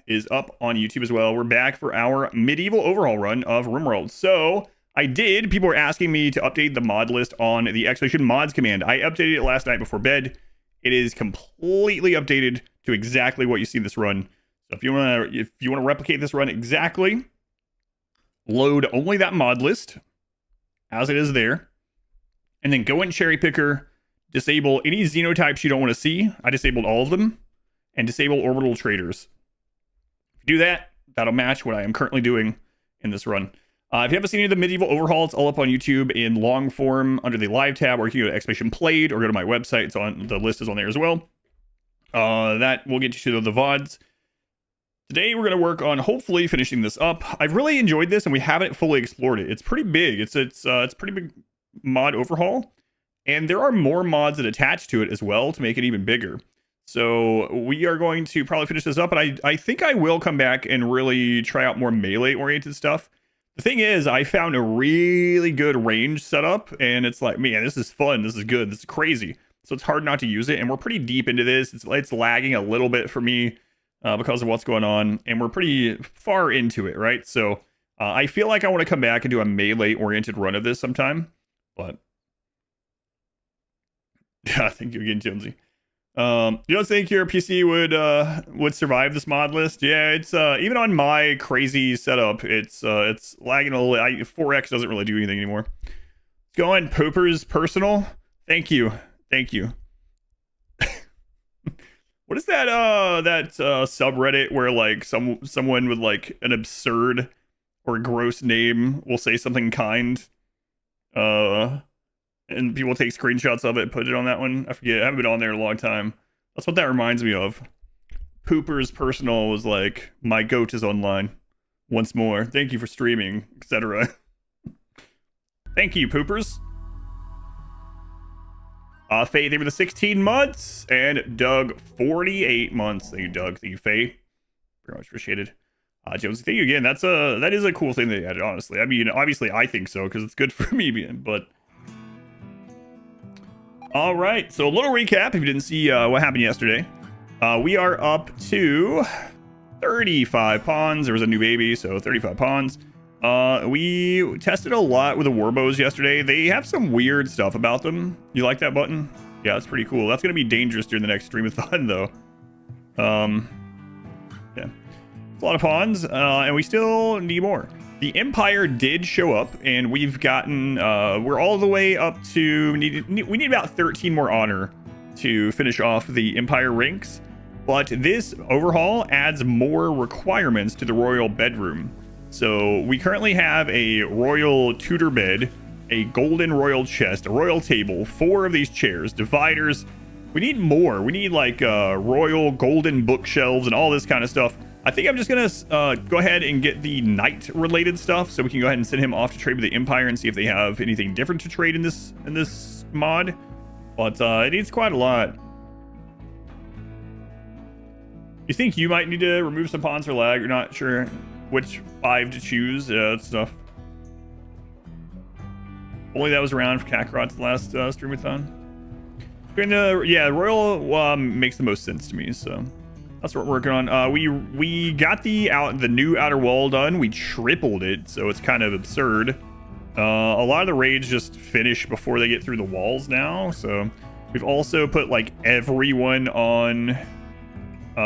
is up on YouTube as well. We're back for our medieval overhaul run of RimWorld. So people were asking me to update the mod list on the Expedition Mods command. I updated it last night before bed. It is completely updated to exactly what you see in this run. So if you want to replicate this run exactly, load only that mod list as it is there, and then go in Cherry Picker, disable any xenotypes you don't want to see. I disabled all of them, and disable orbital traders. If you do that, that'll match what I am currently doing in this run. If you haven't seen any of the medieval overhaul, it's all up on YouTube in long form under the live tab, or you can go to Expedition Played or go to my website. It's on, the list is on there as well. That will get you to the VODs. Today we're going to work on hopefully finishing this up. I've really enjoyed this, and we haven't fully explored it. It's pretty big. It's pretty big mod overhaul, and there are more mods that attach to it as well to make it even bigger. So we are going to probably finish this up, and I think I will come back and really try out more melee oriented stuff. The thing is, I found a really good range setup, and it's like, man, this is fun, this is good, this is crazy. So it's hard not to use it, and we're pretty deep into this. It's lagging a little bit for me because of what's going on, and we're pretty far into it, right? So I feel like I want to come back and do a melee oriented run of this sometime, but yeah, thank you again, Jonesy. You don't think your PC would survive this mod list? Yeah, it's even on my crazy setup, it's lagging a little. 4x doesn't really do anything anymore. Let's go on Poopers Personal. Thank you. What is that subreddit where like someone with like an absurd or gross name will say something kind, and people take screenshots of it and put it on that one? I forget. I haven't been on there in a long time. That's what that reminds me of. Poopers Personal was like, my goat is online once more. Thank you for streaming, etc. Thank you, Poopers. Faye, thank you for the 16 months. And Doug, 48 months. Thank you, Doug. Thank you, Faye. Very much appreciated. Jonesy, thank you again. That is a cool thing they added, honestly. I mean, obviously, I think so, because it's good for me, but... All right, so a little recap if you didn't see what happened yesterday. We are up to 35 pawns. There was a new baby, so 35 pawns. We tested a lot with the warbows yesterday. They have some weird stuff about them. You like that button? Yeah, that's pretty cool. That's going to be dangerous during the next streamathon, though. Yeah. It's a lot of pawns, and we still need more. The Empire did show up, and we've gotten, we're all the way up to, we need about 13 more honor to finish off the Empire ranks. But this overhaul adds more requirements to the royal bedroom. So we currently have a royal Tudor bed, a golden royal chest, a royal table, 4 of these chairs, dividers. We need more. We need like royal golden bookshelves and all this kind of stuff. I think I'm just gonna go ahead and get the knight related stuff, so we can go ahead and send him off to trade with the Empire and see if they have anything different to trade in this mod. But it needs quite a lot. You think you might need to remove some pawns for lag? You're not sure which 5 to choose. That stuff. Only that was around for Kakarot's last streamathon. Yeah, royal makes the most sense to me, so. That's what we're working on. We got the new outer wall done. We tripled it, so it's kind of absurd. A lot of the raids just finish before they get through the walls now. So we've also put like everyone on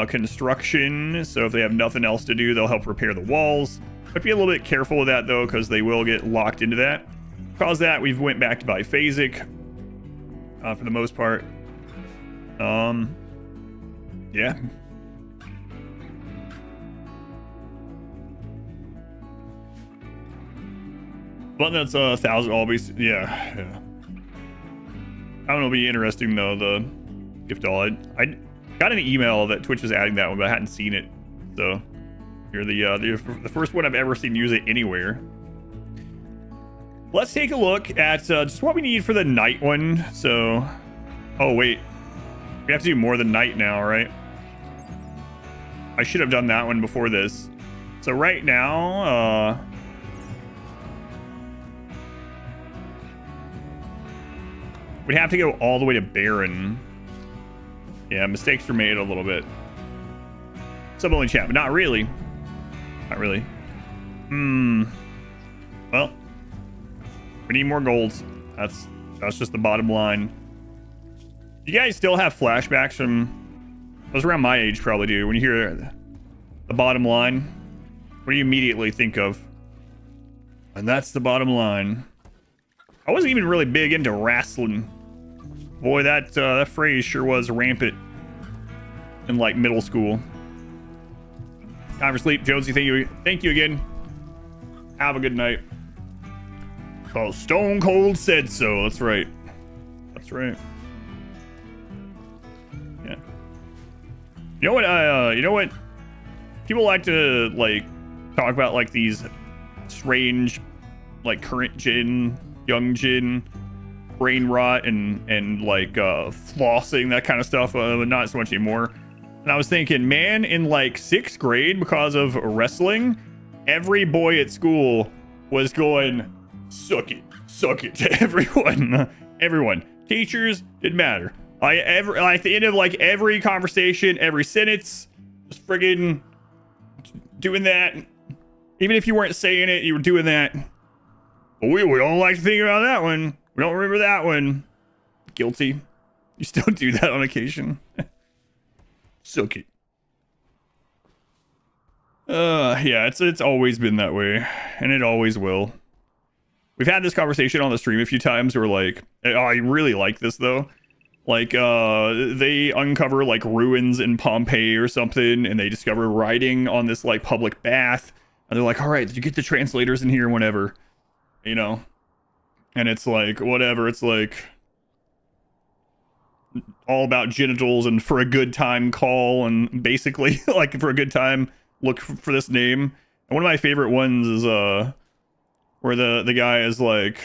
construction. So if they have nothing else to do, they'll help repair the walls. But be a little bit careful with that though, because they will get locked into that. Because that, we've went back to biphasic for the most part. Yeah. But that's 1,000 always. Yeah. I don't know. It'll be interesting though. The gift all. I got an email that Twitch was adding that one, but I hadn't seen it. So you're the first one I've ever seen use it anywhere. Let's take a look at just what we need for the night one. So, oh wait, we have to do more than night now, right? I should have done that one before this. So right now, we'd have to go all the way to Baron. Yeah, mistakes were made a little bit. Sub only chat, but not really. Not really. Well, we need more golds. That's just the bottom line. You guys still have flashbacks from those around my age probably do. When you hear the bottom line, what do you immediately think of? And that's the bottom line. I wasn't even really big into wrestling. Boy, that phrase sure was rampant in like middle school. Time for sleep, Jonesy. Thank you again. Have a good night. Oh, Stone Cold said so. That's right. That's right. Yeah. You know what? People like to like talk about like these strange, like current gen, young gen, brain rot and like flossing, that kind of stuff. But not so much anymore. And I was thinking, man, in like 6th grade, because of wrestling, every boy at school was going, suck it to everyone. Teachers, didn't matter. At the end of like every conversation, every sentence, just friggin' doing that. Even if you weren't saying it, you were doing that. But we don't like to think about that one. We don't remember that one. Guilty. You still do that on occasion. Suck it. Yeah, it's always been that way, and it always will. We've had this conversation on the stream a few times where like, oh, I really like this though. Like, they uncover like ruins in Pompeii or something, and they discover writing on this like public bath, and they're like, all right, did you get the translators in here, whatever, you know? And it's like, whatever, it's like all about genitals and for a good time call, and basically like for a good time look for this name. And one of my favorite ones is where the guy is like,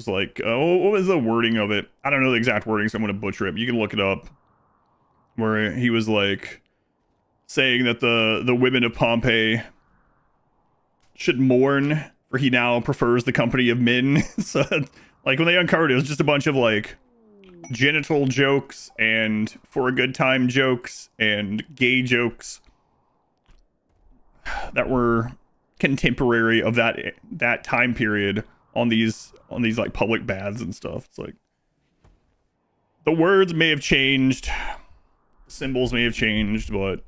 what was the wording of it? I don't know the exact wording, so I'm gonna butcher it, but you can look it up. Where he was like saying that the women of Pompeii should mourn, for he now prefers the company of men. So like when they uncovered it, it was just a bunch of like genital jokes and for a good time jokes and gay jokes that were contemporary of that time period on these like public baths and stuff. It's like the words may have changed, symbols may have changed, but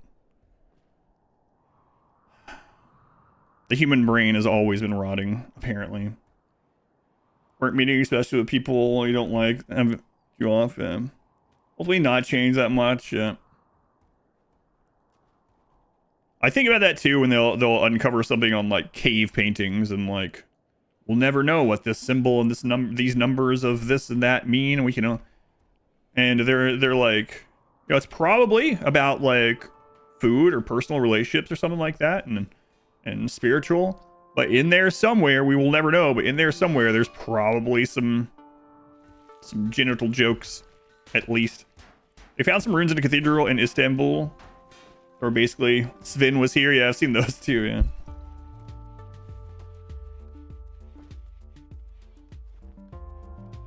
the human brain has always been rotting, apparently. Weren't meeting, especially with people you don't like, you off. Hopefully not change that much. Yeah. I think about that too when they'll uncover something on like cave paintings and like, we'll never know what this symbol and these numbers of this and that mean. And we can, and they're like, you know, it's probably about like food or personal relationships or something like that, and spiritual. But in there somewhere, we will never know. But in there somewhere, there's probably some genital jokes, at least. They found some ruins in a cathedral in Istanbul. Or basically, Sven was here. Yeah, I've seen those too, yeah.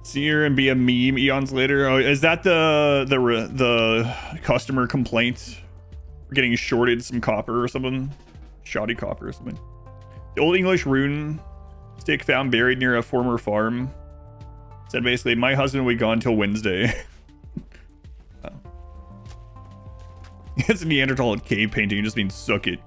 See her and be a meme eons later. Oh, is that the customer complaint? We're getting shorted some copper or something? Shoddy copper or something. The Old English rune stick found buried near a former farm. Said basically, my husband will be gone till Wednesday. It's a Neanderthal cave painting. It just means suck it.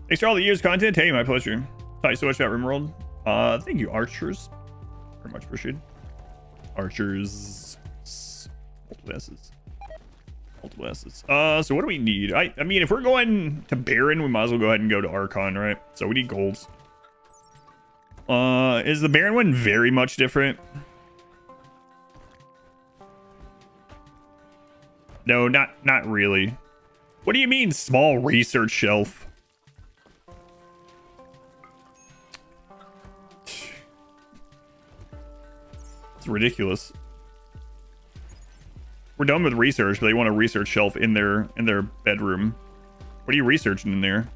Thanks for all the years of content. Hey, my pleasure. Taught you so much about RimWorld. Thank you, Archers. Very much appreciated. Archers. Multiple S's. Multiple S's. So what do we need? I mean, if we're going to Baron, we might as well go ahead and go to Archon, right? So we need golds. Is the Baron one very much different? No, not really. What do you mean small research shelf? It's ridiculous. We're done with research, but they want a research shelf in their bedroom. What are you researching in there?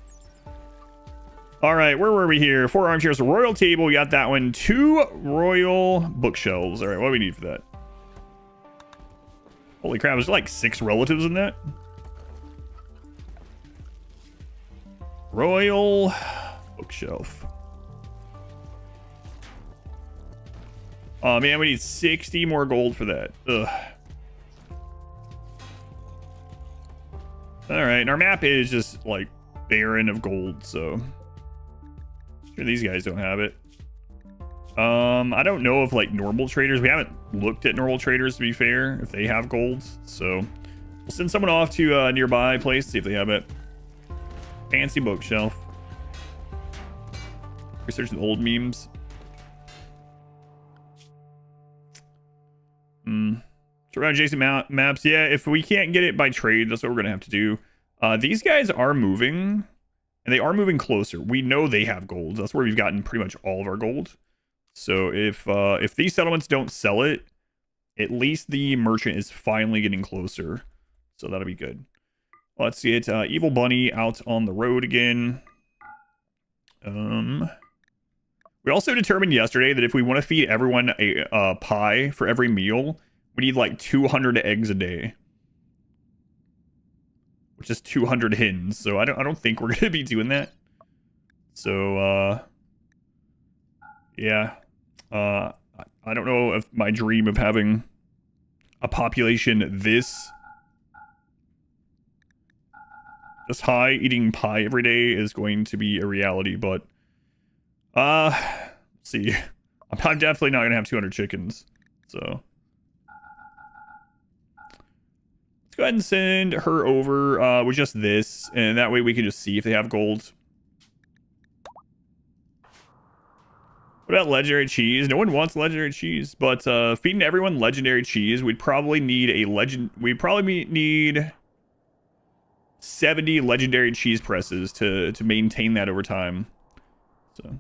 All right, where were we here? 4 armchairs, a royal table. We got that one. 2 royal bookshelves. All right, what do we need for that? Holy crap, there's like 6 relatives in that. Royal bookshelf. Oh man, we need 60 more gold for that. Ugh. Alright, and our map is just like barren of gold, so sure these guys don't have it. I don't know if like normal traders, we haven't looked at normal traders to be fair, if they have golds, so we'll send someone off to a nearby place, see if they have it. Fancy bookshelf. Research the old memes. Around adjacent maps. Yeah, if we can't get it by trade, that's what we're gonna have to do. These guys are moving, and they are moving closer. We know they have gold. That's where we've gotten pretty much all of our gold. So if these settlements don't sell it, at least the merchant is finally getting closer. So that'll be good. Let's see it. Evil Bunny out on the road again. We also determined yesterday that if we want to feed everyone a pie for every meal, we need like 200 eggs a day, which is 200 hens. So I don't think we're gonna be doing that. So yeah, I don't know if my dream of having a population this high eating pie every day is going to be a reality, but see, I'm definitely not gonna have 200 chickens, so let's go ahead and send her over with just this, and that way we can just see if they have gold. What about legendary cheese? No one wants legendary cheese, but feeding everyone legendary cheese, we'd probably need need 70 legendary cheese presses to maintain that over time. So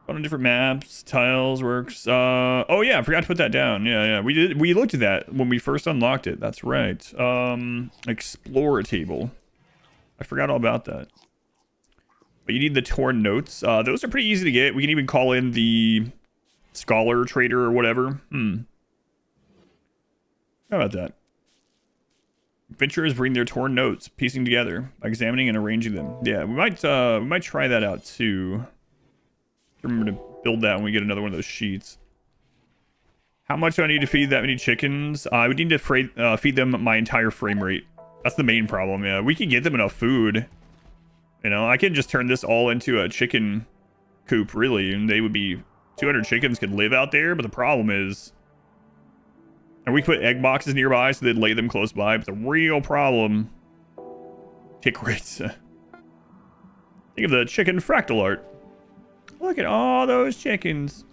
on different maps, tiles works. Oh yeah, I forgot to put that down. Yeah, we looked at that when we first unlocked it. That's right. Explore table. I forgot all about that. But you need the torn notes. Those are pretty easy to get. We can even call in the scholar trader or whatever. How about that? Adventurers bring their torn notes, piecing together by examining and arranging them. Yeah, we might try that out too. Remember to build that when we get another one of those sheets. How much do I need to feed that many chickens? I would need to feed them my entire frame rate. That's the main problem. Yeah, we can get them enough food. You know, I can just turn this all into a chicken coop, really, and they would be 200 chickens could live out there. But the problem is, and we put egg boxes nearby so they'd lay them close by. But the real problem, tick rates. Think of the chicken fractal art. Look at all those chickens.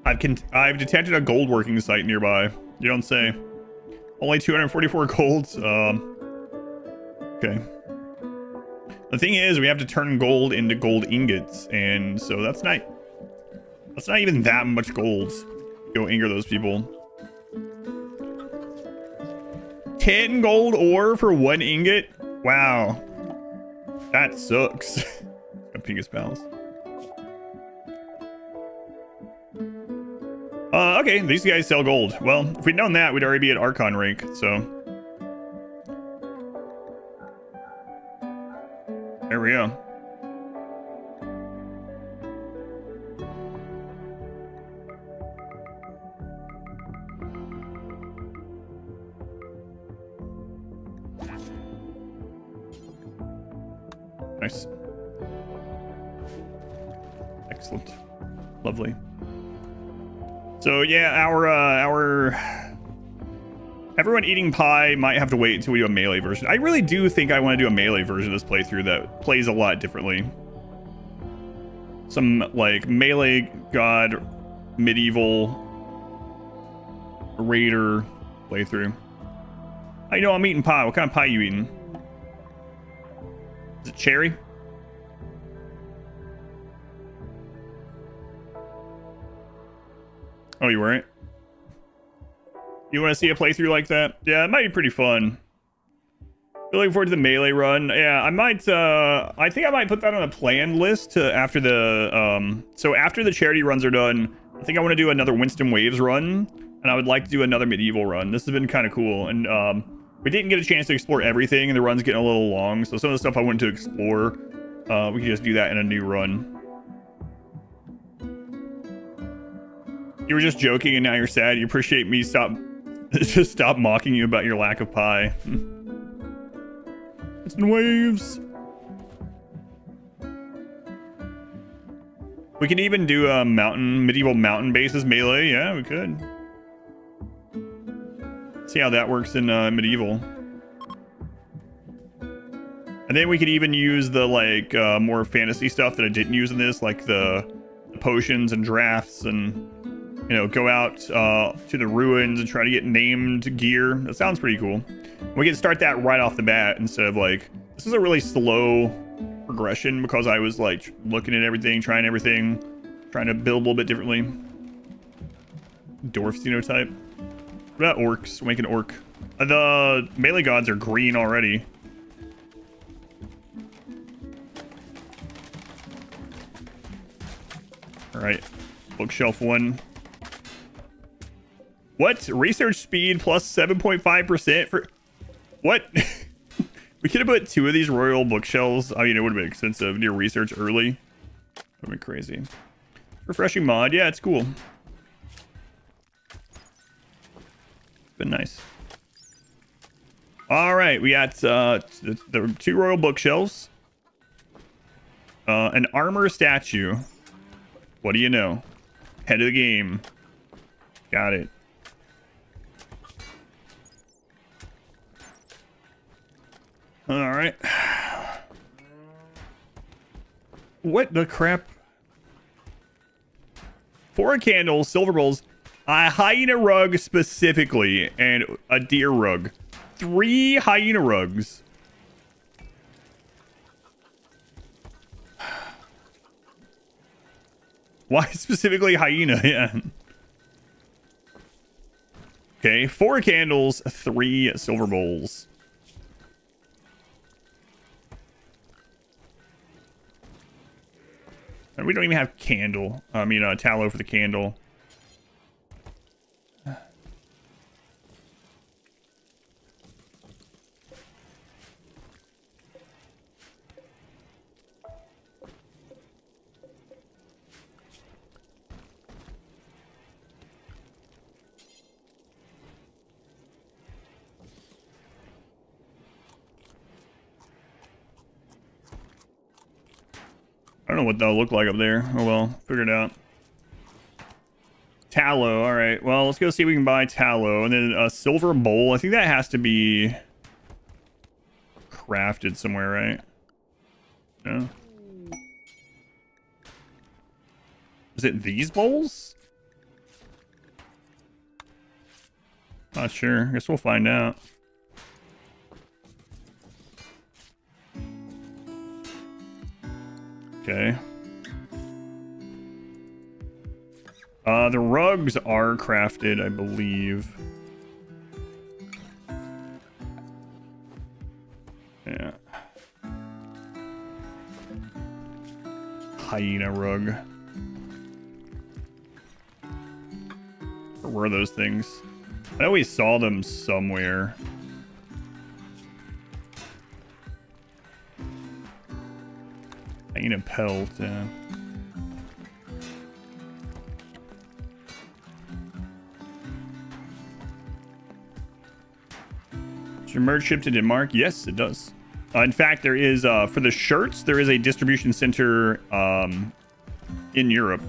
I've detected a gold working site nearby. You don't say. Only 244 golds. Okay. The thing is, we have to turn gold into gold ingots, and so that's not even that much gold. Go anger those people. 10 gold ore for 1 ingot? Wow. That sucks. Pingus pals. Okay, these guys sell gold. Well, if we'd known that, we'd already be at Archon rank, so. There we go. Nice. Excellent. Lovely. So yeah, our everyone eating pie might have to wait until we do a melee version. I really do think I want to do a melee version of this playthrough that plays a lot differently. Some like melee god, medieval raider playthrough. I know I'm eating pie. What kind of pie you eating? Is it cherry? Oh, you weren't? You want to see a playthrough like that? Yeah, it might be pretty fun. Looking forward to the melee run. Yeah, I might. I think I might put that on a planned list to after the. So after the charity runs are done, I think I want to do another Winston Waves run, and I would like to do another medieval run. This has been kind of cool, and we didn't get a chance to explore everything, and the run's getting a little long. So some of the stuff I wanted to explore, we can just do that in a new run. You were just joking, and now you're sad. You appreciate me just stop mocking you about your lack of pie. Winston Waves. We could even do a medieval mountain bases melee. Yeah, we could. See how that works in medieval. And then we could even use the like more fantasy stuff that I didn't use in this, like the potions and drafts, and you know, go out to the ruins and try to get named gear. That sounds pretty cool. We can start that right off the bat instead of like, this is a really slow progression because I was like looking at everything, trying to build a little bit differently. Dwarf phenotype. What about orcs? Make an orc. The melee gods are green already. All right, bookshelf 1. What? Research speed plus 7.5% for what? We could have put 2 of these royal bookshelves. I mean, it would have been expensive near research early. Would have been crazy. Refreshing mod. Yeah, it's cool. Been nice. All right, we got the 2 royal bookshelves. An armor statue. What do you know? Head of the game. Got it. All right. What the crap? 4 candles, silver bowls, a hyena rug specifically, and a deer rug. 3 hyena rugs. Why specifically hyena? Yeah. Okay, 4 candles, 3 silver bowls. And we don't even have candle. I mean, tallow for the candle. I don't know what that'll look like up there. Oh well, figure it out. Tallow, all right. Well, let's go see if we can buy tallow. And then a silver bowl. I think that has to be crafted somewhere, right? No. Is it these bowls? Not sure. I guess we'll find out. Okay. The rugs are crafted, I believe. Yeah. Hyena rug. Where were those things? I always saw them somewhere. Hyena pelt, yeah. Does your merch ship to Denmark? Yes, it does. In fact, there is, for the shirts, there is a distribution center in Europe.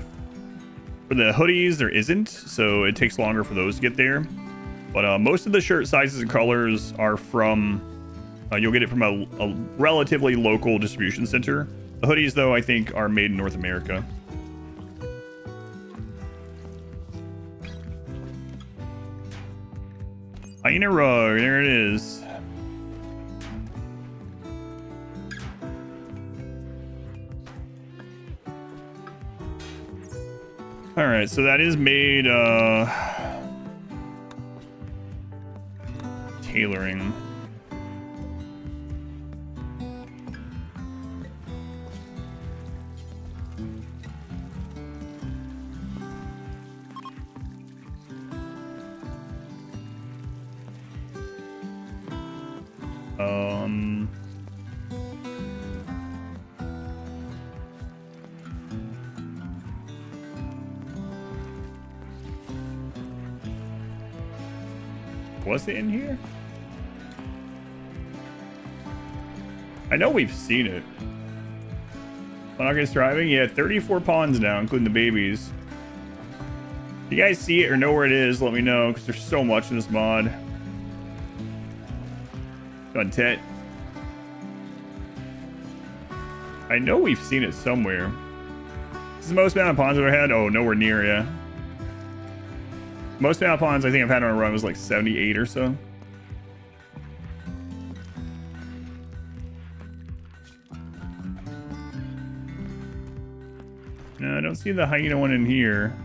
For the hoodies, there isn't, so it takes longer for those to get there. But most of the shirt sizes and colors are from, you'll get it from a relatively local distribution center. The hoodies, though, I think are made in North America. Hyena rug, there it is. All right, so that is made tailoring. Was it in here? I know we've seen it. Monogamous driving? Yeah, 34 pawns now, including the babies. If you guys see it or know where it is, let me know, because there's so much in this mod. Gun tet. I know we've seen it somewhere. This is the most amount of pawns I've ever had. Oh, nowhere near, yeah. Most amount of pawns I think I've had on a run was like 78 or so. No, I don't see the hyena one in here.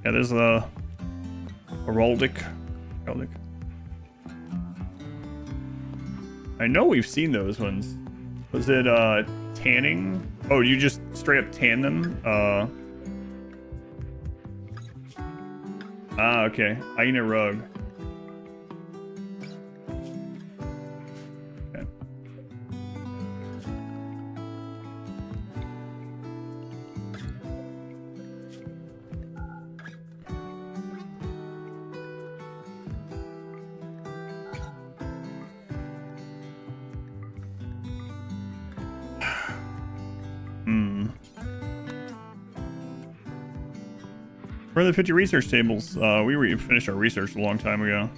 Yeah, there's a heraldic. I know we've seen those ones. Was it tanning? Oh, you just straight up tan them? Okay. Hyena rug. Okay. For the 50 research tables, we finished our research a long time ago.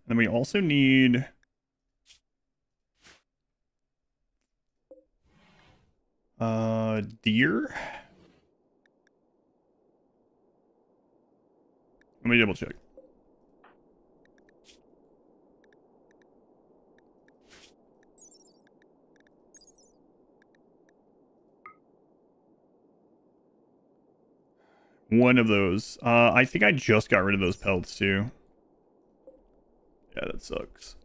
Then we also need deer. Let me double check. One of those. I think I just got rid of those pelts too. Yeah, that sucks.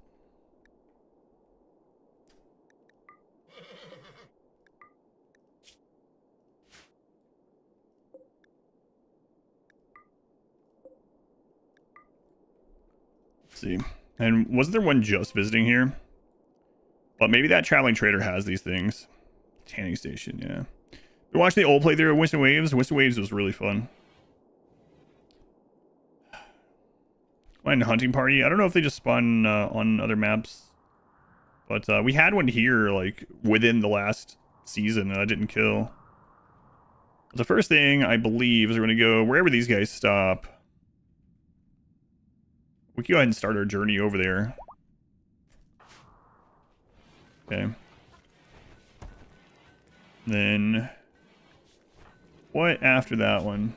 Let's see. And wasn't there one just visiting here? But maybe that traveling trader has these things. Tanning station, yeah. You watched the old playthrough of Winston Waves? Winston Waves was really fun. And hunting party. I don't know if they just spawn on other maps. But we had one here, like, within the last season that I didn't kill. The first thing, I believe, is we're going to go wherever these guys stop. We can go ahead and start our journey over there. Okay. Then... what after that one?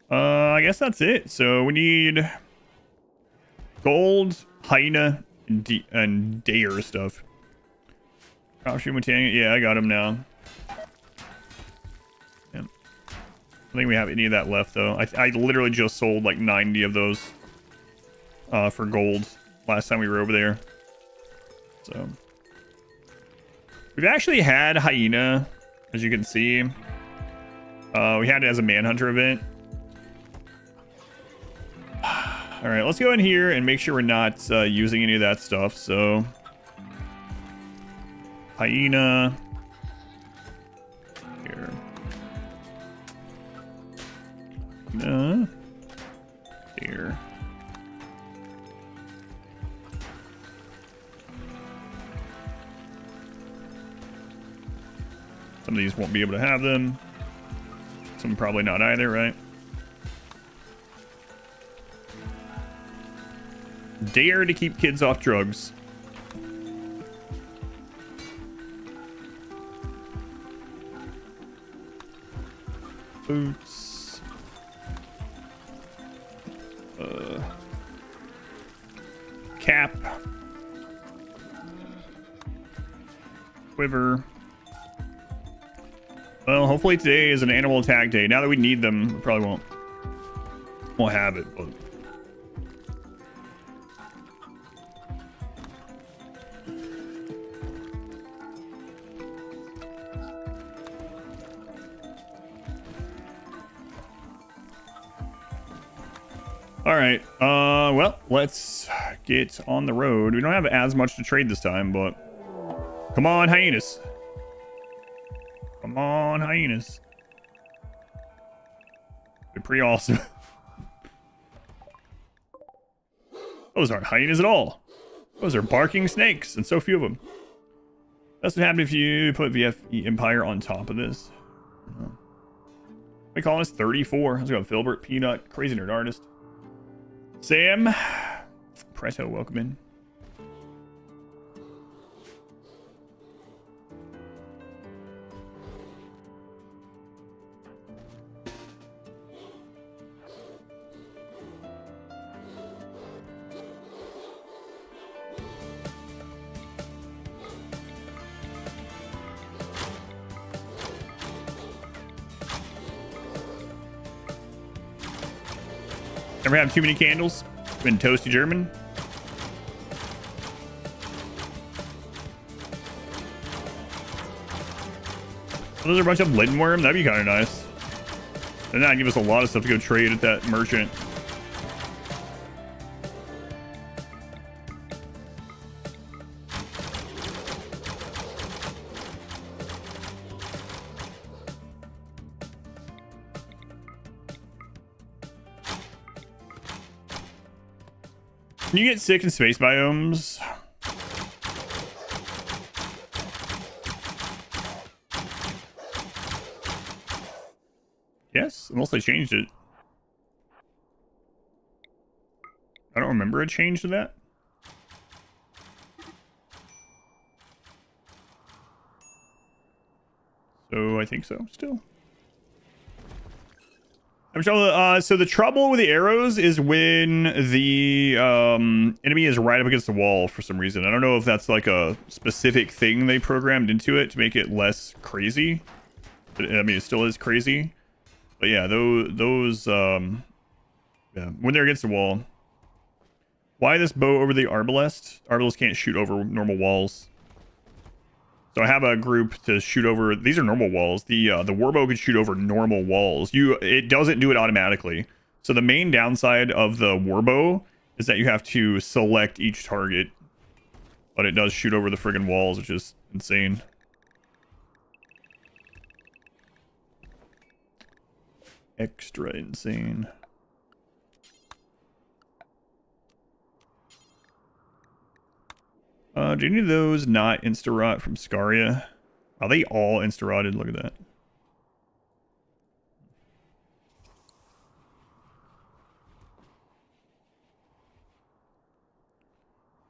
I guess that's it. So we need gold, hyena, and dare stuff. Yeah, I got him now. Yeah. I think we have any of that left though. I literally just sold like 90 of those for gold last time we were over there. So we've actually had hyena, as you can see. We had it as a manhunter event. All right, let's go in here and make sure we're not using any of that stuff. So, hyena. Here. Here. Some of these won't be able to have them. Some probably not either, right? Dare to keep kids off drugs. Boots. Cap. Quiver. Well, hopefully today is an animal attack day. Now that we need them, we probably won't have it, but All right. Well, let's get on the road. We don't have as much to trade this time, but come on, hyenas. Come on, hyenas. They're pretty awesome. Those aren't hyenas at all. Those are barking snakes, and so few of them. That's what happened if you put VFE Empire on top of this. We call this 34. Let's go Filbert, Peanut, Crazy Nerd Artist. Sam, Preto, welcome in. Ever have too many candles? Been toasty German? Those are a bunch of Lindenworm. That'd be kind of nice. And that'd give us a lot of stuff to go trade at that merchant. Can you get sick in space biomes? Yes, unless they changed it. I don't remember a change to that. So I think so still. So the trouble with the arrows is when the enemy is right up against the wall for some reason. I don't know if that's like a specific thing they programmed into it to make it less crazy. I mean, it still is crazy. But yeah, those yeah, when they're against the wall. Why this bow over the arbalest? Arbalest can't shoot over normal walls. So I have a group to shoot over. These are normal walls. The warbow can shoot over normal walls. It doesn't do it automatically. So the main downside of the warbow is that you have to select each target, but it does shoot over the friggin' walls, which is insane. Extra insane. Do any of those not insta-rot from Scaria? Are they all insta-rotted? Look at that.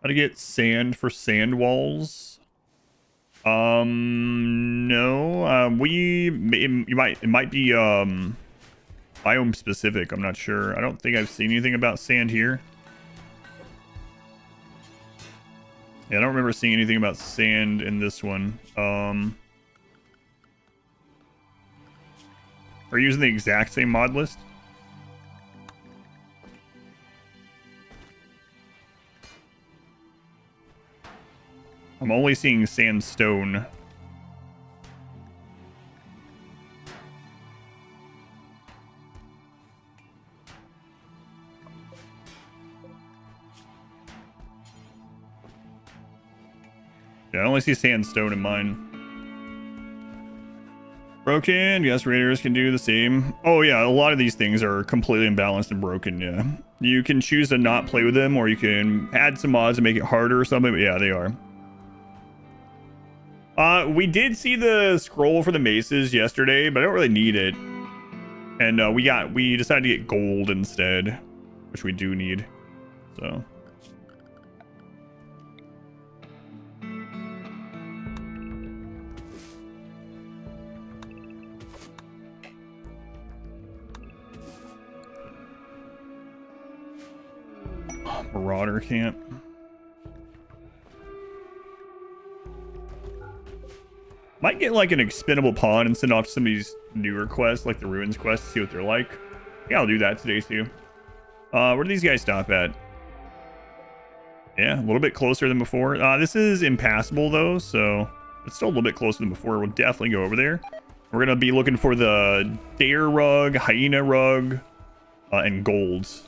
How to get sand for sand walls? No. It might be biome specific. I'm not sure. I don't think I've seen anything about sand here. Yeah, I don't remember seeing anything about sand in this one. Are you using the exact same mod list? I'm only seeing sandstone. Yeah, I only see sandstone in mine. Broken. Yes, raiders can do the same. Oh yeah, a lot of these things are completely imbalanced and broken. Yeah, you can choose to not play with them, or you can add some mods and make it harder or something. But yeah, they are. We did see the scroll for the maces yesterday, but I don't really need it. And we decided to get gold instead, which we do need. So. Marauder camp. Might get like an expendable pawn and send off some of these newer quests, like the ruins quest, to see what they're like. Yeah, I'll do that today too. Where do these guys stop at? Yeah, a little bit closer than before. This is impassable though, so it's still a little bit closer than before. We'll definitely go over there. We're gonna be looking for the Dare rug, hyena rug, and golds.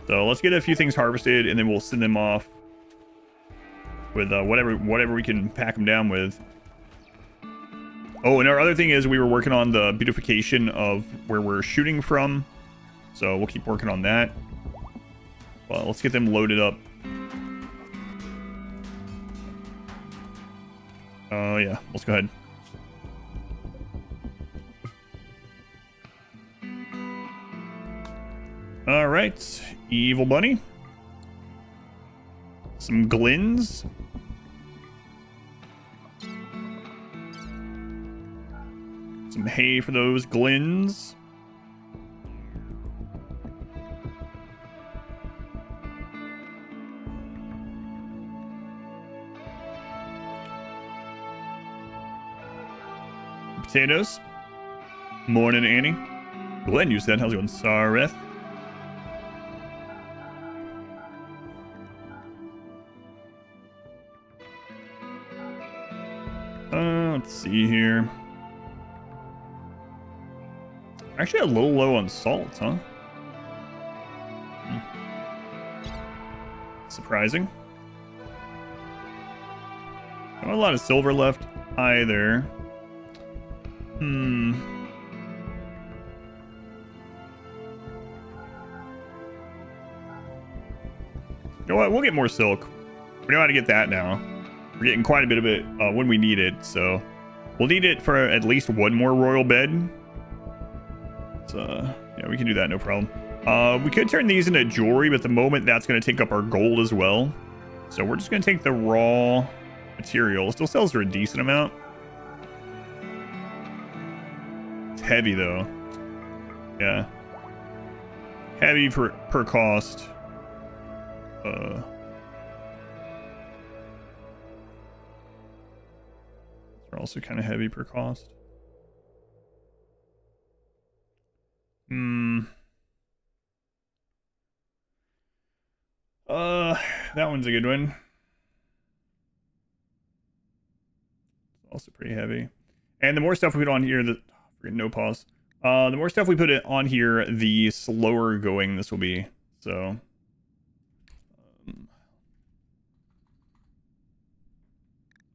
So let's get a few things harvested, and then we'll send them off with whatever we can pack them down with. Oh, and our other thing is we were working on the beautification of where we're shooting from. So we'll keep working on that. Well, let's get them loaded up. Oh, yeah. Let's go ahead. All right. Evil bunny. Some glins. Some hay for those glins. Potatoes. Morning, Annie. Glenn, you said. How's it going? Sareth. Let's see here. Actually, a little low on salt, huh? Surprising. Not a lot of silver left either. You know what? We'll get more silk. We know how to get that now. We're getting quite a bit of it when we need it, so we'll need it for at least one more royal bed. So, yeah, we can do that, no problem. We could turn these into jewelry, but at the moment that's going to take up our gold as well. So we're just going to take the raw material. It still sells for a decent amount. It's heavy, though. Yeah. Heavy per cost. They're also kind of heavy per cost. That one's a good one. Also pretty heavy. And the more stuff we put on here, no pause. The more stuff we put it on here, the slower going this will be. So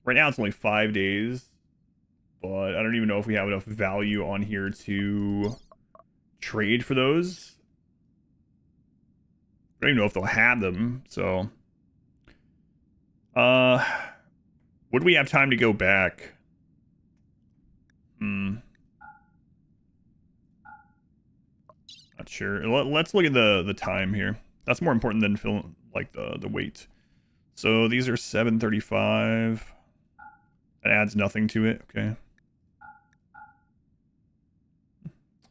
right now it's only 5 days, but I don't even know if we have enough value on here to trade for those. I don't even know if they'll have them, so would we have time to go back? Not sure. Let's look at the time here. That's more important than like the weight. So these are 7:35. That adds nothing to it. Okay.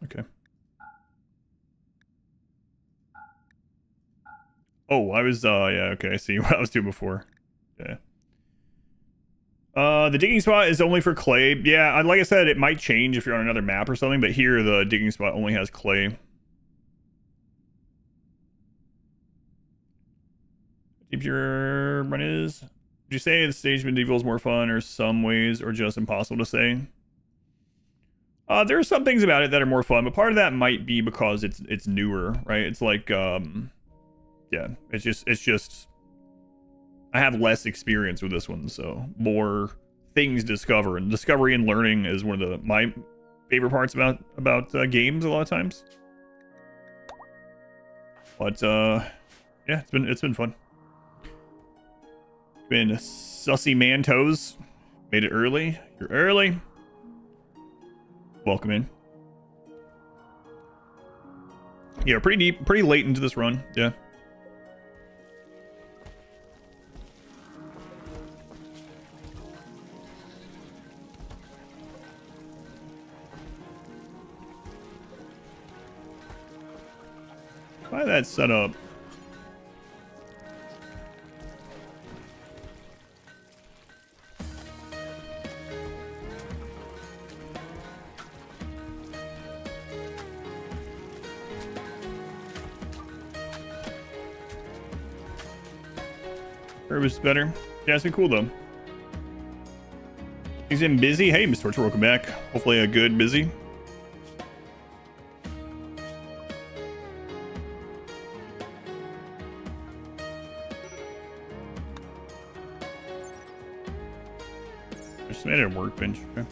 Okay. Oh, I was, yeah, okay, I see what I was doing before. Yeah. The digging spot is only for clay. Yeah, like I said, it might change if you're on another map or something, but here the digging spot only has clay. If your run is, would you say the stage medieval is more fun, or some ways, or just impossible to say? There are some things about it that are more fun, but part of that might be because it's newer, right? It's like, yeah, it's just I have less experience with this one, so more things to discover, and discovery and learning is one of my favorite parts about games a lot of times. But yeah, it's been fun. Been sussy mantos. Made it early. You're early. Welcome in. Yeah, pretty late into this run. Yeah. Why that set up? Herb is better. Yeah, it's been cool though. He's been busy. Hey, Mr. Torture, welcome back. Hopefully a good busy. Just made it a workbench. Okay.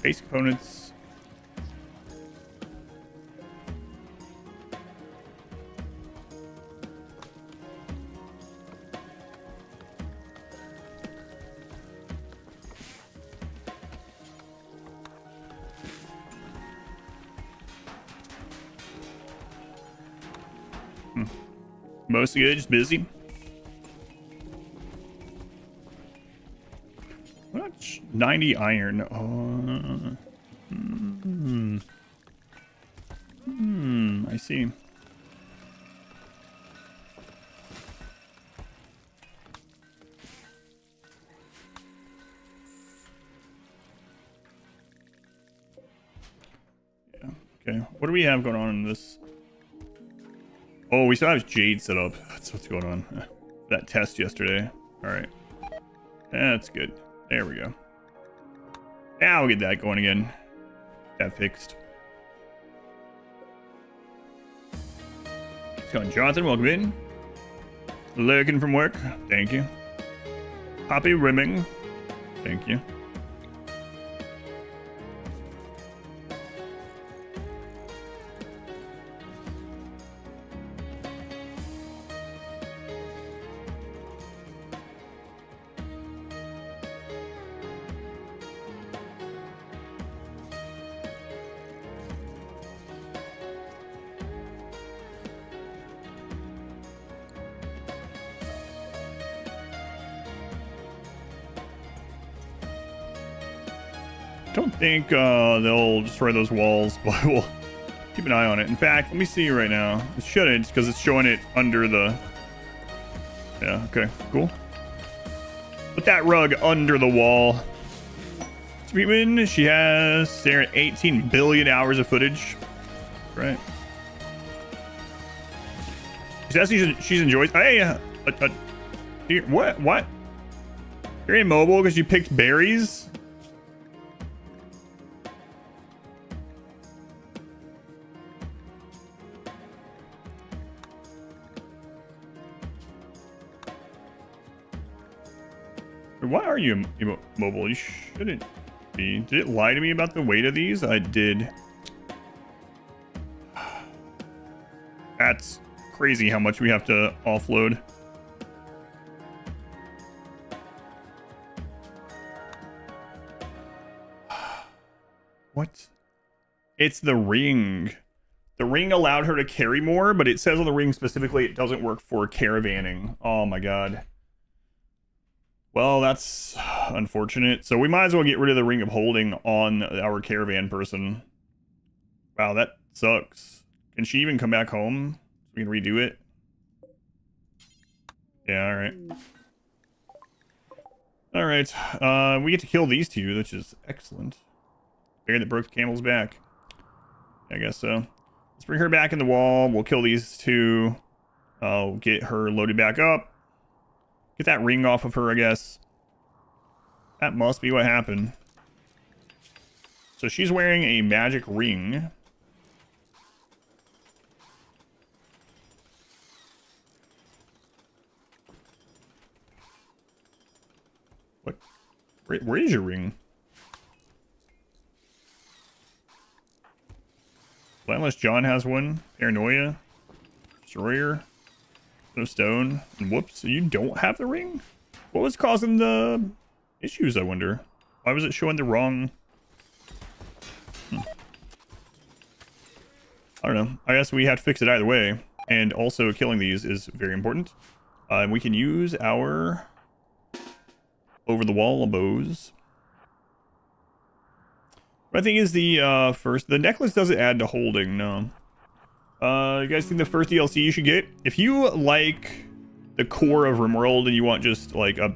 Base components. Mostly good, just busy. Much 90 iron. I see. Yeah. Okay. What do we have going on in this? Oh, we still have Jade set up. That's what's going on. That test yesterday. All right. That's good. There we go. Now we'll get that going again. That fixed. What's going on, Jonathan? Welcome in. Lurking from work. Thank you. Poppy rimming. Thank you. Don't think they'll destroy those walls, but we'll keep an eye on it. In fact, let me see right now. It shouldn't, because it's showing it under the... Yeah, okay, cool. Put that rug under the wall. Sweetman, she has staring at 18 billion hours of footage. Right. She says she's enjoys... Hey, what? You're immobile because you picked berries? Why are you immobile? You shouldn't be. Did it lie to me about the weight of these? I did. That's crazy how much we have to offload. What? It's the ring. The ring allowed her to carry more, but it says on the ring specifically it doesn't work for caravanning. Oh my god. Well, that's unfortunate. So we might as well get rid of the ring of holding on our caravan person. Wow, that sucks. Can she even come back home? We can redo it. Yeah, alright. Alright, we get to kill these two, which is excellent. Bear that broke the camel's back. I guess so. Let's bring her back in the wall. We'll kill these two. I'll get her loaded back up. Get that ring off of her, I guess. That must be what happened. So she's wearing a magic ring. What? Where is your ring? Well, unless John has one. Paranoia. Destroyer. No stone. And whoops, you don't have the ring? What was causing the issues, I wonder? Why was it showing the wrong... I don't know. I guess we have to fix it either way. And also killing these is very important. And we can use our over-the-wall bows. But I think is the first... The necklace doesn't add to holding, no. You guys think the first DLC you should get? If you like the core of RimWorld and you want just like a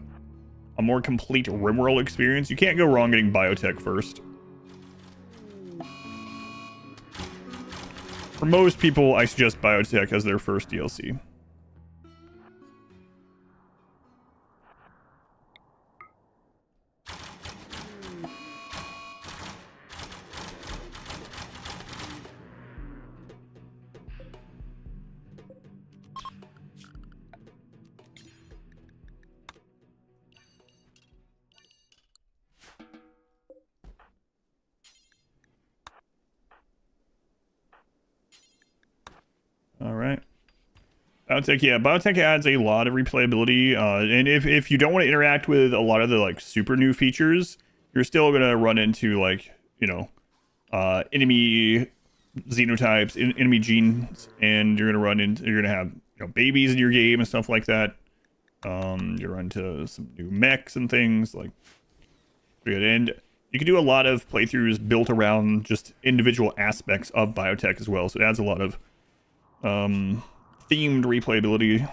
more complete RimWorld experience, you can't go wrong getting biotech first. For most people, I suggest biotech as their first DLC. Biotech, yeah, biotech adds a lot of replayability, and if you don't want to interact with a lot of the like super new features, you're still gonna run into like, you know, enemy xenotypes, enemy genes, and you're gonna have, you know, babies in your game and stuff like that. You run into some new mechs and things like good, and you can do a lot of playthroughs built around just individual aspects of biotech as well. So it adds a lot of themed replayability.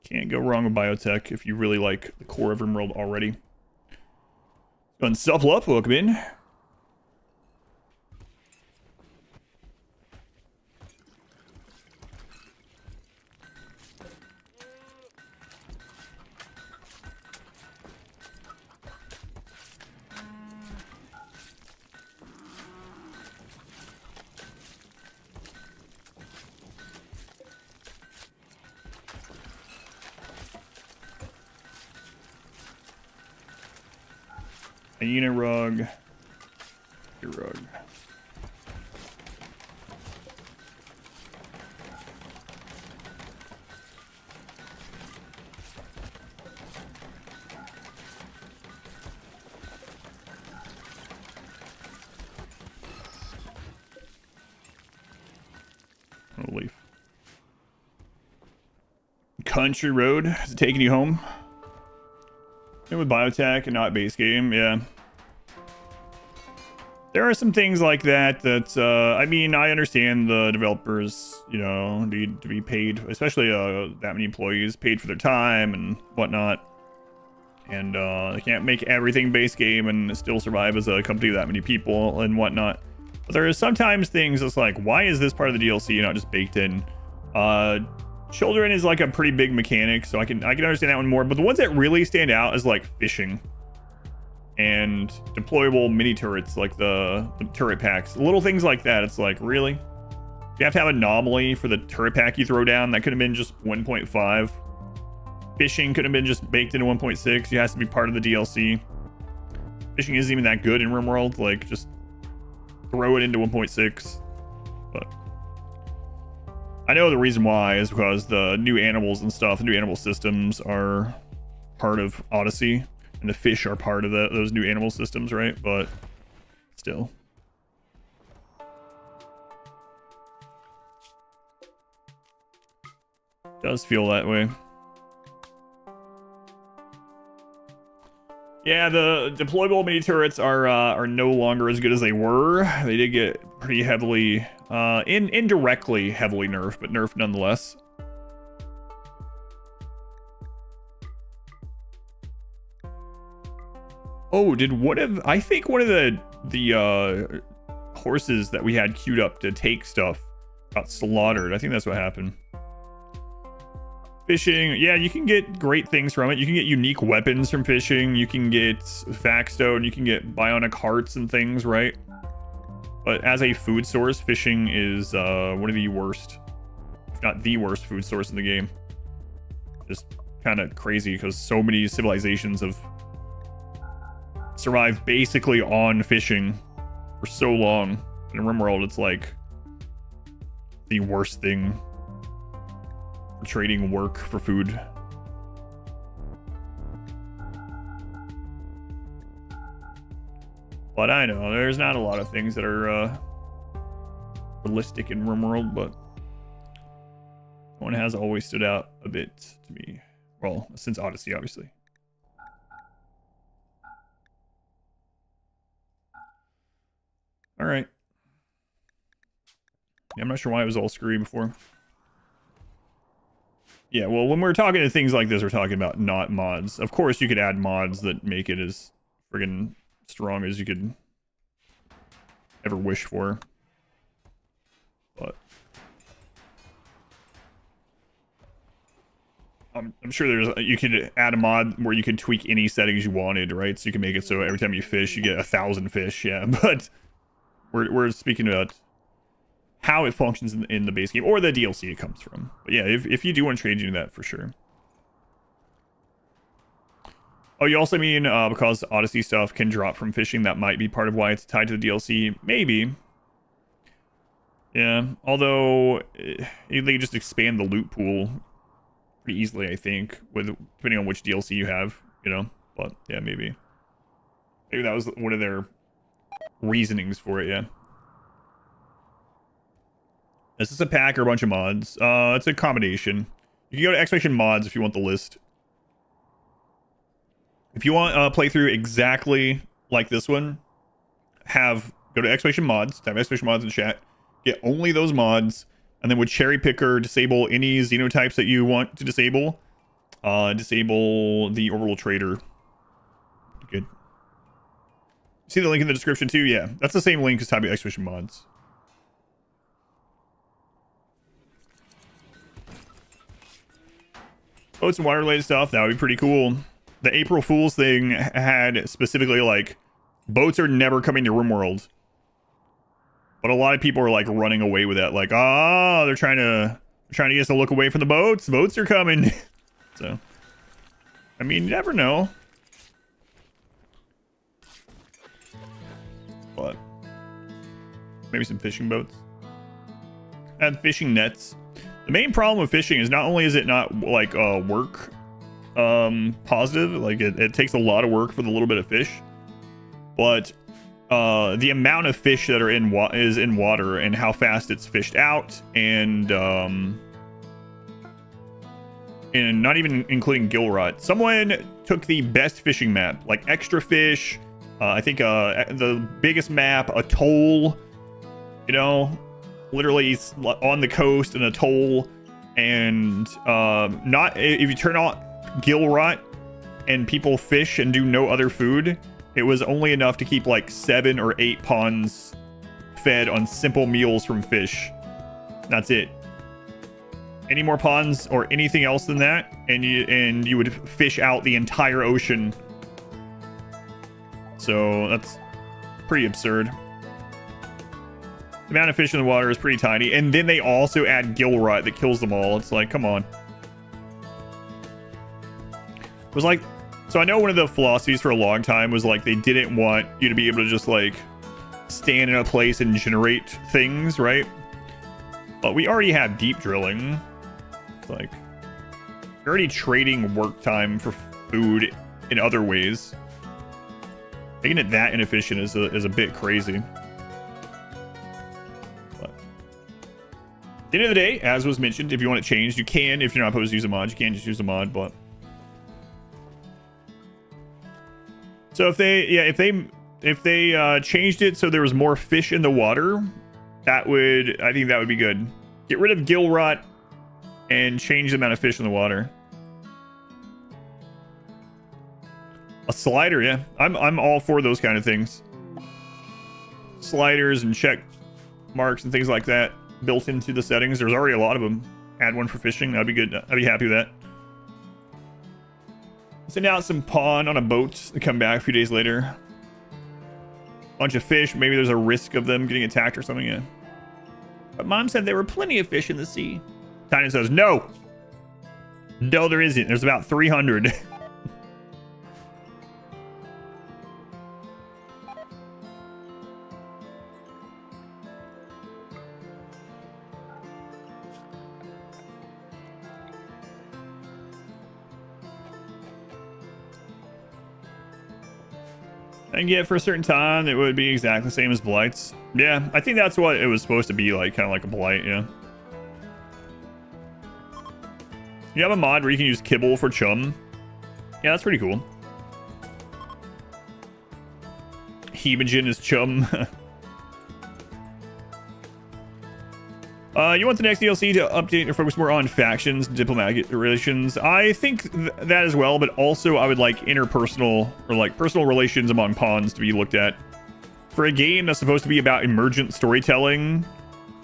Can't go wrong with biotech if you really like the core of RimWorld already. Going supple up, welcome in. Hyena rug. Your rug. Oh, leaf. Country road. Is it taking you home? And with biotech and not base game, yeah. There are some things like that I mean, I understand the developers, you know, need to be paid, especially that many employees, paid for their time and whatnot. And they can't make everything base game and still survive as a company with that many people and whatnot. But there are sometimes things that's like, why is this part of the DLC not just baked in? Children is like a pretty big mechanic, so I can understand that one more. But the ones that really stand out is like fishing and deployable mini turrets, like the turret packs, little things like that. It's like, really, you have to have anomaly for the turret pack you throw down. That could have been just 1.5. Fishing could have been just baked into 1.6. It has to be part of the DLC. Fishing isn't even that good in RimWorld. Like, just throw it into 1.6. But I know the reason why is because the new animals and stuff, the new animal systems are part of Odyssey, and the fish are part of those new animal systems, right? But still. Does feel that way. Yeah, the deployable mini turrets are no longer as good as they were. They did get pretty heavily, indirectly heavily nerfed, but nerfed nonetheless. Oh, I think one of the horses that we had queued up to take stuff got slaughtered. I think that's what happened. Fishing, yeah, you can get great things from it. You can get unique weapons from fishing. You can get Facstone. You can get bionic hearts and things, right? But as a food source, fishing is one of the worst, if not the worst food source in the game. Just kind of crazy because so many civilizations have survived basically on fishing for so long. In RimWorld, it's like the worst thing. Trading work for food. But I know there's not a lot of things that are realistic in RimWorld, but one has always stood out a bit to me. Well, since Odyssey, obviously. All right. Yeah, I'm not sure why it was all screwy before. Yeah, well, when we're talking to things like this, we're talking about not mods. Of course, you could add mods that make it as friggin' strong as you could ever wish for. But I'm sure you could add a mod where you could tweak any settings you wanted, right? So you can make it so every time you fish, you get 1,000 fish. Yeah, but we're speaking about how it functions in the base game or the DLC it comes from. But yeah, if you do want to change into that, for sure. Oh, you also mean because Odyssey stuff can drop from fishing, that might be part of why it's tied to the DLC? Maybe. Yeah, although they just expand the loot pool pretty easily, I think, with depending on which DLC you have, you know. But yeah, maybe that was one of their reasonings for it. Yeah. Is this a pack or a bunch of mods? It's a combination. You can go to Exclamation Mods if you want the list. If you want a playthrough exactly like this one, go to Exclamation Mods, type Exclamation Mods in chat, get only those mods, and then with Cherry Picker, disable any xenotypes that you want to disable. Disable the Orbital Trader. Good. See the link in the description too? Yeah, that's the same link as typing Exclamation Mods. Oh, some water related stuff. That would be pretty cool. The April Fool's thing had specifically like boats are never coming to RimWorld. But a lot of people are like running away with that. Like, they're trying to get us to look away from the boats. The boats are coming. So, I mean, you never know. But maybe some fishing boats. Add fishing nets. The main problem with fishing is not only is it not like work positive, like it takes a lot of work for the little bit of fish, but the amount of fish that are in water and how fast it's fished out, and not even including gill rot. Someone took the best fishing map, like extra fish. I think the biggest map, atoll. You know, literally on the coast, an atoll, and not if you turn on gill rot and people fish and do no other food, it was only enough to keep like 7 or 8 ponds fed on simple meals from fish. That's it. Any more ponds or anything else than that, and you would fish out the entire ocean. So that's pretty absurd. The amount of fish in the water is pretty tiny, and then they also add gill rot that kills them all. It's like, come on. It was like, so I know one of the philosophies for a long time was like they didn't want you to be able to just like stand in a place and generate things, right? But we already have deep drilling. It's like you're already trading work time for food in other ways. Making it that inefficient is a bit crazy. But at the end of the day, as was mentioned, if you want it changed, you can. If you're not opposed to use a mod, you can just use a mod. But so if they changed it so there was more fish in the water, I think that would be good. Get rid of gill rot and change the amount of fish in the water. A slider, yeah. I'm all for those kind of things. Sliders and check marks and things like that built into the settings. There's already a lot of them. Add one for fishing. That'd be good. I'd be happy with that. Send out some pawn on a boat to come back a few days later. Bunch of fish. Maybe there's a risk of them getting attacked or something. Yeah. But Mom said there were plenty of fish in the sea. Tynan says, no. No, there isn't. There's about 300. And yet for a certain time, it would be exactly the same as blights. Yeah, I think that's what it was supposed to be like, kind of like a blight, yeah. You have a mod where you can use kibble for chum. Yeah, that's pretty cool. Hemogen is chum. You want the next DLC to update or focus more on factions, diplomatic relations. I think that as well, but also I would like interpersonal or like personal relations among pawns to be looked at. For a game that's supposed to be about emergent storytelling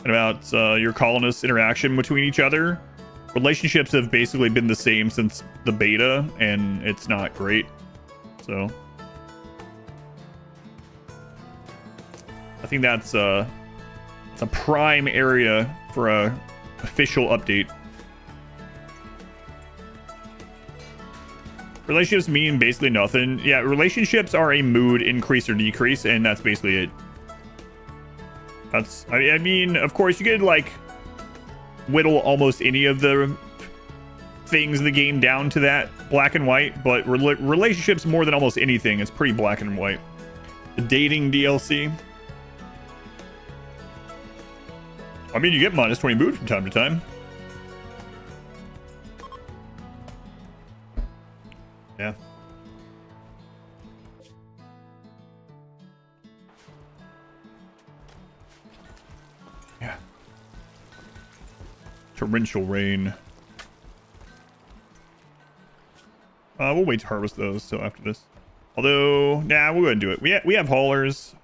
and about your colonists' interaction between each other, relationships have basically been the same since the beta, and it's not great. So I think that's a prime area for a official update. Relationships mean basically nothing. Yeah, relationships are a mood increase or decrease, and that's basically it. That's, I mean, of course, you could, like, whittle almost any of the things in the game down to that black and white, but relationships more than almost anything, it's pretty black and white. The dating DLC. I mean, you get minus 20 mood from time to time. Yeah. Yeah. Torrential rain. We'll wait to harvest those till after this. Although, nah, we'll go ahead and do it. We have haulers.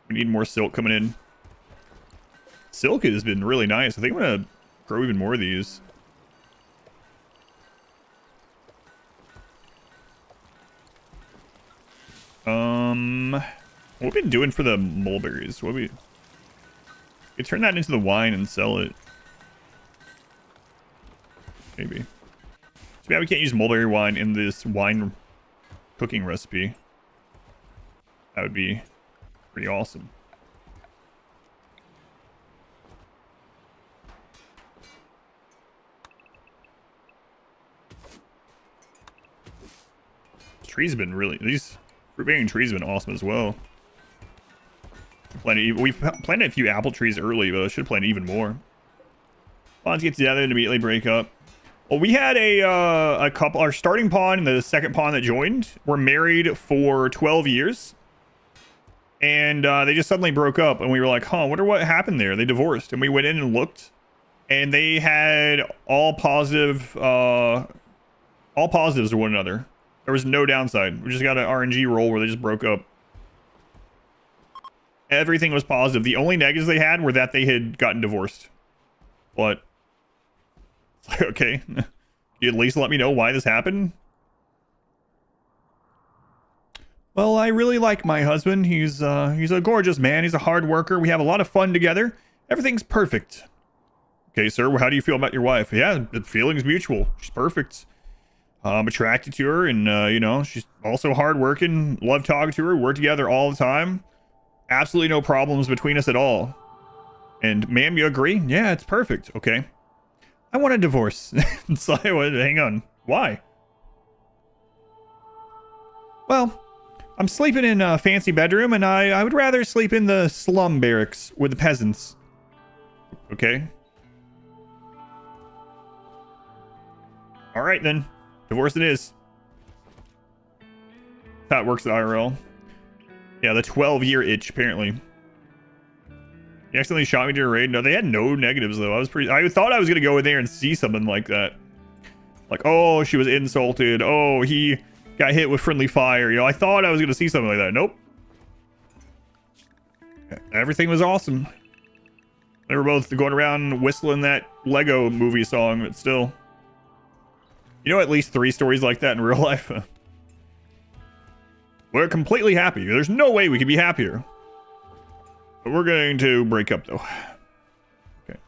We need more silk coming in. Silk has been really nice. I think I'm gonna grow even more of these. What have we been doing for the mulberries? What we turn that into the wine and sell it. Maybe. So yeah, we can't use mulberry wine in this wine cooking recipe. That would be pretty awesome. Trees have been really, these fruit bearing trees have been awesome as well. We've planted a few apple trees early, but I should have planted even more. Ponds get together and immediately break up. Well, we had a couple, our starting pawn and the second pawn that joined were married for 12 years. And they just suddenly broke up, and we were like, huh, I wonder what happened there. They divorced, and we went in and looked, and they had all positives to one another. There was no downside. We just got an RNG roll where they just broke up. Everything was positive. The only negatives they had were that they had gotten divorced. But it's like, okay, you at least let me know why this happened. Well, I really like my husband. He's a gorgeous man. He's a hard worker. We have a lot of fun together. Everything's perfect. Okay, sir, how do you feel about your wife? Yeah, the feeling's mutual. She's perfect. I'm attracted to her, and you know, she's also hardworking. Love talking to her. Work together all the time. Absolutely no problems between us at all. And ma'am, you agree? Yeah, it's perfect. Okay. I want a divorce. So I went, hang on. Why? Well, I'm sleeping in a fancy bedroom, and I would rather sleep in the slum barracks with the peasants. Okay. All right, then. Divorce it is. That's how it works at IRL. Yeah, the 12-year itch, apparently. He accidentally shot me to a raid. No, they had no negatives, though. I thought I was going to go in there and see something like that. Like, oh, she was insulted. Oh, he got hit with friendly fire. You know, I thought I was going to see something like that. Nope. Everything was awesome. They were both going around whistling that Lego movie song, but still. You know, at least 3 stories like that in real life. We're completely happy. There's no way we could be happier. But we're going to break up, though. Okay.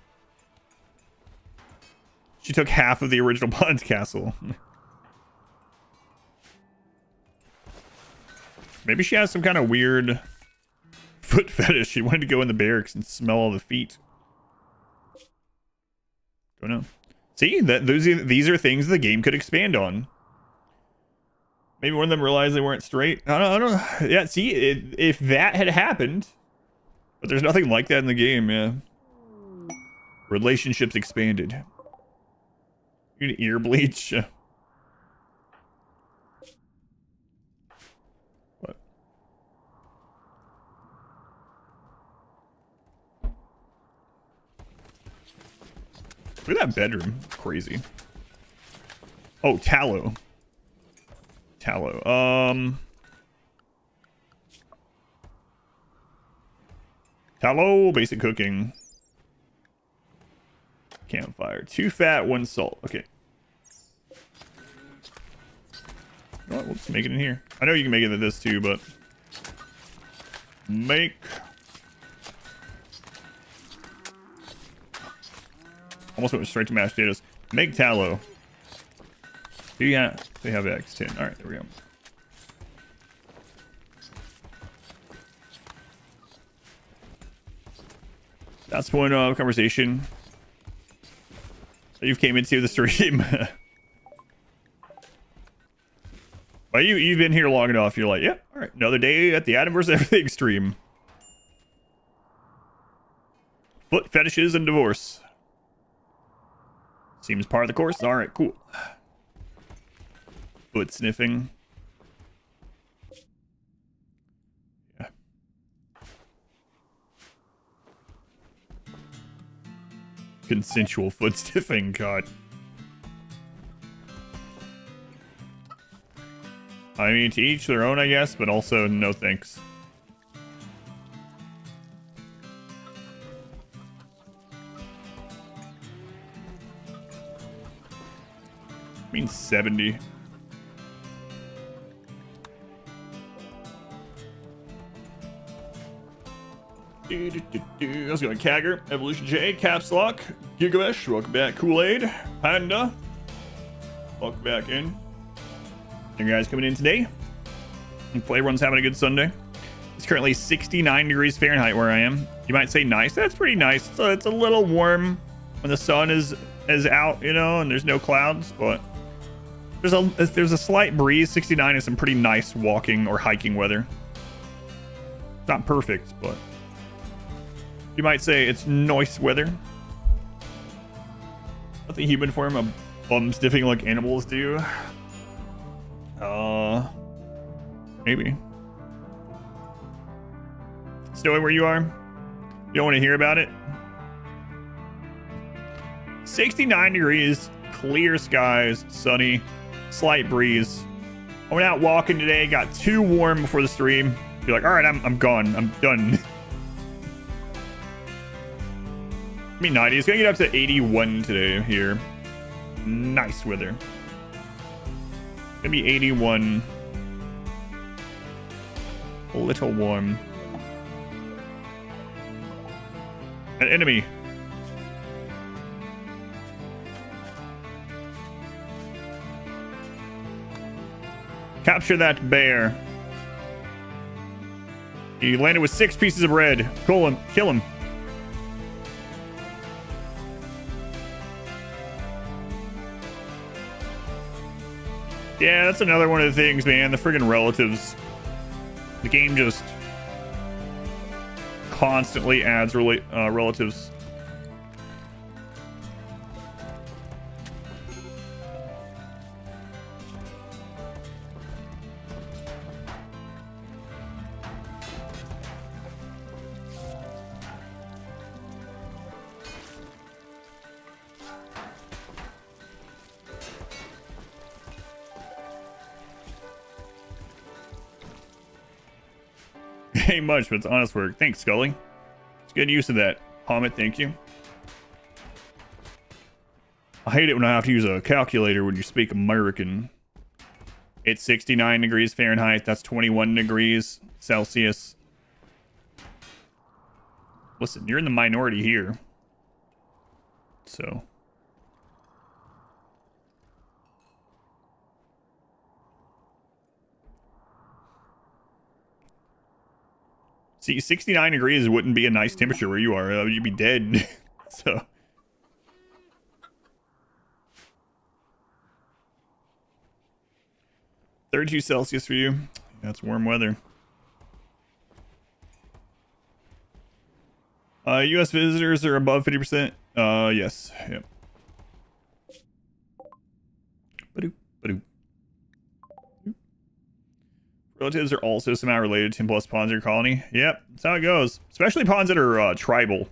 She took half of the original Bond's castle. Maybe she has some kind of weird foot fetish. She wanted to go in the barracks and smell all the feet. Don't know. See, these are things the game could expand on. Maybe one of them realized they weren't straight. I don't know. Yeah, see, if that had happened, but there's nothing like that in the game, yeah. Relationships expanded. You need ear bleach. What? Look at that bedroom. Crazy. Oh, tallow. Tallow. Tallow, basic cooking. Campfire. 2 fat, 1 salt. Okay. You know what? We'll just make it in here. I know you can make it in this too, but... Make... Almost went straight to mashed potatoes. Make tallow. Yeah, they have X10. Alright, there we go. That's point of conversation that you've came into the stream. Well, you've been here long enough. You're like, yeah, all right, another day at the Adam vs. Everything stream. Foot fetishes and divorce. Seems part of the course. All right, cool. Foot sniffing. Yeah. Consensual foot sniffing, God. I mean, to each their own, I guess, but also no thanks. I mean 70. Let's go. Kagger, Evolution J, Caps Lock, Gigamesh, welcome back. Kool-Aid, Panda, welcome back in. You guys coming in today? Hopefully everyone's having a good Sunday. It's currently 69 degrees Fahrenheit where I am. You might say nice. That's pretty nice. So it's a little warm when the sun is out, you know, and there's no clouds, but there's a slight breeze. 69 is some pretty nice walking or hiking weather. Not perfect, but you might say it's nice weather. Nothing human form of bum stiffing like animals do. Maybe. Snowy where you are? You don't want to hear about it? 69 degrees, clear skies, sunny, slight breeze. I went out walking today, got too warm before the stream. Be like, all right, I'm gone. I'm done. I mean, 90. It's gonna get up to 81 today here. Nice weather. It's gonna be 81. A little warm. An enemy. Capture that bear. He landed with 6 pieces of bread. Kill him. Kill him. Yeah, that's another one of the things, man. The friggin' relatives. The game just constantly adds relatives. Ain't much, but it's honest work. Thanks, Scully. It's good use of that. Hamid, thank you. I hate it when I have to use a calculator when you speak American. It's 69 degrees Fahrenheit. That's 21 degrees Celsius. Listen, you're in the minority here. So... See, 69 degrees wouldn't be a nice temperature where you are. You'd be dead. So. .32 Celsius for you. That's warm weather. U.S. visitors are above 50%. Yes. Yep. Ba-doop, ba-doop. Relatives are also somehow related to 10 plus pawns in your colony. Yep, that's how it goes. Especially pawns that are tribal.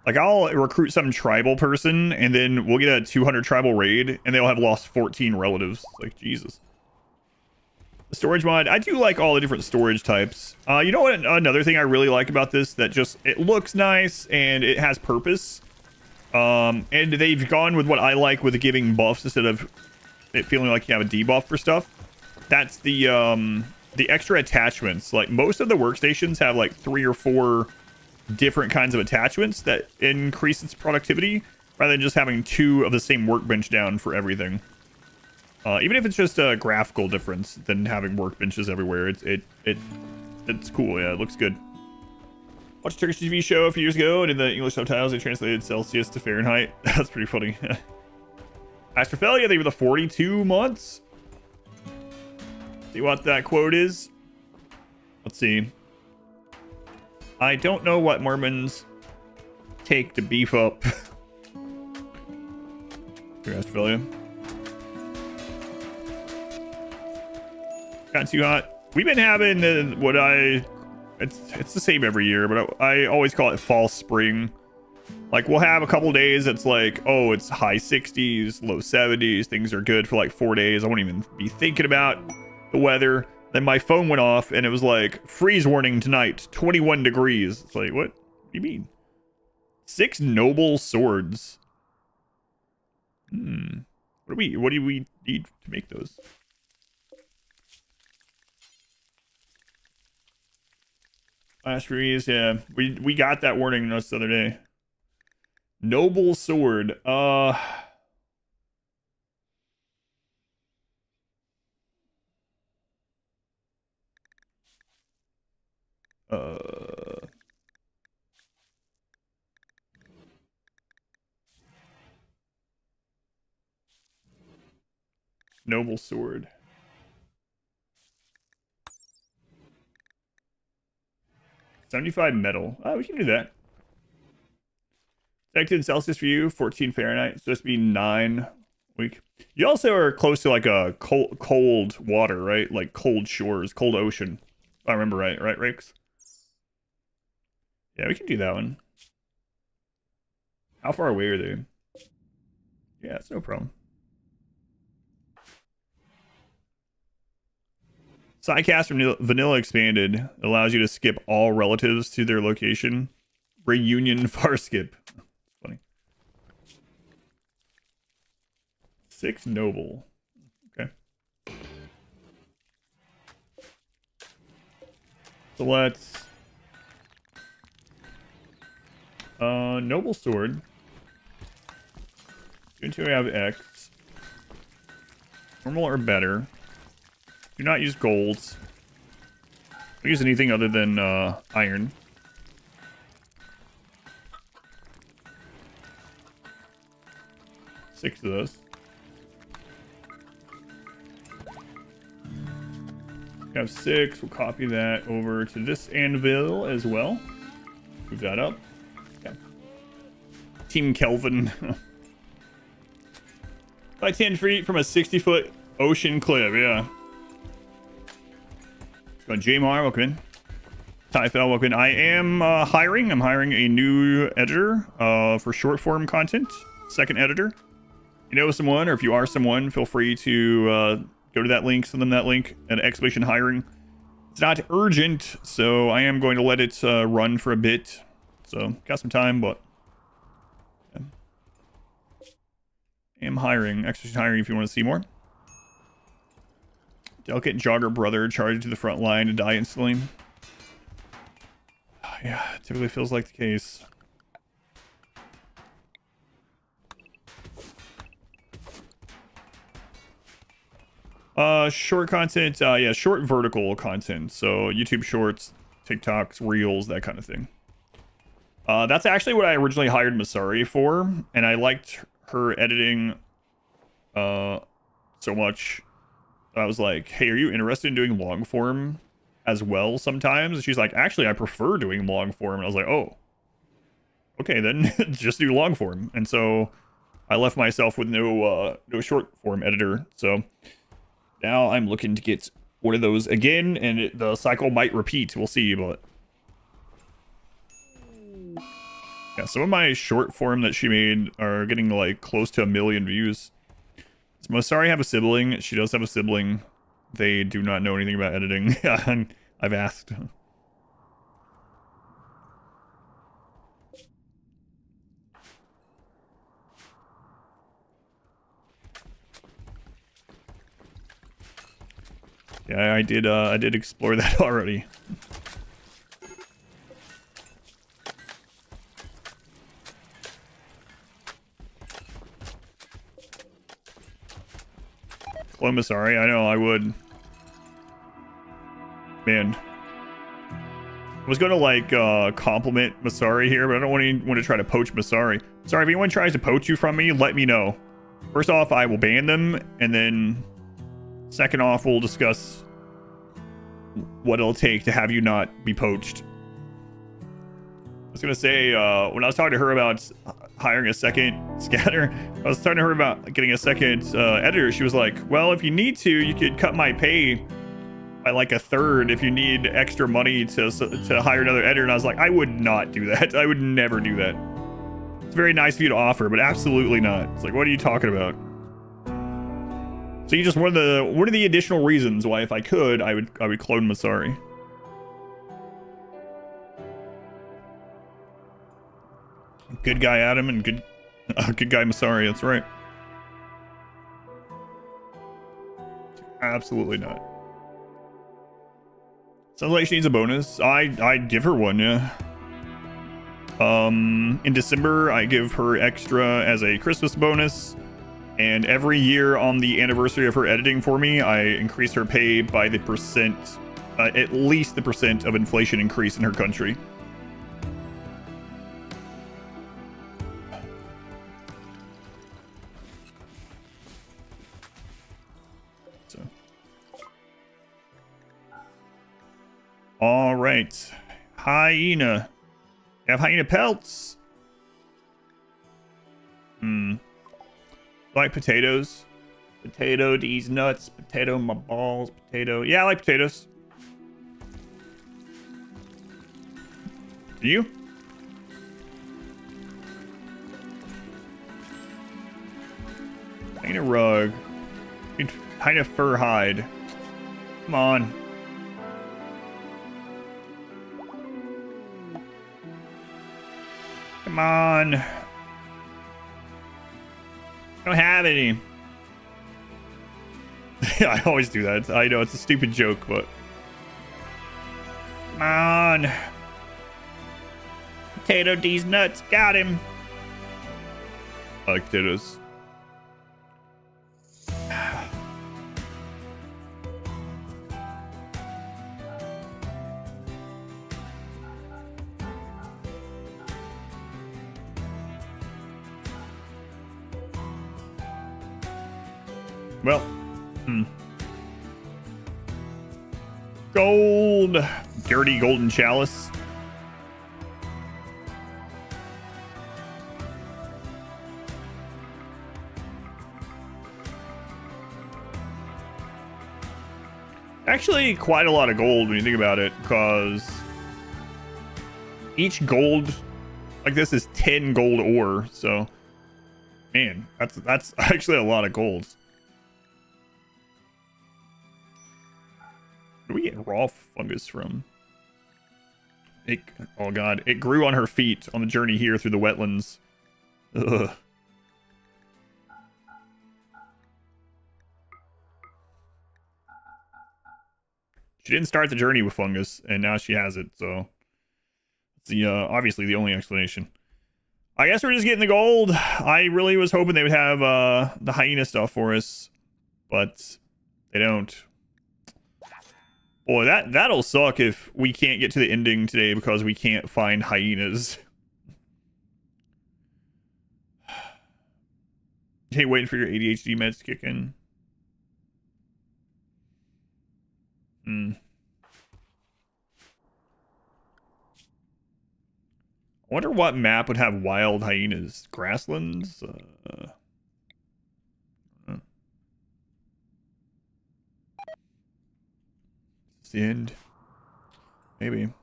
Like, I'll recruit some tribal person, and then we'll get a 200 tribal raid, and they'll have lost 14 relatives. Like, Jesus. The storage mod, I do like all the different storage types. You know what? Another thing I really like about this that just, it looks nice, and it has purpose. And they've gone with what I like with giving buffs instead of it feeling like you have a debuff for stuff. That's the extra attachments. Like, most of the workstations have like 3 or 4 different kinds of attachments that increase its productivity rather than just having 2 of the same workbench down for everything. Even if it's just a graphical difference than having workbenches everywhere, it's cool. Yeah, it looks good. Watched a Turkish TV show a few years ago, and in the English subtitles, they translated Celsius to Fahrenheit. That's pretty funny. Astrophilia, they were the 42 months. See what that quote is? Let's see. I don't know what Mormons take to beef up. Here, Astrophilia. Got too hot. We've been having it's the same every year, but I always call it fall spring. Like, we'll have a couple days it's like, oh, it's high 60s, low 70s. Things are good for like 4 days. I won't even be thinking about the weather. Then my phone went off and it was like, freeze warning tonight, 21 degrees. It's like, what do you mean? 6 noble swords. What do we need to make those? Last freeze, yeah. We got that warning this other day. Noble sword. Noble sword. $75 metal. Oh, we can do that. Expected Celsius for you, 14 Fahrenheit. It's supposed to be 9 week. You also are close to like a cold water, right? Like cold shores, cold ocean. If I remember right, Rix? Yeah, we can do that one. How far away are they? Yeah, it's no problem. Sidecast from Vanilla Expanded allows you to skip all relatives to their location. Reunion far skip. Funny. 6 noble. Okay. So let's noble sword. Until we have X. Normal or better. Do not use golds. Don't use anything other than iron. Six of those. We have 6. We'll copy that over to this anvil as well. Move that up. Yeah. Team Kelvin. By 10 feet from a 60-foot ocean cliff, yeah. Going Jamar, welcome in. Typhel, welcome in. I am hiring. I'm hiring a new editor for short form content. Second editor. You know someone, or if you are someone, feel free to go to that link, send them that link at exclamation hiring. It's not urgent, so I am going to let it run for a bit. So, got some time, but yeah. I am hiring. Exclamation hiring if you want to see more. Delicate jogger brother charged to the front line to die instantly. Yeah, it typically feels like the case. Short content, yeah, short vertical content. So YouTube shorts, TikToks, Reels, that kind of thing. That's actually what I originally hired Masari for, and I liked her editing so much. I was like, hey, are you interested in doing long form as well sometimes? And she's like, actually, I prefer doing long form. And I was like, oh, okay, then just do long form. And so I left myself with no short form editor. So now I'm looking to get one of those again, and the cycle might repeat. We'll see, but yeah, some of my short form that she made are getting like close to 1 million views. Does Masari have a sibling? She does have a sibling. They do not know anything about editing. I've asked. Yeah, I did explore that already. Sorry, I know I would. Man. I was going to like compliment Masari here, but I don't want to try to poach Masari. Sorry, if anyone tries to poach you from me, let me know. First off, I will ban them, and then second off, we'll discuss what it'll take to have you not be poached. I was gonna say, when I was talking to her about hiring a second scatter, I was talking to her about getting a second editor. She was like, well, if you need to, you could cut my pay by like a third if you need extra money to hire another editor. And I was like, I would not do that. I would never do that. It's very nice of you to offer, but absolutely not. It's like, what are you talking about? So you just one of the additional reasons why, if I could, I would clone Masari. Good guy Adam and good guy Masari. That's right. Absolutely not. Sounds like she needs a bonus. I'd give her one, yeah. In December, I give her extra as a Christmas bonus. And every year on the anniversary of her editing for me, I increase her pay by the percent, at least the percent of inflation increase in her country. So. All right. Hyena. You have hyena pelts. Like potatoes. Potato these nuts. Potato my balls. Potato. Yeah, I like potatoes. Do you? Hyena rug. Hyena fur hide. Come on. Come on. I don't have any. I always do that. I know it's a stupid joke, but come on. Potato these nuts. Got him. I like potatoes. Well, gold, dirty golden chalice. Actually, quite a lot of gold when you think about it, because each gold like this is 10 gold ore. So, man, that's actually a lot of gold. Where do we get raw fungus from? Oh god, it grew on her feet on the journey here through the wetlands. Ugh. She didn't start the journey with fungus, and now she has it, so it's the obviously the only explanation. I guess we're just getting the gold. I really was hoping they would have the hyena stuff for us, but they don't. Boy, that'll suck if we can't get to the ending today because we can't find hyenas. Hey, waiting for your ADHD meds to kick in. I wonder what map would have wild hyenas. Grasslands? It's the end. Maybe.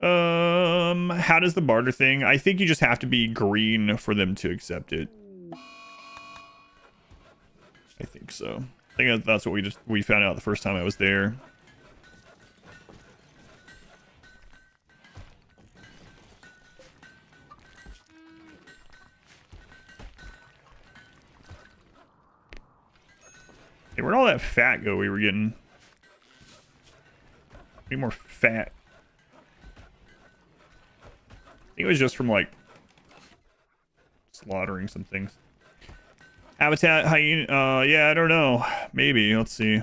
How does the barter thing? I think you just have to be green for them to accept it. I think so. I think that's what we found out the first time I was there. Hey, where'd all that fat go we were getting? Need more fat. I think it was just from like slaughtering some things. Habitat hyena, yeah, I don't know. Maybe, let's see.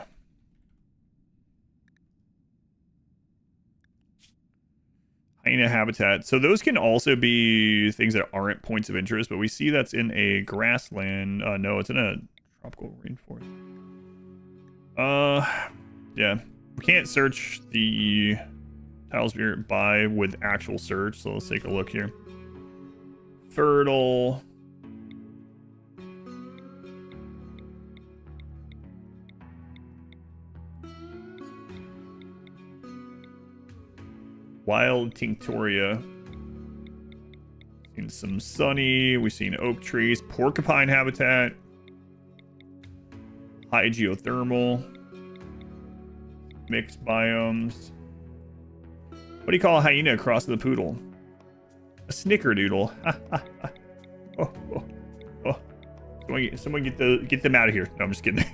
hyena habitat. So those can also be things that aren't points of interest, but we see that's in a grassland. No, it's in a tropical rainforest. Yeah. We can't search the Tilesphere by with actual search, so let's take a look here. Fertile. Wild Tinctoria. Seen some sunny. We've seen oak trees, porcupine habitat, high geothermal, mixed biomes. What do you call a hyena across the poodle? A snickerdoodle. Oh, oh, oh. Someone get them out of here. No, I'm just kidding.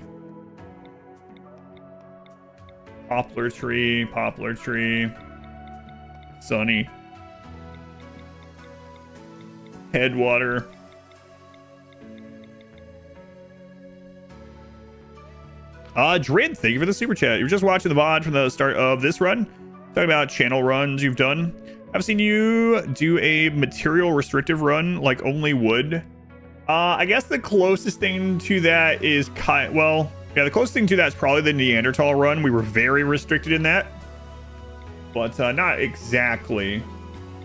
Poplar tree, poplar tree. Sunny. Headwater. Drid, thank you for the super chat. You were just watching the VOD from the start of this run. Talking about channel runs you've done. I've seen you do a material restrictive run, like only wood. I guess the closest thing to that is the closest thing to that is probably the Neanderthal run. We were very restricted in that. But not exactly.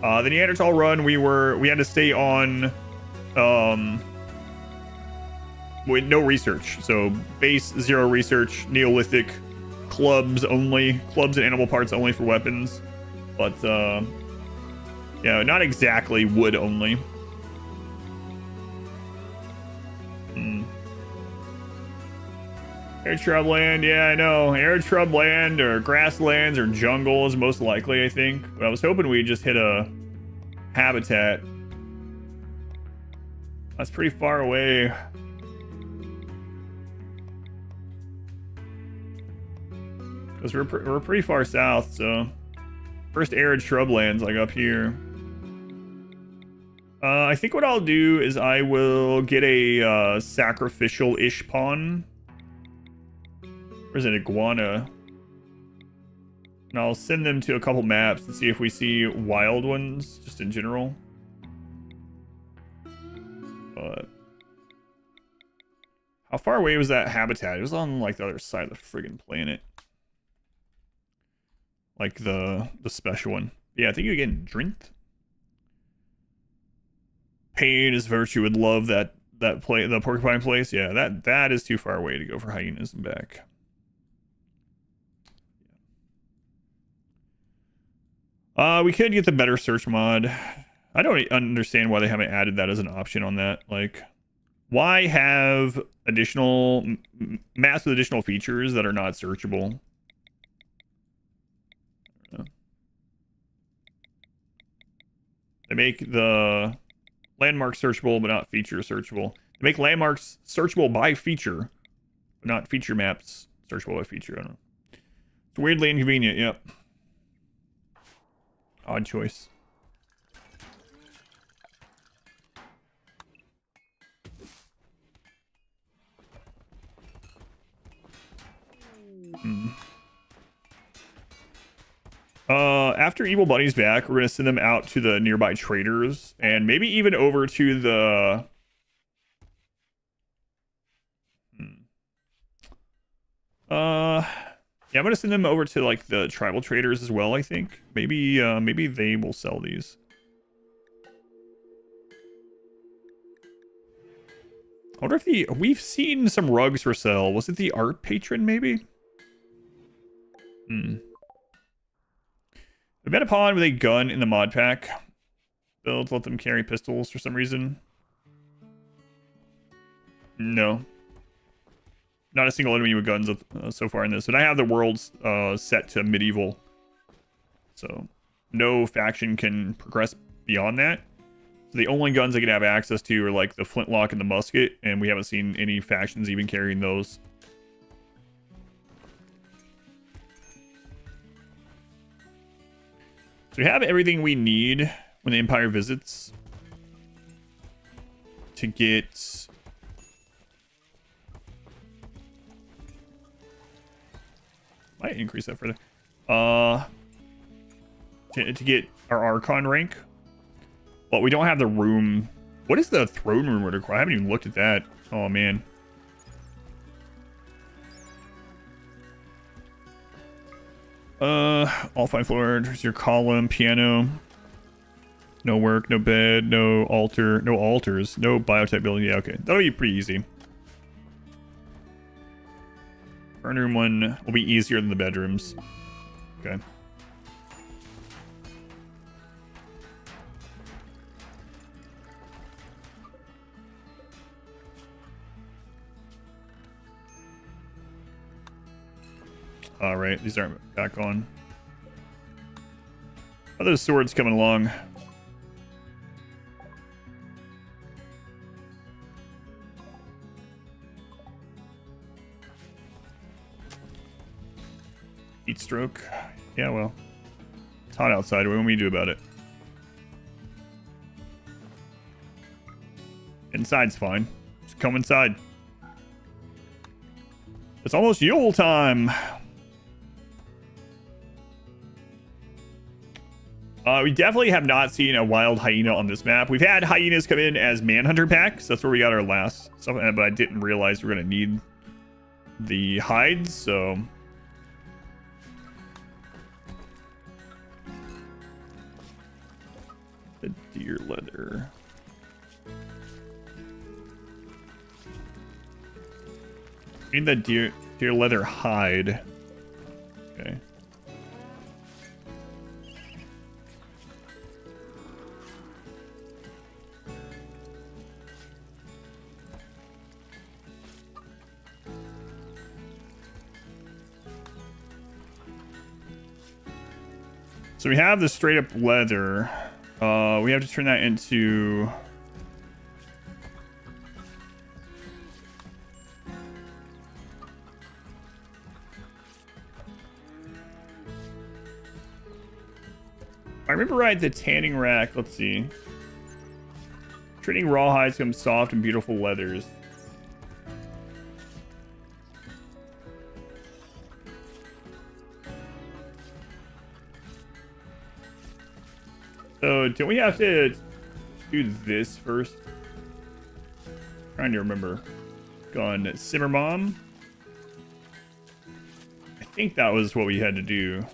The Neanderthal run, we had to stay on with no research. So base 0 research, Neolithic, clubs only, clubs and animal parts only for weapons. But yeah, not exactly wood only. Air shrubland, yeah, I know. Air shrubland or grasslands or jungle is most likely, I think. But I was hoping we'd just hit a habitat. That's pretty far away. Because we're pretty far south, so... First arid shrublands, like up here. I think what I'll do is I will get a sacrificial-ish pawn. Where's an iguana? And I'll send them to a couple maps and see if we see wild ones, just in general. But how far away was that habitat? It was on like the other side of the friggin' planet. Like the special one. Yeah, I think you get Drinth. Pain is virtue. Would love the porcupine place. Yeah, that is too far away to go for hyenas and back. We could get the better search mod. I don't understand why they haven't added that as an option on that. Like, why have additional maps with additional features that are not searchable? They make the landmarks searchable, but not feature searchable. They make landmarks searchable by feature, but not feature maps searchable by feature. I don't know. It's weirdly inconvenient. Yep. Odd choice. After Evil Bunny's back, we're gonna send them out to the nearby traders and maybe even over to the yeah, I'm gonna send them over to like the tribal traders as well, I think. Maybe they will sell these. I wonder if we've seen some rugs for sale. Was it the art patron, maybe? We met a pawn with a gun in the mod pack. Build, let them carry pistols for some reason. No. Not a single enemy with guns so far in this. And I have the worlds set to medieval. So no faction can progress beyond that. So the only guns I can have access to are like the flintlock and the musket. And we haven't seen any factions even carrying those. So we have everything we need when the Empire visits to get might increase that further. to get our Archon rank. But we don't have the room. What is the throne room require? I haven't even looked at that. Oh, man. All 5 floors. Your column, piano. No work, no bed, no altar, no altars, no biotech building. Yeah, okay. That'll be pretty easy. Burn room 1 will be easier than the bedrooms. Okay. All right, these aren't back on. Are those swords coming along? Heat stroke. Yeah, well, it's hot outside. What can we do about it? Inside's fine. Just come inside. It's almost Yule time. We definitely have not seen a wild hyena on this map. We've had hyenas come in as manhunter packs. That's where we got our last stuff, but I didn't realize we were going to need the hides, so... The deer leather. We need the deer leather hide. Okay. So we have the straight up leather. We have to turn that into... I remember right, the tanning rack. Let's see. Treating raw hides become soft and beautiful leathers. So, don't we have to do this first? Trying to remember. Gone Simmer Mom. I think that was what we had to do.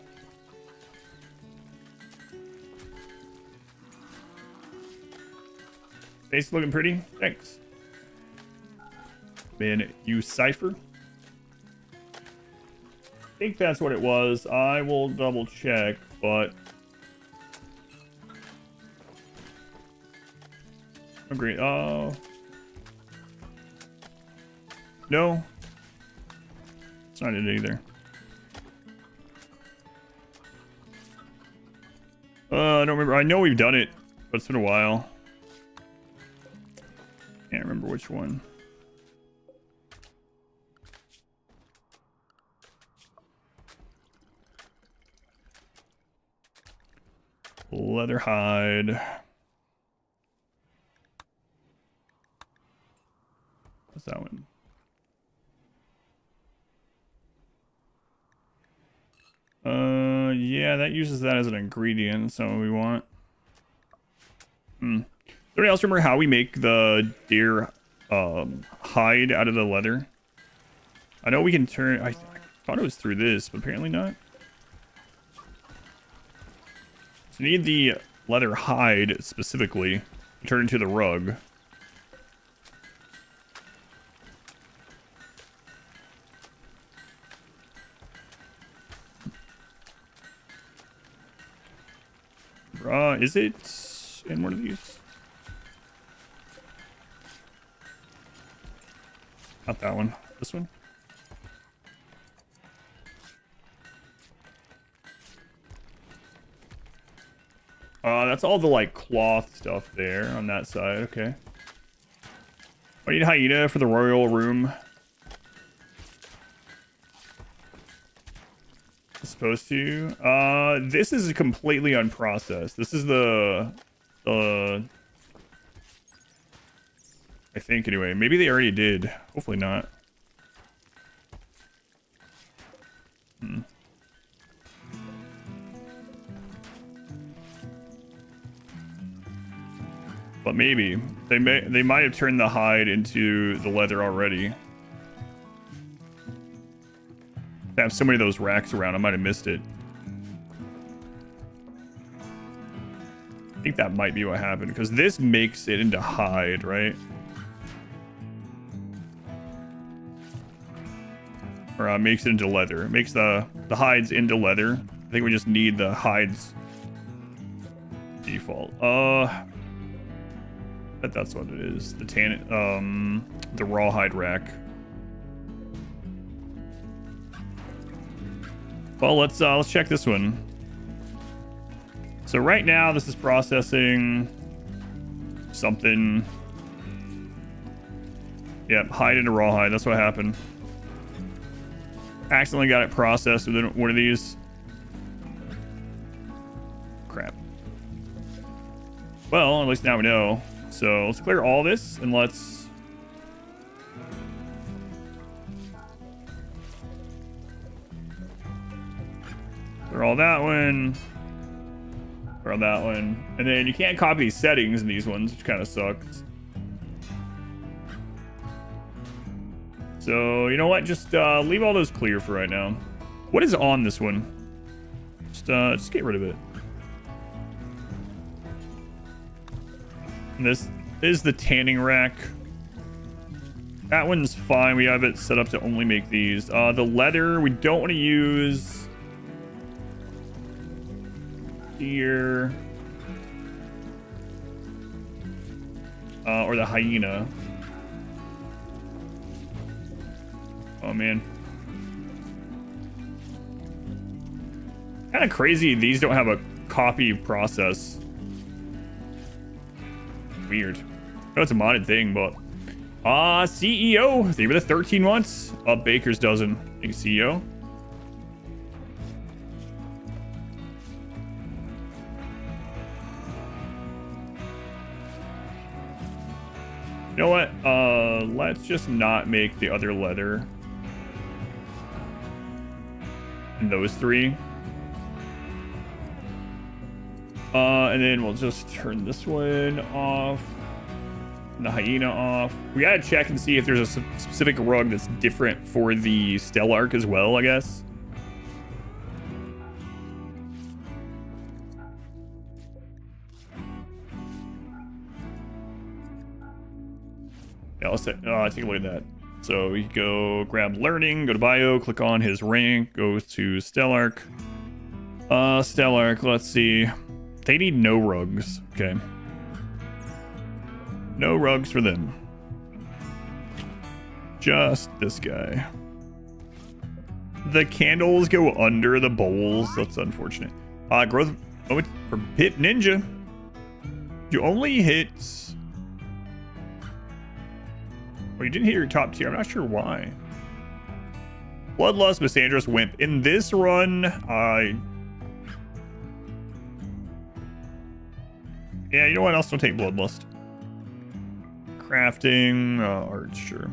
Face looking pretty. Thanks. Man, you cipher. I think that's what it was. I will double check, but... Agree. Oh. No. It's not it either. I don't remember. I know we've done it, but it's been a while. Can't remember which one. Leather hide. What's that one? Yeah, that uses that as an ingredient. That's not what we want. Anybody else remember how we make the deer hide out of the leather? I know we can turn... I thought it was through this, but apparently not. So you need the leather hide specifically to turn into the rug. Is it in one of these? Not that one. This one? That's all the, like, cloth stuff there on that side. Okay. I need hyena for the royal room. Supposed to. This is completely unprocessed. This is the I think anyway. Maybe they already did. Hopefully not. But maybe they might have turned the hide into the leather already. They have so many of those racks around, I might have missed it. I think that might be what happened, because this makes it into hide, right? Or makes it into leather. It makes the hides into leather. I think we just need the hides default. But that's what it is. The the rawhide rack. Well, let's check this one. So right now this is processing something. Yep, hide into rawhide. That's what happened. Accidentally got it processed within one of these. Crap. Well, at least now we know. So let's clear all this and let's clear all that one. Clear all that one. And then you can't copy these settings in these ones, which kind of sucks. So, you know what? Just leave all those clear for right now. What is on this one? Just get rid of it. And this is the tanning rack. That one's fine. We have it set up to only make these. The leather, we don't want to use here. Or the hyena. Oh, man. Kind of crazy these don't have a copy process. Weird. I know it's a modded thing, but... CEO! Thank you for the 13 months. Baker's dozen. Thank you, CEO. You know what? Let's just not make the other leather. And those three. And then we'll just turn this one off. And the hyena off. We gotta check and see if there's a specific rug that's different for the Stellark as well, I guess. Yeah, let's take a look at that. So we go grab learning, go to bio, click on his rank, go to Stellark. Stellark, let's see. They need no rugs. Okay. No rugs for them. Just this guy. The candles go under the bowls. That's unfortunate. Growth moment for Pit Ninja. You only hit... Well, you didn't hit your top tier. I'm not sure why. Bloodlust, Misandros, Wimp. In this run, yeah, you know what? I'll still take Bloodlust. Crafting, art, sure.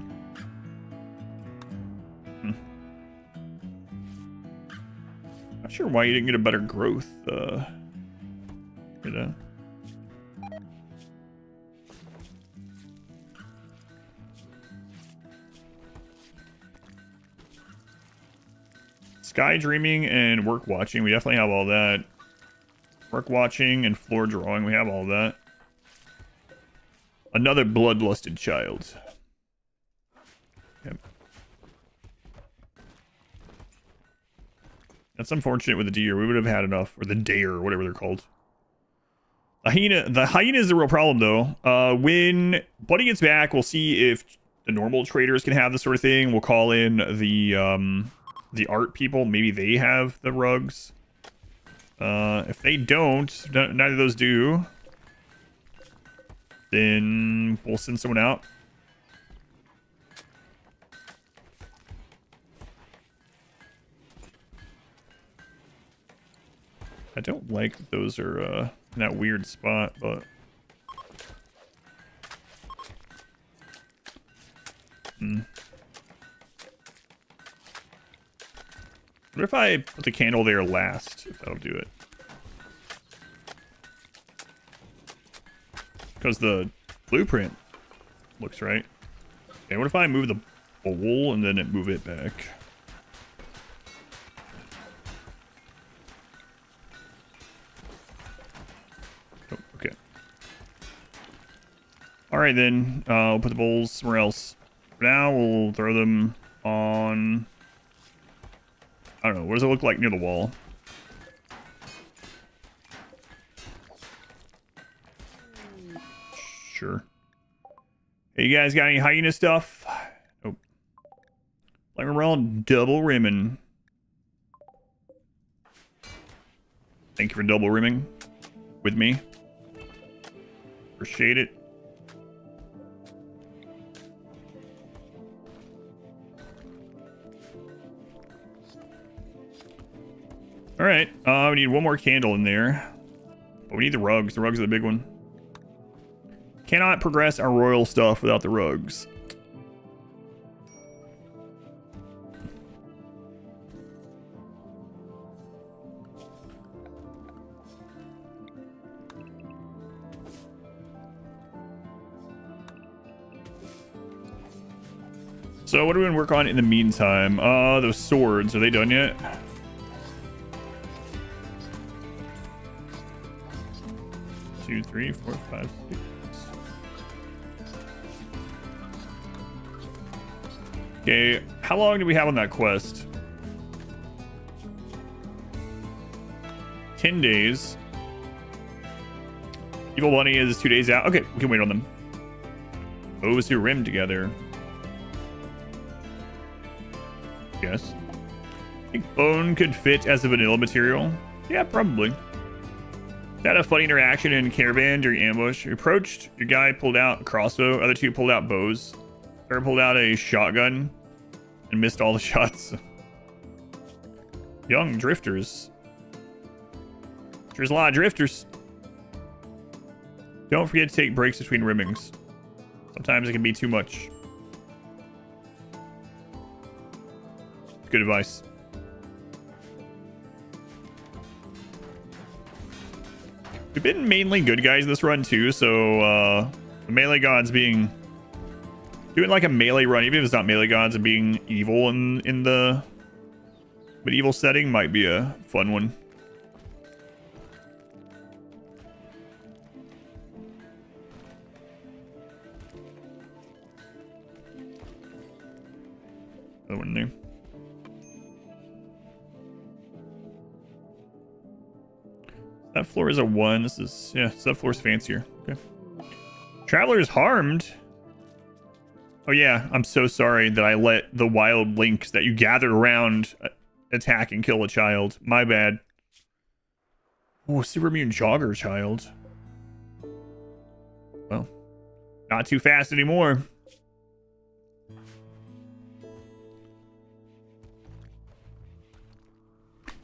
Not sure why you didn't get a better growth. Sky Dreaming and Work Watching. We definitely have all that. Work Watching and Floor Drawing. We have all that. Another bloodlusted child. Yep. That's unfortunate with the deer. We would have had enough. Or the dare, or whatever they're called. The hyena is the real problem, though. When Buddy gets back, we'll see if the normal traders can have this sort of thing. We'll call in the art people. Maybe they have the rugs. If they don't, neither of those do, then we'll send someone out. I don't like that those are in that weird spot, but what if I put the candle there last? If that'll do it. because the blueprint looks right. Okay, what if I move the bowl and then move it back? Oh, okay. All right, then. We'll put the bowls somewhere else. For now, we'll throw them on... I don't know. What does it look like near the wall? Sure. Hey, you guys got any hyena stuff? Nope. Like we're all double rimming. Thank you for double rimming with me. Appreciate it. All right. We need one more candle in there. But we need the rugs. The rugs are the big one. Cannot progress our royal stuff without the rugs. So what are we gonna work on in the meantime? Those swords, are they done yet? Two, three, four, five, six. Okay, how long do we have on that quest? 10 days. Evil Bunny is 2 days out. Okay, we can wait on them. Those who rim together. Yes. I think bone could fit as a vanilla material. Yeah, probably. Had a funny interaction in Caravan during ambush. You approached, your guy pulled out a crossbow, other two pulled out bows. Third pulled out a shotgun and missed all the shots. Young drifters. There's a lot of drifters. Don't forget to take breaks between rimmings. Sometimes it can be too much. Good advice. We've been mainly good guys this run too, so the melee gods doing like a melee run, even if it's not melee gods, and being evil in the medieval setting might be a fun one. Another one there. That floor is a 1. This is, yeah, so that floor's fancier. Okay. Traveler is harmed. Oh yeah, I'm so sorry that I let the wild lynx that you gathered around attack and kill a child. My bad. Oh, super immune jogger child. Well, not too fast anymore.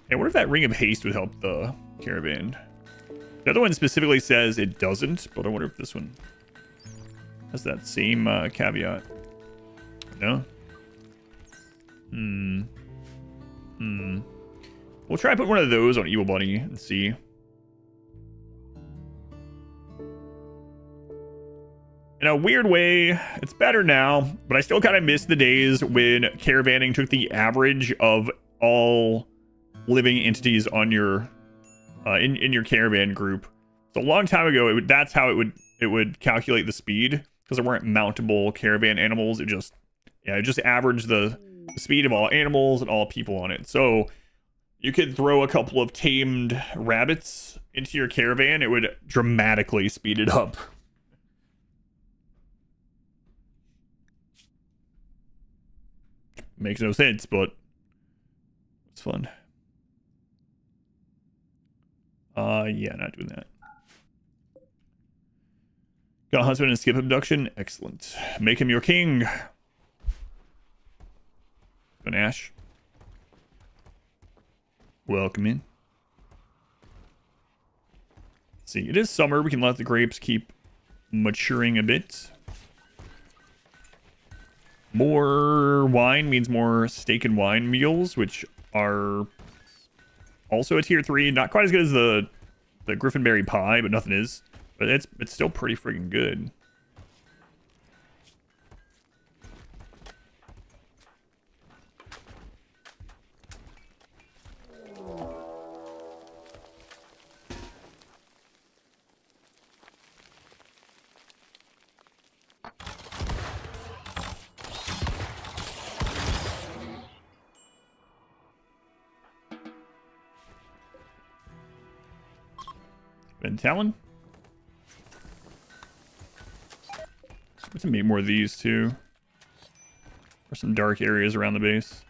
Hey, what if that ring of haste would help the Caravan? The other one specifically says it doesn't, but I wonder if this one has that same caveat. No? We'll try to put one of those on Evil Bunny and see. In a weird way, it's better now, but I still kind of miss the days when caravanning took the average of all living entities on your in your caravan group. So a long time ago, that's how it would calculate the speed, because there weren't mountable caravan animals. It just averaged the speed of all animals and all people on it. So you could throw a couple of tamed rabbits into your caravan, it would dramatically speed it up. Makes no sense, but it's fun. Yeah, not doing that. Got husband and skip abduction. Excellent. Make him your king. Ash. Welcome in. Let's see, it is summer. We can let the grapes keep maturing a bit. More wine means more steak and wine meals, which are also a tier 3. Not quite as good as the Griffinberry pie, but nothing is. But it's still pretty freaking good. Ben Talon. Let's make more of these too. For some dark areas around the base.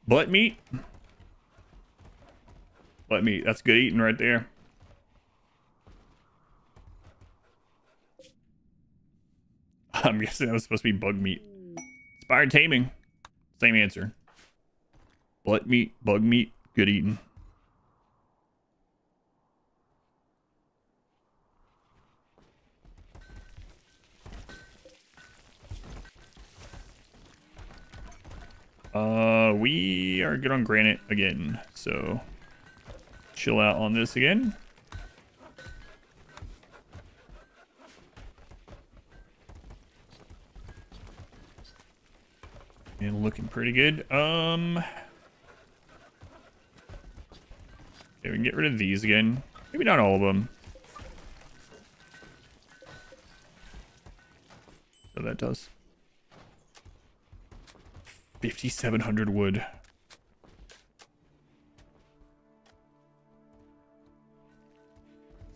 Butt meat. Butt meat. That's good eating right there. I'm guessing that was supposed to be bug meat. Inspired taming. Same answer. Butt meat, bug meat, good eating. We are good on granite again, so chill out on this again. And looking pretty good. Okay, we can get rid of these again. Maybe not all of them. So that does. 5,700 wood.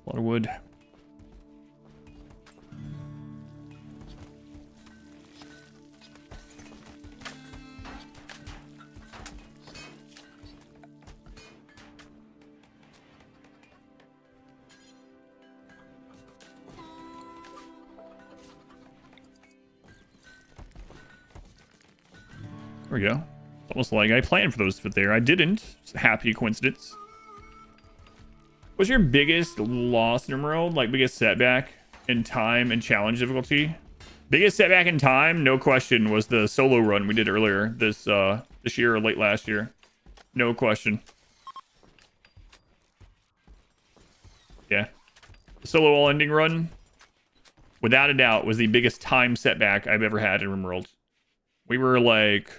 A lot of wood. There we go. It's almost like I planned for those to fit there. I didn't. It's a happy coincidence. What's your biggest loss in RimWorld? Like biggest setback in time and challenge difficulty? Biggest setback in time, no question, was the solo run we did earlier this year or late last year. No question. Yeah. The solo all-ending run, without a doubt, was the biggest time setback I've ever had in RimWorld. We were like,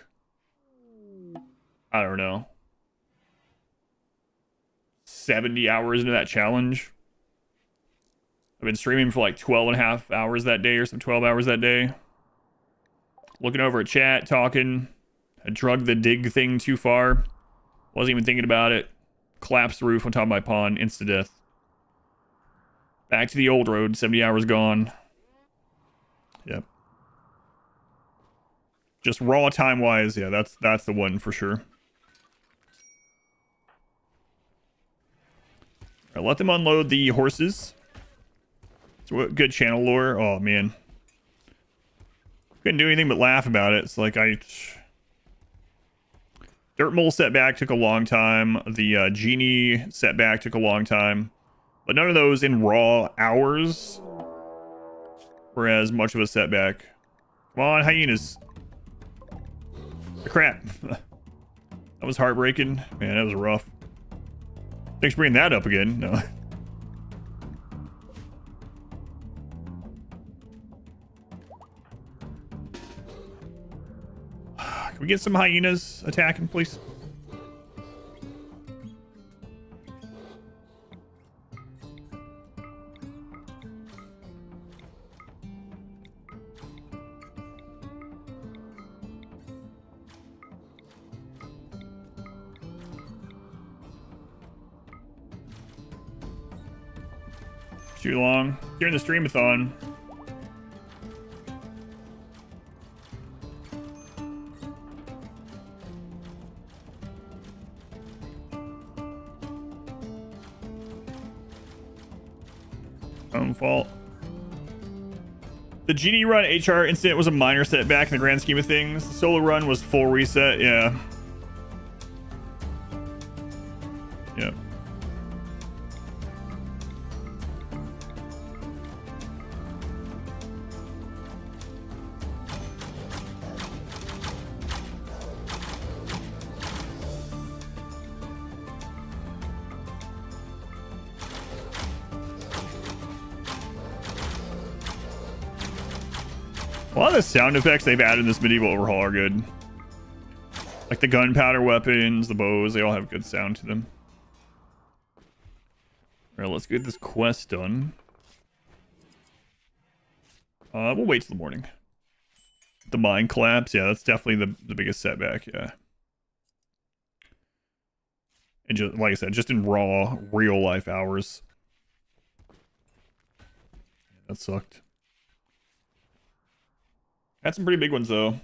I don't know, 70 hours into that challenge. I've been streaming for like 12 and a half hours that day or some 12 hours that day. Looking over at chat, talking. I drugged the dig thing too far. Wasn't even thinking about it. Collapsed the roof on top of my pond. Insta-death. Back to the old road. 70 hours gone. Yep. Just raw time-wise, yeah, that's the one for sure. All right, let them unload the horses. It's good channel lore. Oh, man. Couldn't do anything but laugh about it. It's like Dirt Mole setback took a long time. The Genie setback took a long time. But none of those in raw hours were as much of a setback. Come on, hyenas. Crap. That was heartbreaking. Man, that was rough. Thanks for bringing that up again. No. Can we get some hyenas attacking, please? Too long. During the streamathon. Own fault. The GD run HR incident was a minor setback in the grand scheme of things. The solo run was full reset. Yeah. Yeah. A lot of the sound effects they've added in this medieval overhaul are good. Like the gunpowder weapons, the bows, they all have good sound to them. Alright, let's get this quest done. We'll wait till the morning. The mine collapse, yeah, that's definitely the biggest setback, yeah. And just, like I said, just in raw, real life hours. That sucked. Had some pretty big ones, though.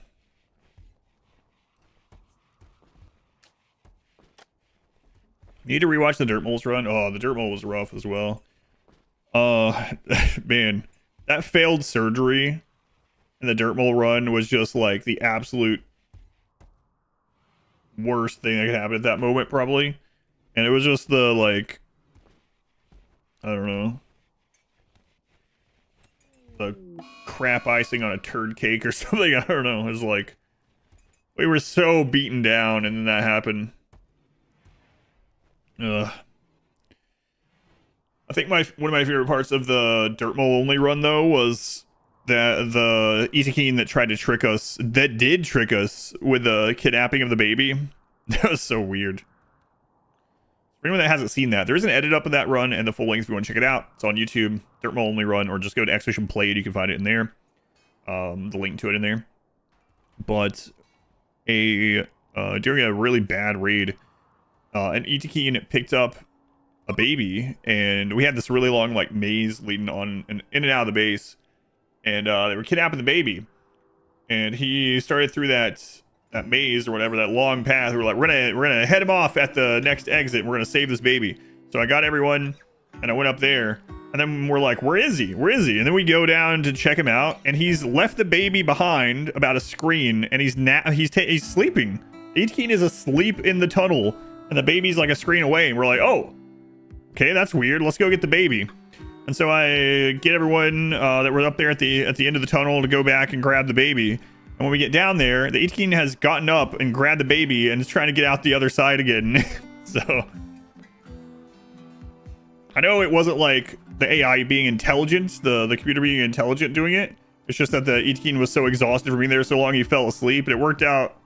Need to rewatch the Dirt Moles run. Oh, the Dirt Mole was rough as well. Man, that failed surgery and the Dirt Mole run was just like the absolute worst thing that could happen at that moment, probably. And it was just the, like, I don't know, the crap icing on a turd cake or something. I don't know. It was like, we were so beaten down and then that happened. Ugh. I think one of my favorite parts of the Dirt Mole only run, though, was that the Itakeen that tried to trick us, that did trick us with the kidnapping of the baby. That was so weird. For anyone that hasn't seen that, there is an edit up of that run and the full length if you want to check it out. It's on YouTube, Dirt Mole only run, or just go to Expedition Played. You can find it in there. The link to it in there. But during a really bad raid, an Itakeen picked up a baby, and we had this really long like maze leading on and in and out of the base, and they were kidnapping the baby, and he started through that maze or whatever, that long path. We were like, we're gonna head him off at the next exit, and we're gonna save this baby. So I got everyone and I went up there, and then we're like, where is he, and then we go down to check him out, and he's left the baby behind about a screen, and he's sleeping. Itakeen is asleep in the tunnel, and the baby's like a screen away, and we're like, oh, okay, that's weird. Let's go get the baby. And so I get everyone that were up there at the end of the tunnel to go back and grab the baby. And when we get down there, the Itakeen has gotten up and grabbed the baby and is trying to get out the other side again. So I know it wasn't like the AI being intelligent, the computer being intelligent doing it. It's just that the Itakeen was so exhausted from being there so long he fell asleep. And it worked out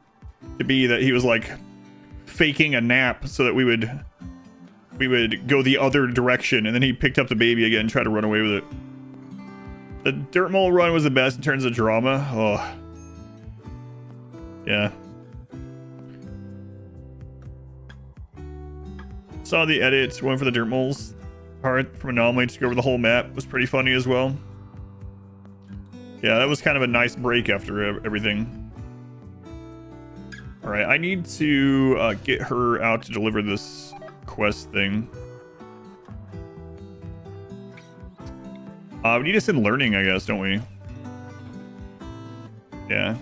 to be that he was like faking a nap so that we would go the other direction, and then he picked up the baby again and tried to run away with it. The Dirt Mole run was the best in terms of drama. Oh, yeah. Saw the edits, one for the Dirt Moles part from Anomaly to go over the whole map. It was pretty funny as well. Yeah, that was kind of a nice break after everything. All right, I need to get her out to deliver this quest thing. We need to send learning, I guess, don't we? Yeah.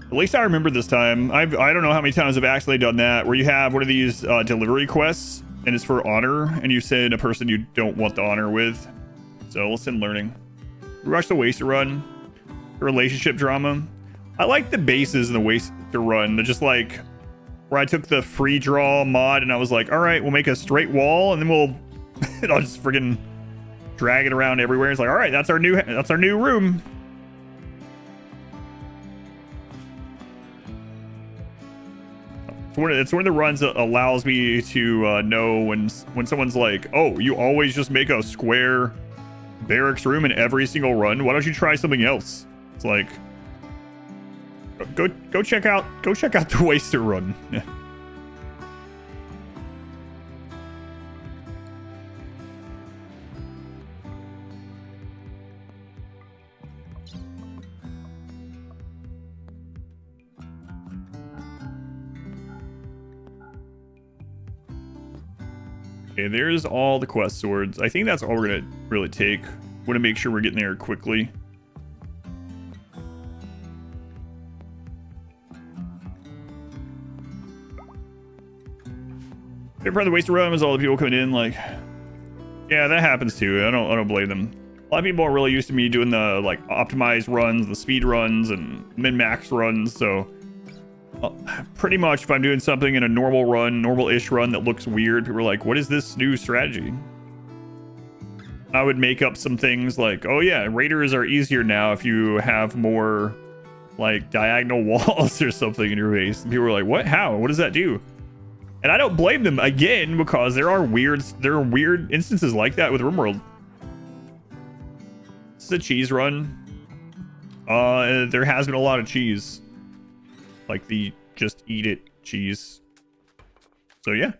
At least I remember this time. I don't know how many times I've actually done that, where you have one of these delivery quests, and it's for honor, and you send a person you don't want the honor with. So let's send learning. Rush the Waster Run. The relationship drama. I like the bases in the Waster Run. They're just like, where I took the free draw mod and I was like, all right, we'll make a straight wall, and then I'll just friggin' drag it around everywhere. It's like, all right, that's our new room. It's one of the runs that allows me to know when someone's like, oh, you always just make a square barracks room in every single run. Why don't you try something else? It's like, go check out the Waster Run. Yeah. Okay, there's all the quest swords. I think that's all we're gonna really take Want to make sure we're getting there quickly. Favorite part of the waste run was all the people coming in like, yeah, that happens too. I don't blame them. A lot of people are really used to me doing the like optimized runs, the speed runs, and min-max runs. So pretty much if I'm doing something in a normal run, normal-ish run that looks weird, people are like, what is this new strategy? I would make up some things like, oh yeah, raiders are easier now if you have more like diagonal walls or something in your base. And people are like, what? How? What does that do? And I don't blame them again, because there are weird instances like that with RimWorld. This is a cheese run. There has been a lot of cheese. Like the just eat it cheese. So yeah.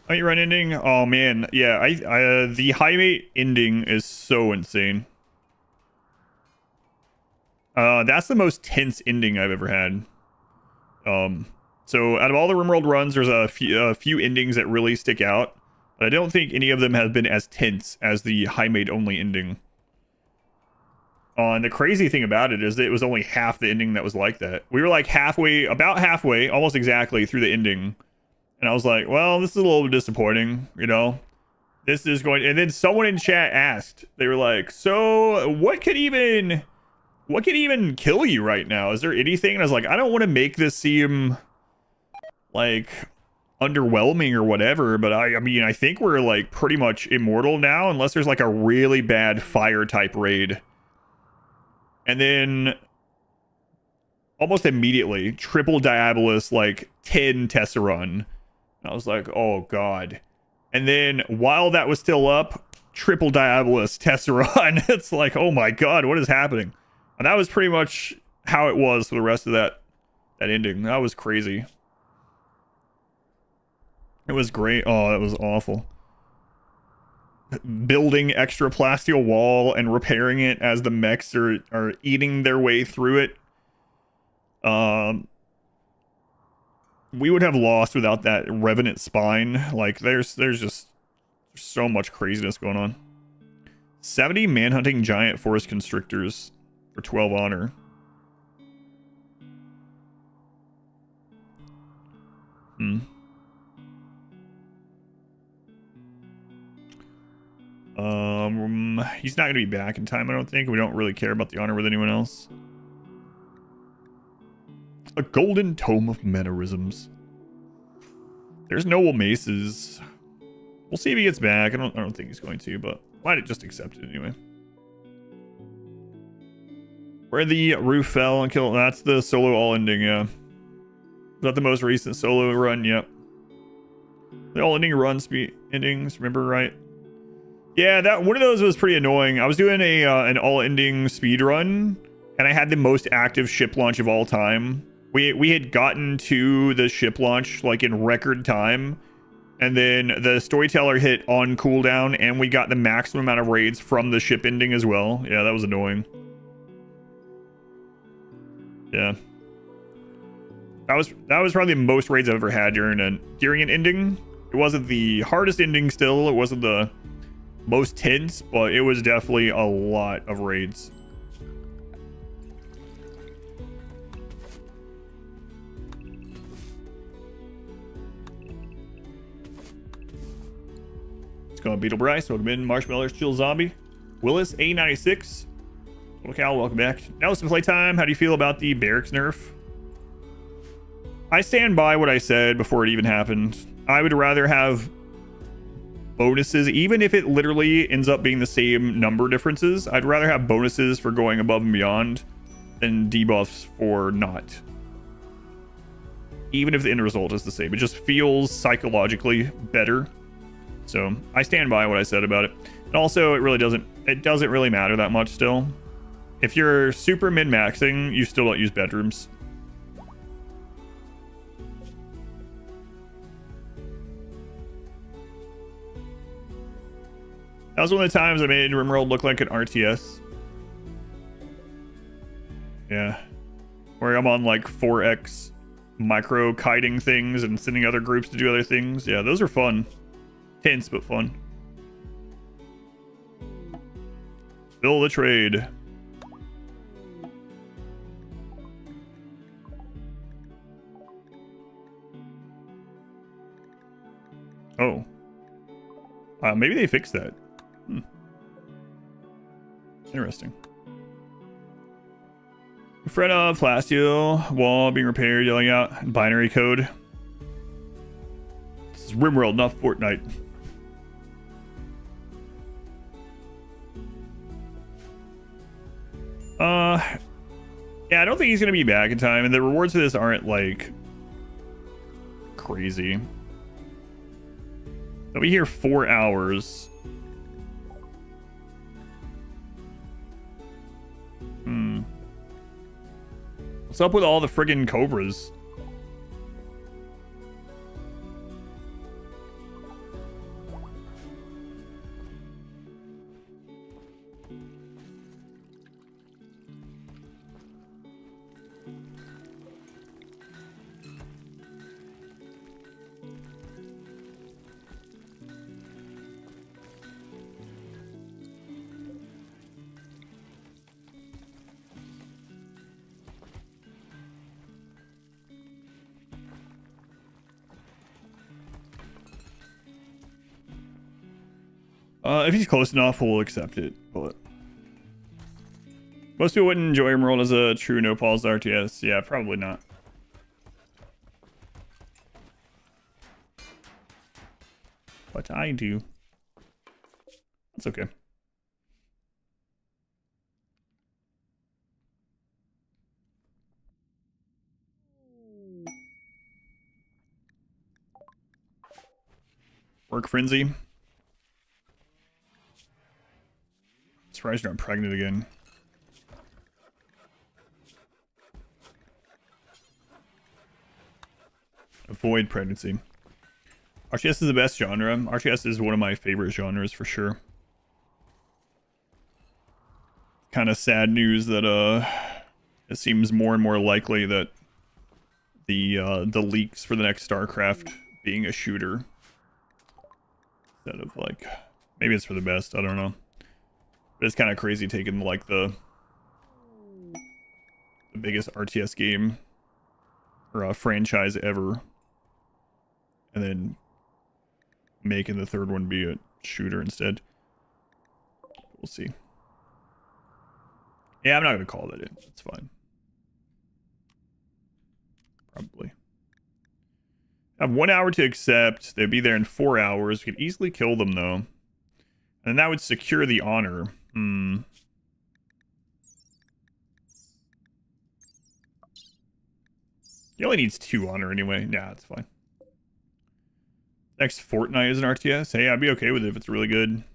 Height run ending. Oh man, yeah. The highway ending is so insane. That's the most tense ending I've ever had. So out of all the RimWorld runs, there's a few endings that really stick out. But I don't think any of them have been as tense as the high mate only ending. And the crazy thing about it is that it was only half the ending that was like that. We were like about halfway, almost exactly through the ending. And I was like, well, this is a little bit disappointing, you know? This is going... And then someone in chat asked, they were like, so what could even kill you right now? Is there anything? And I was like, I don't want to make this seem like underwhelming or whatever, but I mean, I think we're like pretty much immortal now, unless there's like a really bad fire type raid. And then almost immediately, triple Diabolus, like 10 Tesserun. I was like, oh god. And then while that was still up, triple Diabolus Tesserun. It's like, oh my god, what is happening? And that was pretty much how it was for the rest of that ending. That was crazy. It was great. Oh, that was awful. Building extra plasteel wall and repairing it as the mechs are eating their way through it. We would have lost without that Revenant spine. Like, there's just so much craziness going on. 70 manhunting giant forest constrictors for 12 honor. He's not going to be back in time, I don't think. We don't really care about the honor with anyone else. A golden tome of mannerisms. There's noble maces. We'll see if he gets back. I don't think he's going to, but might just accept it anyway. Where the roof fell and killed. That's the solo all ending, yeah. Is that the most recent solo run? Yep. The all ending run endings, remember, right? Yeah, that one of those was pretty annoying. I was doing an all-ending speed run, and I had the most active ship launch of all time. We had gotten to the ship launch like in record time, and then the storyteller hit on cooldown, and we got the maximum amount of raids from the ship ending as well. Yeah, that was annoying. Yeah, that was probably the most raids I've ever had during an ending. It wasn't the hardest ending still. It wasn't the most tense, but it was definitely a lot of raids. Let's go on Beetle Bryce. Welcome in. Marshmallows, Chill Zombie. Willis, A96. Cal, welcome back. Now it's some playtime. How do you feel about the barracks nerf? I stand by what I said before it even happened. I would rather have bonuses, even if it literally ends up being the same number differences. I'd rather have bonuses for going above and beyond than debuffs for not. Even if the end result is the same, it just feels psychologically better. So I stand by what I said about it. And also, it doesn't really matter that much still. If you're super min-maxing, you still don't use bedrooms. That was one of the times I made RimWorld look like an RTS. Yeah. Where I'm on like 4x micro kiting things and sending other groups to do other things. Yeah, those are fun. Tense, but fun. Fill the trade. Oh. Maybe they fixed that. Interesting. Freda, Plasteel, wall being repaired, yelling out binary code. This is RimWorld, not Fortnite. Yeah, I don't think he's gonna be back in time, and the rewards for this aren't like crazy. They'll be here 4 hours. What's up with all the friggin' cobras? If he's close enough, we'll accept it, but most people wouldn't enjoy RimWorld as a true no-pause RTS. Yeah, probably not. But I do. That's okay. Work frenzy. Surprised you're not pregnant again. Avoid pregnancy. RTS is the best genre. RTS is one of my favorite genres for sure. Kind of sad news that it seems more and more likely that the leaks for the next StarCraft being a shooter instead of like, maybe it's for the best, I don't know. But it's kind of crazy taking like the biggest RTS game or franchise ever and then making the third one be a shooter instead. We'll see. Yeah, I'm not going to call that in. It's fine. Probably. I have 1 hour to accept. They'd be there in 4 hours. We could easily kill them though. And that would secure the honor. He only needs 2 honor anyway. Nah, it's fine. Next Fortnite is an RTS. Hey, I'd be okay with it if it's really good.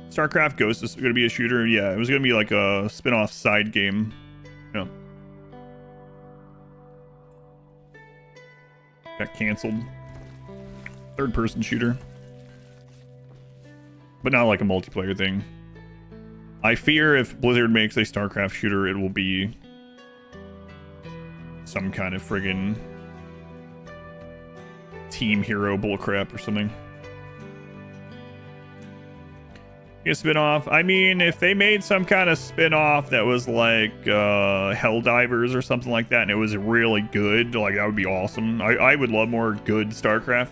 StarCraft Ghost is going to be a shooter. Yeah, it was going to be like a spin-off side game. No. Got canceled. Third-person shooter. But not like a multiplayer thing. I fear if Blizzard makes a StarCraft shooter, it will be some kind of friggin' team hero bullcrap or something. A spin-off. I mean, if they made some kind of spin-off that was like Helldivers or something like that, and it was really good, like that would be awesome. I would love more good StarCraft.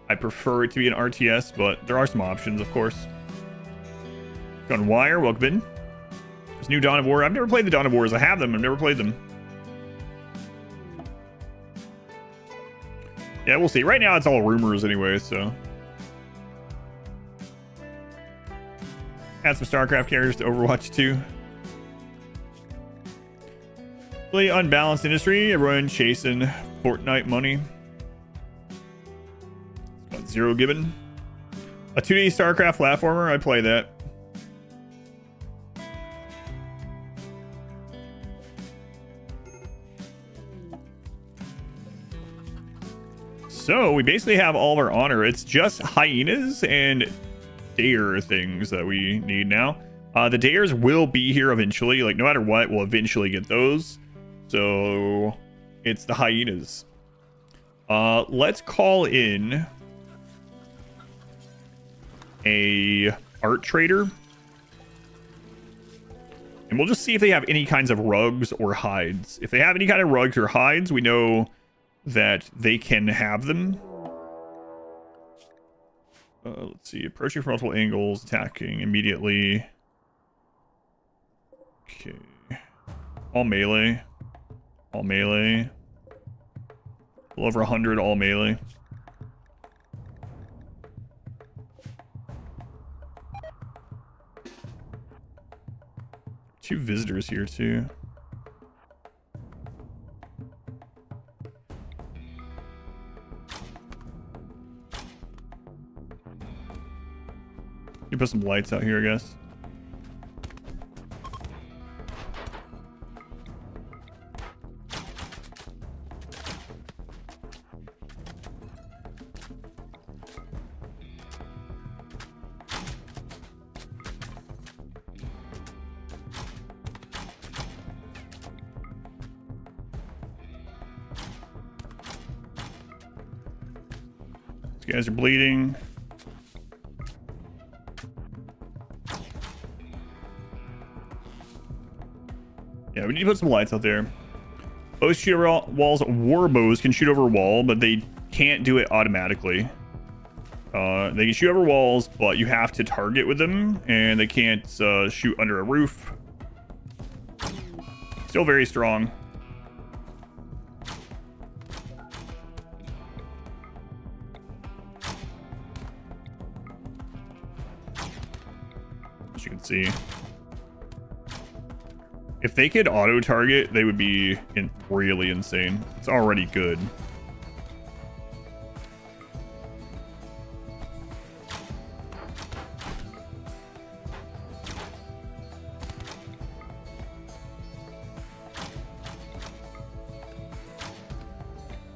I prefer it to be an RTS, but there are some options, of course. Gun Wire, welcome in. There's new Dawn of War. I've never played the Dawn of Wars. I have them. I've never played them. Yeah, we'll see. Right now, it's all rumors anyway, so. Add some StarCraft characters to Overwatch 2. Really unbalanced industry. Everyone chasing Fortnite money. Got Zero Gibbon. A 2D StarCraft platformer. I play that. So we basically have all of our honor. It's just hyenas and dare things that we need now. The dares will be here eventually. Like no matter what, we'll eventually get those. So it's the hyenas. Let's call in a art trader. And we'll just see if they have any kinds of rugs or hides. If they have any kind of rugs or hides, we know that they can have them. Let's see. Approaching from multiple angles, attacking immediately. Okay. All melee. All melee. A little over 100 all melee. Two visitors here too. You put some lights out here, I guess. These guys are bleeding. Yeah, we need to put some lights out there. Bows shoot over walls. War bows can shoot over a wall, but they can't do it automatically. They can shoot over walls, but you have to target with them, and they can't shoot under a roof. Still very strong. As you can see. If they could auto-target, they would be really insane. It's already good.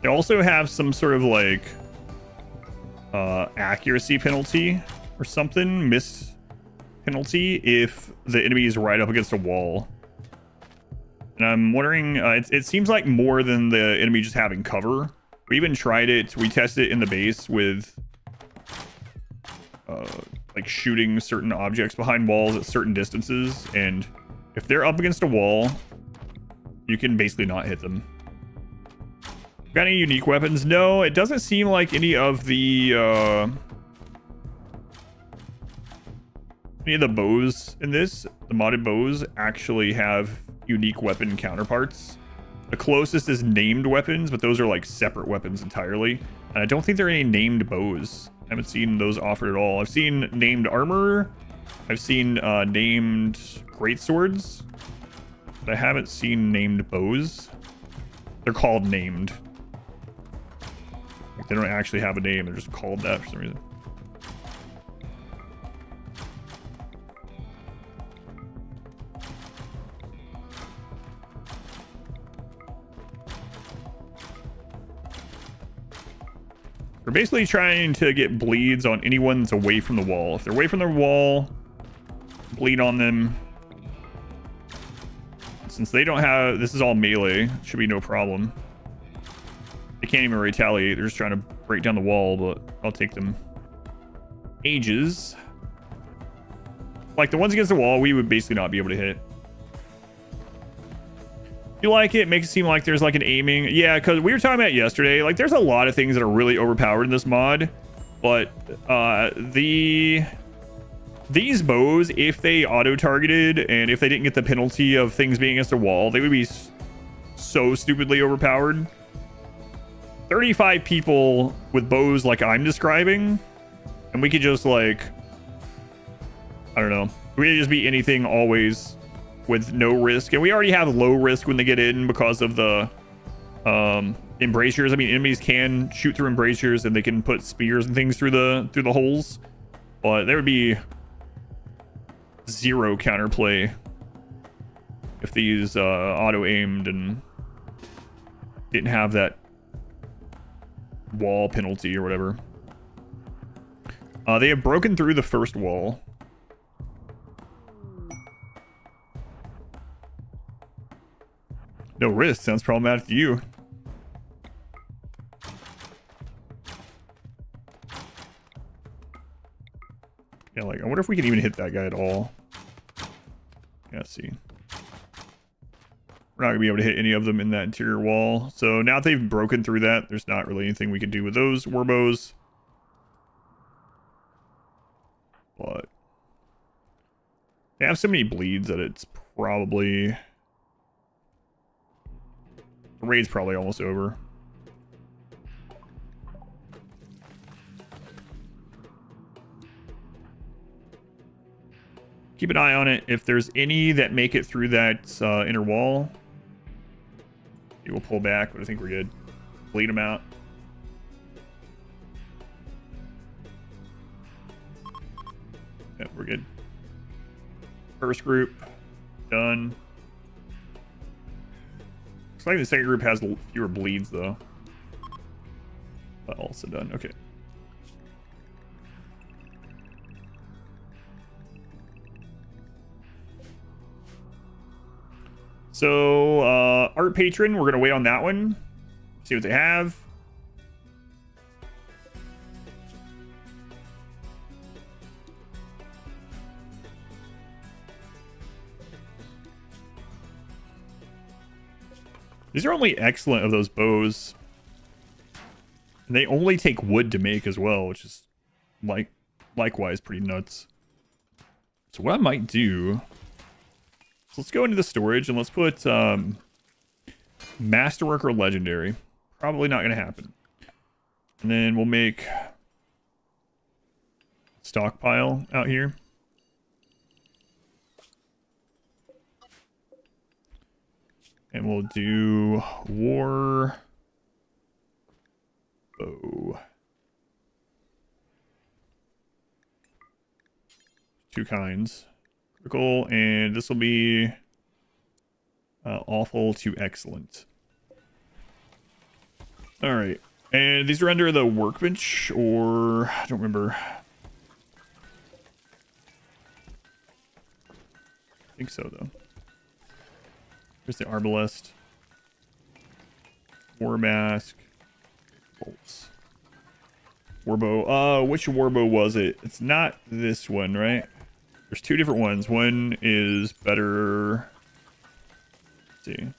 They also have some sort of like accuracy penalty or something, miss penalty, if the enemy is right up against a wall. And I'm wondering, it seems like more than the enemy just having cover. We even tried it. We tested it in the base with like shooting certain objects behind walls at certain distances. And if they're up against a wall, you can basically not hit them. Got any unique weapons? No, it doesn't seem like any of the bows in this, the modded bows, actually have unique weapon counterparts. The closest is named weapons, but those are like separate weapons entirely. And I don't think there are any named bows. I haven't seen those offered at all. I've seen named armor. I've seen named greatswords. But I haven't seen named bows. They're called named. Like they don't actually have a name. They're just called that for some reason. We're basically trying to get bleeds on anyone that's away from the wall. If they're away from the wall, bleed on them. Since they don't have... This is all melee. Should be no problem. They can't even retaliate. They're just trying to break down the wall, but I'll take them. Ages. Like the ones against the wall, we would basically not be able to hit. You like it? Makes it seem like there's like an aiming. Yeah, because we were talking about yesterday, like there's a lot of things that are really overpowered in this mod, but these bows, if they auto-targeted and if they didn't get the penalty of things being against a wall, they would be so stupidly overpowered. 35 people with bows like I'm describing, and we could just like, I don't know, we could just be anything always with no risk. And we already have low risk when they get in because of the embrasures. I mean, enemies can shoot through embrasures and they can put spears and things through the holes, but there would be zero counterplay if these auto aimed and didn't have that wall penalty or whatever. They have broken through the first wall. No risk sounds problematic to you. Yeah, like, I wonder if we can even hit that guy at all. Yeah, let's see. We're not going to be able to hit any of them in that interior wall. So now that they've broken through that, there's not really anything we can do with those Worbos. But they have so many bleeds that it's probably... The raid's probably almost over. Keep an eye on it. If there's any that make it through that inner wall, it will pull back, but I think we're good. Bleed them out. Yep, we're good. First group, done. Looks like the second group has fewer bleeds, though. But also done. Okay. So, Art Patron, we're going to wait on that one. See what they have. These are only excellent of those bows. And they only take wood to make as well, which is likewise pretty nuts. So what I might do... So let's go into the storage and let's put Masterwork or Legendary. Probably not going to happen. And then we'll make stockpile out here. And we'll do War Bow. Two kinds. Critical, and this will be awful to excellent. All right, and these are under the workbench, or I don't remember. I think so, though. Here's the arbalest, war mask, bolts, warbow. Which warbow was it? It's not this one, right? There's two different ones. One is better. Let's see.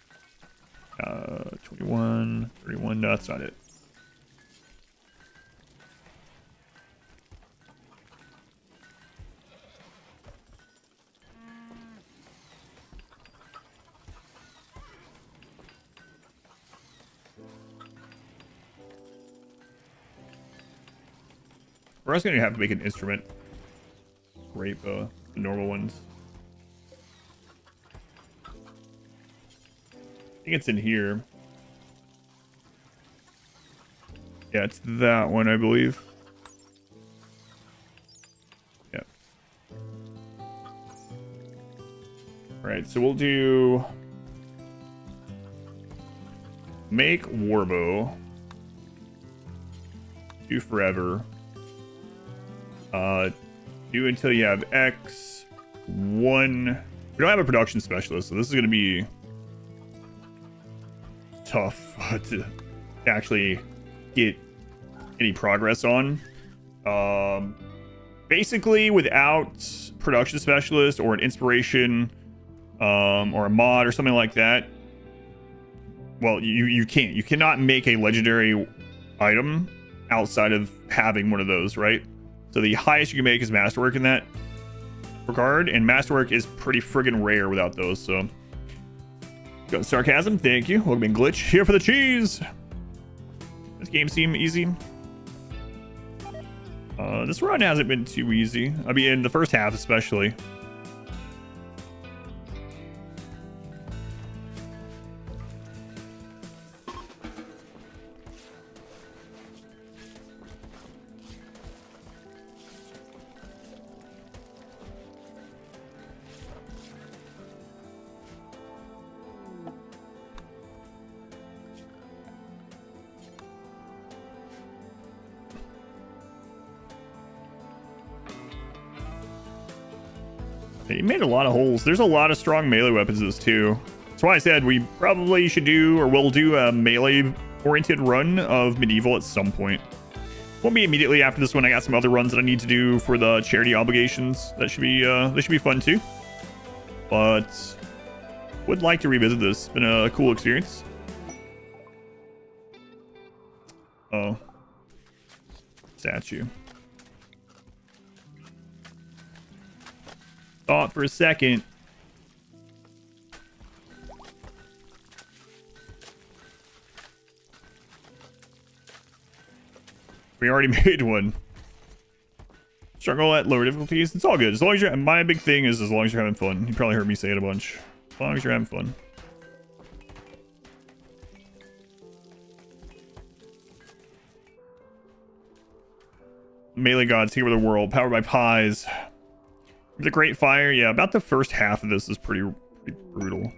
21, 31. No, that's not it. We're also going to have to make an instrument. Great bow. The normal ones. I think it's in here. Yeah, it's that one, I believe. Yeah. Alright, so we'll do... Make warbow. Do forever. Do until you have X1. We don't have a production specialist, so this is going to be tough to actually get any progress on. Basically, without production specialist or an inspiration or a mod or something like that, well, you can't. You cannot make a legendary item outside of having one of those, right? So the highest you can make is Masterwork in that regard, and Masterwork is pretty friggin' rare without those, so... Got sarcasm, thank you. Welcome in, Glitch. Here for the cheese! This game seemed easy. This run hasn't been too easy. I mean, in the first half especially. He made a lot of holes. There's a lot of strong melee weapons in this too. That's why I said we probably should do, or will do, a melee-oriented run of Medieval at some point. Won't be immediately after this one. I got some other runs that I need to do for the charity obligations. That should be fun too. But would like to revisit this. It's been a cool experience. Oh, statue. Thought for a second. We already made one. Struggle at lower difficulties. It's all good. As long as you're... My big thing is as long as you're having fun. You probably heard me say it a bunch. As long as you're having fun. Melee gods take over the world. Powered by pies. The Great Fire. Yeah, about the first half of this is pretty brutal.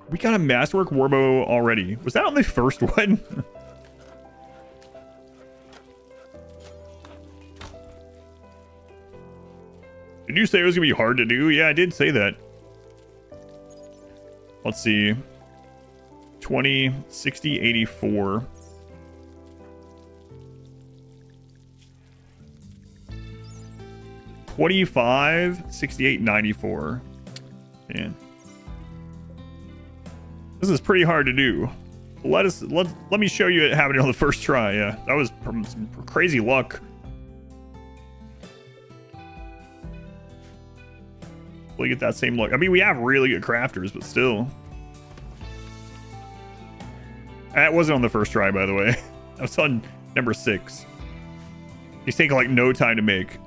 We got a Masterwork Warbow already. Was that on the first one? Did you say it was going to be hard to do? Yeah, I did say that. Let's see. 20, 60, 84. $25, 68, 94. Man. This is pretty hard to do. Let me show you it happening on the first try. Yeah, that was some crazy luck. We get that same luck. I mean, we have really good crafters, but still. That wasn't on the first try, by the way. That was on number 6. These take like no time to make.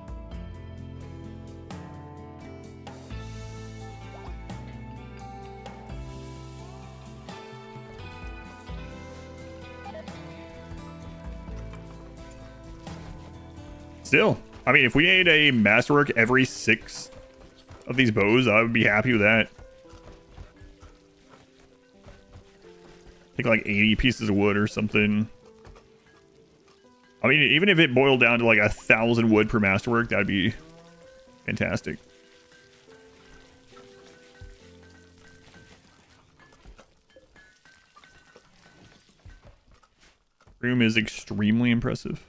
Still, I mean, if we made a masterwork every 6 of these bows, I would be happy with that. Take like 80 pieces of wood or something. I mean, even if it boiled down to like 1,000 wood per masterwork, that'd be fantastic. Room is extremely impressive.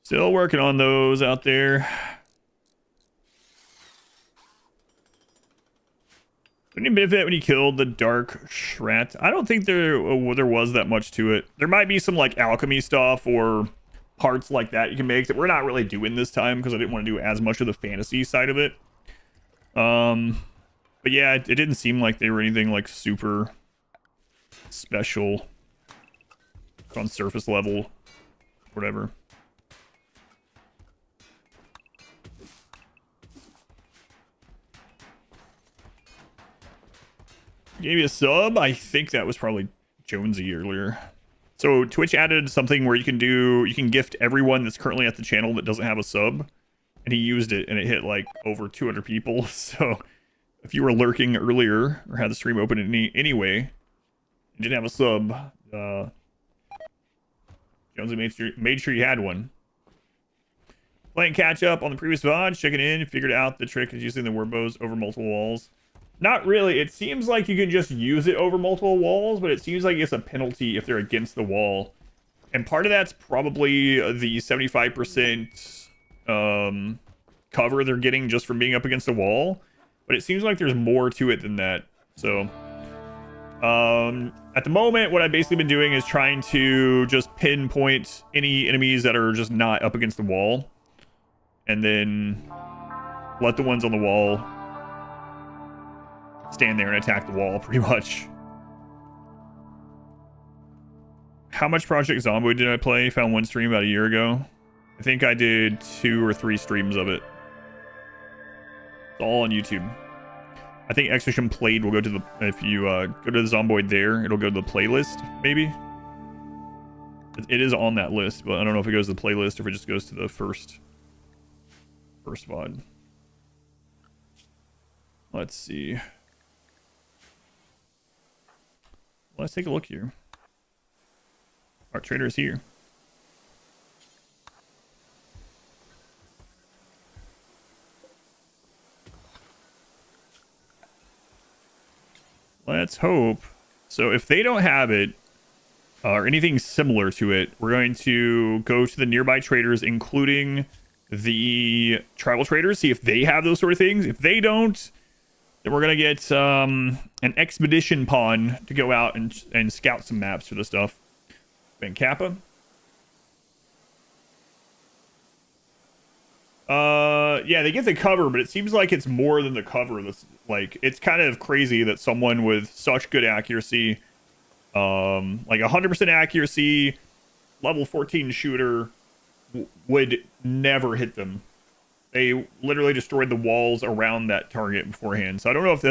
Still working on those out there. Any benefit when you killed the Dark Shrat? I don't think there was that much to it. There might be some like alchemy stuff or parts like that you can make that we're not really doing this time because I didn't want to do as much of the fantasy side of it. But yeah, it didn't seem like they were anything like super special on surface level, whatever. Gave you a sub. I think that was probably Jonesy earlier. So Twitch added something where you can gift everyone that's currently at the channel that doesn't have a sub, and he used it and it hit like over 200 people. So if you were lurking earlier or had the stream open anyway and didn't have a sub, Jonesy made sure you had one. Playing catch up on the previous VOD, checking in, figured out the trick is using the warbows over multiple walls. Not really. It seems like you can just use it over multiple walls, but it seems like it's a penalty if they're against the wall. And part of that's probably the 75% cover they're getting just from being up against the wall. But it seems like there's more to it than that. So, at the moment, what I've basically been doing is trying to just pinpoint any enemies that are just not up against the wall. And then let the ones on the wall stand there and attack the wall, pretty much. How much Project Zomboid did I play? Found one stream about a year ago. I think I did 2 or 3 streams of it. It's all on YouTube. I think Exhibition Played will go to the... If you go to the Zomboid there, it'll go to the playlist, maybe? It is on that list, but I don't know if it goes to the playlist or if it just goes to the first VOD. Let's see. Let's take a look here. Our trader is here. let's hope. So if they don't have it, or anything similar to it, we're going to go to the nearby traders, including the tribal traders, see if they have those sort of things. If they don't, then we're going to get an expedition pawn to go out and scout some maps for the stuff. Ben Kappa. Yeah, they get the cover, but it seems like it's more than the cover. That's like, it's kind of crazy that someone with such good accuracy, like 100% accuracy, level 14 shooter, would never hit them. They literally destroyed the walls around that target beforehand. So I don't know if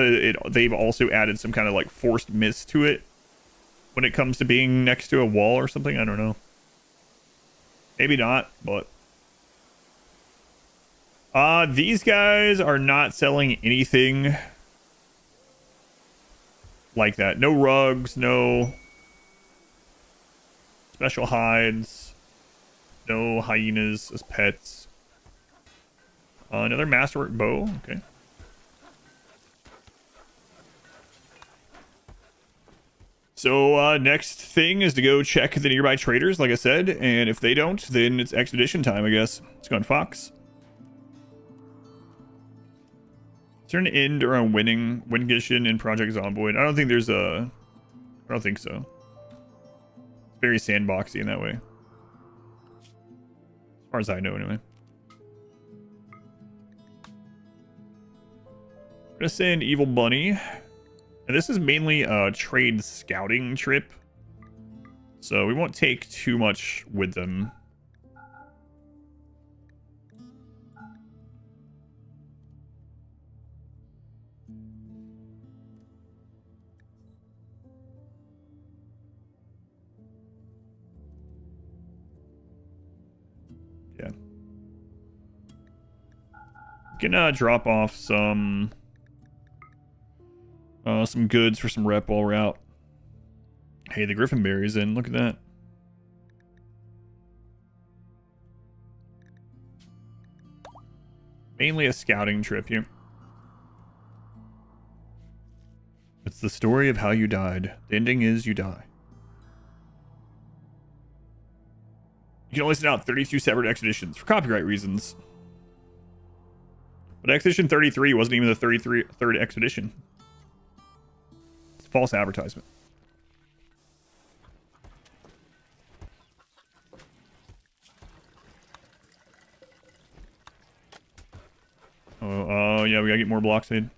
they've also added some kind of like forced miss to it when it comes to being next to a wall or something. I don't know. Maybe not, but these guys are not selling anything like that. No rugs, no special hides, no hyenas as pets. Another masterwork bow. Okay. So next thing is to go check the nearby traders, like I said, and if they don't, then it's expedition time, I guess. Let's go on Fox. Is there an end or a win condition in Project Zomboid? I don't think there's a... I don't think so. It's very sandboxy in that way. As far as I know, anyway. I'm gonna send Evil Bunny. And this is mainly a trade scouting trip. So we won't take too much with them. Yeah. We can drop off some goods for some rep while we're out. Hey, the Griffin Berry's in. Look at that. Mainly a scouting trip here. It's the story of how you died. The ending is you die. You can only send out 32 separate expeditions for copyright reasons. But Expedition 33 wasn't even the 33rd expedition. It's false advertisement. Oh, yeah, we gotta get more blocks made.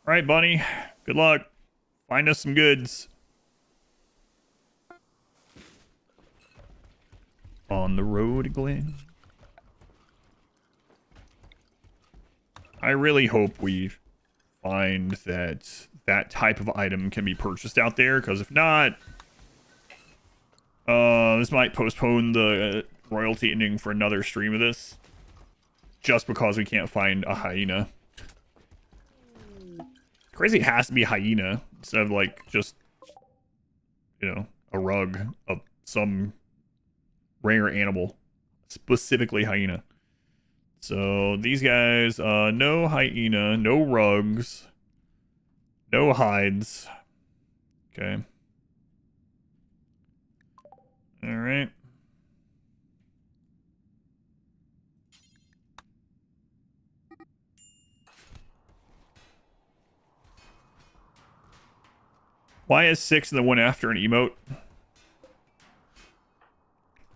All right, Bunny. Good luck. Find us some goods. On the road, Glenn. I really hope we find that that type of item can be purchased out there, because if not, this might postpone the royalty ending for another stream of this, just because we can't find a hyena. Crazy, it has to be a hyena instead of like just, you know, a rug of some rare animal, specifically hyena. So these guys, no hyena, no rugs, no hides. Okay. All right. Why is 6 and the one after an emote?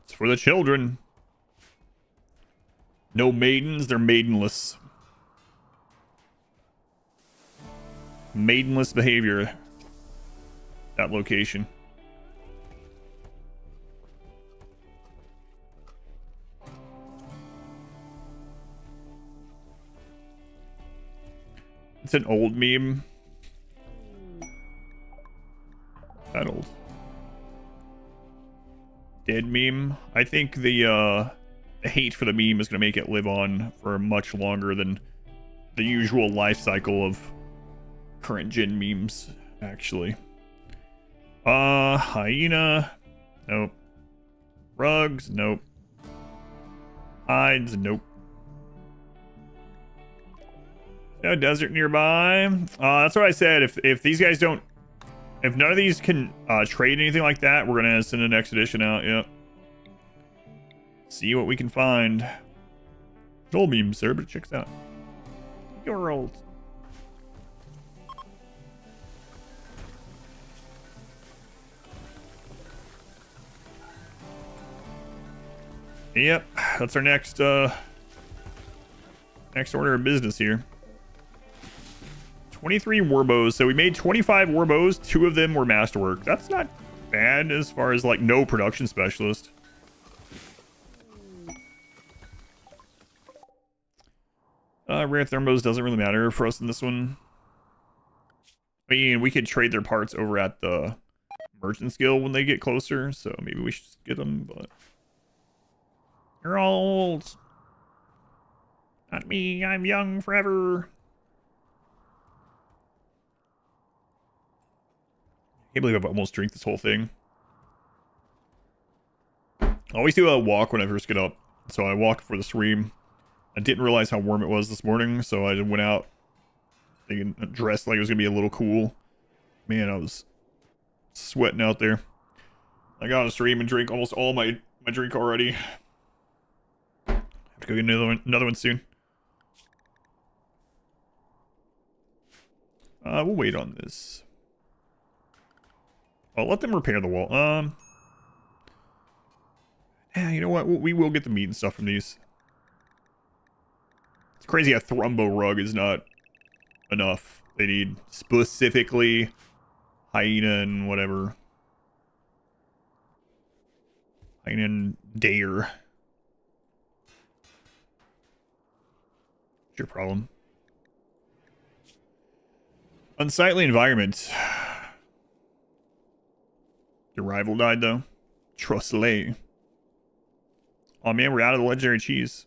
It's for the children. No maidens, they're maidenless. Maidenless behavior. That location. It's an old meme. That old. Dead meme. I think the hate for the meme is going to make it live on for much longer than the usual life cycle of current gen memes, actually. Hyena. Nope. Rugs, nope. Hides, nope. No desert nearby. That's what I said. If these guys don't, if none of these can trade anything like that, we're gonna send an expedition out. Yep. See what we can find. Troll beam, sir, but it checks out. You're old. Yep, that's our next order of business here. 23 warbows. So we made 25 warbows. 2 of them were masterwork. That's not bad as far as like no production specialist. Rare thermos doesn't really matter for us in this one. I mean, we could trade their parts over at the merchant guild when they get closer, so maybe we should just get them, but... You're old. Not me, I'm young forever. Can't believe I've almost drank this whole thing. I always do a walk when I first get up, so I walk before the stream. I didn't realize how warm it was this morning, so I went out thinking, dressed like it was going to be a little cool. Man, I was sweating out there. I got on a stream and drank almost all my drink already. Have to go get another one soon. We'll wait on this. I'll let them repair the wall. Yeah, you know what? We will get the meat and stuff from these. It's crazy a Thrumbo rug is not enough. They need specifically hyena and whatever. Hyena and dare. What's your problem? Unsightly environment. Your rival died though. Trustley. Oh man, we're out of the legendary cheese.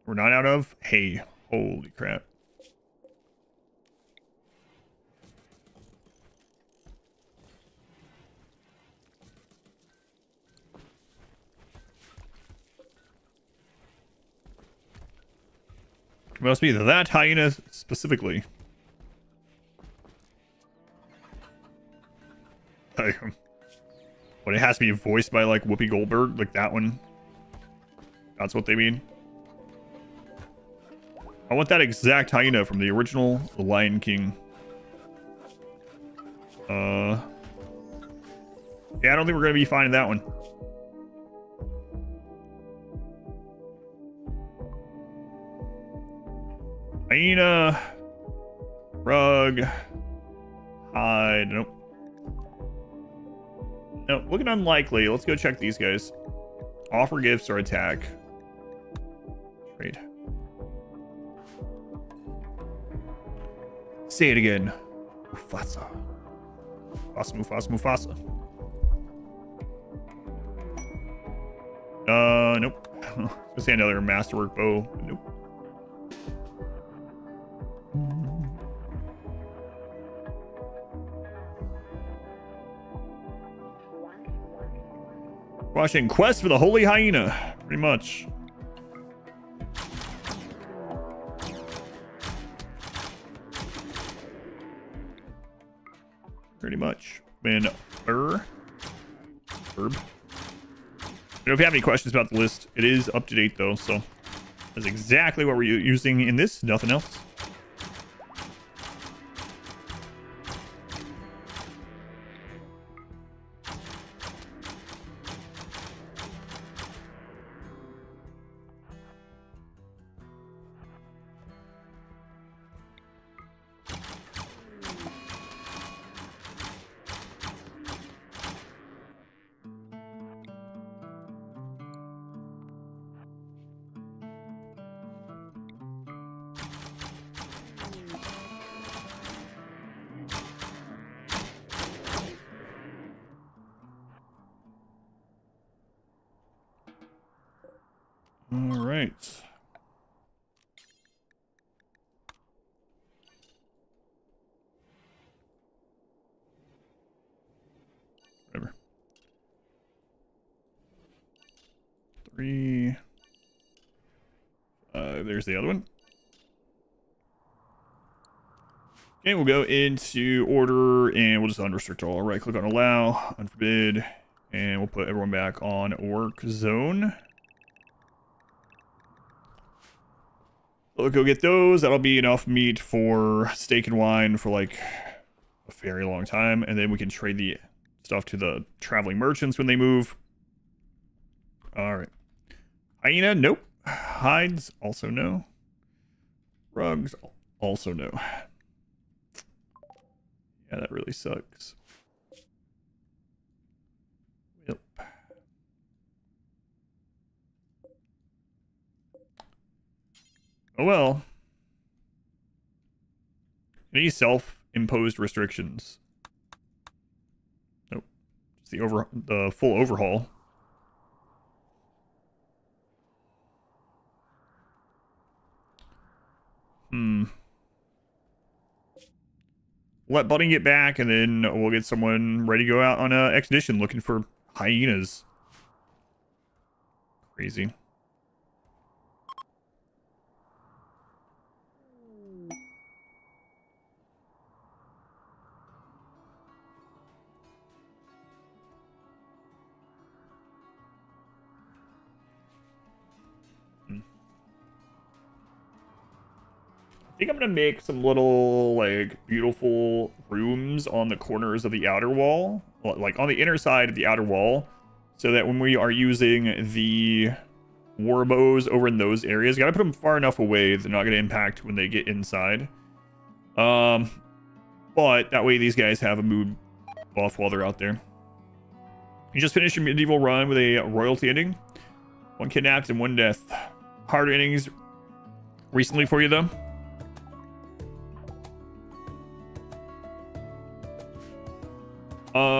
We're not out of hay. Holy crap. It must be that hyena specifically. But it has to be voiced by like Whoopi Goldberg, like that one. That's what they mean. I want that exact hyena from the original The Lion King. Yeah, I don't think we're gonna be finding that one. Hyena, rug, hide. Nope. Nope, looking unlikely. Let's go check these guys. Offer gifts or attack. Trade. Say it again. Mufasa. Mufasa, Mufasa, Mufasa. Nope. I was gonna say another masterwork bow. Nope. Watching Quest for the Holy Hyena. Pretty much. Pretty much. Man, Herb. You know, if you have any questions about the list, it is up to date though, so that's exactly what we're using in this, nothing else. All right. Whatever. 3. There's the other one. Okay, we'll go into order and we'll just unrestrict all. Right click on allow, unforbid, and we'll put everyone back on work zone. We'll go get those. That'll be enough meat for steak and wine for like a very long time. And then we can trade the stuff to the traveling merchants when they move. All right. Hyena, nope. Hides, also no. Rugs, also no. Yeah, that really sucks. Yep. Oh well. Any self-imposed restrictions? Nope. Just the full overhaul. Let Bunny get back, and then we'll get someone ready to go out on an expedition looking for hyenas. Crazy. I think I'm gonna make some little like beautiful rooms on the corners of the outer wall, like on the inner side of the outer wall, so that when we are using the war bows over in those areas, gotta put them far enough away they're not gonna impact when they get inside. But that way these guys have a mood buff while they're out there. You just finished your medieval run with a royalty ending, 1 kidnapped and 1 death. Hard endings recently for you though.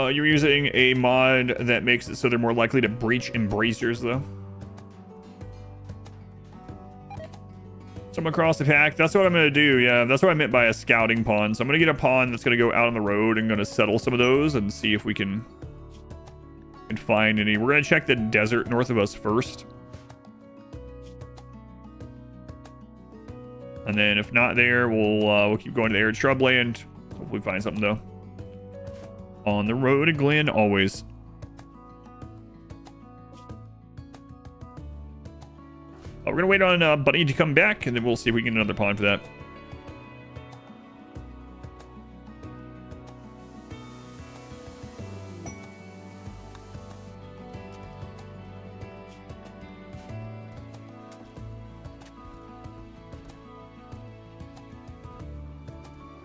You're using a mod that makes it so they're more likely to breach embracers, though. Someone across the pack. That's what I'm going to do, yeah. That's what I meant by a scouting pawn. So I'm going to get a pawn that's going to go out on the road and going to settle some of those and see if we can find any. We're going to check the desert north of us first. And then if not there, we'll keep going to the arid shrubland. Hopefully find something, though. On the road to Glen, always. We're going to wait on Bunny to come back, and then we'll see if we can get another pawn for that.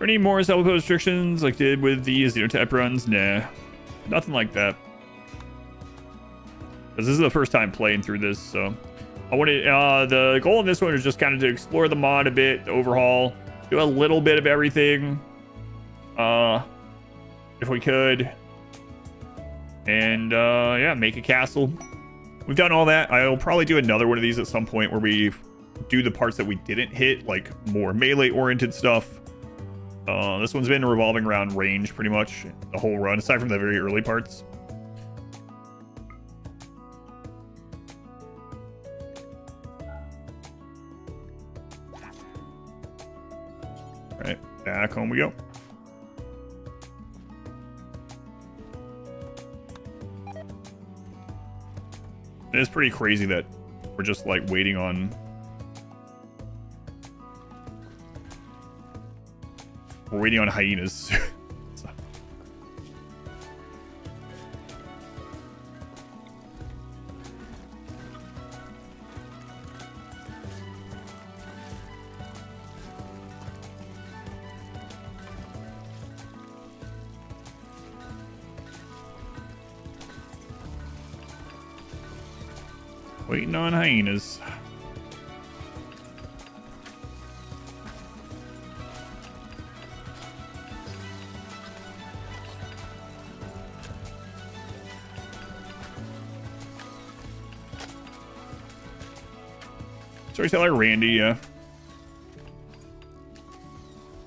Any more self-imposed restrictions like did with the Xenotype runs? Nah, nothing like that. Because this is the first time playing through this, so I wanted the goal of this one is just kind of to explore the mod a bit, the overhaul, do a little bit of everything, if we could, and yeah, make a castle. We've done all that. I'll probably do another one of these at some point where we do the parts that we didn't hit, like more melee-oriented stuff. This one's been revolving around range pretty much the whole run, aside from the very early parts. All right, back home we go. It's pretty crazy that we're just like waiting on. We're waiting on hyenas. Waiting on hyenas. Storyteller Randy, yeah.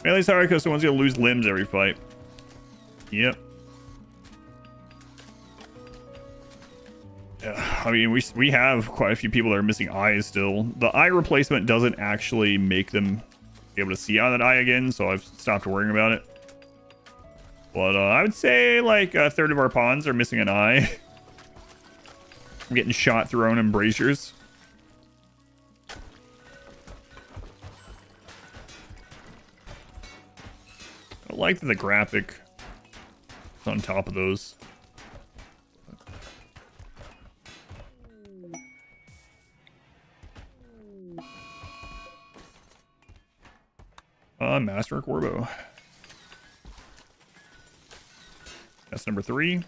Melee sorry because someone's gonna lose limbs every fight. Yep. Yeah. I mean, we have quite a few people that are missing eyes still. The eye replacement doesn't actually make them be able to see out of that eye again, so I've stopped worrying about it. But I would say like a third of our pawns are missing an eye. I'm getting shot through our own embrasures. I like the graphic on top of those. Masterwork Warbow. That's number 3.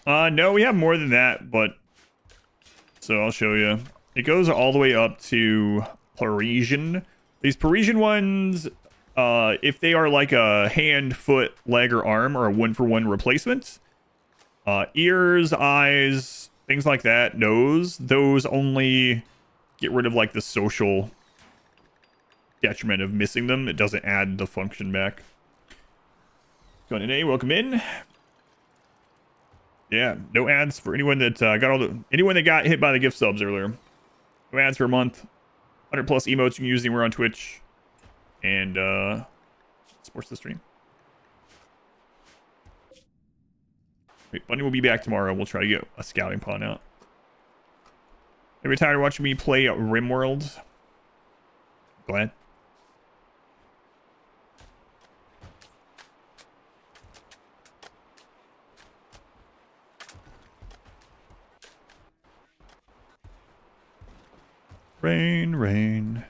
No, we have more than that, but so I'll show you. It goes all the way up to Parisian. These Parisian ones, if they are like a hand, foot, leg, or arm, or a 1-for-1 replacement, ears, eyes, things like that, nose, those only get rid of like the social detriment of missing them. It doesn't add the function back. Going in, A, welcome in. Yeah, no ads for anyone that anyone that got hit by the gift subs earlier. No ads for a month. 100+ emotes you can use anywhere on Twitch, and supports the stream. Wait, Bunny will be back tomorrow. We'll try to get a scouting pawn out. Are you tired of watching me play RimWorld? Glad. Rain, rain.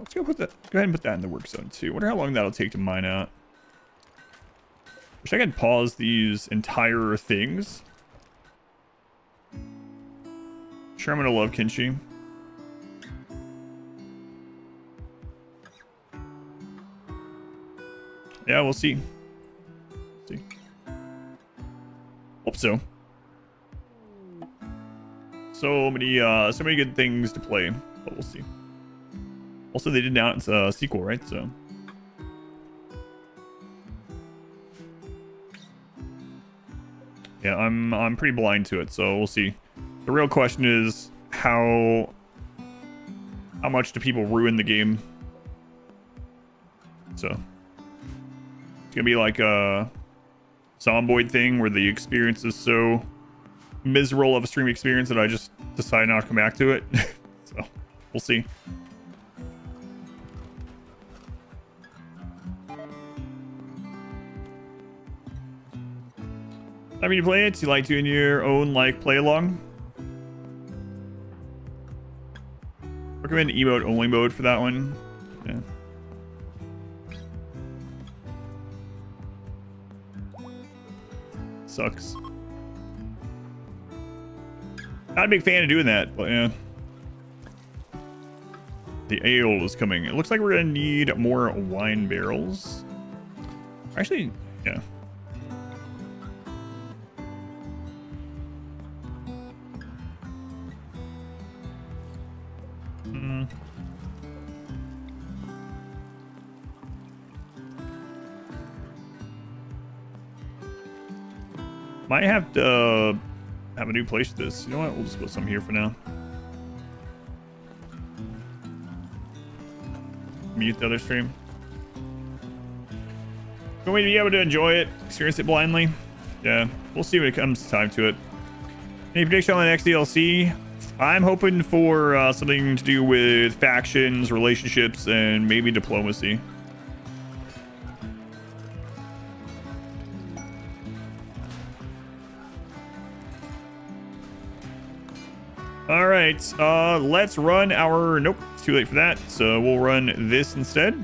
Let's go ahead and put that in the work zone too. Wonder how long that'll take to mine out. Wish I could pause these entire things. Sure, I'm gonna love Kinchi. Yeah, we'll see. Hope so. So many good things to play, but we'll see. Also, they did announce a sequel, right? So. Yeah, I'm pretty blind to it, so we'll see. The real question is how much do people ruin the game? So it's gonna be like a Zomboid thing where the experience is so miserable of a stream experience that I just decide not to come back to it. So we'll see. I mean, you play it, you like doing your own like play along. Recommend emote only mode for that one. Yeah. Sucks. Not a big fan of doing that, but yeah. The ale is coming. It looks like we're gonna need more wine barrels. Actually, yeah. Might have to have a new place for this. You know what? We'll just put some here for now. Mute the other stream. Don't wait to be able to enjoy it, experience it blindly. Yeah, we'll see when it comes time to it. Any prediction on the next DLC? I'm hoping for something to do with factions, relationships, and maybe diplomacy. All right, let's run our... Nope, it's too late for that. So we'll run this instead.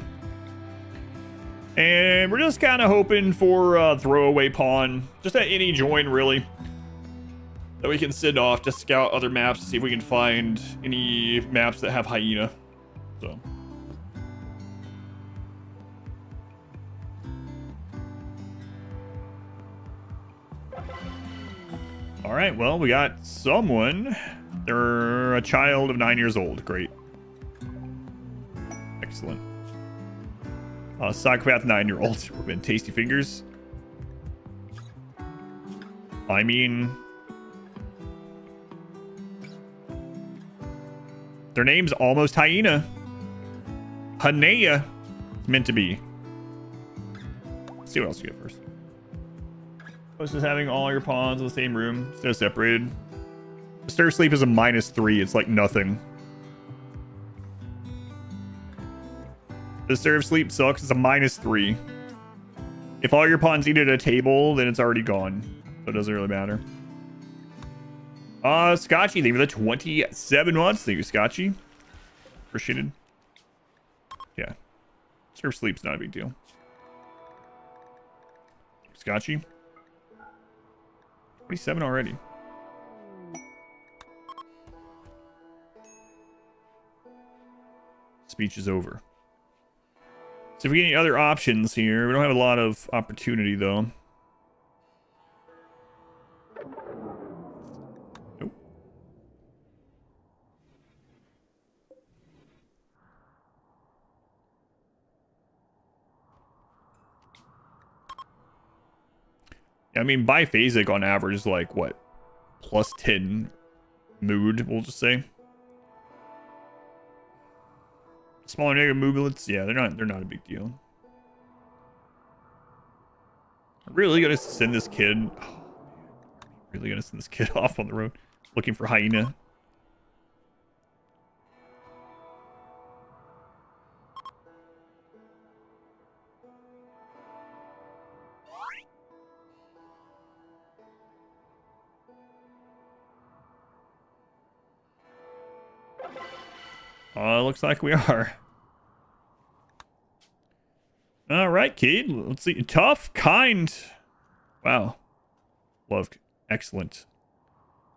And we're just kind of hoping for a throwaway pawn. Just at any join, really. That we can send off to scout other maps to see if we can find any maps that have hyena. So... All right, well, we got someone. They're a child of 9 years old. Great. Excellent. Psychopath 9-year-old. We've been tasty fingers. I mean, their name's almost hyena. Hanea. It's meant to be. Let's see what else we get first. This is having all your pawns in the same room instead of separated. Disturb sleep is a -3. It's like nothing. Disturb sleep sucks. It's a -3. If all your pawns eat at a table, then it's already gone. So it doesn't really matter. Scotchy, thank you for the 27 months. Thank you, Scotchy. Appreciated. Yeah. Disturb sleep's not a big deal. Scotchy. 27 already. Speech is over. So if we get any other options here, we don't have a lot of opportunity though. Nope. I mean, biphasic on average is like what? +10 mood, we'll just say. Smaller negative movements, yeah, they're not a big deal. I'm really gonna send this kid. Oh, really gonna send this kid off on the road looking for hyena. Looks like we are. All right, kid. Let's see. Tough, kind. Wow. Love. Excellent.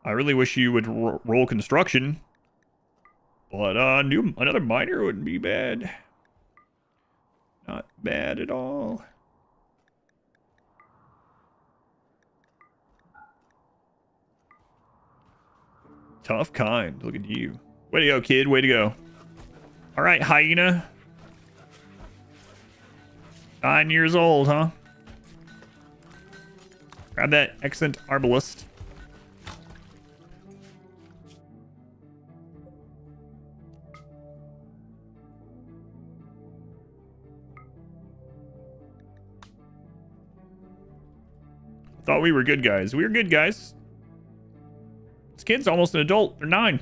I really wish you would roll construction. But another miner wouldn't be bad. Not bad at all. Tough, kind. Look at you. Way to go, kid. Way to go. All right, hyena. 9 years old, huh? Grab that excellent arbalist. Thought we were good guys. We were good guys. This kid's almost an adult. They're 9.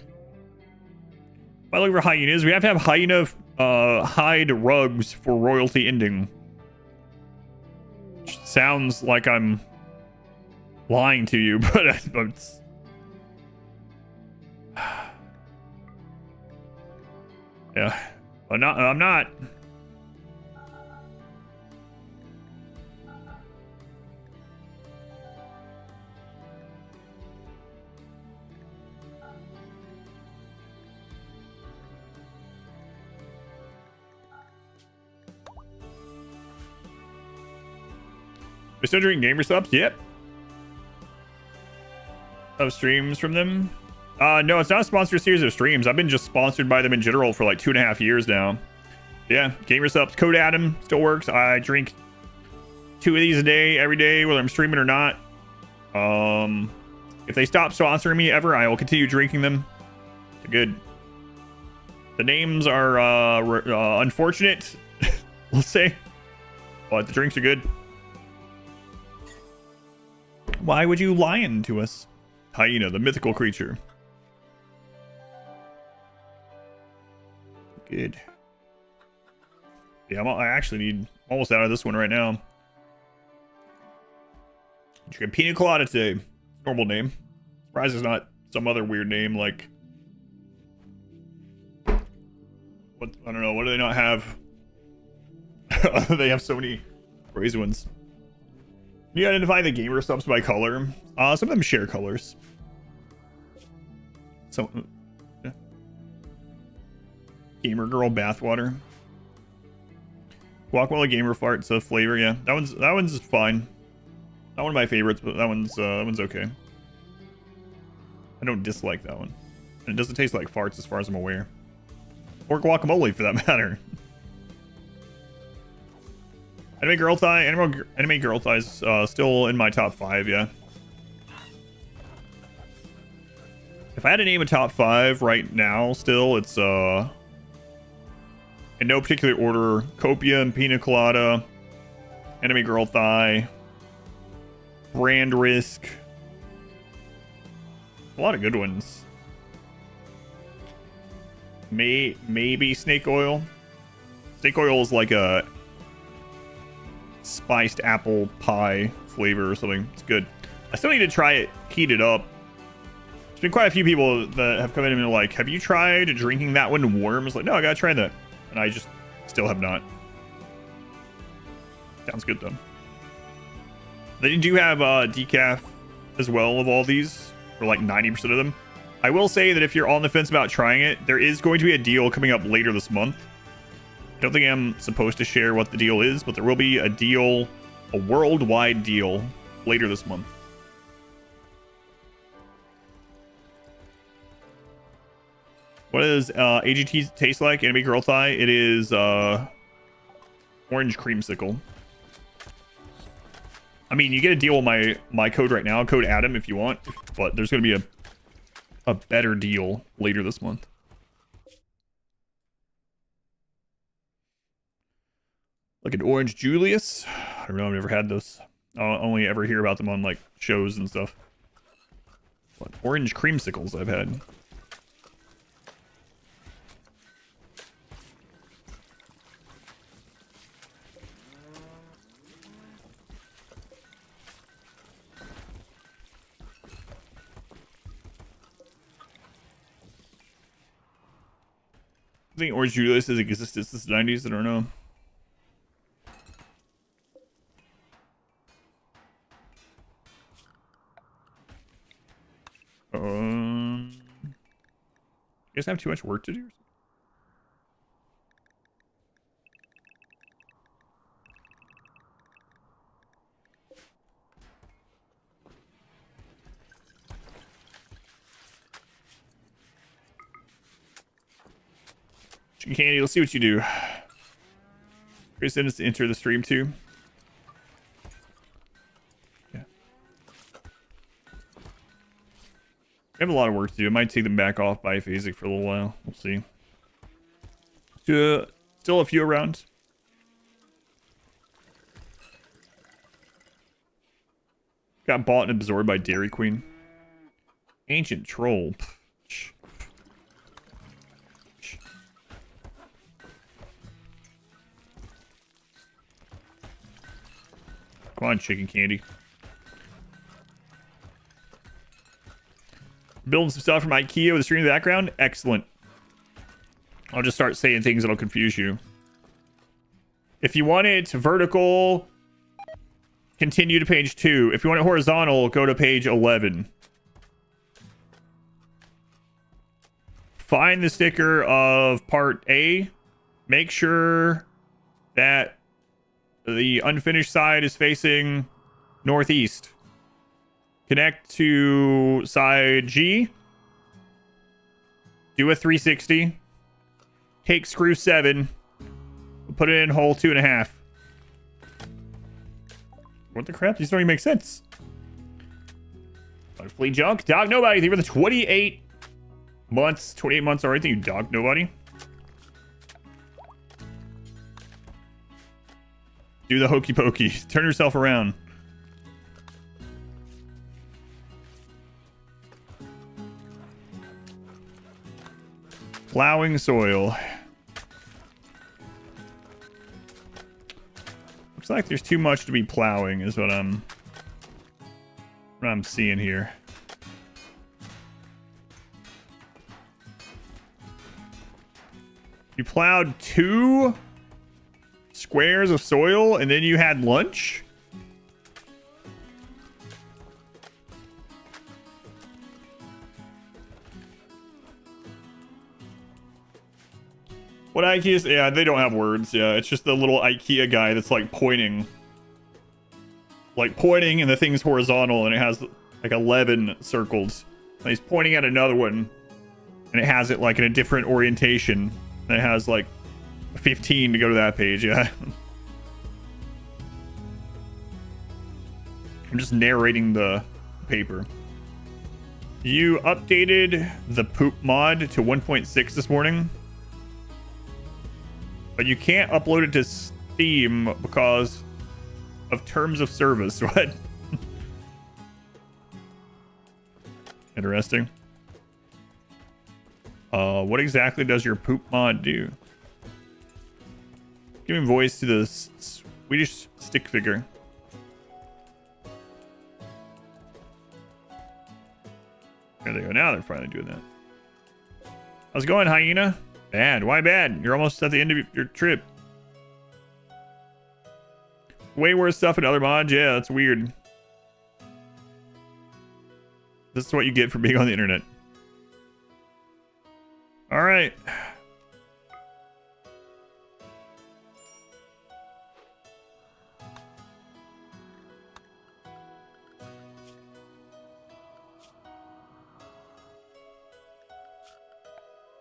If I look for hyenas, we have to have hyena hide rugs for royalty ending. Which sounds like I'm lying to you, but it's... yeah, but I'm not. We're still doing gamer subs? Yep. Of streams from them? No, it's not a sponsored series of streams. I've been just sponsored by them in general for like 2.5 years now. Yeah, gamer subs. Code Adam still works. I drink 2 of these a day, every day, whether I'm streaming or not. If they stop sponsoring me ever, I will continue drinking them. They're good. The names are unfortunate, let's say, but the drinks are good. Why would you lion to us? Hyena, the mythical creature. Good. Yeah, I actually need almost out of this one right now. Drinking pina colada today. Normal name. Surprised it's not some other weird name like... what? I don't know. What do they not have? They have so many crazy ones. You identify the gamer subs by color. Some of them share colors. So, yeah. Gamer girl bathwater. Guacamole gamer farts of flavor. Yeah, that one's fine. Not one of my favorites, but that one's okay. I don't dislike that one. And it doesn't taste like farts as far as I'm aware. Or guacamole for that matter. Anime girl thigh, anime girl thighs still in my top 5, yeah. If I had to name a top 5 right now, still, it's in no particular order: Copia and Pina Colada, Anime Girl Thigh, Brand Risk. A lot of good ones. Maybe Snake Oil. Snake Oil is like a spiced apple pie flavor or something. It's good. I still need to try it, heat it up. There's been quite a few people that have come in and been like, have you tried drinking that one warm? I was like, no, I gotta try that. And I just still have not. Sounds good though. They do have decaf as well of all these, for like 90% of them. I will say that if you're on the fence about trying it, there is going to be a deal coming up later this month. I don't think I'm supposed to share what the deal is, but there will be a deal, a worldwide deal, later this month. What does AGT taste like? Anime Girl Thigh? It is orange creamsicle. I mean, you get a deal with my code right now, code Adam if you want, but there's going to be a better deal later this month. Like an Orange Julius. I don't know, I've never had those. I'll only ever hear about them on like shows and stuff. But orange creamsicles I've had. I think Orange Julius has existed since the 90s. I don't know. You guys have too much work to do? Chicken Candy, let's see what you do. Chris sent us to enter the stream too. Yeah. I have a lot of work to do. I might take them back off biphasic for a little while. We'll see. Still a few around. Got bought and absorbed by Dairy Queen. Ancient Troll. Come on, Chicken Candy. Building some stuff from IKEA with a screen in the background. Excellent. I'll just start saying things that'll confuse you. If you want it vertical, continue to page 2. If you want it horizontal, go to page 11. Find the sticker of part A. Make sure that the unfinished side is facing northeast. Connect to side G. Do a 360. Take screw 7. Put it in hole 2.5. What the crap? These don't even make sense. Flea junk. Dog nobody. They were the 28 months. 28 months already. Thank you, dog nobody. Do the hokey pokey. Turn yourself around. Plowing soil. Looks like there's too much to be plowing is what I'm seeing here. You plowed 2 squares of soil and then you had lunch? What IKEA? Yeah, they don't have words. Yeah, it's just the little IKEA guy that's like pointing. And the thing's horizontal and it has like 11 circles. And he's pointing at another one, and it has it like in a different orientation. And it has like 15 to go to that page. Yeah. I'm just narrating the paper. You updated the poop mod to 1.6 this morning, but you can't upload it to Steam because of terms of service. What? Interesting. What exactly does your poop mod do? Giving voice to the Swedish stick figure. There they go. Now they're finally doing that. How's it going, hyena? Bad. Why bad? You're almost at the end of your trip. Way worse stuff in other mods. Yeah, that's weird. This is what you get for being on the internet. All right.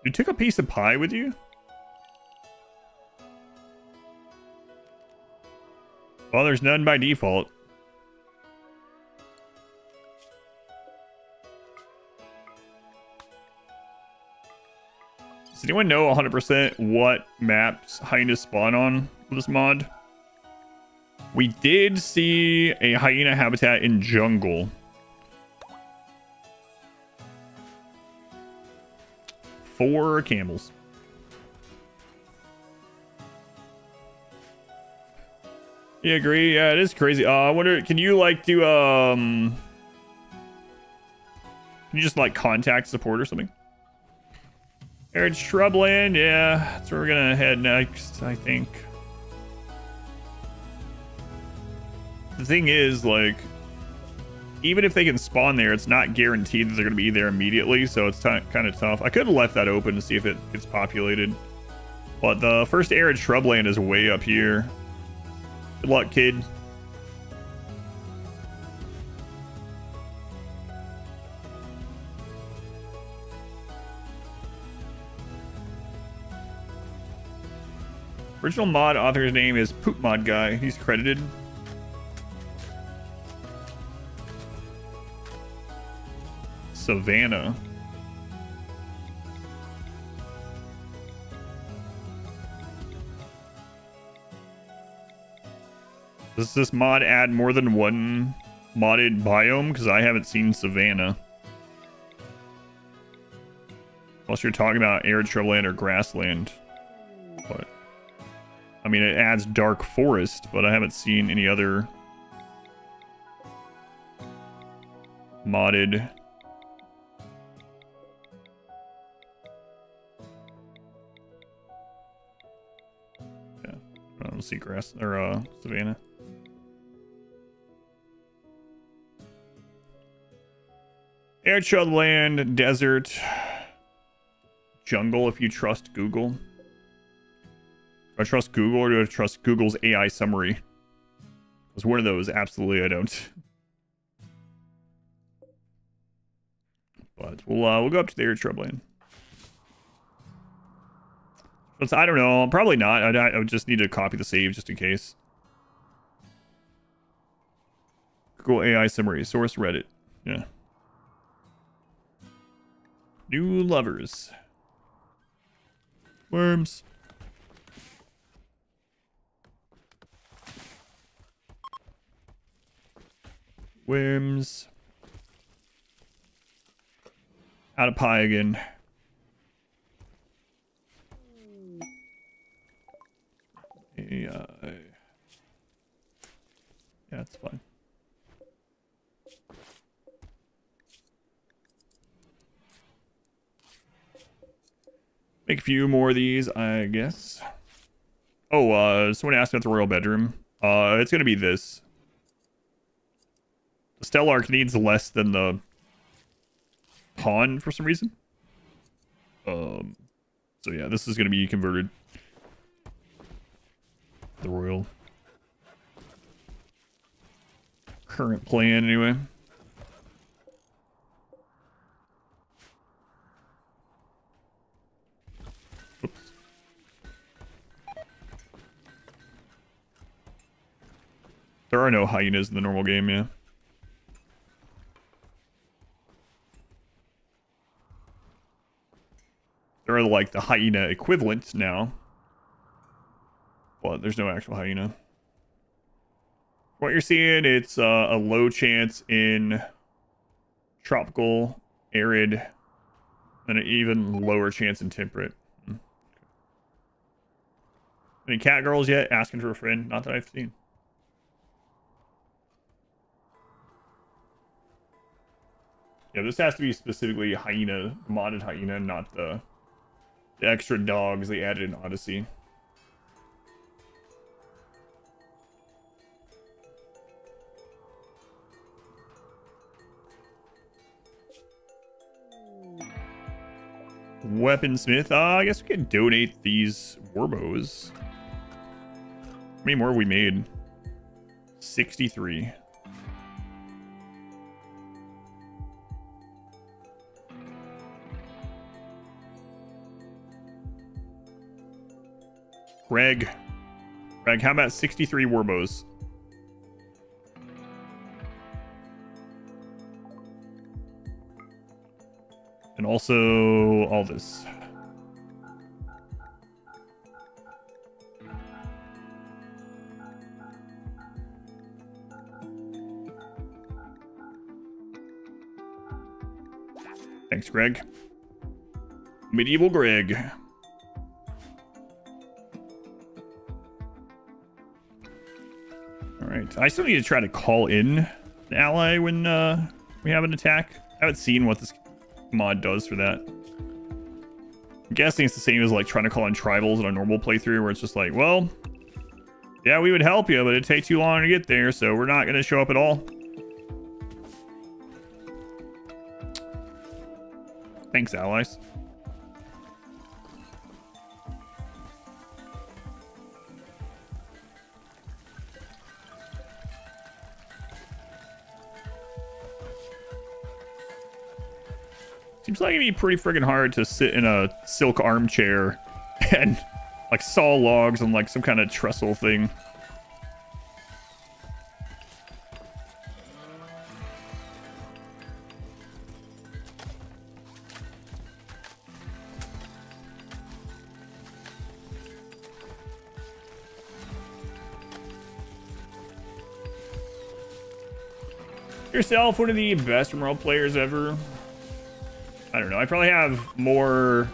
You took a piece of pie with you? Well, there's none by default. Does anyone know 100% what maps hyenas spawn on with this mod? We did see a hyena habitat in jungle. 4 camels. Yeah, agree. Yeah, it is crazy. I wonder, can you like do can you just like contact support or something? Arid shrubland, yeah, that's where we're gonna head next, I think. The thing is, like, even if they can spawn there, it's not guaranteed that they're going to be there immediately, so it's kind of tough. I could have left that open to see if it gets populated. But the first arid shrubland is way up here. Good luck, kid. Original mod author's name is Poop Mod Guy. He's credited. Savannah. Does this mod add more than one modded biome? Because I haven't seen Savannah. Unless you're talking about arid shrubland or grassland. But I mean, it adds dark forest, but I haven't seen any other modded. I don't see grass or Savannah. Arid shrubland, desert, jungle. If you trust Google, do I trust Google or do I trust Google's AI summary? Because one of those, absolutely, I don't. But we'll go up to the arid shrubland. I don't know. Probably not. I would just need to copy the save just in case. Google AI summary. Source Reddit. Yeah. New lovers. Worms. Worms. Out of pie again. Yeah, it's fine. Make a few more of these, I guess. Oh, someone asked about the royal bedroom. It's gonna be this. The Stellark needs less than the pawn for some reason. So yeah, this is gonna be converted. The royal. Current plan, anyway. There are no hyenas in the normal game, yeah. There are like the hyena equivalent now. But there's no actual hyena. What you're seeing, it's a low chance in tropical, arid, and an even lower chance in temperate. Any cat girls yet? Asking for a friend? Not that I've seen. Yeah, this has to be specifically hyena, modded hyena, not the extra dogs they added in Odyssey. Weaponsmith. I guess we could donate these Warbows. How many more have we made? 63. Greg, how about 63 Warbows? And also all this. Thanks, Greg. Medieval Greg. Alright, I still need to try to call in an ally when we have an attack. I haven't seen what this mod does for that. I'm guessing it's the same as like trying to call in tribals in a normal playthrough where it's just like, well, yeah, we would help you, but it'd take too long to get there, so we're not going to show up at all. Thanks, allies. Seems like it'd be pretty friggin' hard to sit in a silk armchair and like saw logs on like some kind of trestle thing. Yourself one of the best RimWorld players ever. I don't know. I probably have more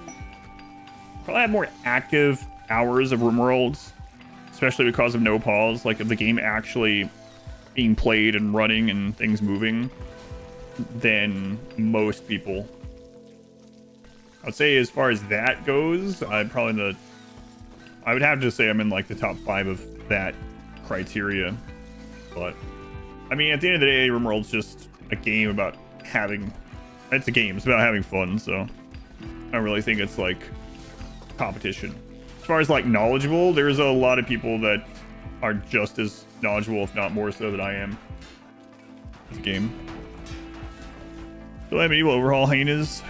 active hours of RimWorlds, especially because of no pause, like of the game actually being played and running and things moving, than most people. I would say as far as that goes, I would have to say I'm in like the top 5 of that criteria. But I mean, at the end of the day, RimWorld's just a game about having. It's a game. It's about having fun, so I don't really think it's like competition. As far as like knowledgeable, there's a lot of people that are just as knowledgeable, if not more so, than I am. This game. So I medieval overhaul hyenas.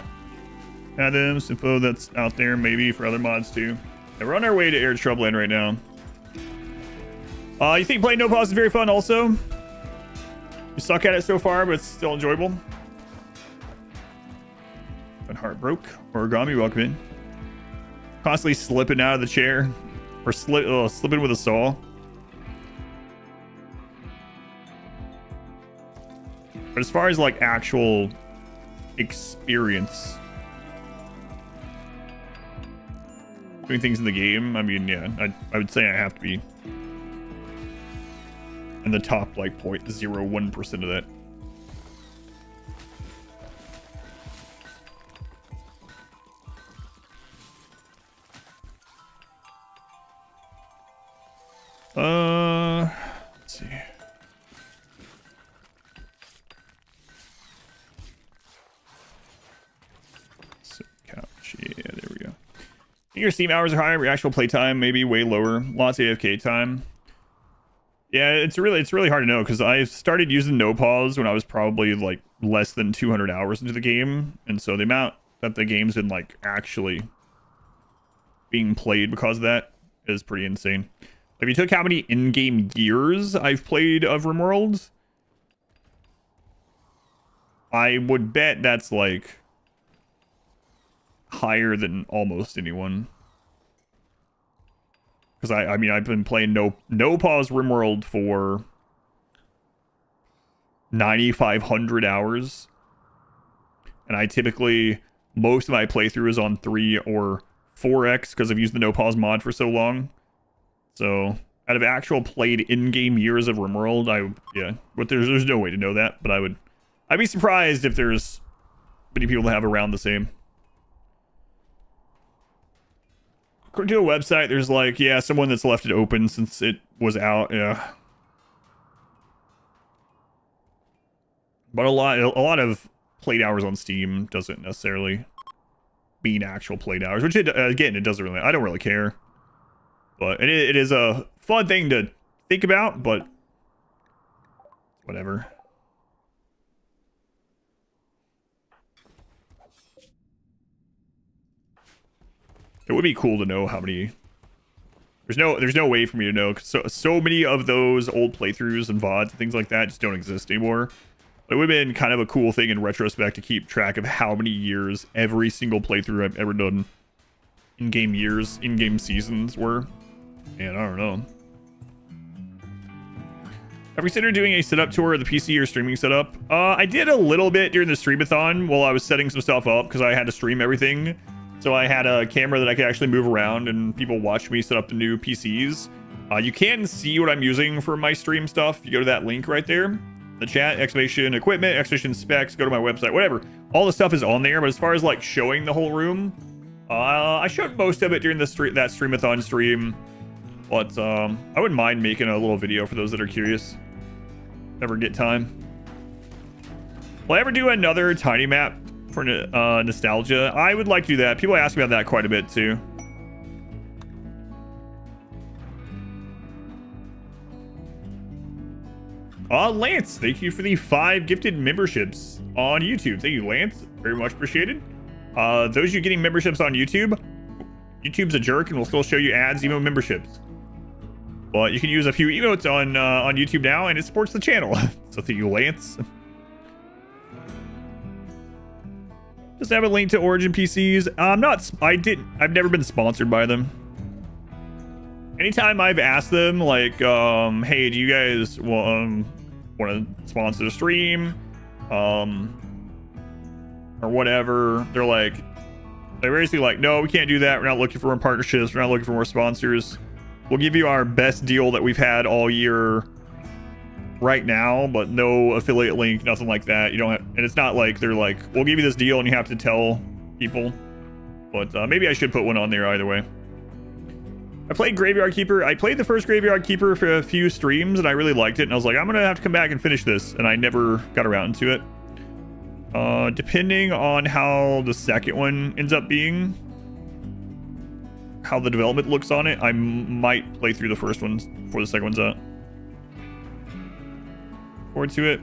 Add them, some info that's out there, maybe for other mods too. And we're on our way to Air Troubleland right now. You think playing no pause is very fun? Also, you suck at it so far, but it's still enjoyable. Heart broke. Origami, welcome in. Constantly slipping out of the chair, or slipping with a saw. But as far as like actual experience doing things in the game, I mean, yeah, I would say I have to be in the top like 0.01% of that. Let's see. So, couch, yeah, there we go. Your Steam hours are higher, your actual playtime maybe way lower. Lots of AFK time. Yeah, it's really hard to know because I started using no pause when I was probably like less than 200 hours into the game, and so the amount that the game's been like actually being played because of that is pretty insane. If you took how many in-game years I've played of RimWorld, I would bet that's like higher than almost anyone. Because I mean, I've been playing no pause RimWorld for 9,500 hours. And I typically, most of my playthrough is on 3 or 4x because I've used the no pause mod for so long. So out of actual played in-game years of RimWorld, but there's no way to know that, but I'd be surprised if there's many people that have around the same. According to a website, there's like, yeah, someone that's left it open since it was out, yeah. But a lot of played hours on Steam doesn't necessarily mean actual played hours, which again, it doesn't really, I don't really care. But it is a fun thing to think about, but whatever. It would be cool to know how many. There's no way for me to know, cause so many of those old playthroughs and VODs and things like that just don't exist anymore. But it would have been kind of a cool thing in retrospect to keep track of how many years every single playthrough I've ever done, in-game years, in-game seasons were. And I don't know. Have you considered doing a setup tour of the PC or streaming setup? I did a little bit during the streamathon while I was setting some stuff up because I had to stream everything. So I had a camera that I could actually move around and people watched me set up the new PCs. You can see what I'm using for my stream stuff. You go to that link right there. The chat, exclamation equipment, exclamation specs, go to my website, whatever. All the stuff is on there, but as far as like showing the whole room, I showed most of it during that streamathon stream. But I wouldn't mind making a little video for those that are curious. Never get time. Will I ever do another tiny map for nostalgia? I would like to do that. People ask me about that quite a bit too. Lance, thank you for the 5 gifted memberships on YouTube. Thank you, Lance. Very much appreciated. Those of you getting memberships on YouTube, YouTube's a jerk and will still show you ads even with memberships. But you can use a few emotes on YouTube now, and it supports the channel. So thank you, Lance. Just have a link to Origin PCs. I've never been sponsored by them. Anytime I've asked them, like, hey, do you guys want to sponsor the stream, or whatever? They're basically like, no, we can't do that. We're not looking for more partnerships. We're not looking for more sponsors. We'll give you our best deal that we've had all year right now, but no affiliate link, nothing like that. You don't have, and it's not like they're like, we'll give you this deal and you have to tell people. But maybe I should put one on there either way. I played Graveyard Keeper. I played the first Graveyard Keeper for a few streams and I really liked it. And I was like, I'm going to have to come back and finish this. And I never got around to it. Depending on how the second one ends up being, how the development looks on it, I might play through the first one before the second one's out. Forward to it.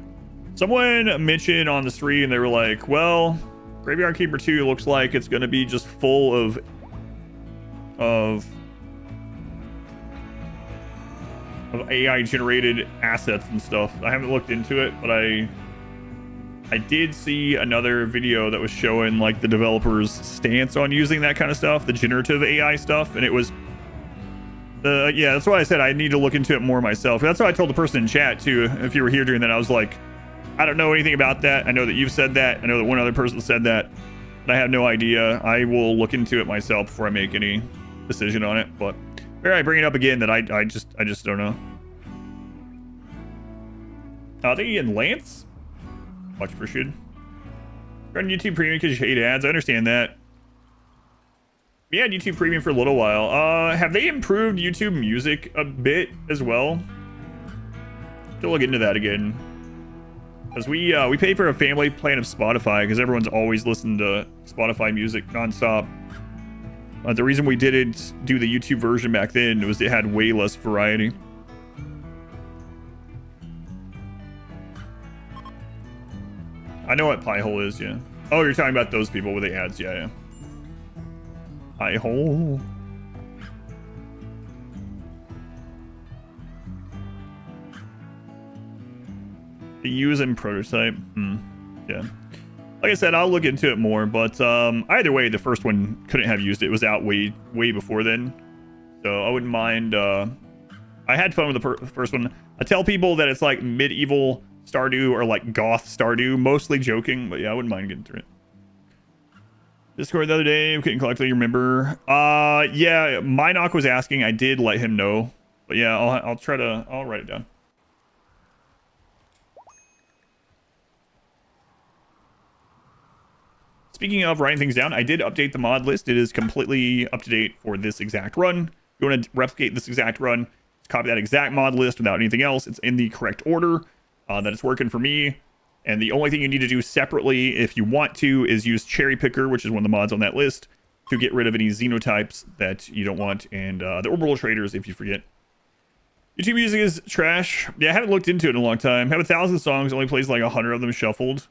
Someone mentioned on the stream, they were like, well, Graveyard Keeper 2 looks like it's going to be just full of AI generated assets and stuff. I haven't looked into it, but I did see another video that was showing like the developers' stance on using that kind of stuff, the generative AI stuff, and it was yeah, that's why I said I need to look into it more myself. That's why I told the person in chat too, if you were here during that. I was like, I don't know anything about that. I know that you've said that. I know that one other person said that, but I have no idea. I will look into it myself before I make any decision on it. But I bring it up again that I just don't know. Thank you again, Lance. Much appreciated. You're on YouTube Premium because you hate ads. I understand that. We had YouTube Premium for a little while. Have they improved YouTube Music a bit as well? To look into that again. Because we pay for a family plan of Spotify because everyone's always listened to Spotify music nonstop. The reason we didn't do the YouTube version back then was it had way less variety. I know what Piehole is, yeah. Oh, you're talking about those people with the ads, yeah. Piehole. Use and prototype. Yeah. Like I said, I'll look into it more, but either way, the first one couldn't have used it. It was out way before then. So I wouldn't mind. I had fun with the first one. I tell people that it's like medieval Stardew or like goth Stardew, mostly joking, but yeah, I wouldn't mind getting through it. Discord the other day, we couldn't collect, you remember? Yeah, Minoc was asking. I did let him know, but yeah, I'll write it down. Speaking of writing things down, I did update the mod list. It is completely up to date for this exact run. If you want to replicate this exact run, just copy that exact mod list without anything else. It's in the correct order that it's working for me. And the only thing you need to do separately, if you want to, is use Cherry Picker, which is one of the mods on that list, to get rid of any xenotypes that you don't want, and the orbital traders if you forget. YouTube music is trash. Yeah, I haven't looked into it in a long time. I have 1,000 songs, only plays like 100 of them shuffled.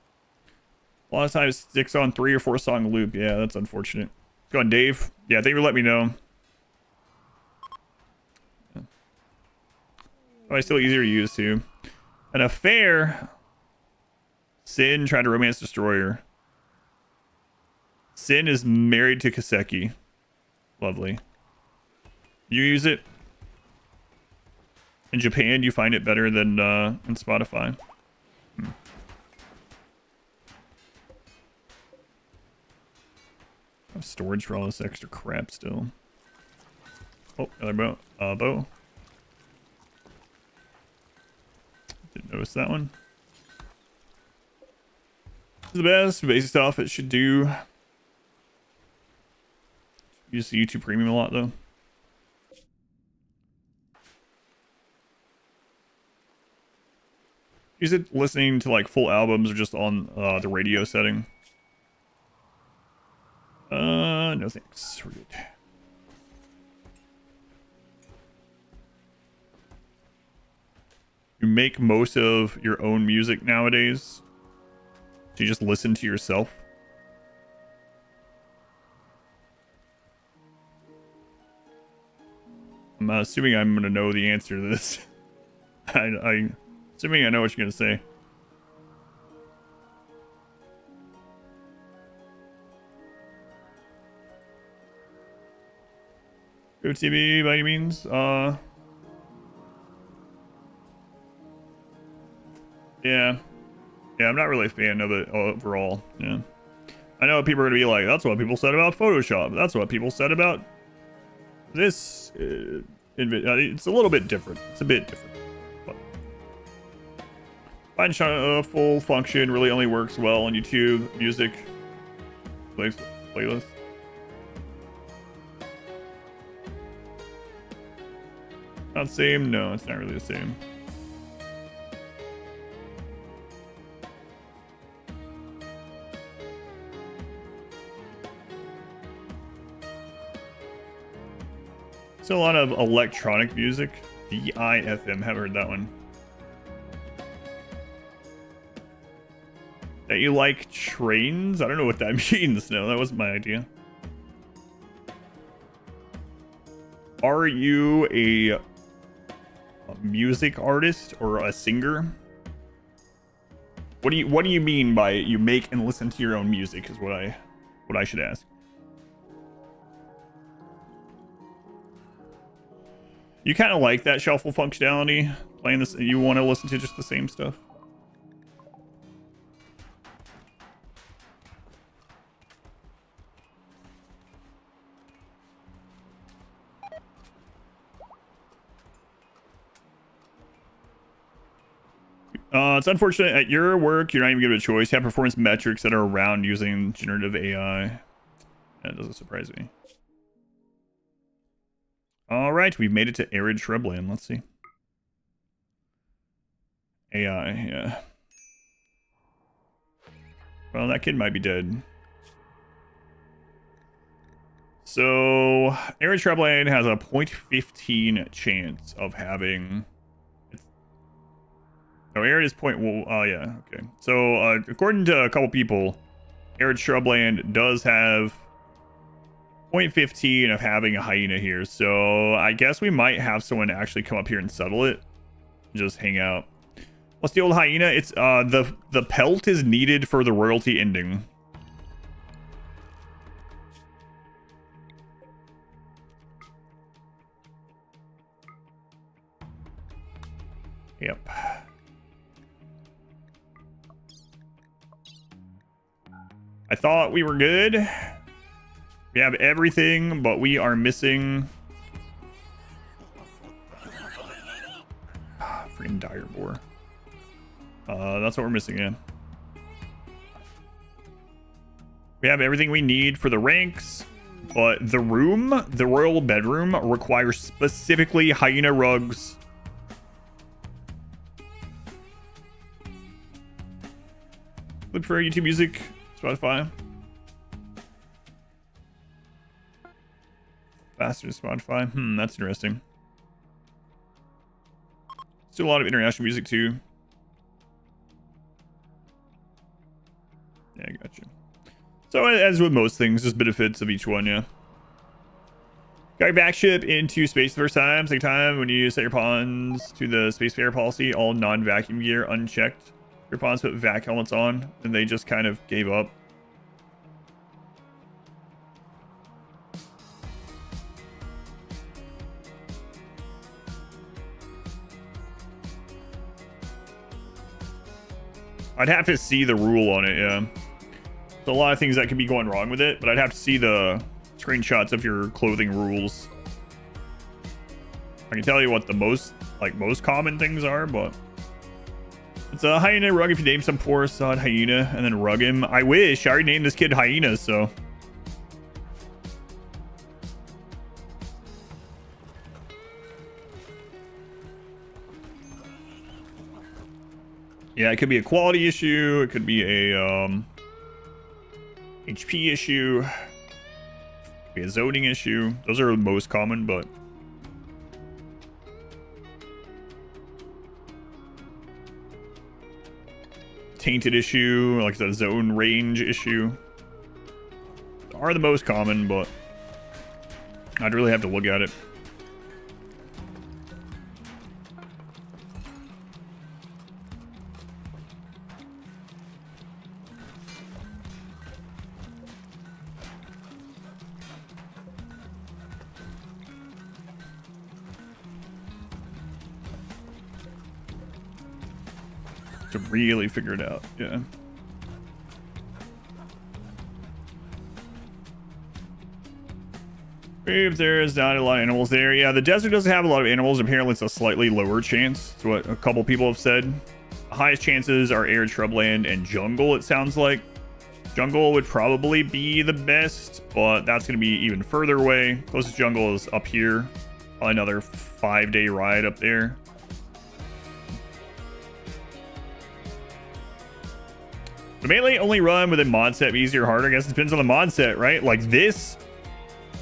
A lot of times it sticks on 3 or 4 song loop. Yeah, that's unfortunate. Go on, Dave. Yeah, thank you for letting me know. Oh, still easier to use too. An affair. Sin tried to romance Destroyer. Sin is married to Kaseki. Lovely. You use it? In Japan, you find it better than in Spotify. I have storage for all this extra crap still. Oh, another bow. Didn't notice that one. This is the best basic stuff it should do. Use the YouTube Premium a lot though. Use it listening to like full albums or just on the radio setting. No thanks. We're good. You make most of your own music nowadays. Do you just listen to yourself? I'm assuming I'm gonna know the answer to this. I'm assuming I know what you're gonna say. OTB by any means. Yeah, I'm not really a fan of it overall. Yeah, I know people are gonna be like, "That's what people said about Photoshop. That's what people said about this." It's a little bit different. It's a bit different. But Find full function really only works well on YouTube Music playlist. Not the same? No, it's not really the same. Still a lot of electronic music. DIFM, haven't heard that one. That you like trains? I don't know what that means. No, that wasn't my idea. Are you a music artist or a singer? What do you mean by you make and listen to your own music is what I should ask. You kind of like that shuffle functionality, playing this, you want to listen to just the same stuff. It's unfortunate at your work, you're not even given a choice. You have performance metrics that are around using generative AI. That doesn't surprise me. All right, we've made it to arid shrubland. Let's see. AI, yeah. Well, that kid might be dead. So, arid shrubland has a 0.15 chance of having... Oh, arid is yeah, okay. So, according to a couple people, arid shrubland does have 0.15 of having a hyena here. So, I guess we might have someone actually come up here and settle it. Just hang out. What's the old hyena? It's the pelt is needed for the royalty ending. Yep. I thought we were good. We have everything, but we are missing freaking dire boar. That's what we're missing, yeah. We have everything we need for the ranks, but the room, the royal bedroom, requires specifically hyena rugs. Look for YouTube Music, Spotify. Faster to Spotify. That's interesting. Still a lot of international music too. Yeah, I got you. So as with most things, just benefits of each one, yeah. Got your back ship into space the first time. Second time, when you set your pawns to the spacefarer policy, all non-vacuum gear unchecked. Your pawns put vac helmets on, and they just kind of gave up. I'd have to see the rule on it, yeah. There's a lot of things that could be going wrong with it, but I'd have to see the screenshots of your clothing rules. I can tell you what the most common things are, but it's a hyena rug if you name some poor sod hyena and then rug him. I wish. I already named this kid hyena, so. Yeah, it could be a quality issue. It could be a HP issue. It could be a zoning issue. Those are the most common, but tainted issue, like the zone range issue, are the most common, but I'd really have to look at it. To really figure it out, yeah. If there's not a lot of animals there, yeah, the desert doesn't have a lot of animals. Apparently it's a slightly lower chance. It's what a couple people have said. The highest chances are arid shrubland and jungle, it sounds like. Jungle would probably be the best, but that's going to be even further away. Closest jungle is up here. Probably another 5-day ride up there. The melee only run with a mod set, easier or harder. I guess it depends on the mod set, right? Like this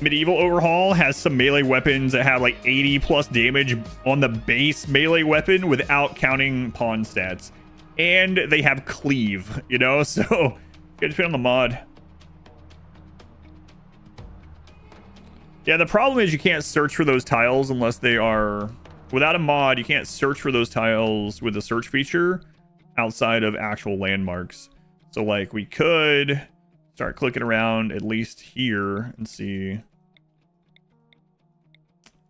medieval overhaul has some melee weapons that have like 80 plus damage on the base melee weapon without counting pawn stats. And they have cleave, you know? So it's gonna depend on the mod. Yeah, the problem is you can't search for those tiles unless they are... Without a mod, you can't search for those tiles with the search feature outside of actual landmarks. So, like, we could start clicking around at least here and see.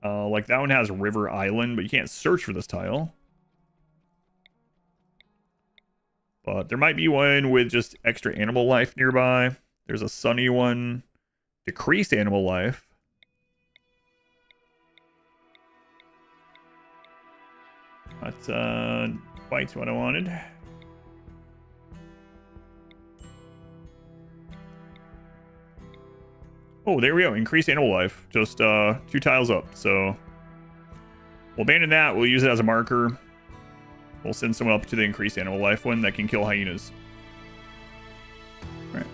Like, that one has River Island, but you can't search for this tile. But there might be one with just extra animal life nearby. There's a sunny one. Decreased animal life. That's quite what I wanted. Oh, there we go. Increased animal life. Just 2 tiles up. So we'll abandon that. We'll use it as a marker. We'll send someone up to the increased animal life one that can kill hyenas. All right.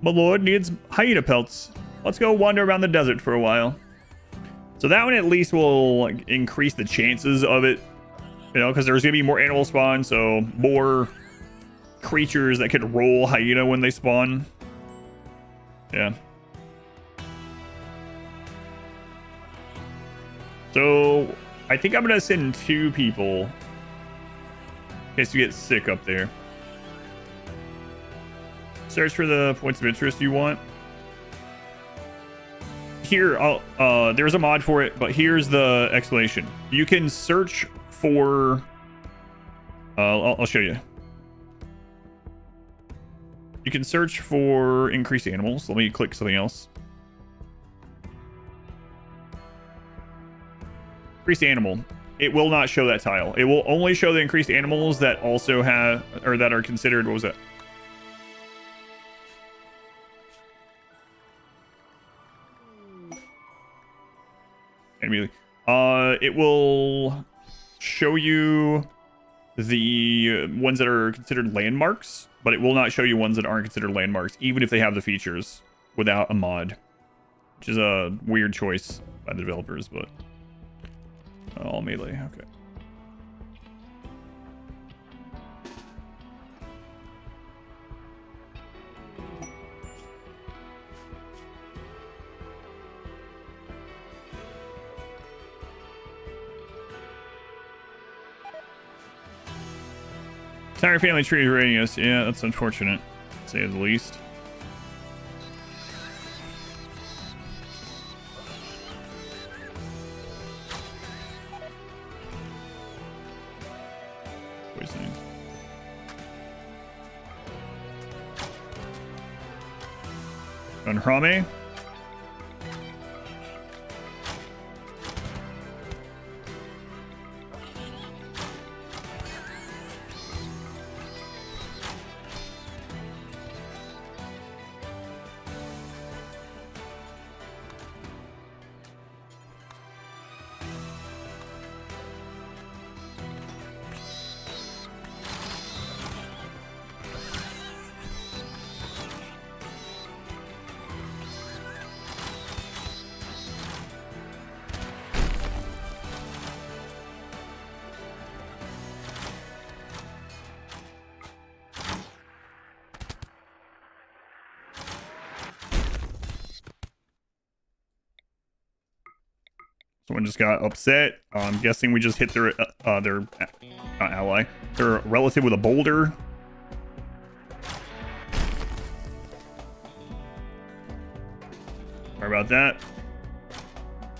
My lord needs hyena pelts. Let's go wander around the desert for a while. So that one at least will like, increase the chances of it. You know, because there's going to be more animal spawn. So more creatures that could roll hyena when they spawn. Yeah. So I think I'm gonna send 2 people in case you get sick up there. Search for the points of interest you want. Here, there's a mod for it, but here's the explanation. You can search for... I'll show you. You can search for increased animals. Let me click something else. Increased animal. It will not show that tile. It will only show the increased animals that also have, or that are considered, what was that? Immediately. It will show you the ones that are considered landmarks, but it will not show you ones that aren't considered landmarks, even if they have the features without a mod, which is a weird choice by the developers, but all melee. Okay. Entire family tree is raiding us. Yeah, that's unfortunate, to say the least. Poisoning. Unhrame. Someone just got upset. I'm guessing we just hit their not ally, their relative with a boulder. Sorry about that.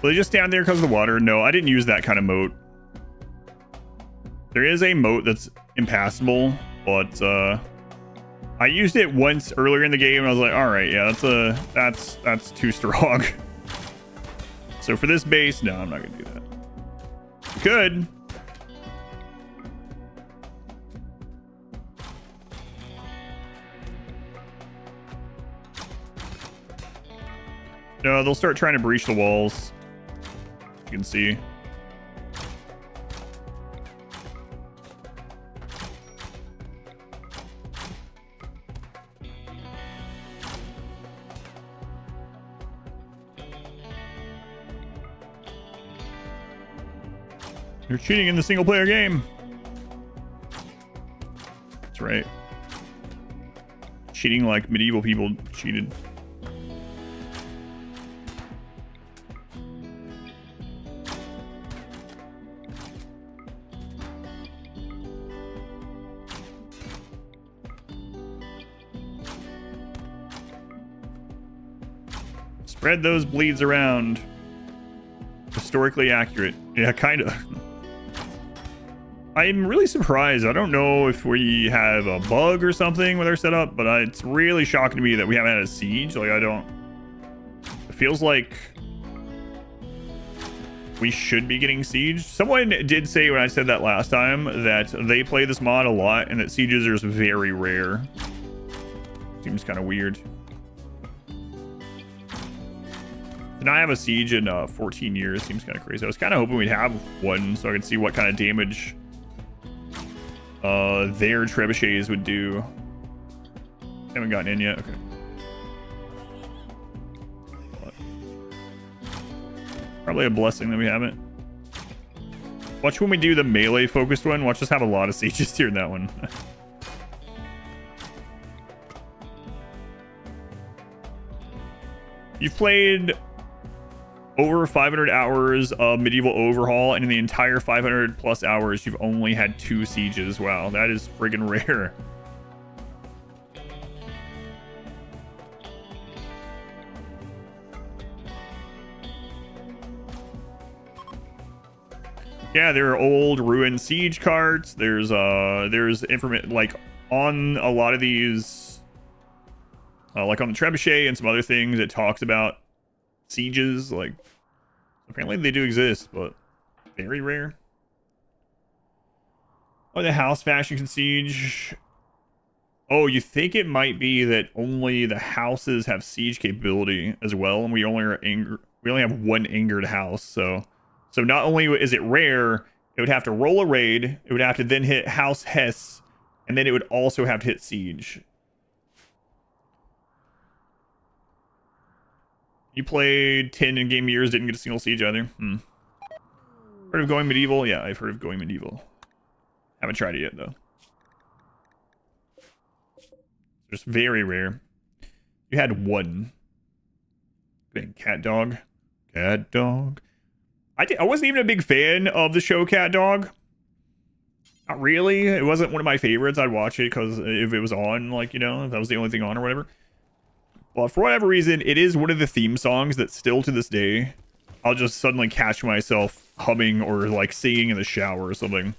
Will they just stand there because of the water? No, I didn't use that kind of moat. There is a moat that's impassable, but I used it once earlier in the game and I was like, all right, yeah, that's too strong. So for this base, no, I'm not gonna do that. Could. No, they'll start trying to breach the walls. You can see. You're cheating in the single player game. That's right. Cheating like medieval people cheated. Spread those bleeds around. Historically accurate. Yeah, kind of. I'm really surprised. I don't know if we have a bug or something with our setup, but it's really shocking to me that we haven't had a siege. Like, it feels like we should be getting sieged. Someone did say when I said that last time that they play this mod a lot and that sieges are very rare. Seems kind of weird. And I have a siege in 14 years. Seems kind of crazy. I was kind of hoping we'd have one so I could see what kind of damage their trebuchets would do. Haven't gotten in yet. Okay. Probably a blessing that we haven't. Watch when we do the melee focused one. Watch us have a lot of sieges here in that one. You've played over 500 hours of medieval overhaul, and in the entire 500 plus hours, you've only had 2 sieges. Wow, that is friggin' rare. Yeah, there are old ruined siege carts. There's information like on a lot of these, like on the trebuchet and some other things. It talks about sieges. Like apparently they do exist, but very rare. Oh, the house fashion siege. Oh, you think it might be that only the houses have siege capability as well, and we only have one angered house, so not only is it rare, it would have to roll a raid, it would have to then hit House Hess, and then it would also have to hit Siege. You played 10 in-game years, didn't get a single Siege either. Heard of Going Medieval? Yeah, I've heard of Going Medieval. Haven't tried it yet, though. Just very rare. You had one. Cat Dog. Cat Dog. I wasn't even a big fan of the show Cat Dog. Not really. It wasn't one of my favorites. I'd watch it because if it was on, like, you know, if that was the only thing on or whatever. But for whatever reason, it is one of the theme songs that still to this day, I'll just suddenly catch myself humming or like singing in the shower or something.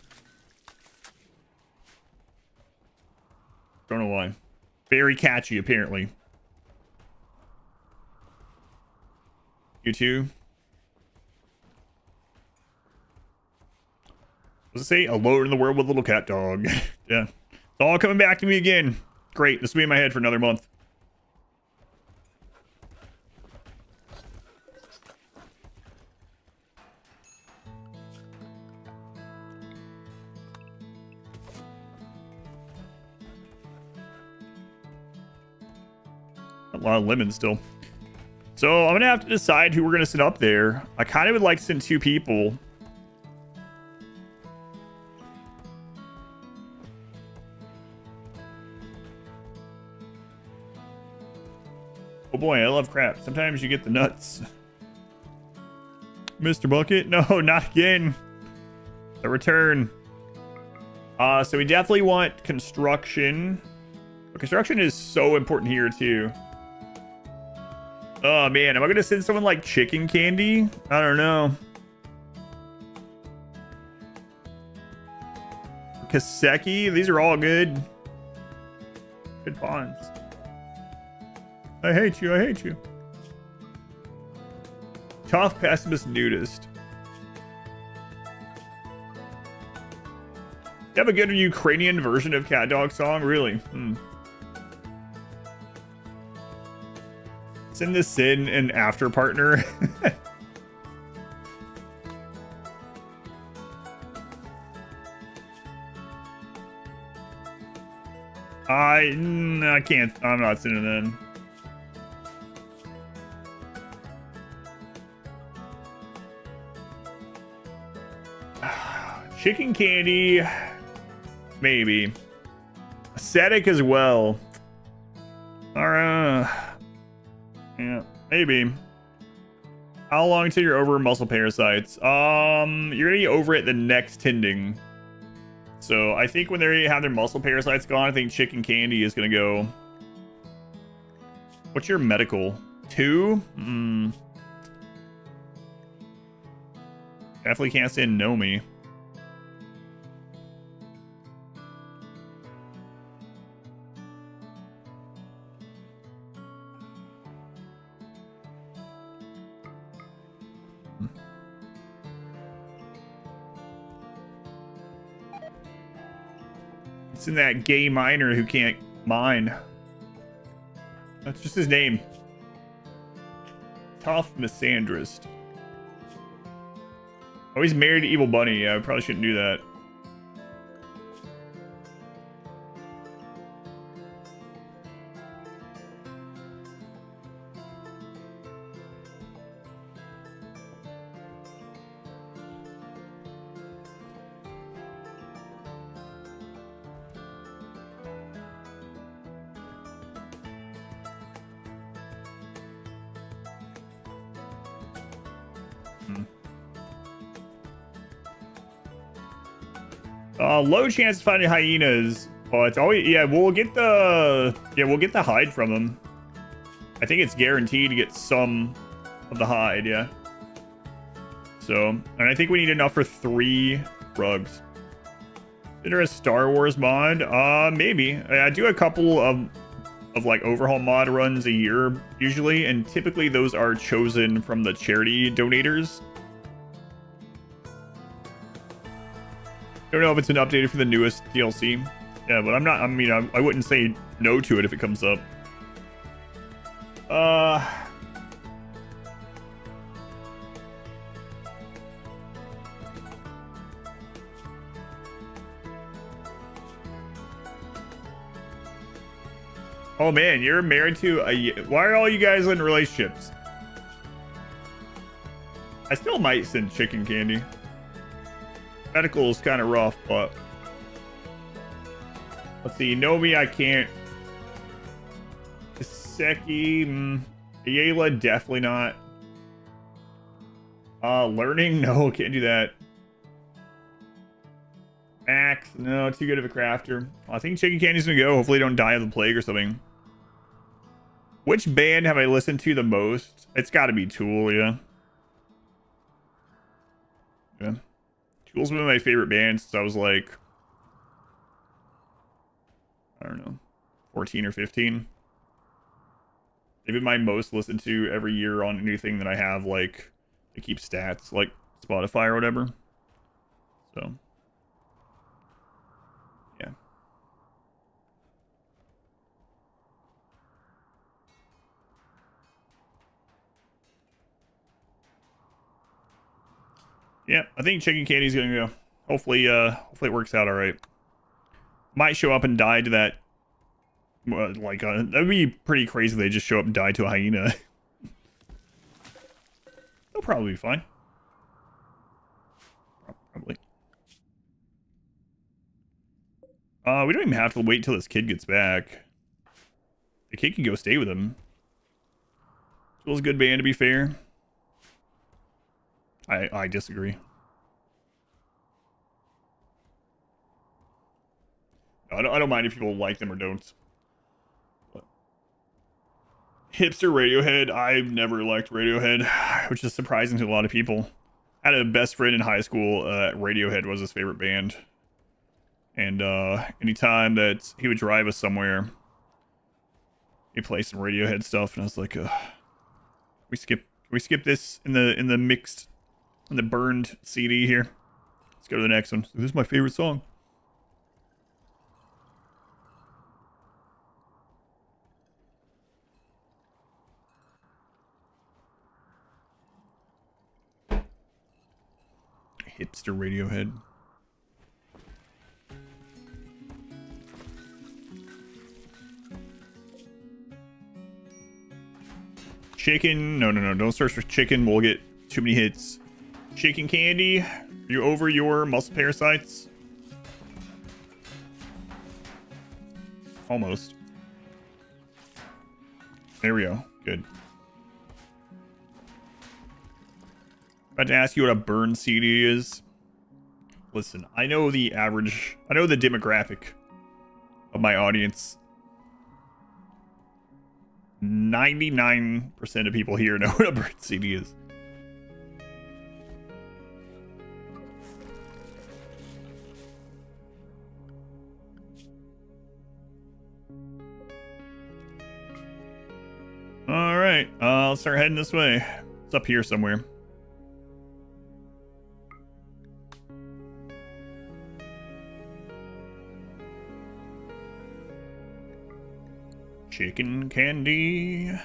Don't know why. Very catchy, apparently. You too? Does it say alone in the world with a little cat dog? Yeah. It's all coming back to me again. Great. This will be in my head for another month. A lot of lemons still. So I'm gonna have to decide who we're gonna send up there. I kind of would like to send 2 people. Oh boy, I love crap. Sometimes you get the nuts. Mr. Bucket? No, not again. The return. So we definitely want construction. But construction is so important here too. Oh man, am I gonna send someone like Chicken Candy? I don't know. Kaseki, these are all good. Good pawns. I hate you, I hate you. Tough pessimist nudist. You have a good Ukrainian version of Cat Dog song? Really? Send this in an after partner. I can't. I'm not sending it in. Chicken Candy, maybe. Ascetic as well. Alright. Yeah, maybe. How long till you're over muscle parasites? You're gonna be over it the next tending. So I think when they have their muscle parasites gone, I think Chicken Candy is gonna go. What's your medical? 2? Definitely can't send Nomi. It's in that gay miner who can't mine. That's just his name. Tough misandrist. Oh, he's married to Evil Bunny. Yeah, I probably shouldn't do that. Low chance of finding hyenas, but always, yeah, we'll get the hide from them. I think it's guaranteed to get some of the hide, yeah. So, and I think we need enough for 3 rugs. Is there a Star Wars mod? Maybe. I do a couple of like overhaul mod runs a year usually, and typically those are chosen from the charity donators. Don't know if it's been updated for the newest DLC. Yeah, but I wouldn't say no to it if it comes up. Oh man, you're married to a... Why are all you guys in relationships? I still might send chicken candy. Medical is kind of rough, but... Let's see, Nomi, I can't. Iseki, Ayala, definitely not. Learning, no, can't do that. Max, no, too good of a crafter. I think chicken candy's gonna go. Hopefully don't die of the plague or something. Which band have I listened to the most? It's gotta be Tool, yeah. Yeah. Tool's been my favorite band since I was like, I don't know, 14 or 15. They've been my most listened to every year on anything that I have, like, to keep stats, like Spotify or whatever. So, yeah. Yeah, I think chicken candy's gonna go. Hopefully it works out all right. Might show up and die to that. That'd be pretty crazy if they just show up and die to a hyena. They'll probably be fine. Probably. We don't even have to wait till this kid gets back. The kid can go stay with him. Tool's a good band, to be fair. I disagree. I don't mind if people like them or don't. But hipster Radiohead. I've never liked Radiohead, which is surprising to a lot of people. I had a best friend in high school. Radiohead was his favorite band. And anytime that he would drive us somewhere, he'd play some Radiohead stuff, and I was like, we skip this in the mixed, in the burned CD here. Let's go to the next one. This is my favorite song. Hipster Radiohead. Chicken. No. Don't search for chicken. We'll get too many hits. Chicken candy. You over your muscle parasites? Almost. There we go. Good. About to ask you what a burn CD is. Listen, I know the demographic of my audience. 99% of people here know what a burn CD is. All right, let's start heading this way. It's up here somewhere. Chicken candy.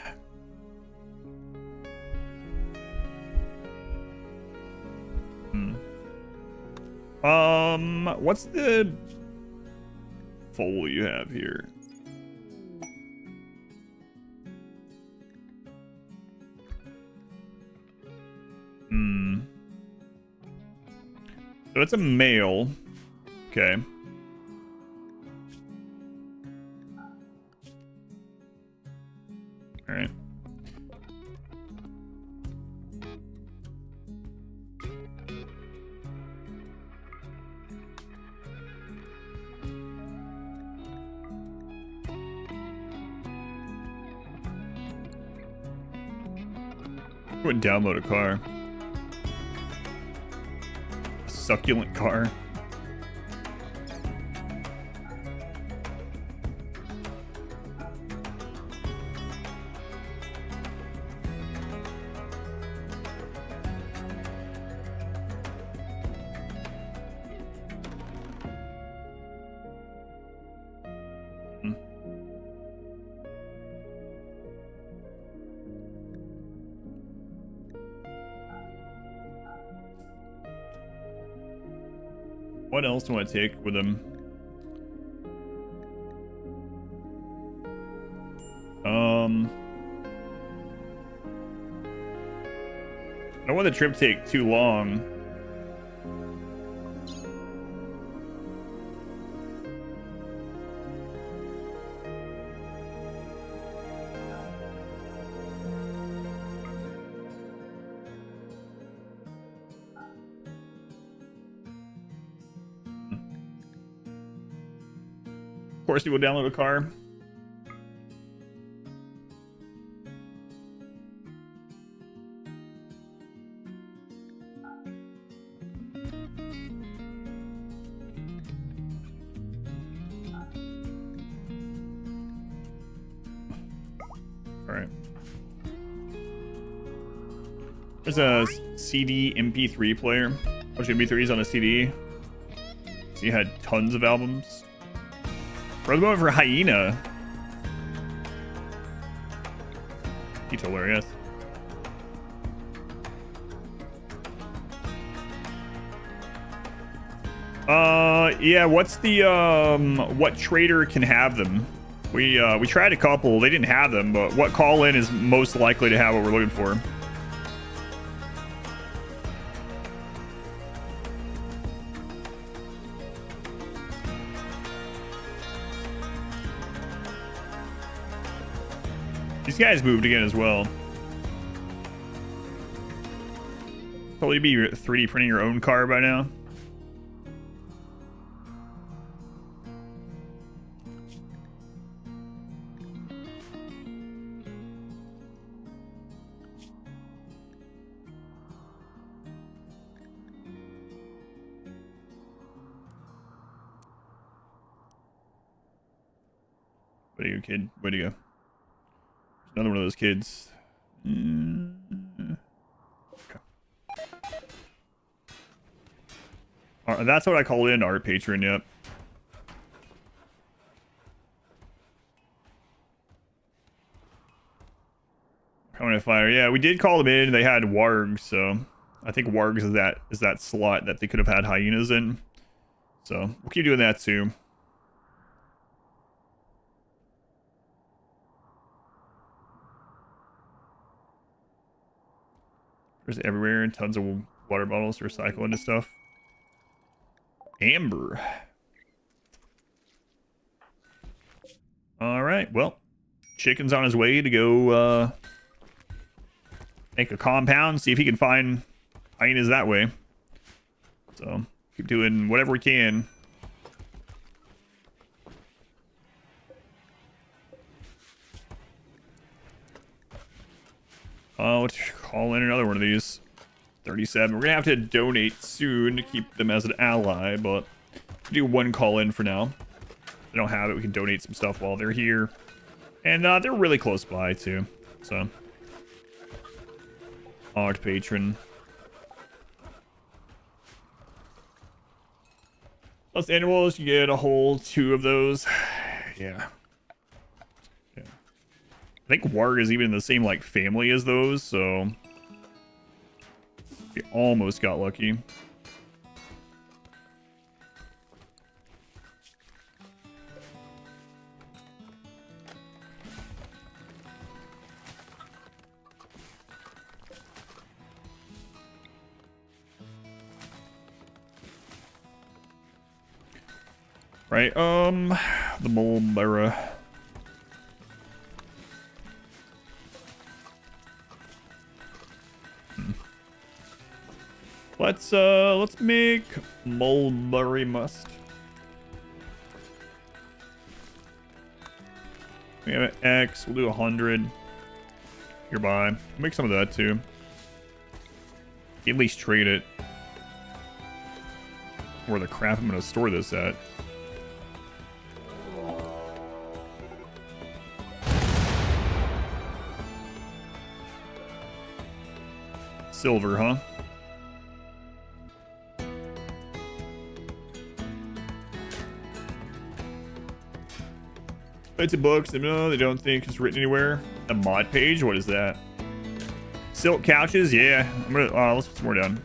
What's the foal you have here? So it's a male. Okay. All right. Go and download a car. A succulent car. What else do I take with him? I don't want the trip to take too long. Of course, you will download a car. All right. There's a CD MP3 player. A bunch of MP3s on a CD. So you had tons of albums. We're going for hyena. He's hilarious. Yeah, what's the what trader can have them? We tried a couple, they didn't have them, but what call-in is most likely to have what we're looking for? These guys moved again as well. Probably be 3D printing your own car by now. Way to go, kid. Way to go. Another one of those kids. Okay. That's what I call in our patron, yep. Coming to fire. Yeah, we did call them in. They had wargs, so I think wargs is that slot that they could have had hyenas in. So we'll keep doing that too. There's everywhere, tons of water bottles to recycle into stuff. Amber. All right, well, Chicken's on his way to go make a compound, see if he can find hyenas that way. So keep doing whatever we can. Let's call in another one of these. 37. We're gonna have to donate soon to keep them as an ally, but we'll do one call in for now. If they don't have it, we can donate some stuff while they're here. And they're really close by too. So art patron. Plus animals, you get a whole 2 of those. Yeah. I think warg is even in the same like family as those, so we almost got lucky. Right, the mulberry. Let's make mulberry must. We have an X, we'll do 100. Hereby. Make some of that too. At least trade it. Where the crap I'm gonna store this at. Silver, huh? It's a book. No, they don't think it's written anywhere. A mod page? What is that? Silk couches? Yeah. I'm gonna let's put some more down.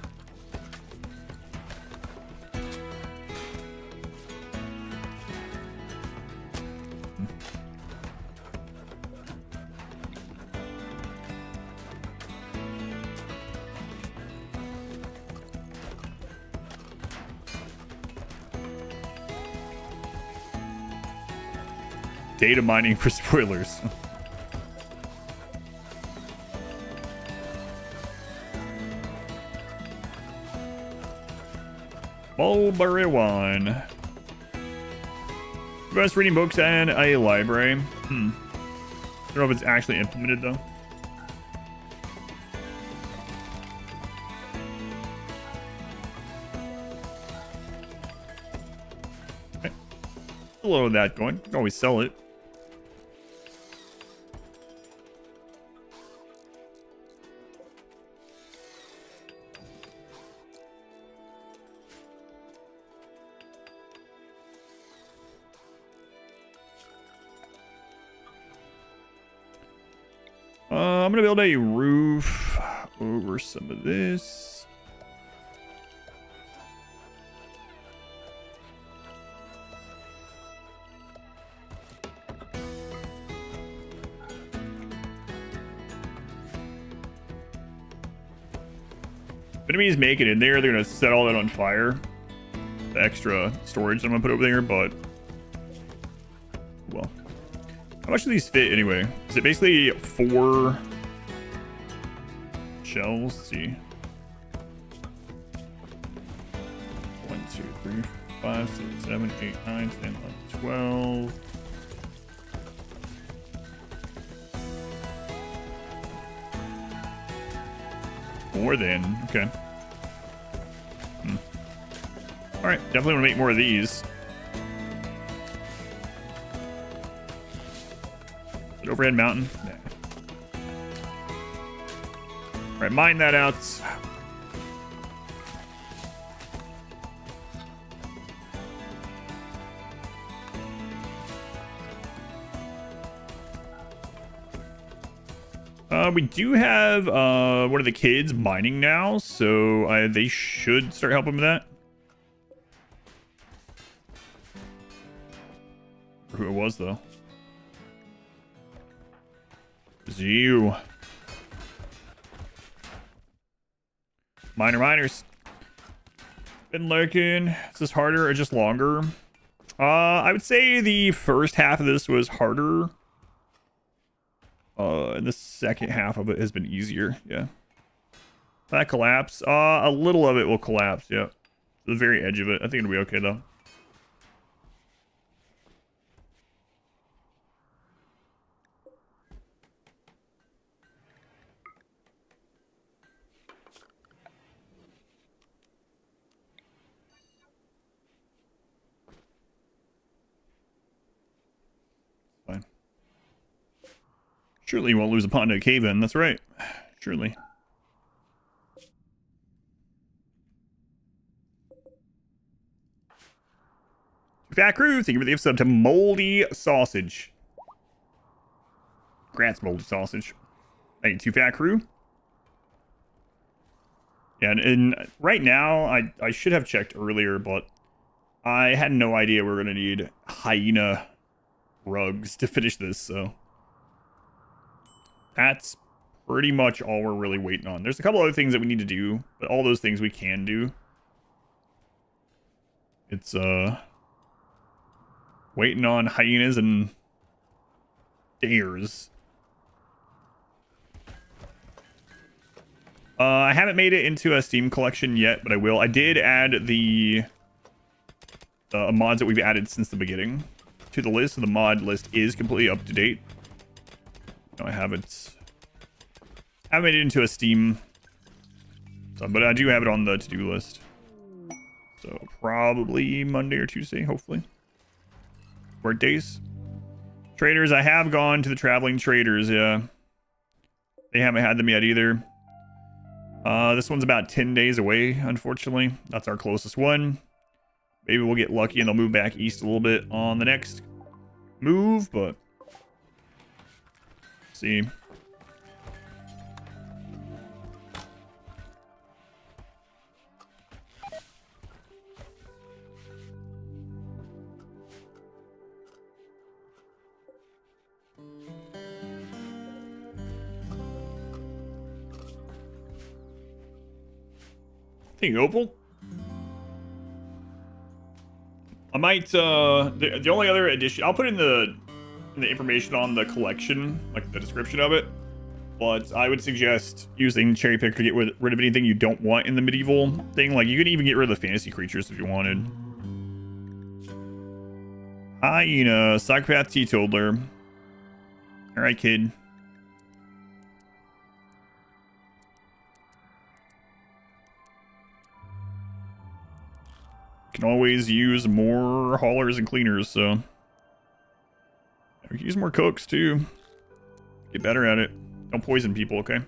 Data mining for spoilers. Mulberry wine. Best reading books and a library. I don't know if it's actually implemented though. Okay. A little of that going. You can always sell it. I'm gonna build a roof over some of this. If enemies make it in there, they're gonna set all that on fire. The extra storage I'm gonna put over there, but well. How much do these fit anyway? Is it basically 4 shells? Let's see. 1, 2, 3, 4, 5, 6, 7, 8, 9, 10, 11, 12. More than, okay. Alright, definitely want to make more of these. Overhead mountain. Nah. All right, mine that out. We do have one of the kids mining now, so they should start helping with that. Or who it was though. It's you. Miners. Been lurking. Is this harder or just longer? I would say the first half of this was harder. And the second half of it has been easier. Yeah. That collapse. A little of it will collapse. Yeah. The very edge of it. I think it'll be okay though. Fine. Surely you won't lose a pond to a cave in. That's right. Surely. Fat Crew, thank you for the gift sub to Moldy Sausage. Congrats, Moldy Sausage. Thank you, Fat Crew. Yeah, and right now, I should have checked earlier, but I had no idea we were going to need hyena rugs to finish this, so that's pretty much all we're really waiting on. There's a couple other things that we need to do, but all those things we can do. It's, waiting on hyenas and dares. I haven't made it into a Steam collection yet, but I will. I did add the mods that we've added since the beginning to the list. So the mod list is completely up to date. No, I haven't made it into a Steam So, but I do have it on the to-do list. So probably Monday or Tuesday, hopefully. Work days. Traders, I have gone to the traveling traders, yeah. They haven't had them yet either. This one's about 10 days away, unfortunately. That's our closest one. Maybe we'll get lucky and they'll move back east a little bit on the next move, but see. Thank you, Opal. I might the only other addition, I'll put in the information on the collection, like the description of it, but I would suggest using cherry picker to get rid of anything you don't want in the medieval thing. Like you could even get rid of the fantasy creatures if you wanted. Hyena, psychopath teetotaler. All right, kid. Can always use more haulers and cleaners, so we can use more cooks too. Get better at it. Don't poison people, okay? All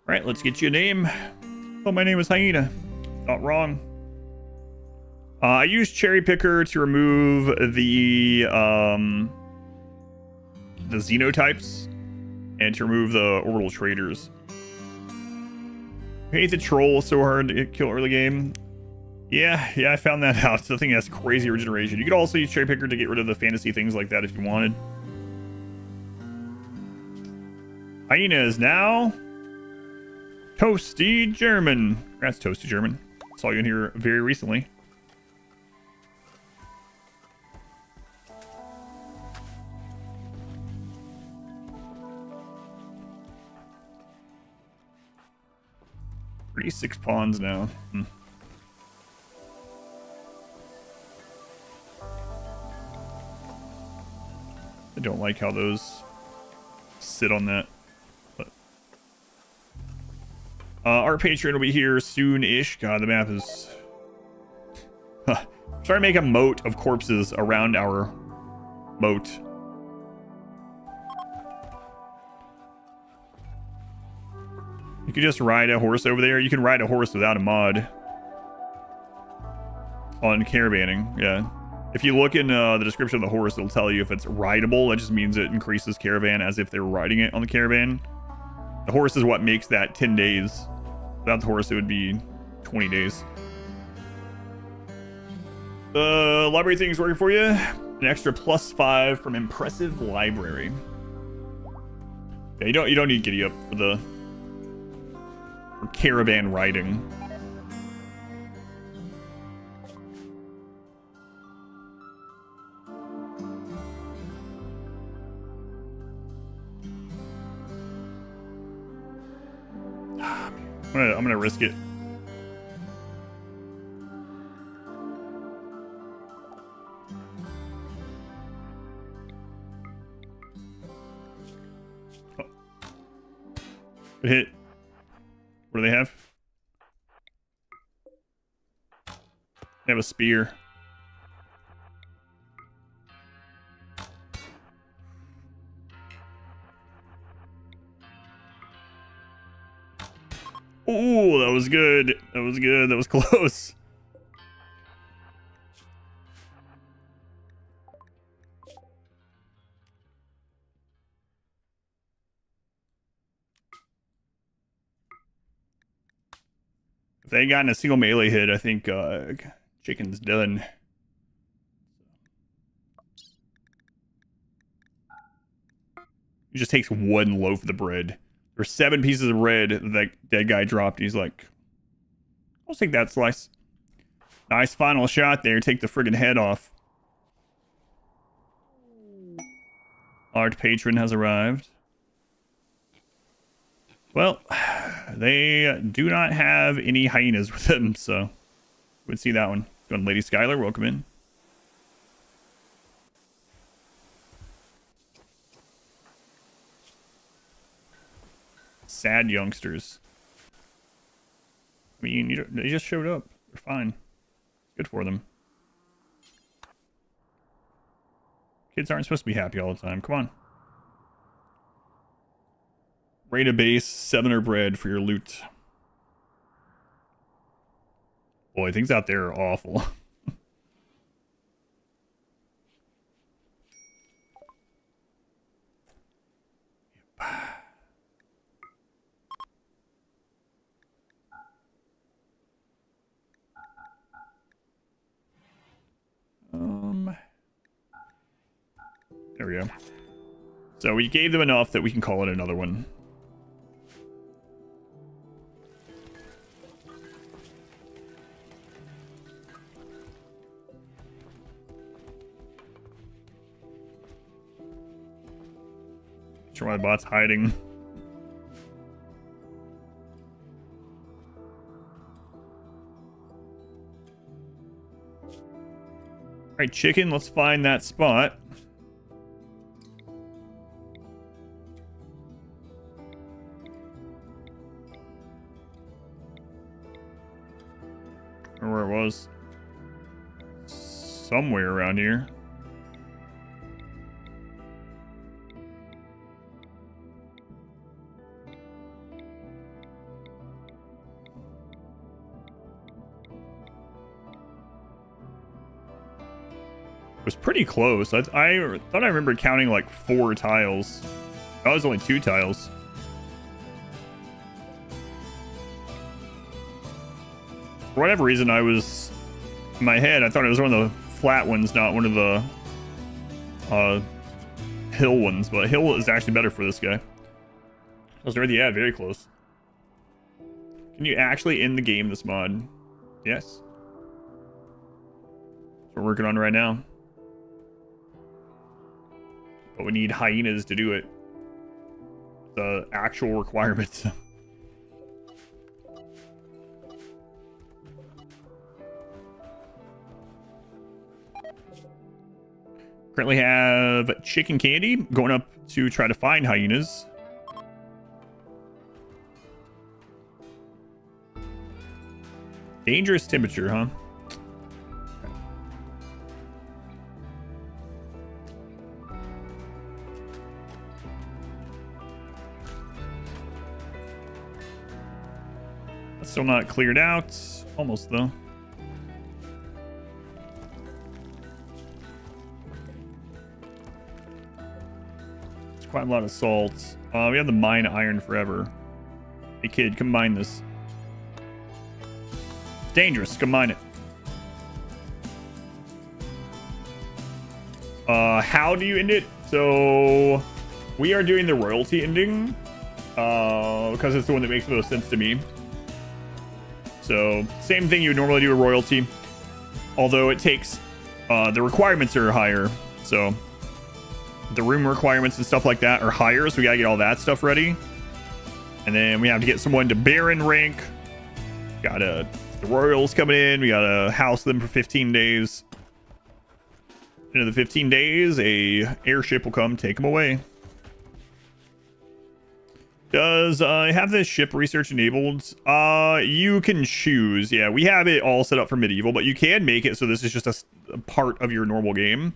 right, let's get you a name. Oh, my name is Hyena. Not wrong. I use cherry picker to remove the xenotypes and to remove the orbital traders. I hate the troll so hard to kill early game. Yeah, I found that out. It's the thing that's crazy regeneration. You could also use cherry picker to get rid of the fantasy things like that if you wanted. Hyena is now Toasty German. That's Toasty German. Saw you in here very recently. Six pawns now. I don't like how those sit on that. But our Patreon will be here soon-ish. God, the map is... Try to make a moat of corpses around our moat. You could just ride a horse over there. You can ride a horse without a mod on caravanning. Yeah. If you look in the description of the horse, it'll tell you if it's rideable. That just means it increases caravan as if they were riding it on the caravan. The horse is what makes that 10 days. Without the horse, it would be 20 days. The library thing is working for you. An extra +5 from impressive library. Yeah, you don't need giddy up for the caravan riding. I'm gonna risk it. Oh. Good hit. What do they have? They have a spear. Ooh, that was good. That was good. That was close. If they ain't gotten a single melee hit, I think chicken's done. He just takes one loaf of the bread. There's 7 pieces of bread that dead guy dropped. He's like, I'll take that slice. Nice final shot there. Take the friggin' head off. Art patron has arrived. Well, They do not have any hyenas with them, so would see that one. Go on, Lady Skylar, welcome in. Sad youngsters. I mean, they just showed up. They're fine. Good for them. Kids aren't supposed to be happy all the time. Come on. Rate a base, 7er bread for your loot. Boy, things out there are awful. There we go. So we gave them enough that we can call it another one. Sure, my bot's hiding. All right, chicken, let's find that spot. Where it was. Somewhere around here. It was pretty close. I thought I remember counting like 4 tiles. That was only 2 tiles. For whatever reason, I was in my head, I thought it was one of the flat ones, not one of the hill ones. But hill is actually better for this guy. I was already, yeah, very close. Can you actually end the game this mod? Yes. That's what we're working on right now. But we need hyenas to do it. The actual requirements. Currently have chicken candy. Going up to try to find hyenas. Dangerous temperature, huh? That's still not cleared out. Almost, though. Quite a lot of salt. We have the mine iron forever. Hey kid, come mine this. It's dangerous. Come mine it. How do you end it? So we are doing the royalty ending because it's the one that makes the most sense to me. So same thing you would normally do a royalty, although it takes the requirements are higher. So the room requirements and stuff like that are higher, so we gotta get all that stuff ready. And then we have to get someone to Baron rank. The royals coming in. We gotta house them for 15 days. Into the 15 days, a airship will come take them away. Does have this ship research enabled? You can choose. Yeah, we have it all set up for medieval, but you can make it so this is just a part of your normal game,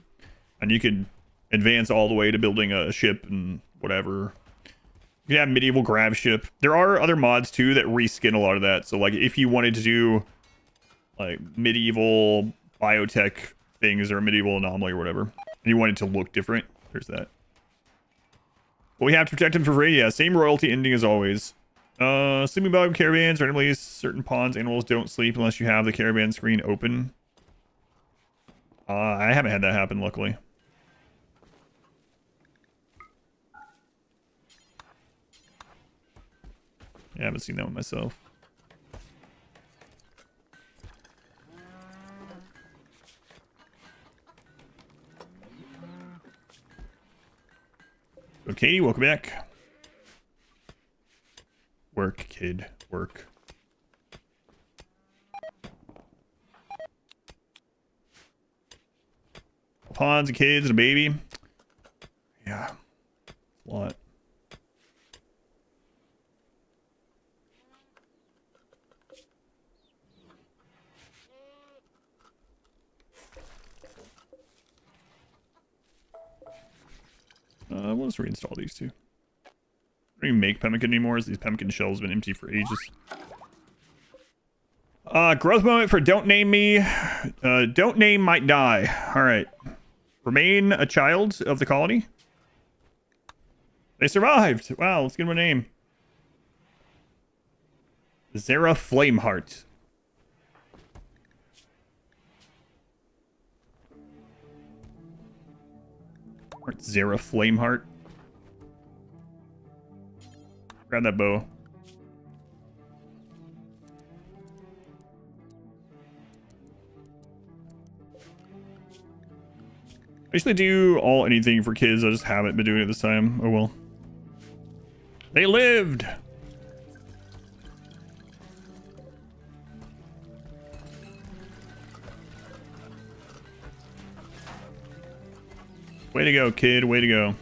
and you can advance all the way to building a ship and whatever. You have medieval grab ship. There are other mods too that reskin a lot of that. So like if you wanted to do like medieval biotech things or medieval anomaly or whatever, and you want it to look different, there's that. But we have to protect them for free. Yeah, same royalty ending as always. Sleeping bug caravans, randomly certain ponds, animals don't sleep unless you have the caravan screen open. I haven't had that happen, luckily. Yeah, I haven't seen that one myself. So Katie, welcome back. Work, kid. Work. Pods, kids, and a baby. Yeah. A lot. We'll just reinstall these two. I don't even make pemmican anymore, as these pemmican shells have been empty for ages. Growth moment for don't name me. Don't name might die. Alright. Remain a child of the colony. They survived. Wow, let's give them a name. Zara Flameheart. Zara Flameheart. Grab that bow. I usually do anything for kids. I just haven't been doing it this time. Oh well. They lived. Way to go, kid. Way to go.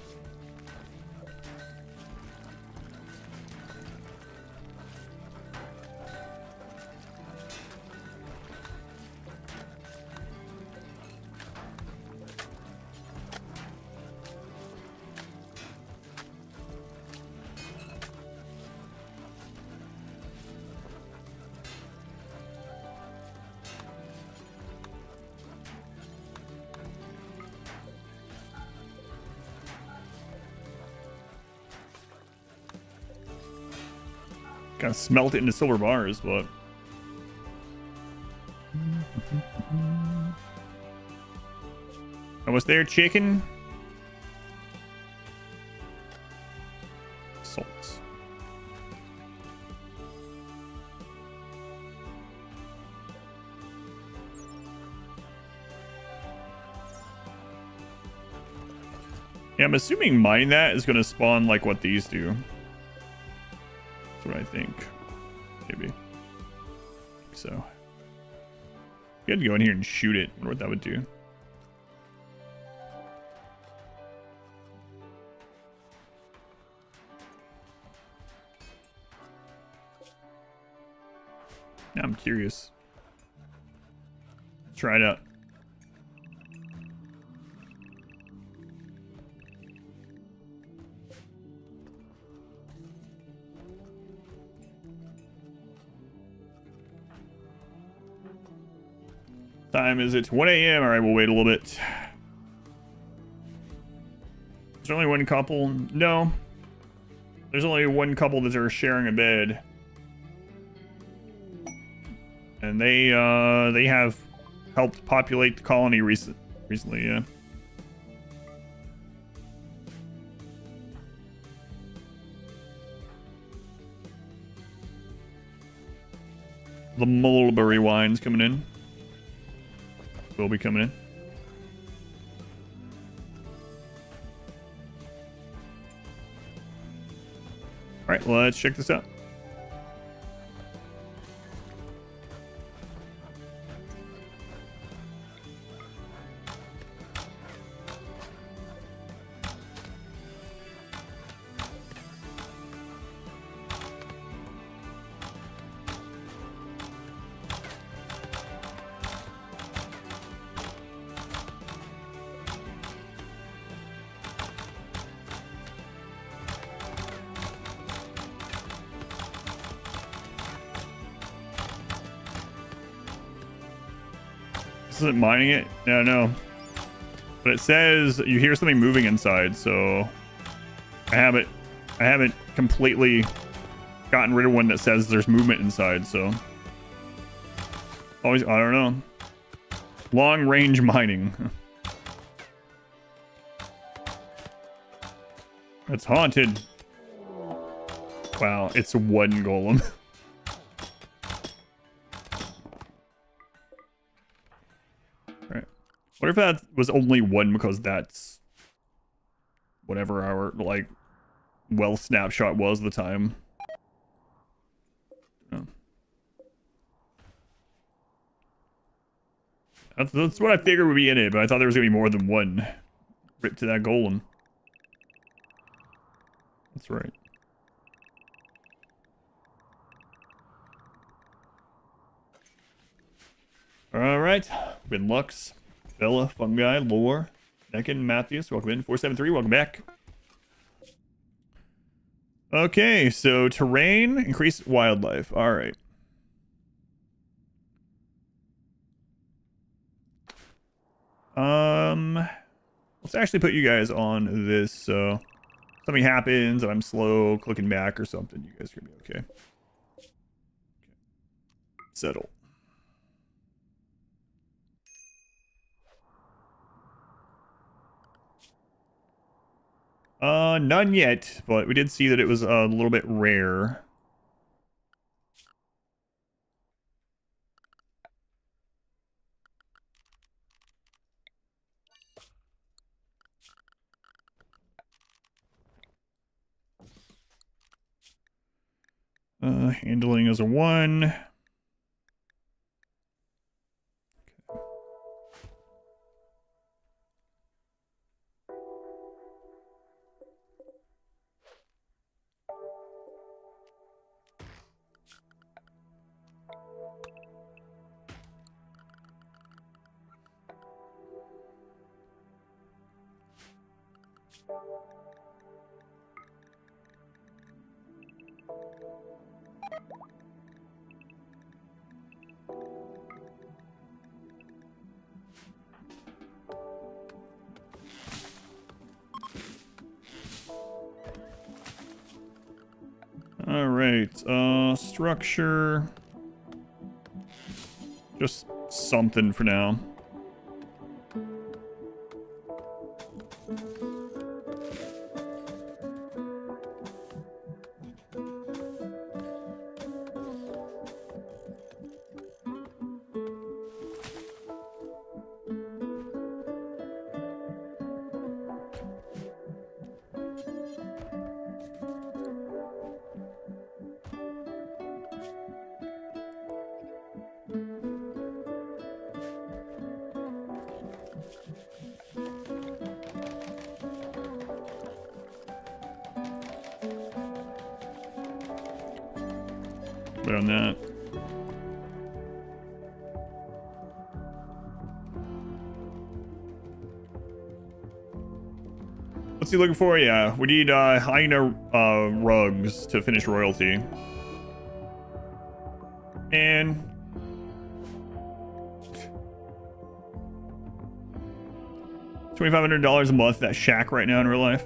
Gotta smelt it into silver bars, but... Almost there, chicken. Salts. Yeah, I'm assuming mining that is gonna spawn like what these do. What I think. Maybe. So. Good to go in here and shoot it. Wonder what that would do. Now I'm curious. Try it out. Time is it 1 a.m. All right, we'll wait a little bit. Is there only one couple? No. There's only one couple that are sharing a bed. And they have helped populate the colony recently, yeah. The mulberry wine's coming in. Will be coming in. All right, let's check this out. This isn't mining it? No. But it says you hear something moving inside, so I haven't completely gotten rid of one that says there's movement inside, so always, I don't know. Long range mining. It's haunted. Wow, it's one golem. What if that was only one because that's whatever our, like, wealth snapshot was at the time? That's what I figured would be in it, but I thought there was going to be more than one. Rip to that golem. That's right. Alright. Win Lux, Bella, Fungi, Lore, Nekin, Matthias, welcome in. 473, welcome back. Okay, so terrain, increased wildlife. Alright. Let's actually put you guys on this, so something happens and I'm slow clicking back or something, you guys are gonna be okay. Settle. None yet, but we did see that it was a little bit rare. Handling is a 1. All right, structure. Just something for now. Put on that. What's he looking for? Yeah, we need hyena rugs to finish royalty. And $2,500 a month, that shack right now in real life.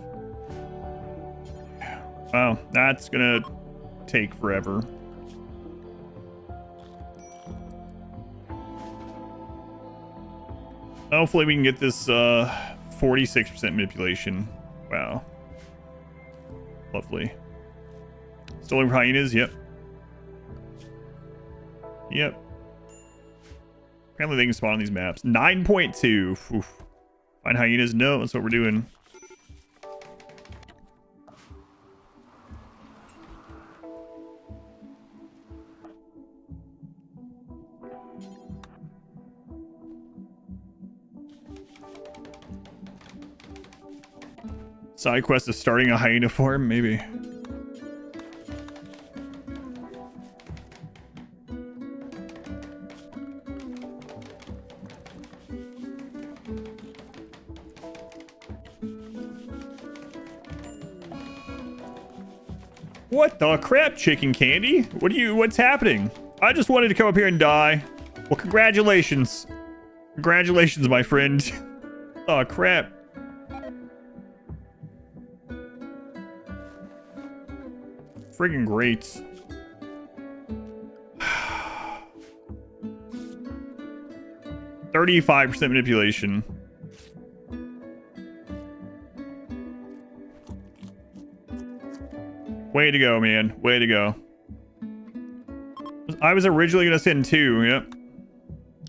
Wow, that's gonna take forever. Hopefully we can get this 46% manipulation. Wow. Lovely. Still over hyenas? Yep. Yep. Apparently they can spawn on these maps. 9.2. Oof. Find hyenas? No, that's what we're doing. Side quest is starting a hyena farm, maybe. What the crap, chicken candy? What's happening? I just wanted to come up here and die. Well, congratulations. Congratulations, my friend. Oh, crap. Friggin' great. %35% manipulation. Way to go, man. Way to go. I was originally going to send 2. Yep.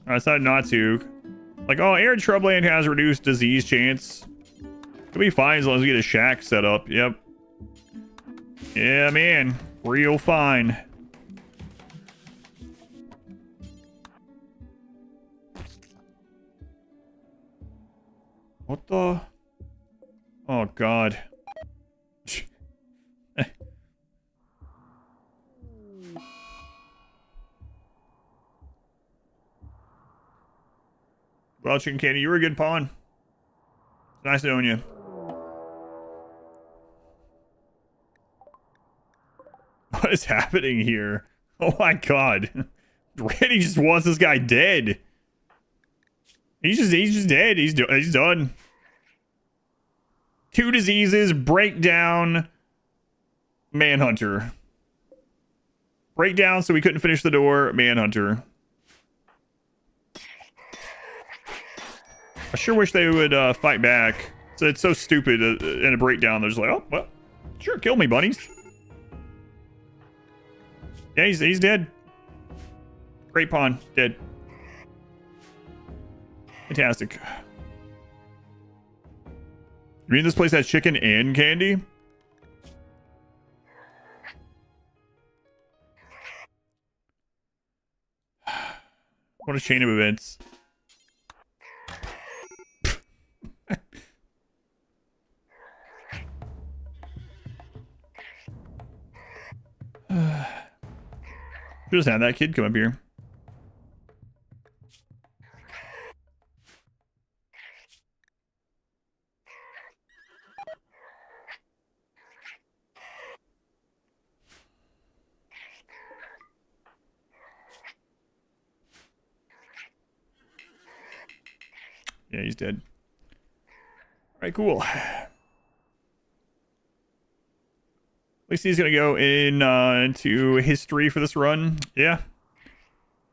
I decided not to. Like, oh, arid shrubland has reduced disease chance. It'll be fine as long as we get a shack set up. Yep. Yeah, man. Real fine. What the? Oh, God. Well, Chicken Candy, you were a good pawn. Nice knowing you. What is happening here? Oh my God. Randy just wants this guy dead. He's just dead. He's done. 2 diseases, breakdown, manhunter. Breakdown, so we couldn't finish the door, manhunter. I sure wish they would fight back. So it's so stupid in a breakdown. They're just like, oh, well, sure, kill me, buddies. Yeah, he's dead. Great pawn, dead. Fantastic. You mean this place has chicken and candy? What a chain of events. Just have that kid come up here. Yeah, he's dead. All right, cool. At least he's gonna go in into history for this run. Yeah.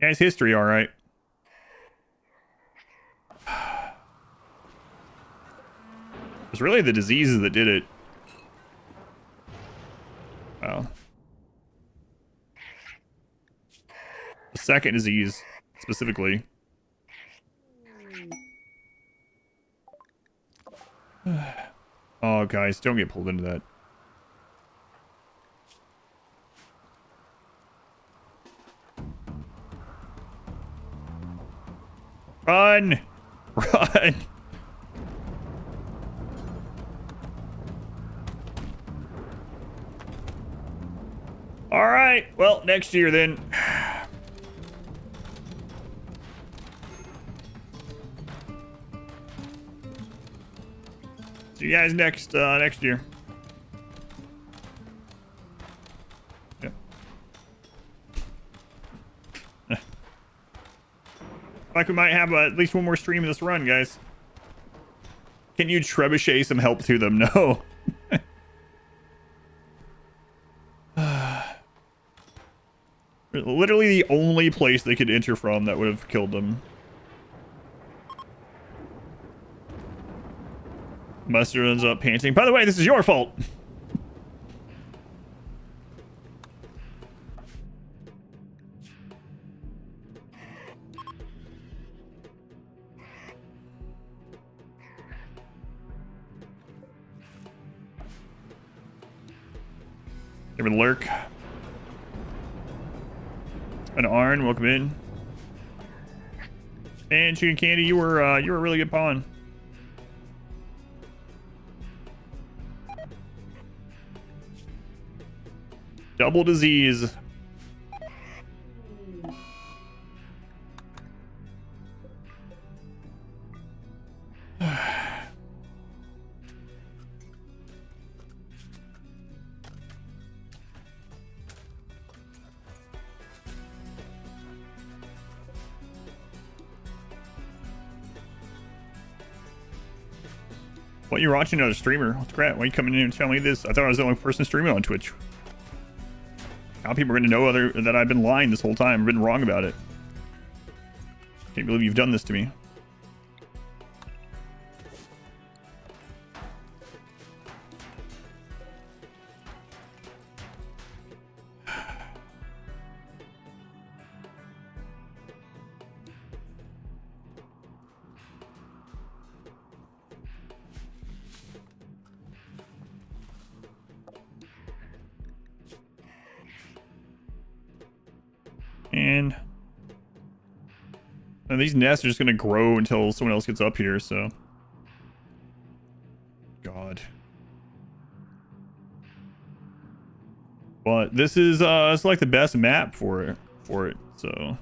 Yeah, it's history, all right. It's really the diseases that did it. Wow. The second disease, specifically. Oh, guys, don't get pulled into that. Run! Run! All right, well, next year then. See you guys next year. Yep. Like we might have at least one more stream of this run, guys. Can you trebuchet some help to them? No. Literally the only place they could enter from that would have killed them. Mustard ends up panting. By the way, this is your fault. Give it a lurk. An Arn, welcome in. And Chicken Candy, you were a really good pawn. Double disease. What, you're watching another streamer? What's crap? Why are you coming in and telling me this? I thought I was the only person streaming on Twitch. Now people are going to know that I've been lying this whole time. I've been wrong about it. Can't believe you've done this to me. And these nests are just going to grow until someone else gets up here, so But this is it's like the best map for it. So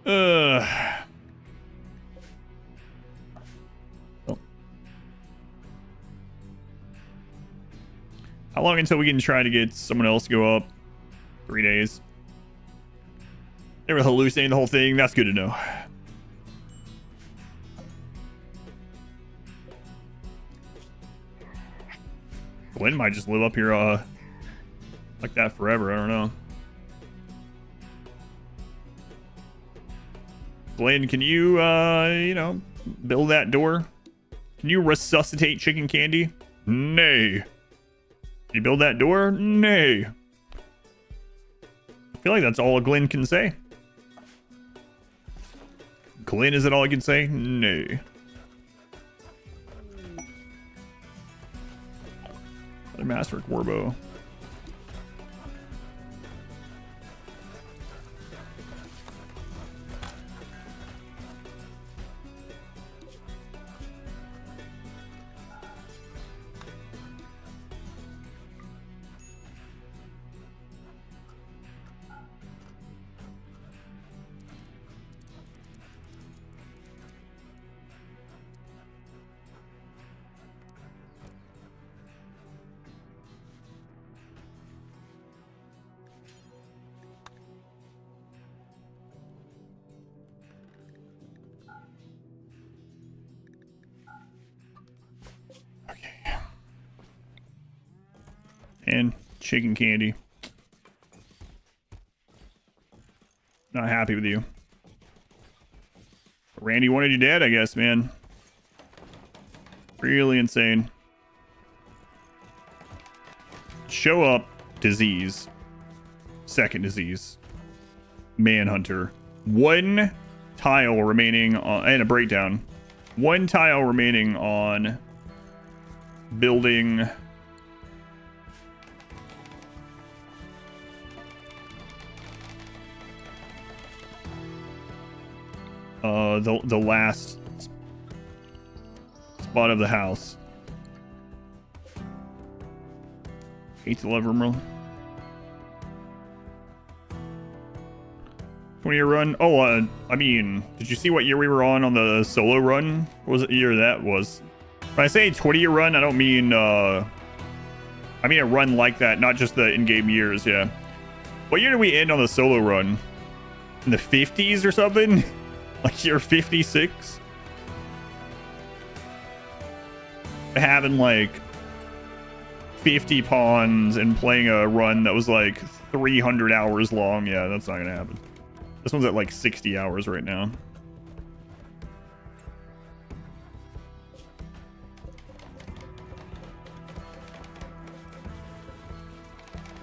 oh. How long until we can try to get someone else to go up? 3 days. They were hallucinating the whole thing. That's good to know. Glenn might just live up here like that forever. I don't know. Glenn, can you you know, build that door? Can you resuscitate chicken candy? Nay. Can you build that door? Nay. I feel like that's all Glenn can say. Glenn, is it all I can say? Nay. Another Masterwork Warbow. And chicken candy. Not happy with you. Randy wanted you dead, I guess, man. Really insane. Show up. Disease. Second disease. Manhunter. 1 tile remaining on, and a breakdown. 1 tile remaining on building. The last spot of the house. 8 to 11 RimWorld. 20-year run. Oh, I mean, did you see what year we were on the solo run? What was it year that was? When I say 20-year run, I don't mean I mean a run like that, not just the in-game years. Yeah. What year did we end on the solo run? In the 50s or something? Like year 56? Having like 50 pawns and playing a run that was like 300 hours long. Yeah, that's not gonna happen. This one's at like 60 hours right now.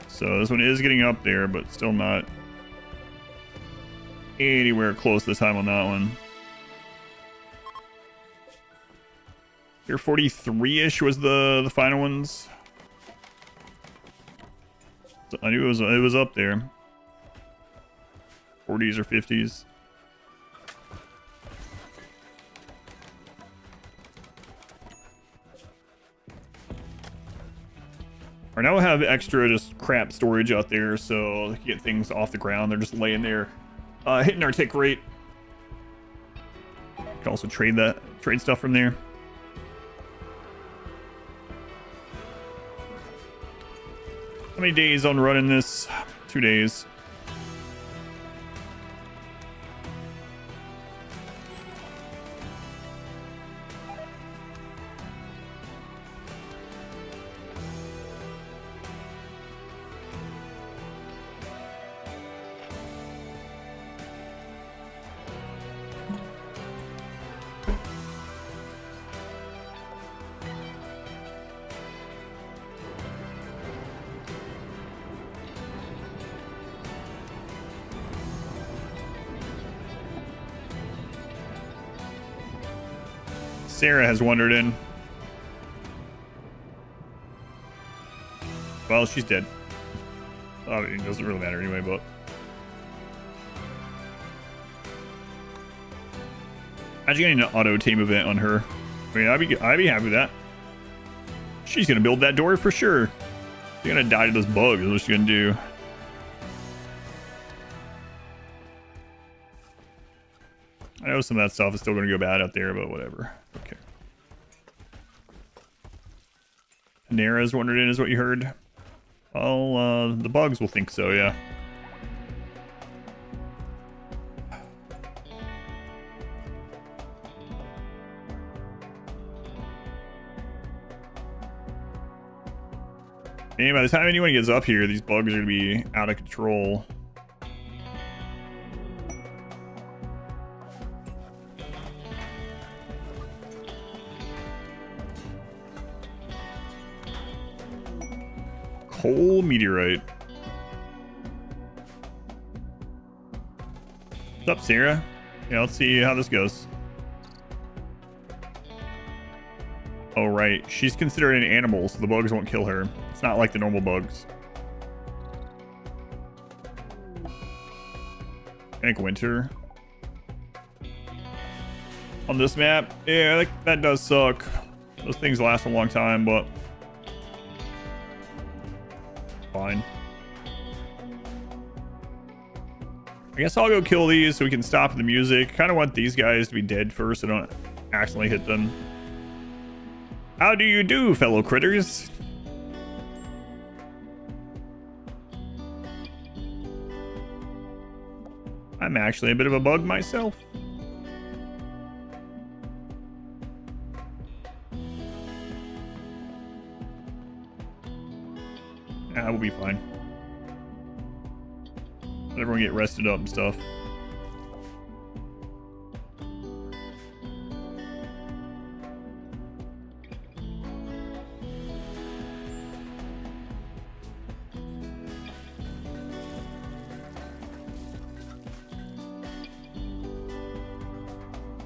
So this one is getting up there, but still not anywhere close this time on that one. Here 43-ish was the final ones. So I knew it was up there. 40s or 50s. Or now we'll have extra just crap storage out there, so they can get things off the ground. They're just laying there, hitting our tick rate. You can also trade stuff from there. How many days on running this? 2 days. Sarah has wandered in. Well, she's dead. I mean, it doesn't really matter anyway, but... Imagine getting an auto team event on her. I mean, I'd be happy with that. She's gonna build that door for sure. She's gonna die to those bugs. That's what she's gonna do. I know some of that stuff is still gonna go bad out there, but whatever. Okay. Nara's wandered in, is what you heard. Well, the bugs will think so, yeah. And by the time anyone gets up here, these bugs are going to be out of control. Coal meteorite. What's up, Sarah? Yeah, let's see how this goes. Oh, right. She's considered an animal, so the bugs won't kill her. It's not like the normal bugs. Panic winter. On this map, yeah, that does suck. Those things last a long time, but fine. I guess I'll go kill these so we can stop the music. Kind of want these guys to be dead first so I don't accidentally hit them. How do you do, fellow critters? I'm actually a bit of a bug myself. Yeah, we'll be fine. Let everyone get rested up and stuff.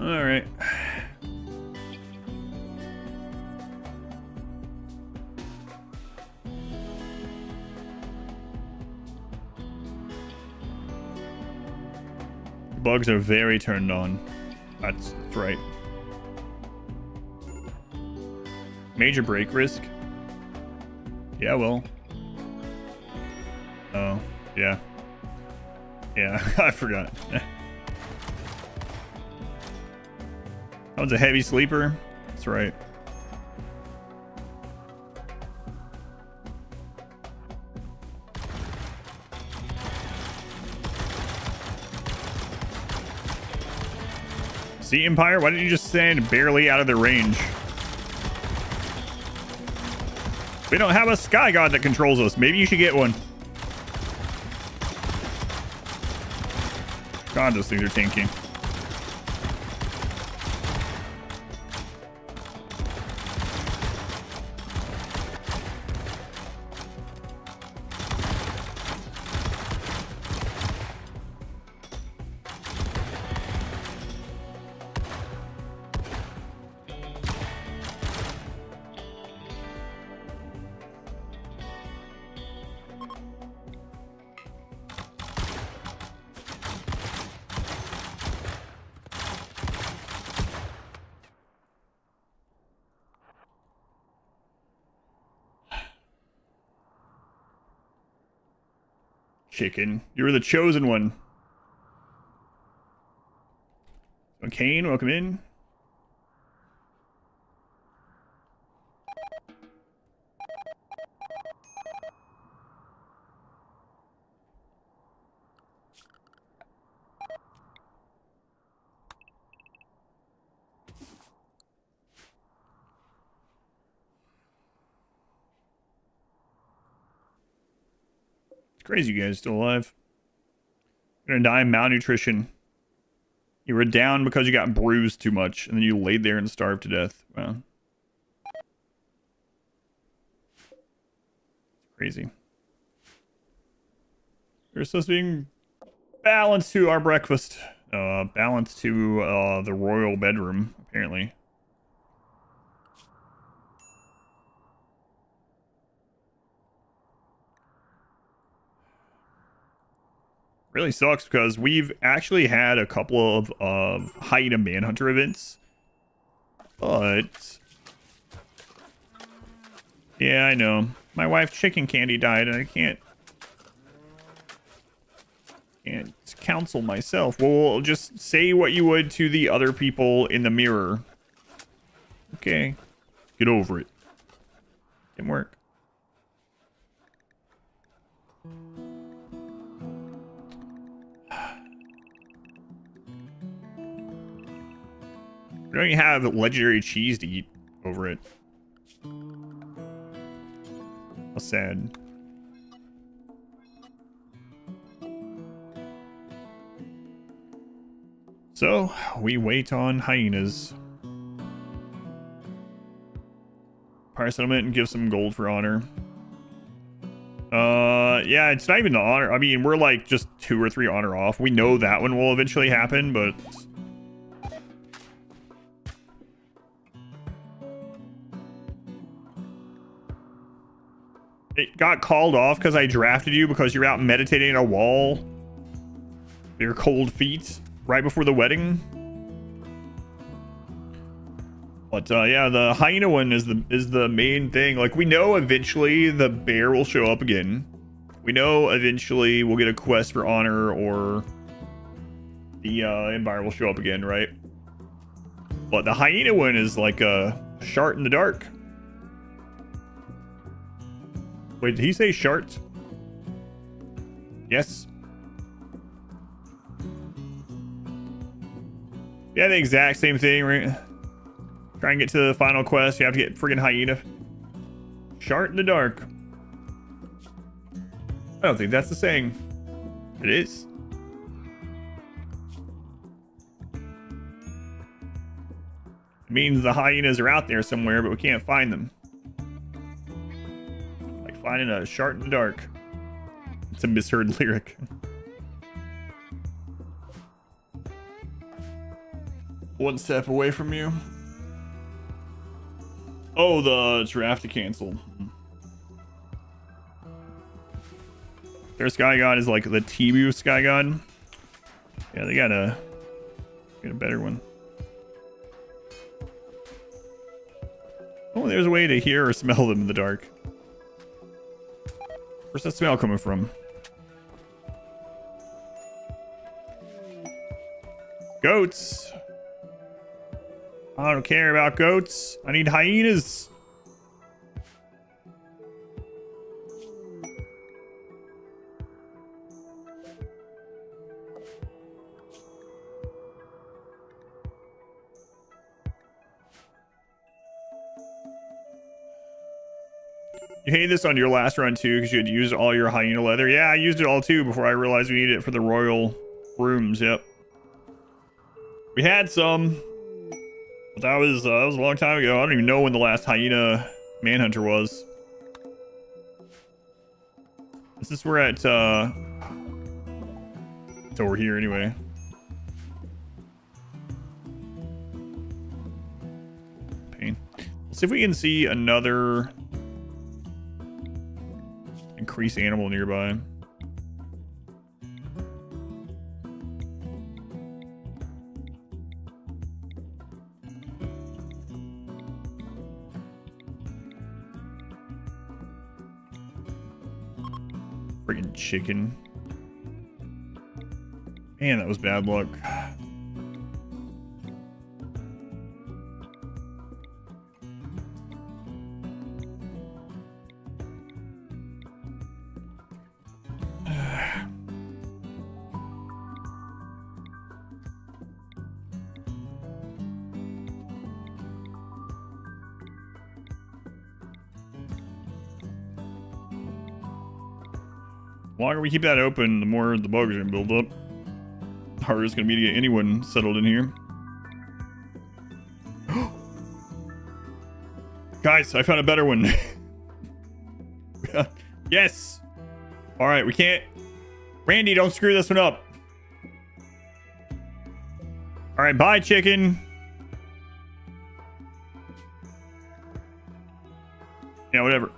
All right. Bugs are very turned on. That's right. Major break risk. Yeah, well. Oh, yeah. Yeah, I forgot. That one's a heavy sleeper. That's right. See, Empire? Why didn't you just stand barely out of their range? We don't have a sky god that controls us. Maybe you should get one. God, those things are tanking. Chicken. You're the chosen one. Kane, welcome in. Crazy you guys are still alive. You're gonna die of malnutrition. You were down because you got bruised too much, and then you laid there and starved to death. Wow. Crazy. You're supposed to be balanced to our breakfast. Balanced to the royal bedroom, apparently. Really sucks because we've actually had a couple of hyena manhunter events, but Yeah, I know. My wife's chicken candy died, and I can't counsel myself. Well, just say what you would to the other people in the mirror. Okay. Get over it. Didn't work. We don't even have legendary cheese to eat over it. How sad. So, we wait on hyenas. Fire settlement and give some gold for honor. Yeah, it's not even the honor. I mean, we're like just 2 or 3 honor off. We know that one will eventually happen, but... It got called off because I drafted you because you're out meditating at a wall. Your cold feet right before the wedding. But yeah, the hyena one is the main thing. Like, we know eventually the bear will show up again. We know eventually we'll get a quest for honor, or the empire will show up again, right? But the hyena one is like a shart in the dark. Wait, did he say shart? Yes. Yeah, the exact same thing, right? Try and get to the final quest. You have to get friggin' hyena. Shart in the dark. I don't think that's the saying. It is. It means the hyenas are out there somewhere, but we can't find them. Like finding a shart in the dark. It's a misheard lyric. One step away from you. Oh, the draft to cancel. Their Sky God is like the Tibu Sky God. Yeah, they got a better one. Oh, there's a way to hear or smell them in the dark. Where's that smell coming from? Goats. I don't care about goats. I need hyenas. You hated this on your last run too because you had used all your hyena leather. Yeah, I used it all too before I realized we needed it for the royal rooms. Yep. We had some. But that was a long time ago. I don't even know when the last hyena manhunter was. This is we're at it's over here anyway. Pain. Let's see if we can see another increased animal nearby. Friggin' chicken. Man, that was bad luck. The longer we keep that open, the more the bugs are gonna build up. The harder it's gonna be to get anyone settled in here. Guys, I found a better one. Yes. All right, we can't. Randy, don't screw this one up. All right, bye, chicken. Yeah, whatever.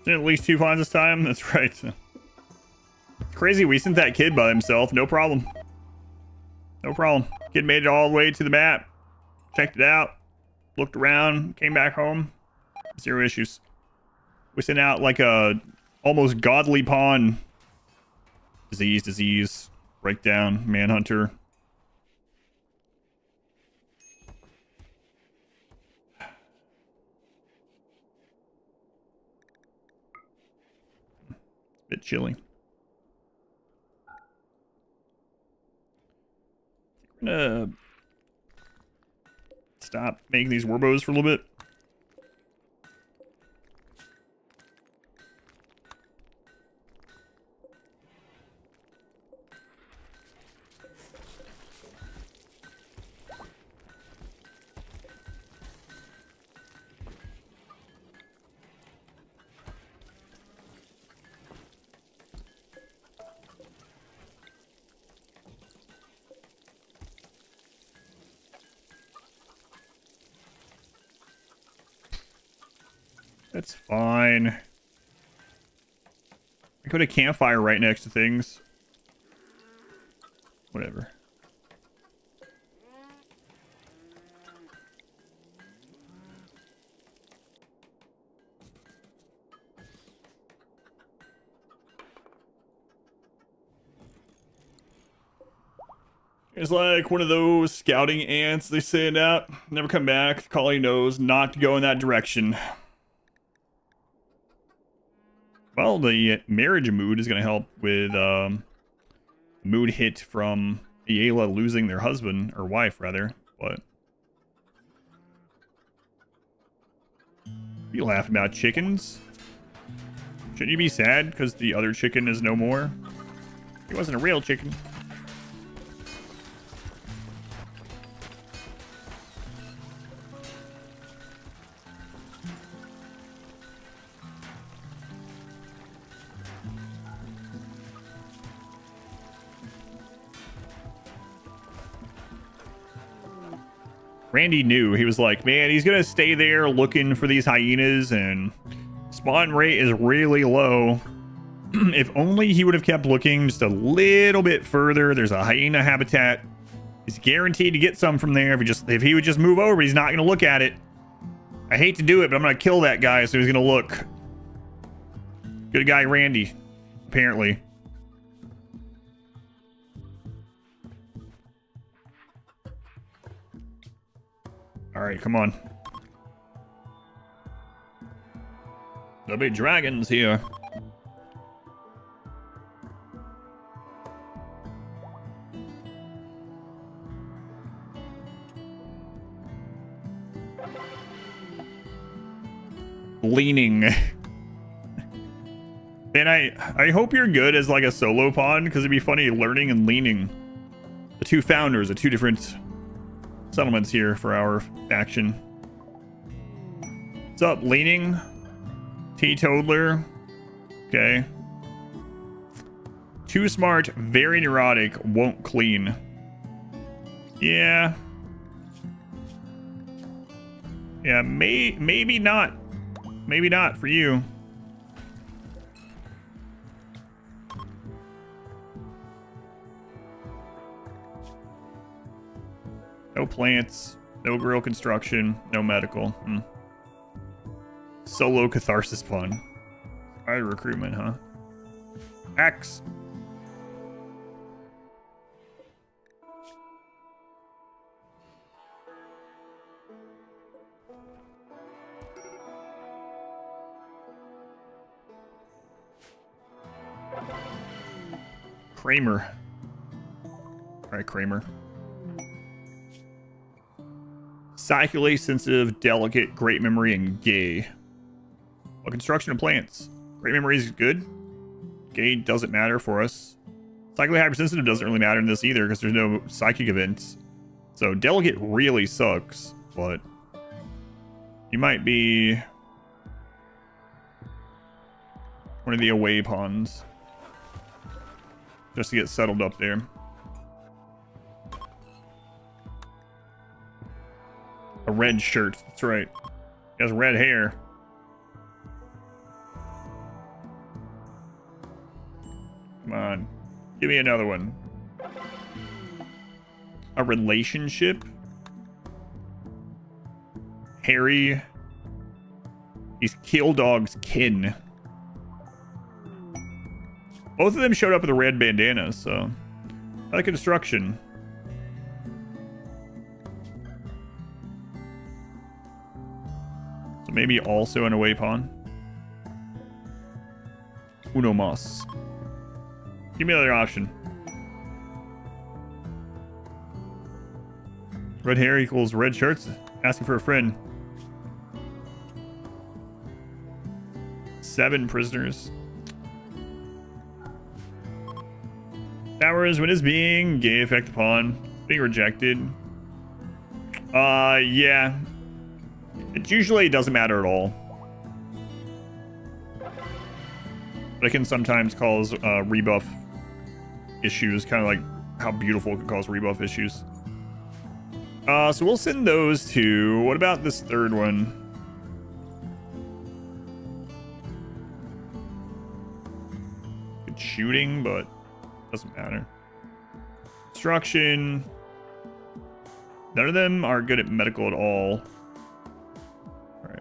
At least 2 pawns this time. That's right. It's crazy we sent that kid by himself. No problem. No problem. Kid made it all the way to the map. Checked it out. Looked around. Came back home. 0 issues. We sent out like a almost godly pawn. Disease. Breakdown. Manhunter. Bit chilly. I'm gonna stop making these Werbos for a little bit. That's fine. I put a campfire right next to things. Whatever. It's like one of those scouting ants they send out, never come back. The colony knows not to go in that direction. Well, the marriage mood is going to help with mood hit from Ayla losing their husband, or wife, rather. But you laugh about chickens. Shouldn't you be sad because the other chicken is no more? He wasn't a real chicken. Randy knew. He was like, man, he's going to stay there looking for these hyenas, and spawn rate is really low. If only he would have kept looking just a little bit further. There's a hyena habitat. He's guaranteed to get some from there. If he would just move over, he's not going to look at it. I hate to do it, but I'm going to kill that guy, so he's going to look. Good guy, Randy, apparently. All right, come on. There'll be dragons here. Leaning. And I hope you're good as like a solo pawn, because it'd be funny learning and leaning. The two founders of 2 different settlements here for our faction. What's up, leaning? Teetotaler. Okay. Too smart, very neurotic, won't clean. Yeah. Yeah, maybe not. Maybe not for you. No plants, no grill construction, no medical. Solo catharsis pawn. Alright, recruitment, huh? Axe. Kramer. Alright, Kramer. Psychically sensitive, delicate, great memory, and gay. Well, construction and plants. Great memory is good. Gay doesn't matter for us. Psychically hypersensitive doesn't really matter in this either because there's no psychic events. So delicate really sucks, but you might be one of the away pawns just to get settled up there. A red shirt. That's right. He has red hair. Give me another one. A relationship. Harry. He's Kill Dog's kin. Both of them showed up with the red bandanas, so. I like construction. So maybe also an away pawn. Uno mas. Give me another option. Red hair equals red shirts. Asking for a friend. 7 prisoners. Towers when is being gay effect upon. Being rejected. Yeah. It usually doesn't matter at all. But it can sometimes cause rebuff issues, kind of like how beautiful it can cause rebuff issues. So we'll send those two. What about this third one? Good shooting, but doesn't matter. Construction. None of them are good at medical at all. All right.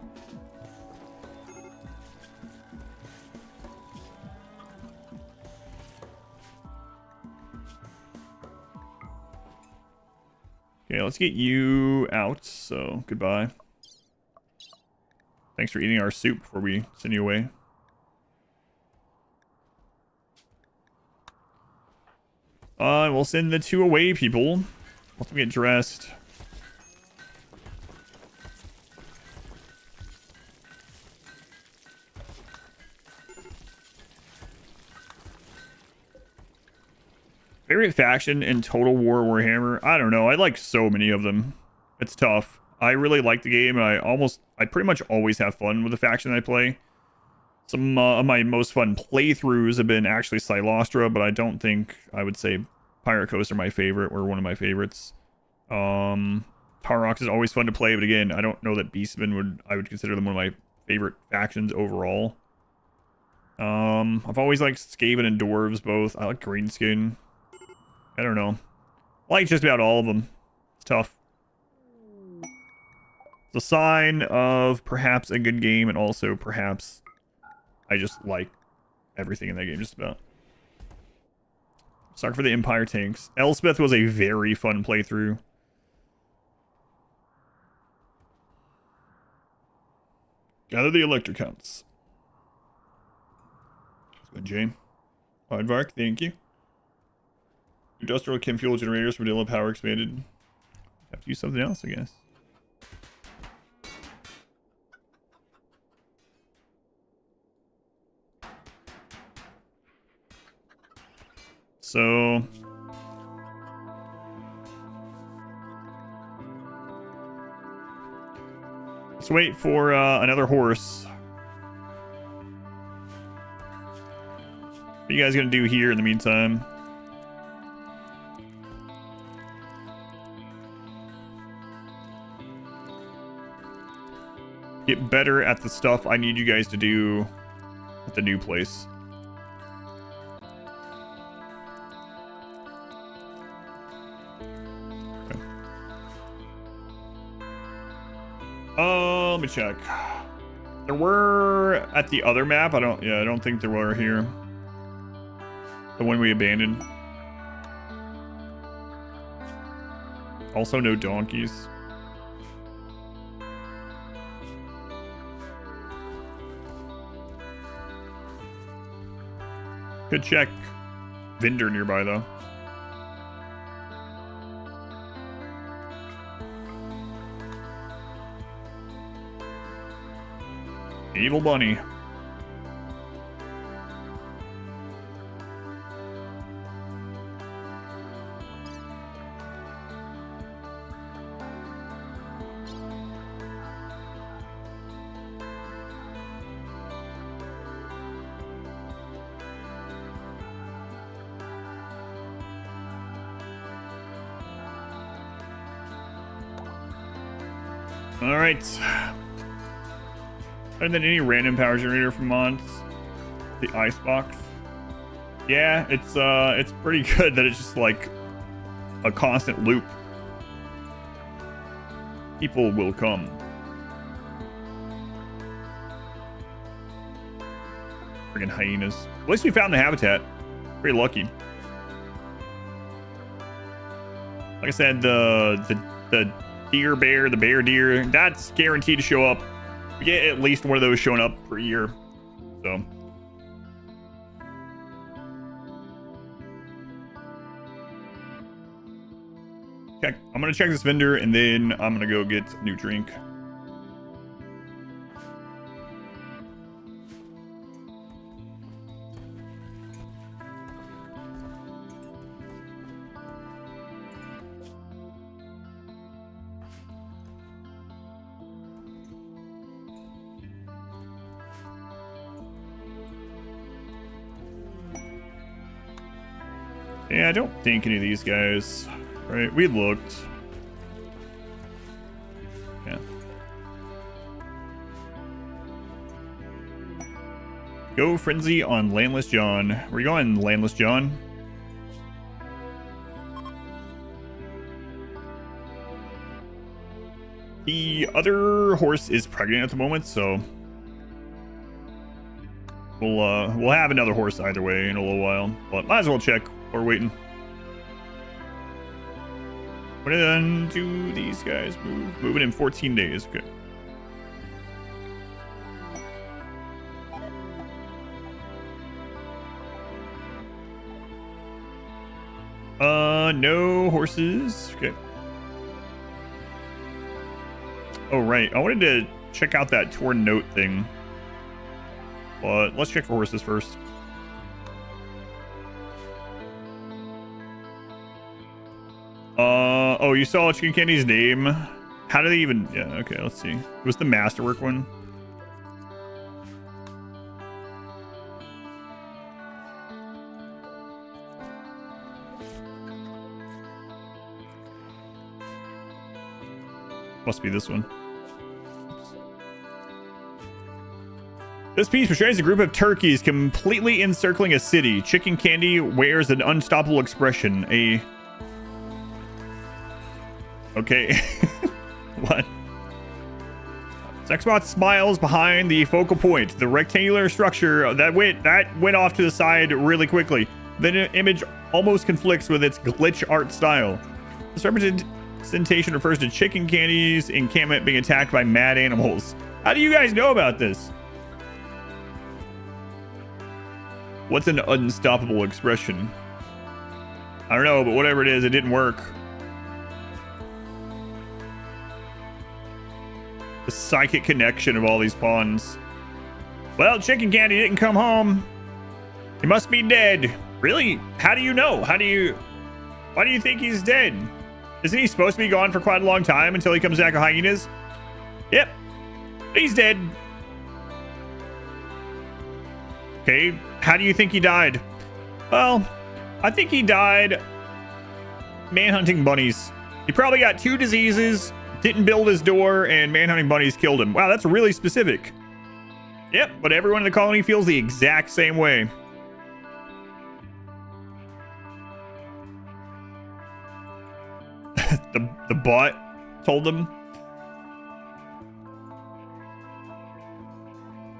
Okay, let's get you out. So, goodbye. Thanks for eating our soup before we send you away. We'll send the 2 away people. Let them get dressed. Favorite faction in Total War Warhammer? I don't know. I like so many of them. It's tough. I really like the game, and I pretty much always have fun with the faction I play. Some of my most fun playthroughs have been actually Silostra, but I don't think I would say Pirate Coast are my favorite, or one of my favorites. Tarrox is always fun to play, but again, I don't know that Beastmen I would consider them one of my favorite factions overall. I've always liked Skaven and Dwarves both. I like Greenskin. I don't know. I like just about all of them. It's tough. It's a sign of perhaps a good game, and also perhaps I just like everything in that game just about. Sorry for the Empire tanks. Elspeth was a very fun playthrough. Gather the elector counts. Good, Jane. Aardvark, thank you. Industrial chem fuel generators for Vanilla power expanded. Have to use something else, I guess. So let's wait for another horse. What are you guys gonna do here in the meantime? Get better at the stuff I need you guys to do at the new place. Let me check. There were at the other map. I don't think there were here. The one we abandoned. Also no donkeys. Could check vendor nearby though. Evil bunny. All right. Better than any random power generator from mods. The icebox. Yeah, it's pretty good that it's just like a constant loop. People will come. Friggin' hyenas. At least we found the habitat. Pretty lucky. Like I said, the deer bear, the bear deer, that's guaranteed to show up. We get at least one of those showing up per year. So. Okay, I'm gonna check this vendor and then I'm gonna go get a new drink. Yeah, I don't think any of these guys. Right, we looked. Yeah. Go frenzy on Landless John. Where you going, Landless John? The other horse is pregnant at the moment, so we'll have another horse either way in a little while. But might as well check while we're waiting. When do these guys move? Moving in 14 days. Okay. No horses. Okay. Oh, right. I wanted to check out that torn note thing. But let's check for horses first. Oh, you saw Chicken Candy's name? How did they even... Yeah, okay, let's see. It was the Masterwork one. Must be this one. This piece portrays a group of turkeys completely encircling a city. Chicken Candy wears an unstoppable expression. Okay. What? Sexbot smiles behind the focal point. The rectangular structure that went off to the side really quickly. Then an image almost conflicts with its glitch art style. This representation refers to Chicken Candy's encampment being attacked by mad animals. How do you guys know about this? What's an unstoppable expression? I don't know, but whatever it is, it didn't work. The psychic connection of all these pawns. Well, Chicken Candy didn't come home. He must be dead. Really? How do you know? Why do you think he's dead? Isn't he supposed to be gone for quite a long time until he comes back with hyenas? Yep. He's dead. Okay. How do you think he died? Well, I think he died manhunting bunnies. He probably got 2 diseases, didn't build his door, and manhunting bunnies killed him. Wow, that's really specific. Yep, but everyone in the colony feels the exact same way. the bot told them.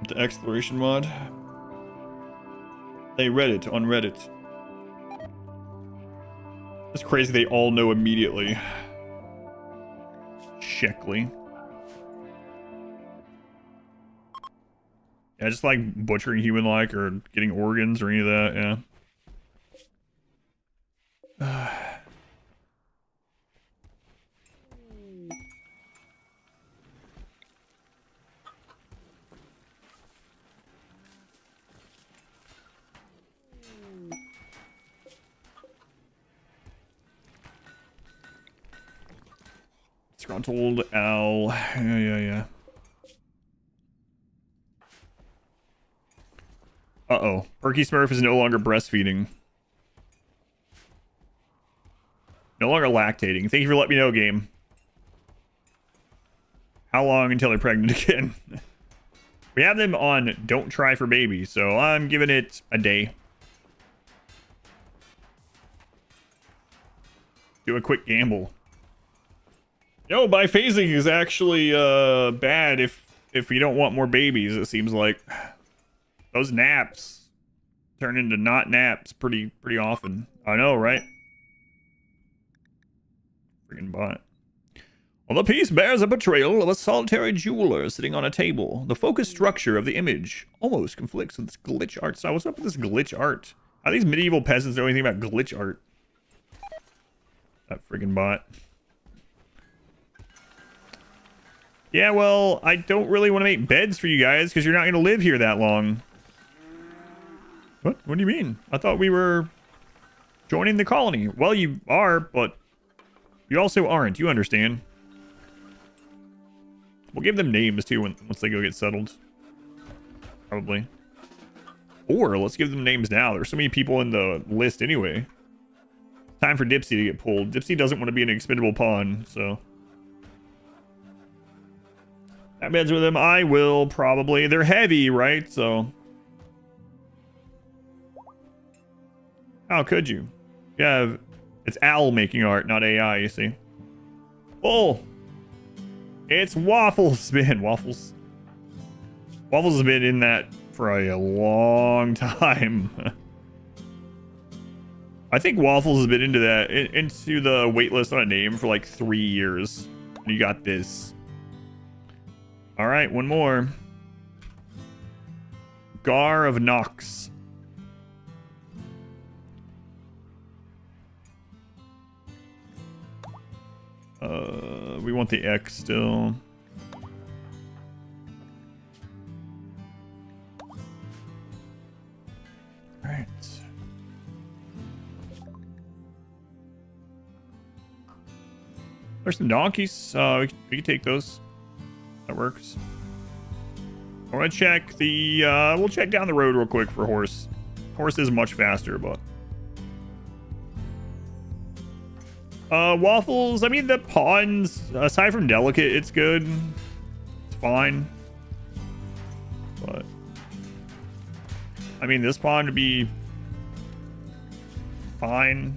The exploration mod. They read it on Reddit. It's crazy they all know immediately. Sheckley. Yeah, just like butchering human-like or getting organs or any of that, yeah. Disgruntled owl. Yeah. Uh-oh. Perky Smurf is no longer breastfeeding. No longer lactating. Thank you for letting me know, game. How long until they're pregnant again? We have them on Don't Try for Baby, so I'm giving it a day. Do a quick gamble. Yo, biphasing is actually bad if you don't want more babies, it seems like. Those naps turn into not naps pretty often. I know, right? Freaking bot. Well, the piece bears a portrayal of a solitary jeweler sitting on a table. The focus structure of the image almost conflicts with this glitch art style. What's up with this glitch art? How these medieval peasants know anything about glitch art? That friggin' bot. Yeah, well, I don't really want to make beds for you guys because you're not going to live here that long. What? What do you mean? I thought we were joining the colony. Well, you are, but you also aren't. You understand. We'll give them names, too, once they go get settled. Probably. Or let's give them names now. There's so many people in the list anyway. Time for Dipsy to get pulled. Dipsy doesn't want to be an expendable pawn, so... That beds with them. I will, probably. They're heavy, right? So... How could you? Yeah, it's Al making art, not AI, you see. Oh! It's Waffles been. Waffles has been in that for a long time. I think Waffles has been into that, into the waitlist on a name for like 3 years. You got this. All right, one more. Gar of Nox. We want the X still. Alright. There's some donkeys. We can take those. That works. I want to check the, we'll check down the road real quick for horse. Horse is much faster, but... Waffles, I mean, the pawns, aside from delicate, it's good. It's fine. But, I mean, this pawn would be fine.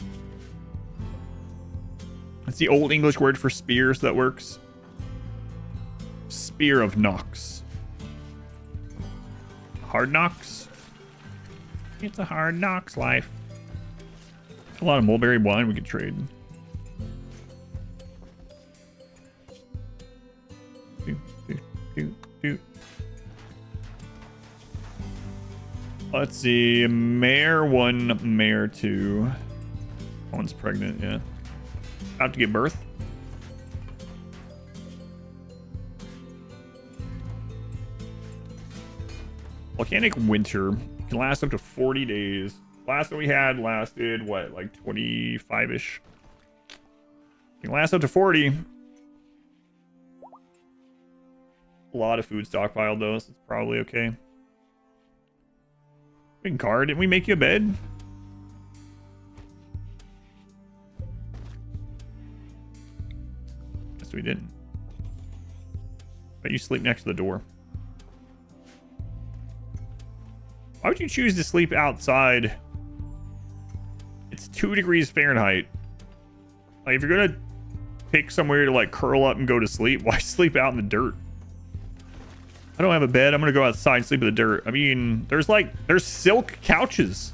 It's the old English word for spear, so that works. Spear of Nox. Hard knocks. It's a hard knocks life. A lot of mulberry wine we could trade. Let's see, mare 1, mare 2. One's pregnant, yeah. About to give birth. Volcanic winter can last up to 40 days. Last one we had lasted, what, like 25-ish? Can last up to 40. A lot of food stockpiled though, so it's probably okay. Big car, didn't we make you a bed? Guess we didn't. But you sleep next to the door. Why would you choose to sleep outside? It's 2 degrees Fahrenheit. Like, if you're gonna pick somewhere to like curl up and go to sleep, why sleep out in the dirt? I don't have a bed. I'm gonna go outside and sleep in the dirt. I mean, there's silk couches.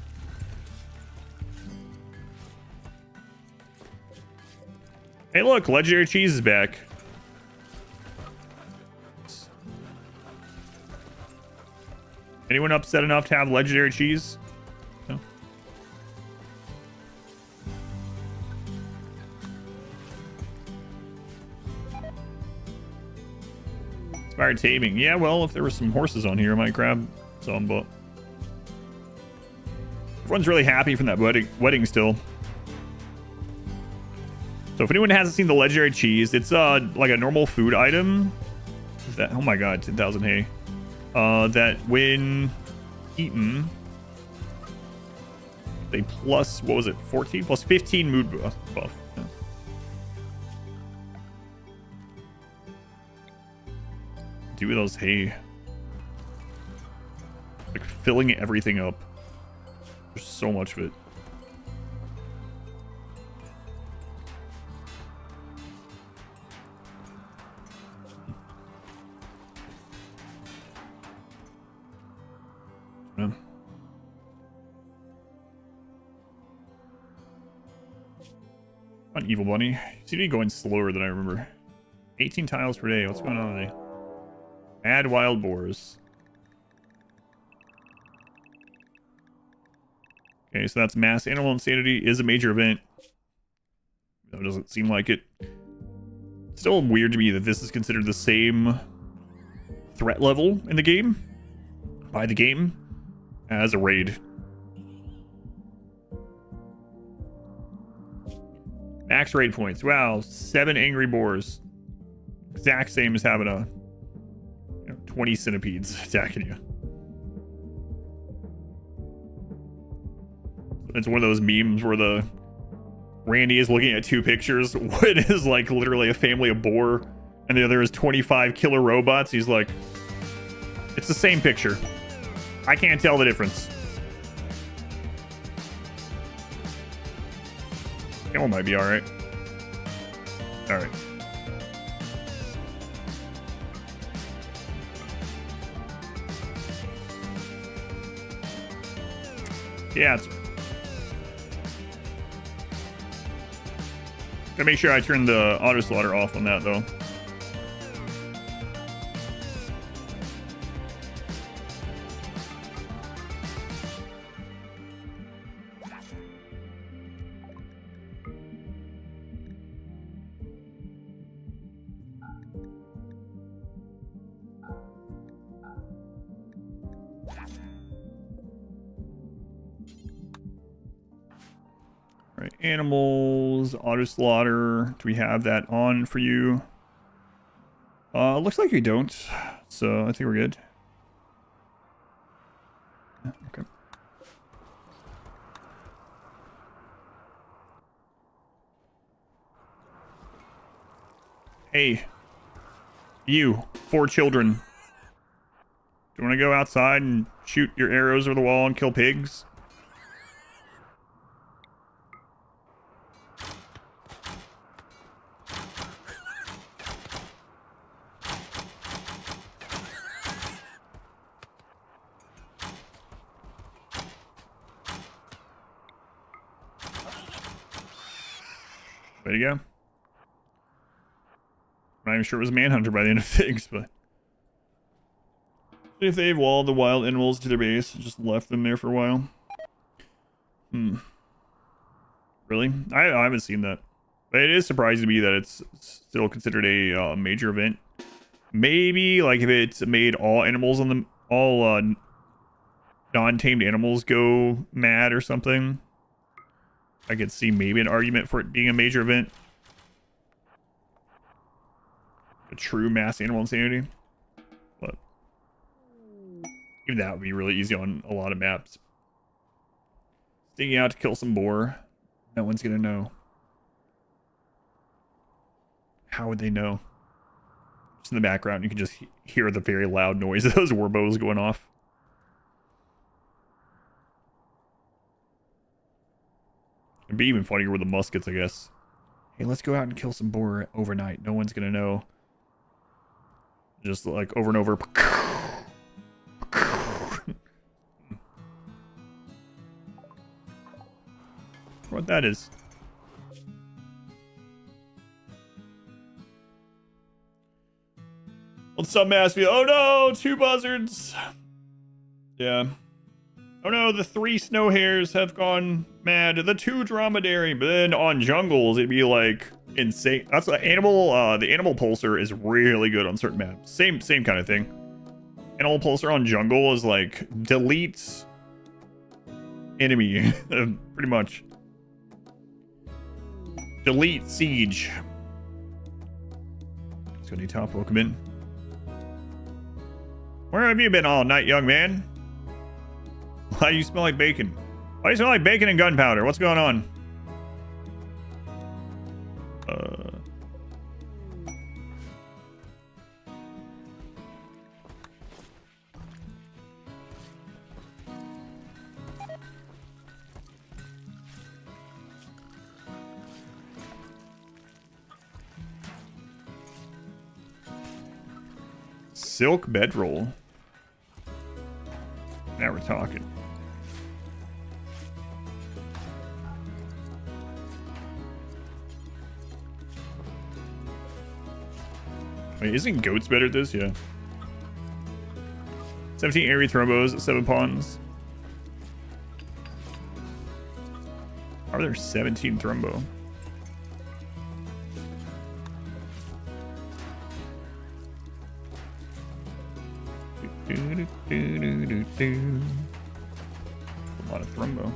Hey, look, legendary cheese is back. Anyone upset enough to have legendary cheese? No. Inspired taming. Yeah, well, if there were some horses on here, I might grab some, but... Everyone's really happy from that wedding still. So if anyone hasn't seen the legendary cheese, it's like a normal food item. Is that, oh my god, 10,000 hay. That when eaten, they plus, what was it, 14 plus 15 mood buff. Yeah. Do with those hay. Like filling everything up. There's so much of it. On Evil Bunny. You seem to be going slower than I remember. 18 tiles per day. What's going on today? Add wild boars. Okay, so that's mass animal insanity is a major event. That doesn't seem like it. It's still weird to me that this is considered the same threat level in the game, by the game, as a raid. Max raid points. Wow, 7 angry boars. Exact same as having a 20 centipedes attacking you. It's one of those memes where the Randy is looking at 2 pictures. One is like literally a family of boar, and the other is 25 killer robots. He's like, it's the same picture. I can't tell the difference. Camel might be alright. Alright. Yeah, it's... Gotta make sure I turn the auto slaughter off on that, though. Right, animals, auto slaughter. Do we have that on for you? Looks like we don't. So I think we're good. Yeah, okay. Hey, you, 4 children. Do you want to go outside and shoot your arrows over the wall and kill pigs? There you go. I'm not even sure it was a manhunter by the end of things, but if they've walled the wild animals to their base, just left them there for a while. Really? I haven't seen that. But it is surprising to me that it's still considered a major event. Maybe like if it's made all animals on the non-tamed animals go mad or something. I could see maybe an argument for it being a major event. A true mass animal insanity. But even that would be really easy on a lot of maps. Sticking out to kill some boar. No one's gonna know. How would they know? Just in the background, you can just hear the very loud noise of those war bows going off. It'd be even funnier with the muskets, I guess. Hey, let's go out and kill some boar overnight. No one's gonna know. Just like over and over. What that is. What's up, Massfield? Oh no, 2 buzzards. Yeah. Oh no, the 3 snow hares have gone mad. The 2 dromedary. But then on jungles, it'd be like insane. That's an animal. The animal pulsar is really good on certain maps. Same kind of thing. Animal pulsar on jungle is like deletes enemy, pretty much. Delete siege. Let's go to top. Welcome in. Where have you been all night, young man? Why do you smell like bacon? Why do you smell like bacon and gunpowder? What's going on? Silk bedroll. Now we're talking. Wait, isn't goats better at this? Yeah. 17 airy thrombos, 7 pawns. Are there 17 thrombo? A lot of thrombo.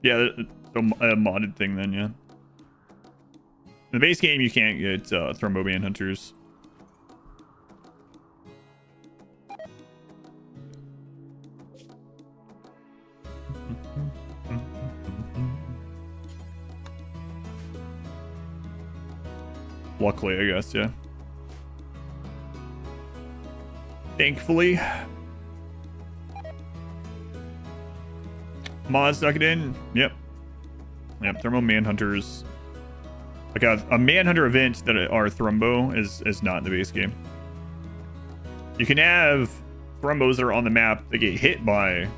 Yeah, a modded thing then, yeah. In the base game, you can't get Thrombo Manhunters. Luckily, I guess, yeah. Thankfully. Mods stuck it in. Yep. Thermo Manhunters. Like a Manhunter event that are Thrombo is not in the base game. You can have Thrombos that are on the map that get hit by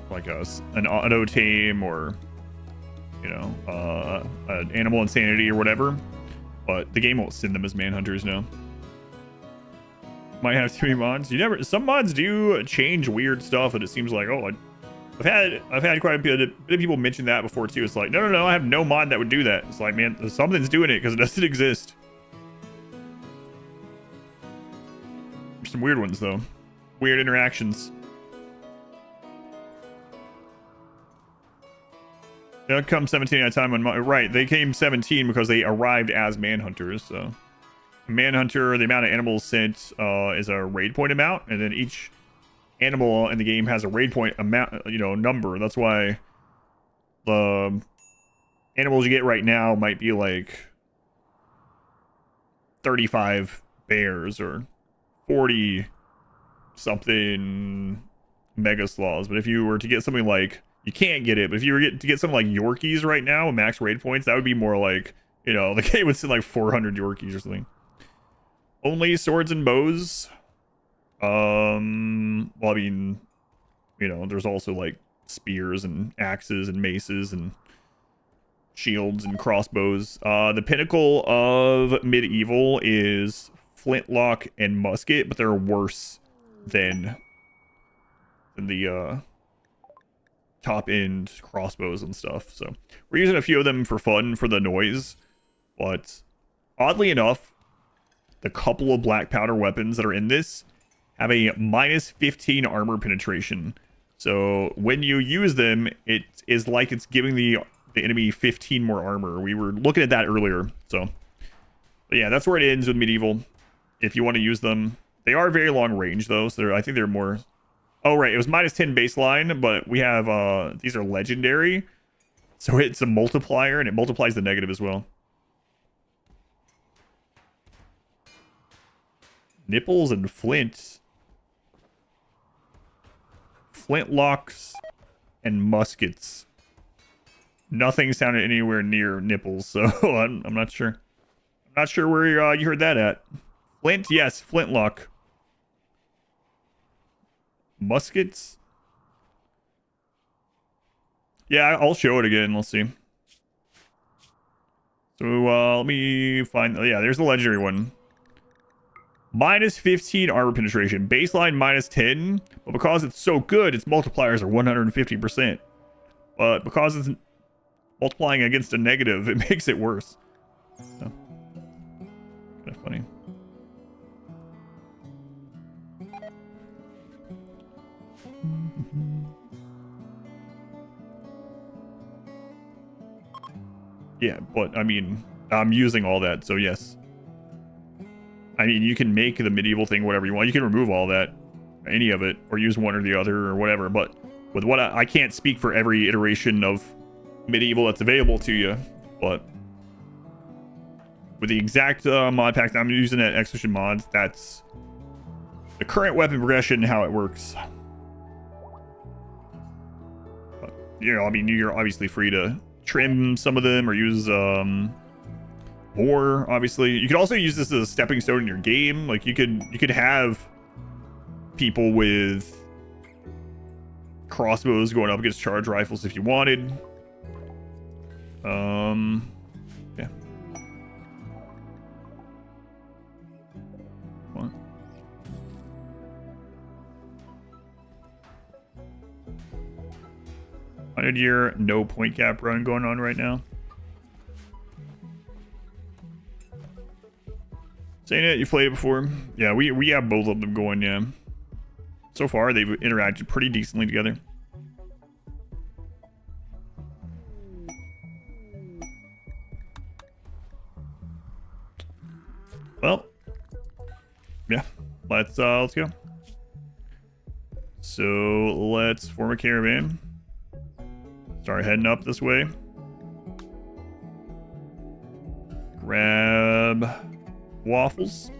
like an auto tame or, you know, an animal insanity or whatever. But the game won't send them as Manhunters now. Might have too many mods. Some mods do change weird stuff and it seems like, oh, I've had quite a bit of people mention that before too. It's like, no, I have no mod that would do that. It's like, man, something's doing it because it doesn't exist. There's some weird ones though. Weird interactions. They'll come 17 at a time on right. They came 17 because they arrived as Manhunters. So Manhunter, the amount of animals sent is a raid point amount, and then each animal in the game has a raid point amount, you know, number. That's why the animals you get right now might be like 35 bears or 40 something mega sloths. But if you were to get something like, you can't get it, but if you were to get something like Yorkies right now with max raid points, that would be more like, you know, the game would send like 400 Yorkies or something. Only swords and bows. Well, I mean, you know, there's also like spears and axes and maces and shields and crossbows. The pinnacle of medieval is flintlock and musket, but they're worse than the top end crossbows and stuff. So we're using a few of them for fun for the noise, but oddly enough, the couple of black powder weapons that are in this have a minus 15 armor penetration. So when you use them, it is like it's giving the enemy 15 more armor. We were looking at that earlier. So but yeah, that's where it ends with medieval. If you want to use them, they are very long range though. So I think they're more. Oh right, it was minus 10 baseline, but we have these are legendary, so it's a multiplier and it multiplies the negative as well. Nipples and flints. Flintlocks and muskets. Nothing sounded anywhere near nipples, so I'm not sure. I'm not sure where you heard that at. Flint, yes, flintlock. Muskets? Yeah, I'll show it again. Let's see. So let me find. Oh, yeah, there's the legendary one. Minus 15 armor penetration. Baseline minus 10. But because it's so good, its multipliers are 150%. But because it's multiplying against a negative, it makes it worse. So, kind of funny. Yeah, but I mean, I'm using all that, so yes. I mean, you can make the medieval thing whatever you want. You can remove all that, any of it, or use one or the other or whatever. But with what I can't speak for every iteration of medieval that's available to you, but with the exact mod pack that I'm using at Exhibition Mods, that's the current weapon progression and how it works. But, you know, I mean, you're obviously free to trim some of them or use more. Obviously, you could also use this as a stepping stone in your game. Like you could have people with crossbows going up against charge rifles if you wanted. Yeah. What? $100-year no point cap run going on right now. Saying it, you played it before? Yeah, we have both of them going. Yeah. So far, they've interacted pretty decently together. Well, yeah, let's go. So let's form a caravan. Start heading up this way. Grab waffles.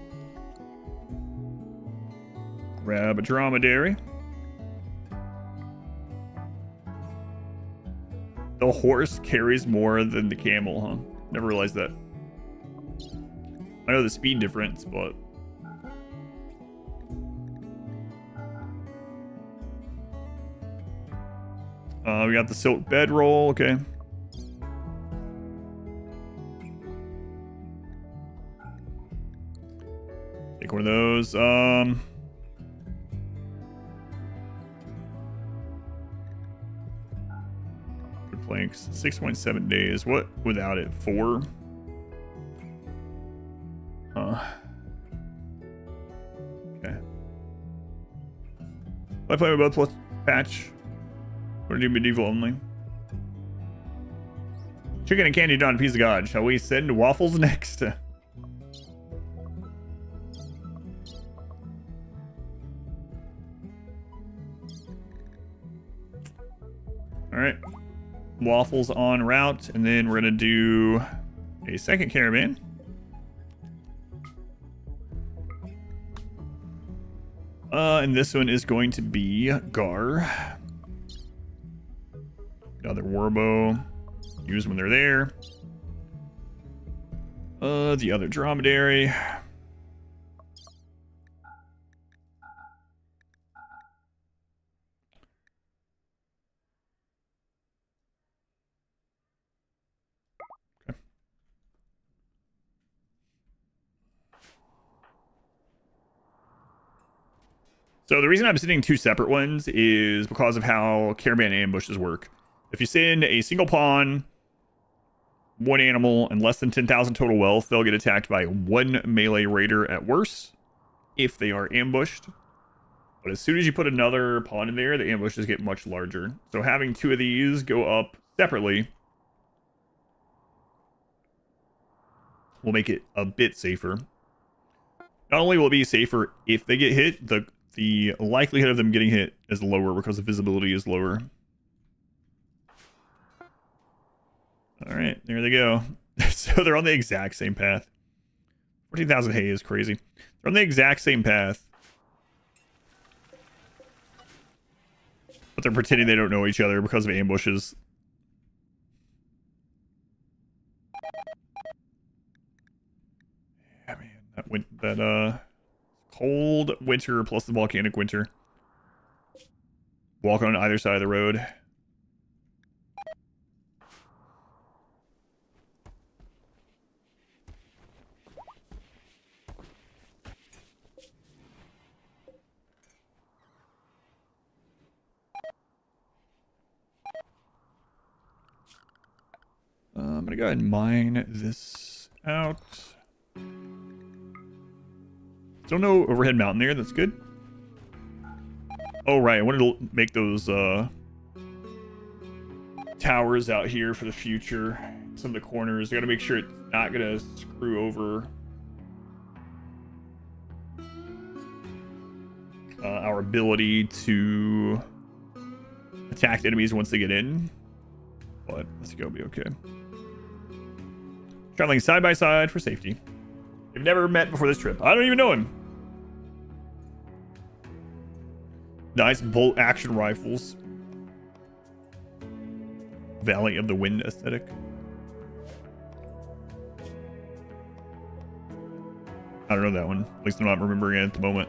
Grab a dromedary. The horse carries more than the camel, huh? Never realized that. I know the speed difference, but we got the silk bedroll. Okay. Take one of those. Planks. 6.7 days. What without it? 4. Okay. I play with both plus patch. Or do medieval only? Chicken and candy on a piece of god. Shall we send waffles next? Alright. Waffles en route, and then we're gonna do a second caravan. And this one is going to be Gar. Another warbow. Use when they're there. The other dromedary. So the reason I'm sending 2 separate ones is because of how caravan ambushes work. If you send a single pawn, 1 animal, and less than 10,000 total wealth, they'll get attacked by 1 melee raider at worst if they are ambushed. But as soon as you put another pawn in there, the ambushes get much larger. So having 2 of these go up separately will make it a bit safer. Not only will it be safer if they get hit, the likelihood of them getting hit is lower because the visibility is lower. Alright, there they go. So they're on the exact same path. 14,000 hay is crazy. They're on the exact same path. But they're pretending they don't know each other because of ambushes. Yeah, man. That cold winter plus the volcanic winter. Walk on either side of the road. I'm gonna go ahead and mine this out. Still no overhead mountain there. That's good. Oh, right. I wanted to make those towers out here for the future. Some of the corners. I gotta make sure it's not gonna screw over our ability to attack enemies once they get in. But let's go. Be okay. Traveling side by side for safety. We've never met before this trip. I don't even know him. Nice bolt action rifles. Valley of the Wind aesthetic. I don't know that one. At least I'm not remembering it at the moment.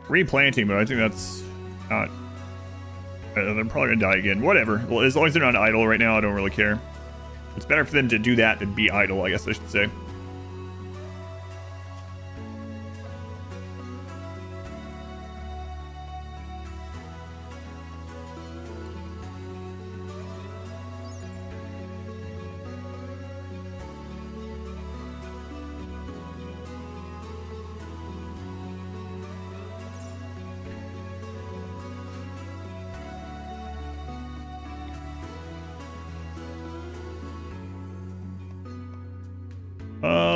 Replanting, but I think that's not... they're probably gonna die again. Whatever. Well, as long as they're not idle right now, I don't really care. It's better for them to do that than be idle, I guess I should say.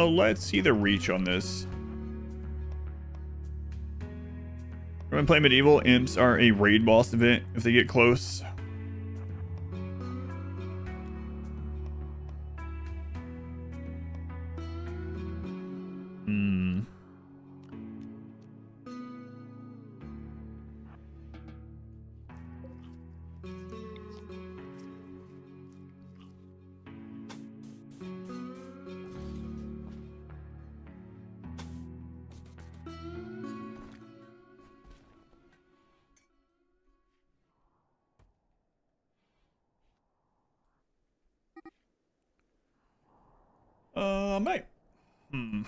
Let's see the reach on this. When we play medieval, imps are a raid boss event if they get close. Mate. Yeah,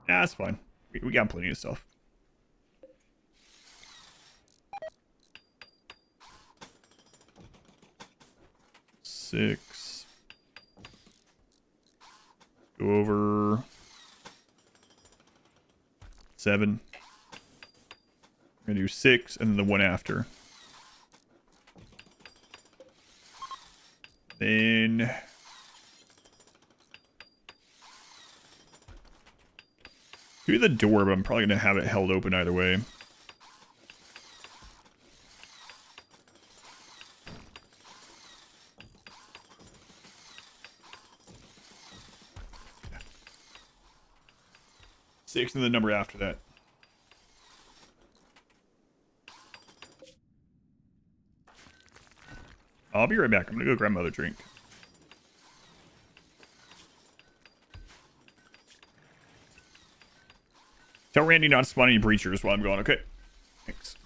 that's fine. We got plenty of stuff. Six. Go over 7. We're gonna do 6 and then the one after. Then do the door, but I'm probably gonna have it held open either way. Six and the number after that. I'll be right back. I'm gonna go grab another drink. Tell Randy not to spawn any breachers while I'm gone, okay? Thanks.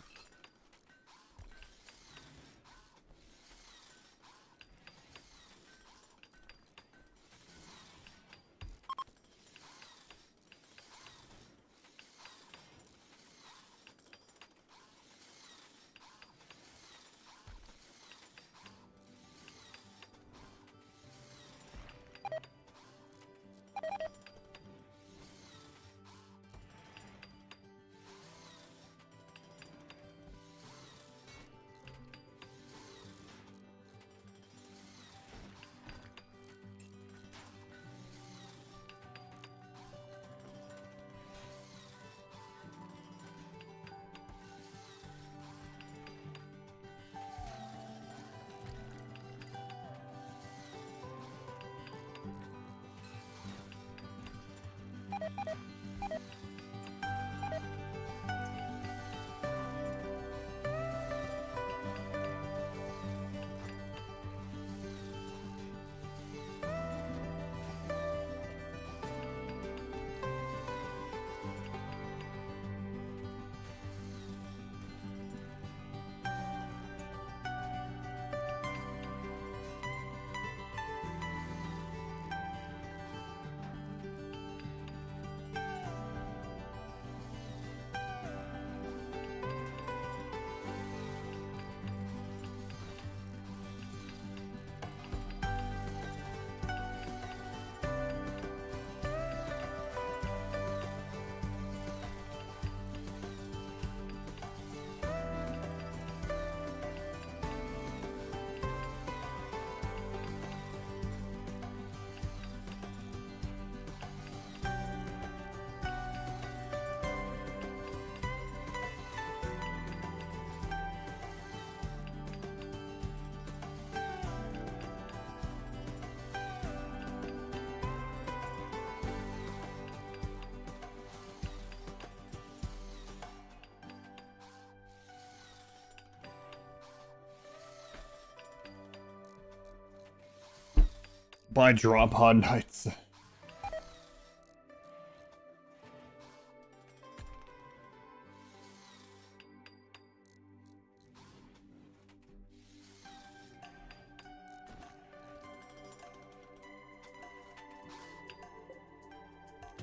Buy drop pod nights.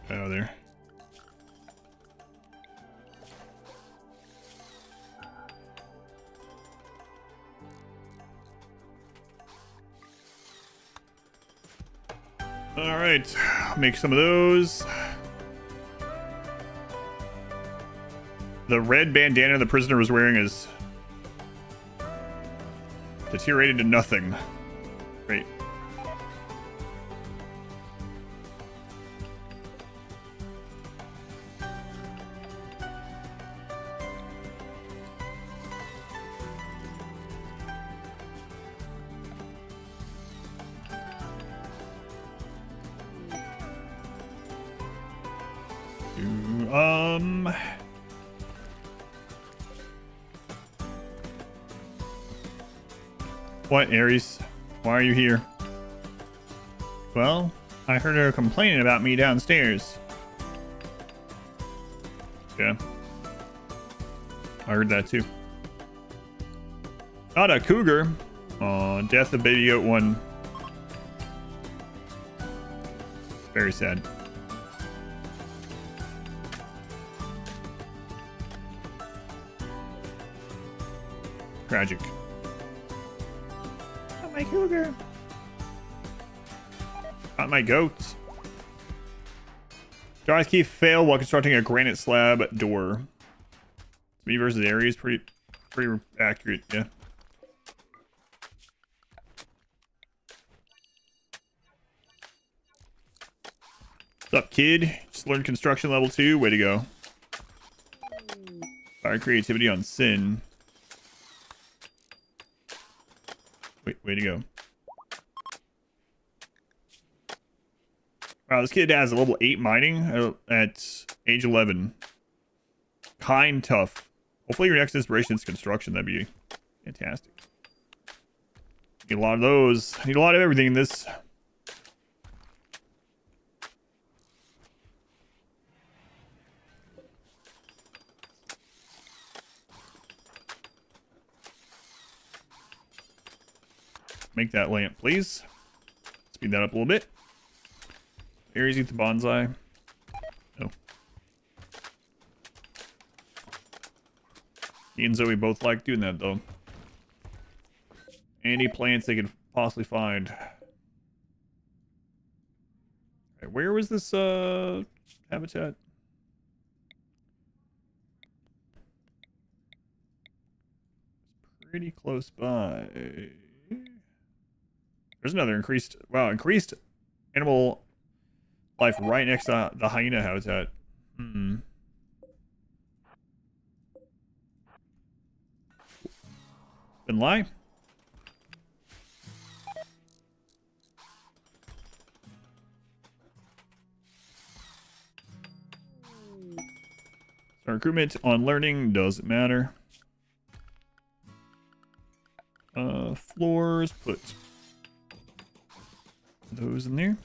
Out of there. All right, make some of those. The red bandana the prisoner was wearing is deteriorated to nothing. Great. What, Ares? Why are you here? Well, I heard her complaining about me downstairs. Yeah. I heard that too. Not a cougar. Aw, death of baby goat 1. Very sad. Tragic. Not my cougar. Not my goats. Jar's key failed while constructing a granite slab door. Me versus Ares, pretty accurate, yeah. What's up, kid? Just learned construction level 2. Way to go. Fire creativity on sin. Way to go. Wow, this kid has a level 8 mining at age 11. Kind tough. Hopefully your next inspiration is construction. That'd be fantastic. Need a lot of those. Need a lot of everything in this. Make that lamp, please. Speed that up a little bit. Ares, eat the bonsai. No. He and Zoe both like doing that, though. Any plants they can possibly find. Right, where was this habitat? Pretty close by. There's another increased animal life right next to the hyena habitat. Didn't lie. So recruitment on learning doesn't matter. Floors, put those in there.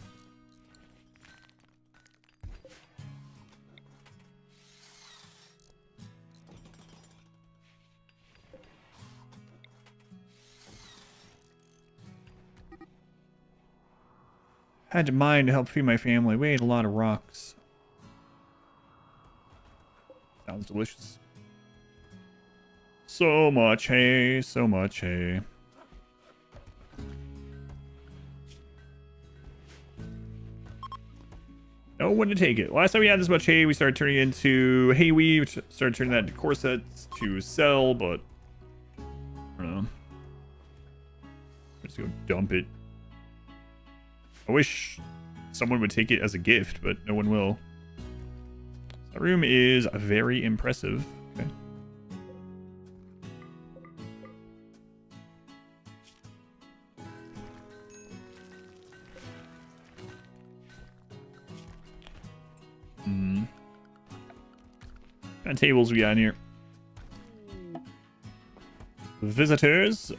Had to mine to help feed my family. We ate a lot of rocks. Sounds delicious. So much hay, so much hay. No one to take it. Last time we had this much hay, we started turning it into hay weave, which started turning that into corsets to sell, but I don't know. Let's go dump it. I wish someone would take it as a gift, but no one will. That room is very impressive. Okay. What kind of tables we got in here? Visitors.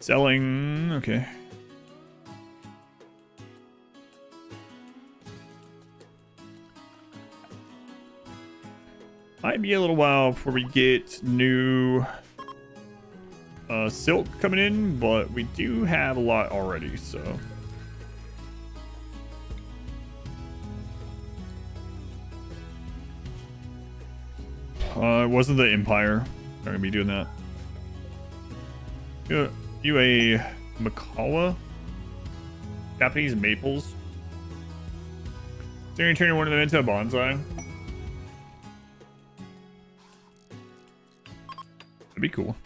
Selling. Okay. Might be a little while before we get new silk coming in, but we do have a lot already, so. It wasn't the Empire. Not gonna be doing that. You a Makawa? Japanese maples? So you're turning one of them into a bonsai? That'd be cool.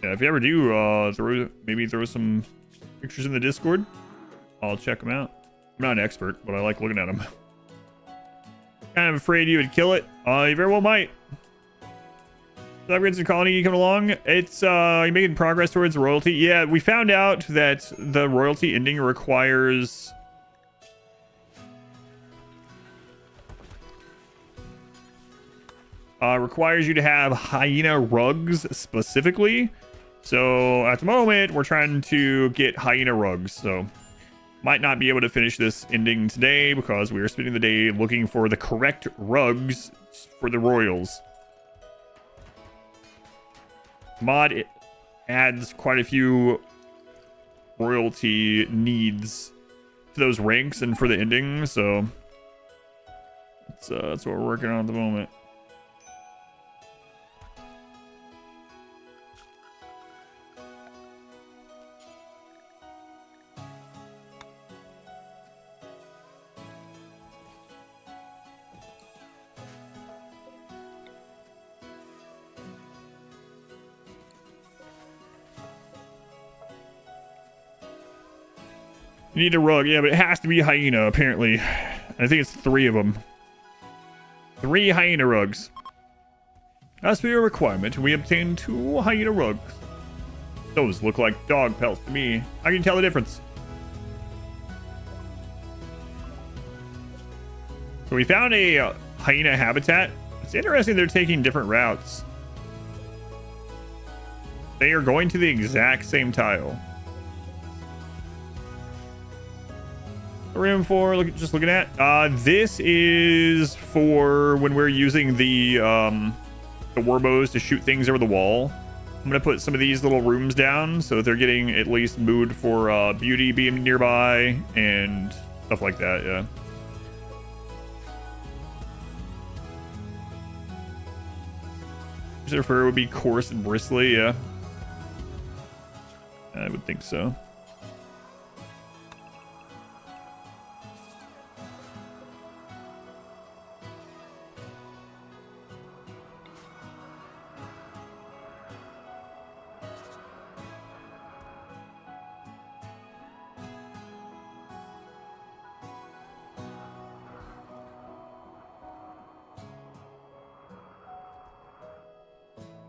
Yeah, if you ever do, maybe throw some pictures in the Discord. I'll check them out. I'm not an expert, but I like looking at them. Kind of afraid you would kill it. You very well might. Upgrades to colony coming along. It's you making progress towards royalty. Yeah, we found out that the royalty ending requires you to have hyena rugs specifically. So at the moment we're trying to get hyena rugs, so might not be able to finish this ending today because we are spending the day looking for the correct rugs for the royals. Mod adds quite a few royalty needs to those ranks and for the ending, so that's what we're working on at the moment. You need a rug, yeah, but it has to be hyena, apparently. I think it's 3 of them. 3 hyena rugs. As for your requirement, we obtained 2 hyena rugs. Those look like dog pelts to me. I can tell the difference. So we found a hyena habitat. It's interesting they're taking different routes. They are going to the exact same tile. Room for just looking at this is for when we're using the warbows to shoot things over the wall. I'm gonna put some of these little rooms down so that they're getting at least mood for beauty being nearby and stuff like that. Yeah. Their fur would be coarse and bristly. Yeah, I would think so.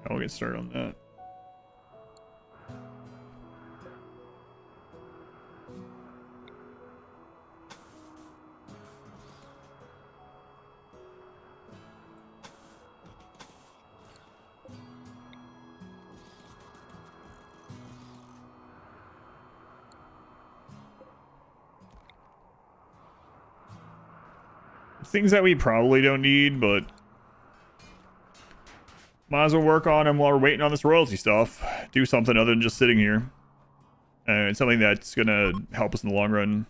I'll get started on that. Things that we probably don't need, but might as well work on them while we're waiting on this royalty stuff. Do something other than just sitting here. It's something that's gonna help us in the long run,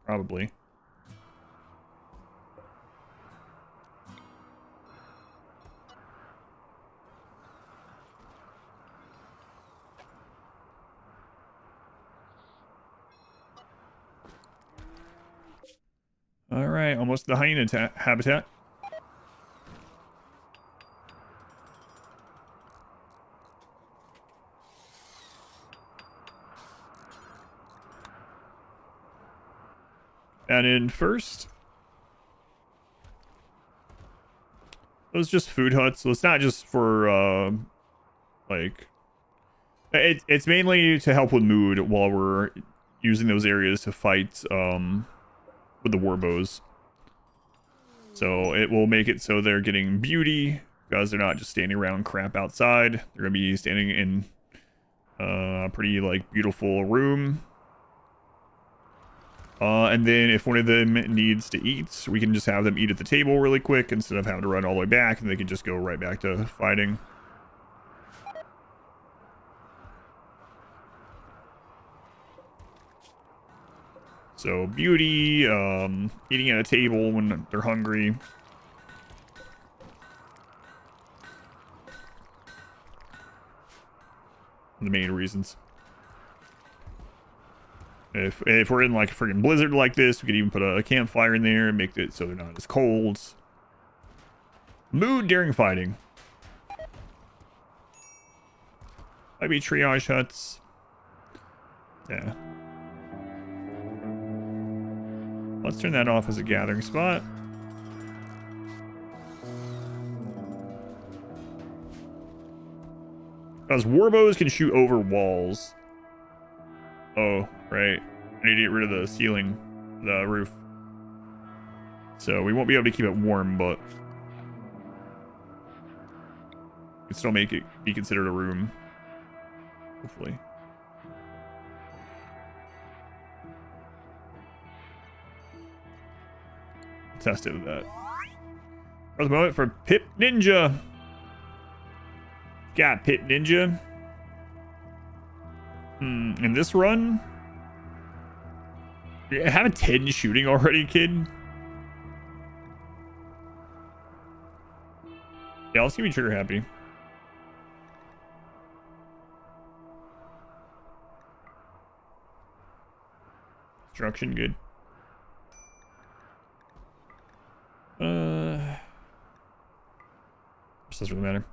probably. All right, almost the hyena habitat. Add in first. Those just food huts, so it's not just for like it's mainly to help with mood while we're using those areas to fight with the warbows. So it will make it so they're getting beauty because they're not just standing around crap outside. They're gonna be standing in a pretty like beautiful room. And then if one of them needs to eat, we can just have them eat at the table really quick instead of having to run all the way back, and they can just go right back to fighting. So beauty, eating at a table when they're hungry. The main reasons. If we're in like a freaking blizzard like this, we could even put a campfire in there and make it so they're not as cold. Mood during fighting. Might be triage huts. Yeah. Let's turn that off as a gathering spot. Because warbows can shoot over walls. Oh, right. I need to get rid of the ceiling, the roof. So we won't be able to keep it warm, but we can still make it be considered a room. Hopefully. Test it with that. For the moment for Pip Ninja. Got Pip Ninja. In this run, you have a 10 shooting already, kid. Yeah, let's keep me trigger happy. Construction, good. Doesn't really matter.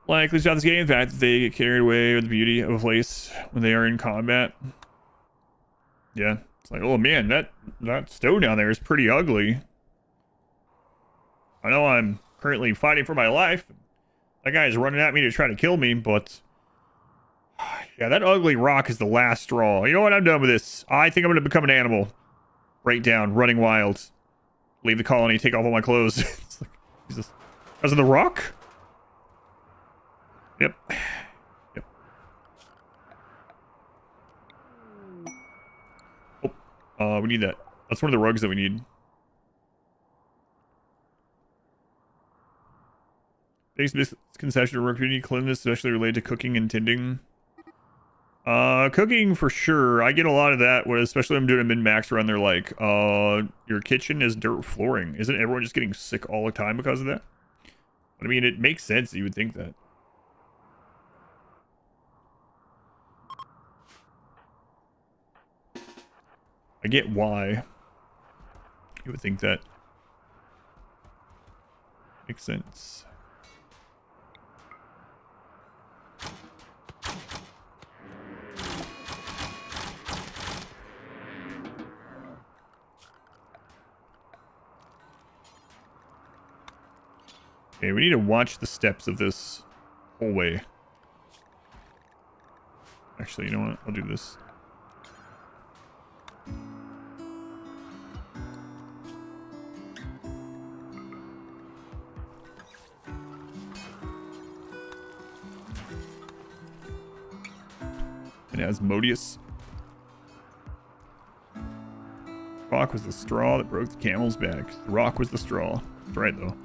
Likely about this game, the fact that they get carried away with the beauty of a place when they are in combat. Yeah, it's like, oh man, that stone down there is pretty ugly. I know I'm currently fighting for my life. That guy is running at me to try to kill me, but yeah, that ugly rock is the last straw. You know what? I'm done with this. I think I'm going to become an animal. Breakdown, running wild. Leave the colony, take off all my clothes. It's like, Jesus. Because of the rock? Yep. Yep. Oh, we need that. That's one of the rugs that we need. Biggest misconception of rug community cleanliness, especially related to cooking and tending. Cooking for sure. I get a lot of that, especially when I'm doing a min-max run. They're like, your kitchen is dirt flooring. Isn't everyone just getting sick all the time because of that? But I mean, it makes sense. You would think that. I get why you would think that. Makes sense. Okay, we need to watch the steps of this hallway. Actually, you know what? I'll do this. And Asmodeus. Rock was the straw that broke the camel's back. The rock was the straw. That's right, though.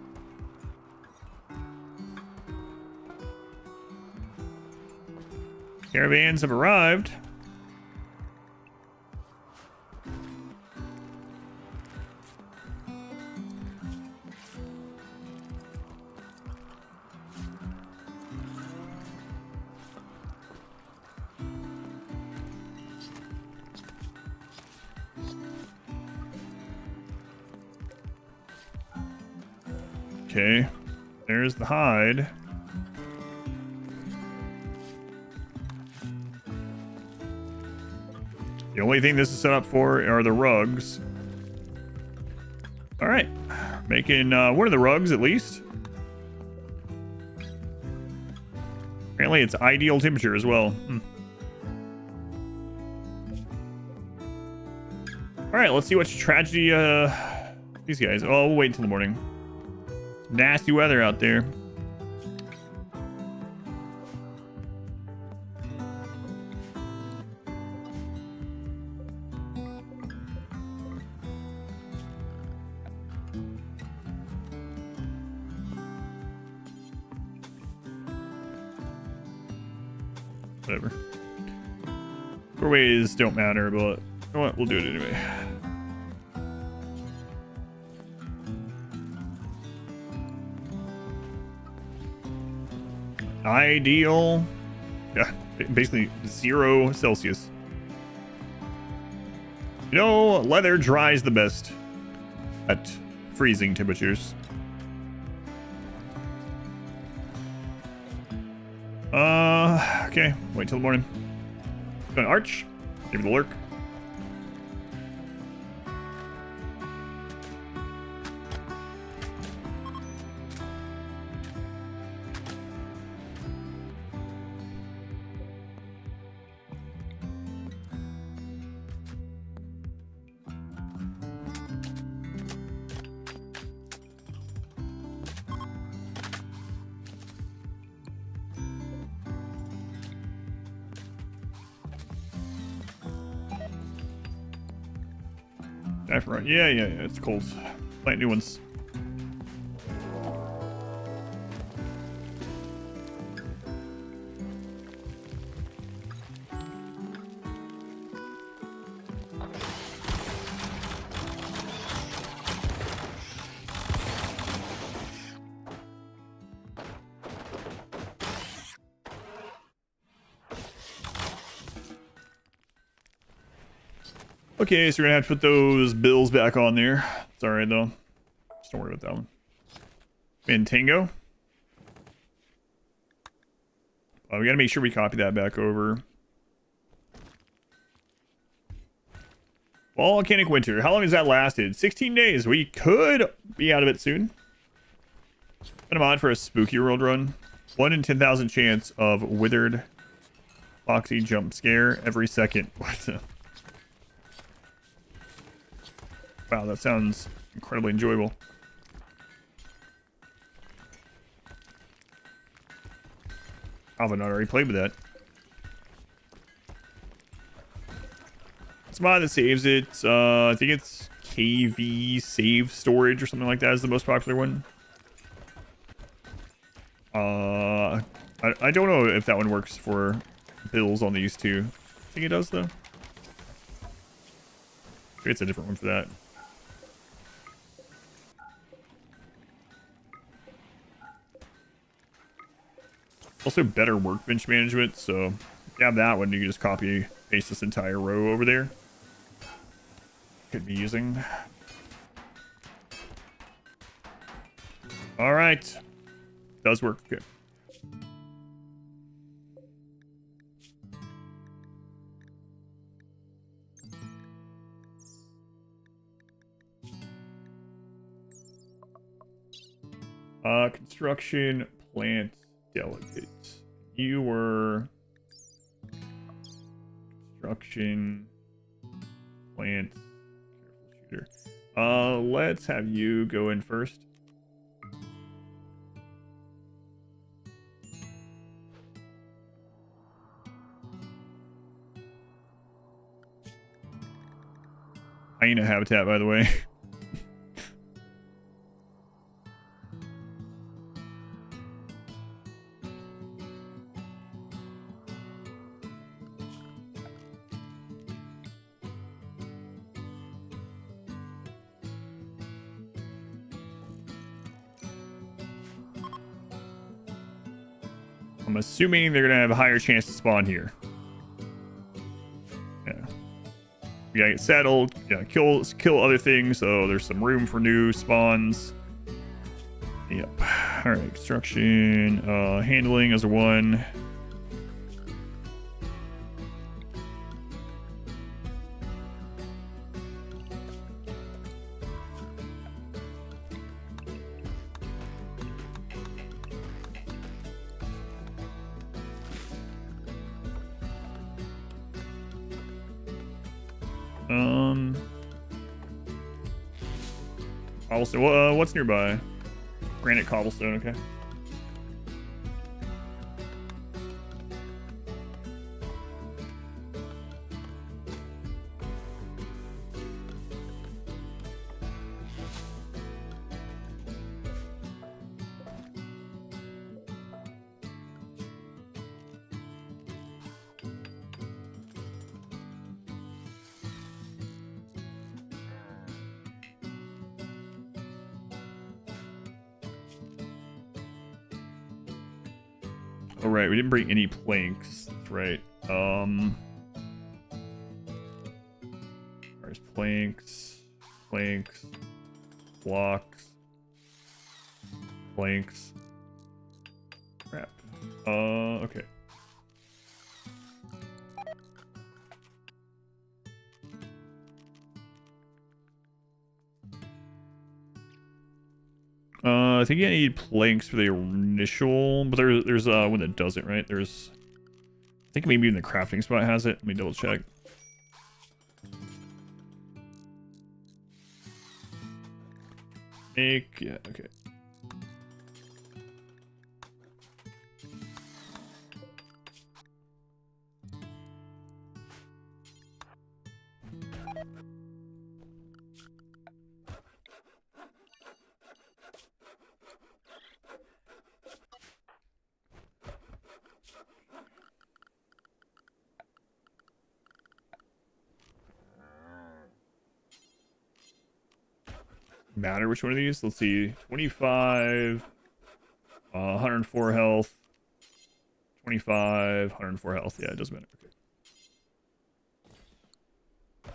Caravans have arrived. Okay, there's the hide. The only thing this is set up for are the rugs. All right, making one of the rugs at least. Apparently it's ideal temperature as well. All right, let's see what tragedy these guys. Oh, we'll wait until the morning. nasty weather out there. Whatever. Doorways don't matter, but you know what? We'll do it anyway. Ideal. Yeah, basically 0 Celsius. You know, leather dries the best at freezing temperatures. Okay. Wait till the morning. Go to Arch. Give it the lurk. Yeah, it's cold. Plant new ones. Okay, so we're gonna have to put those bills back on there. It's alright though. Just don't worry about that one. And Tango. We gotta make sure we copy that back over. Volcanic winter. How long has that lasted? 16 days. We could be out of it soon. Been a mod for a spooky world run. 1 in 10,000 chance of withered foxy jump scare every second. What the? Wow, that sounds incredibly enjoyable. I've not already played with that. It's a mod that saves it. I think it's KV save storage or something like that is the most popular one. I don't know if that one works for bills on these two. I think it does though. Maybe it's a different one for that. Also better workbench management, so if you have that one, you can just copy paste this entire row over there. Could be using. All right, does work. Good. Construction plant delegate. You were construction plant careful shooter. Let's have you go in first. Hyena habitat, by the way. I'm assuming they're gonna have a higher chance to spawn here. Yeah. We gotta get settled. Yeah, kill other things. So there's some room for new spawns. Yep. All right. Construction. Handling as a 1. Also, what's nearby? Granite cobblestone, okay. Oh, right, we didn't bring any planks. That's right. There's planks, blocks, planks. Crap. Okay. I think I need planks for the initial, but there's one that doesn't, right? There's, I think maybe even the crafting spot has it. Let me double check. Yeah, okay. Matter which one of these? Let's see. 25, 104 health. 25, 104 health. Yeah, it doesn't matter. Okay.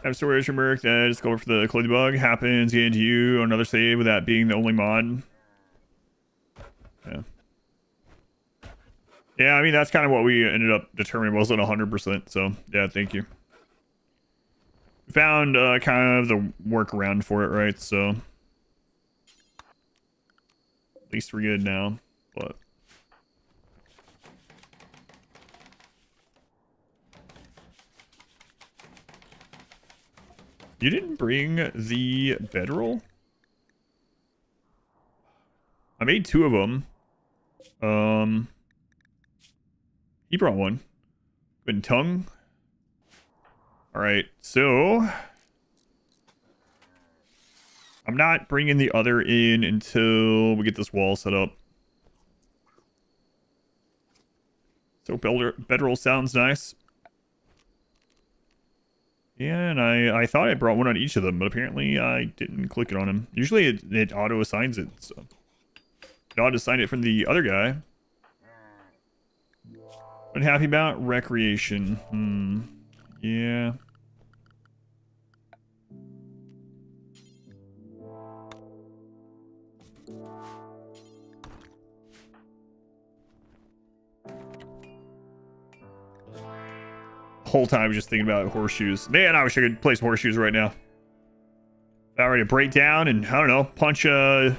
Have storage remark that just go for the clothing bug. Happens again to you on another save with that being the only mod. Yeah. Yeah, I mean, that's kind of what we ended up determining wasn't 100%. So, yeah, thank you. Found kind of the workaround for it, right? So, at least we're good now. But you didn't bring the bedroll? I made 2 of them. He brought one. Good tongue. Alright, so I'm not bringing the other in until we get this wall set up. So bedroll sounds nice. Yeah, and I thought I brought one on each of them, but apparently I didn't click it on him. Usually it auto assigns it, so it auto assigned it from the other guy. Unhappy about recreation. Yeah. Whole time I was just thinking about horseshoes. Man, I wish I could play some horseshoes right now. About ready to break down and, I don't know, punch that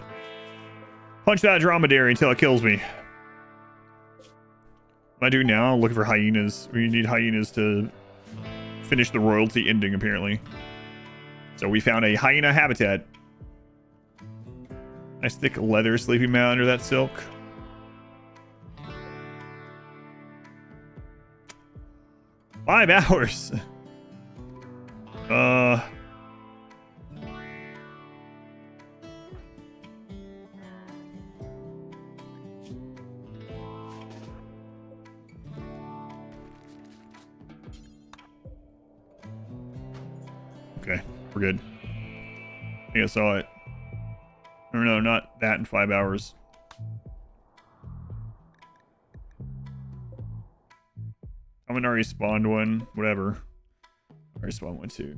dromedary until it kills me. What am I doing now? Looking for hyenas. We need hyenas to finish the royalty ending, apparently. So we found a hyena habitat. Nice thick leather sleeping mat under that silk. Five hours. Okay, we're good. I think I saw it. Or no, not that in 5 hours. I'm gonna already spawned one. Whatever. Already spawned one too.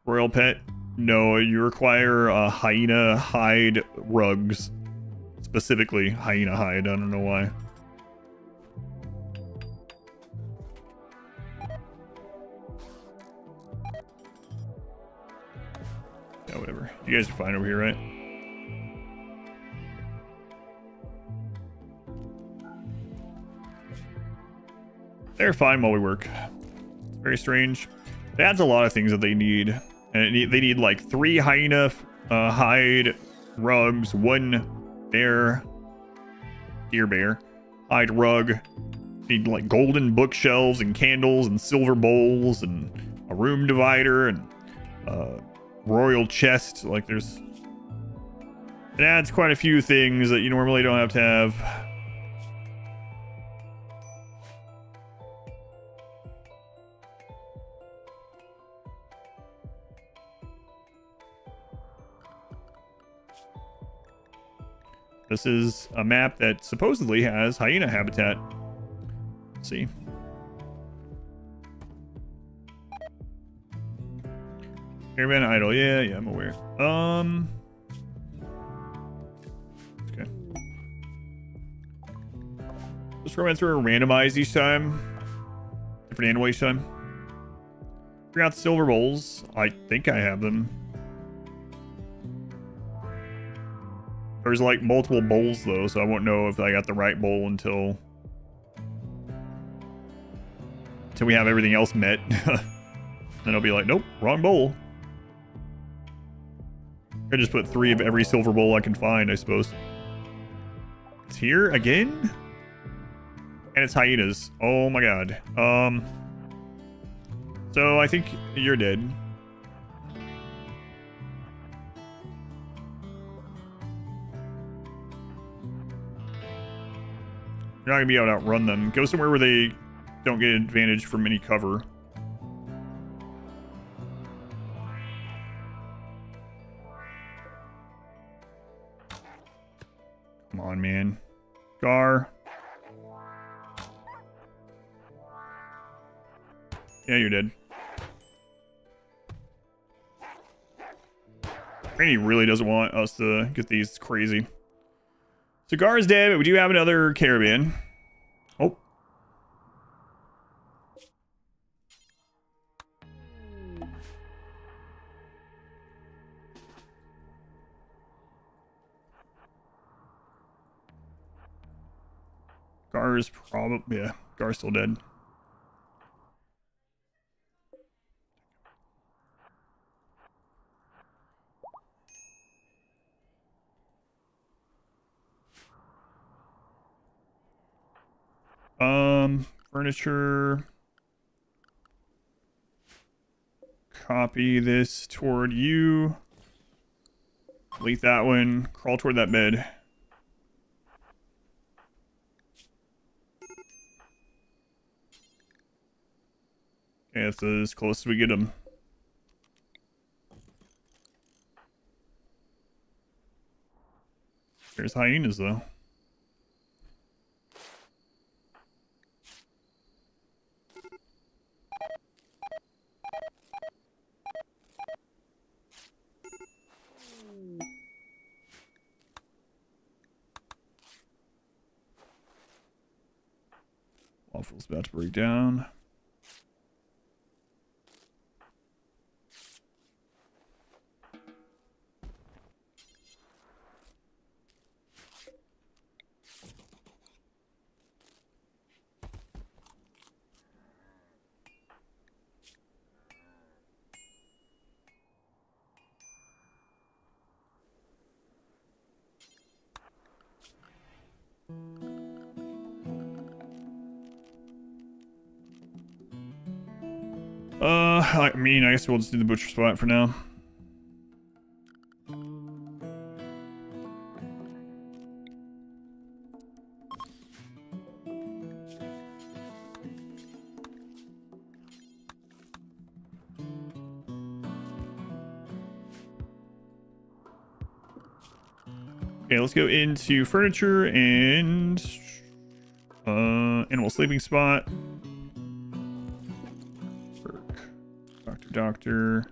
Royal pet? No, you require hyena hide rugs. Specifically, hyena hide. I don't know why. Yeah, whatever. You guys are fine over here, right? They're fine while we work. Very strange. That's a lot of things that they need. And they need like 3 hyena hide rugs, 1 bear, deer bear, hide rug. Need like golden bookshelves and candles and silver bowls and a room divider and royal chest. Like it adds quite a few things that you normally don't have to have. This is a map that supposedly has hyena habitat. Let's see. Caravan idle. Yeah, I'm aware. Okay. Just run through and randomize each time. Different animal each time. Figure out the silver bowls. I think I have them. There's like multiple bowls though, so I won't know if I got the right bowl until we have everything else met. Then I'll be like, nope, wrong bowl. I just put 3 of every silver bowl I can find, I suppose. It's here again? And it's hyenas. Oh my god. So I think you're dead. You're not gonna be able to outrun them. Go somewhere where they don't get advantage from any cover. Come on, man. Gar. Yeah, you're dead. Rainy really doesn't want us to get these crazy. So Gar is dead, but we do have another caravan. Oh. Gar's probably, yeah, Gar's still dead. Furniture. Copy this toward you. Delete that one. Crawl toward that bed. Okay, that's as close as we get them. There's hyenas, though. Waffle's about to break down. I mean, I guess we'll just do the butcher spot for now. Okay, let's go into furniture and animal sleeping spot. Doctor.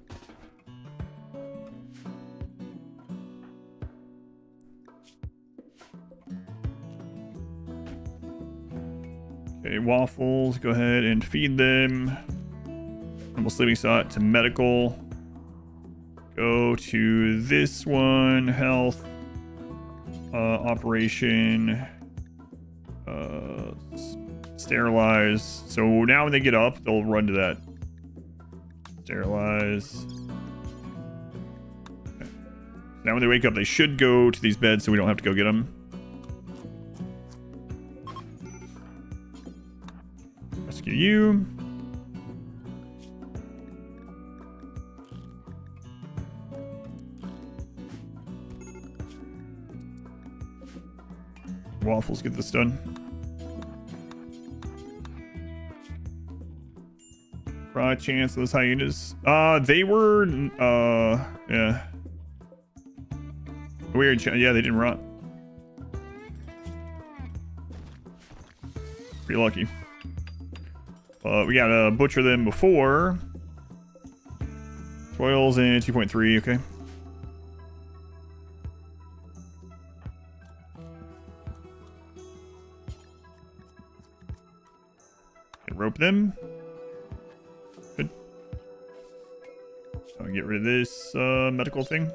Okay, waffles. Go ahead and feed them. Animal sleeping spot to medical. Go to this one. Health. Operation. Sterilize. So now when they get up, they'll run to that Sterilize. Okay. Now when they wake up, they should go to these beds so we don't have to go get them. Rescue you. Waffles, get this done. Chance those hyenas. They were yeah. Weird. Yeah, they didn't rot. Pretty lucky. We gotta butcher them before. Spoils in 2.3, okay. And rope them. Good. I'll get rid of this medical thing.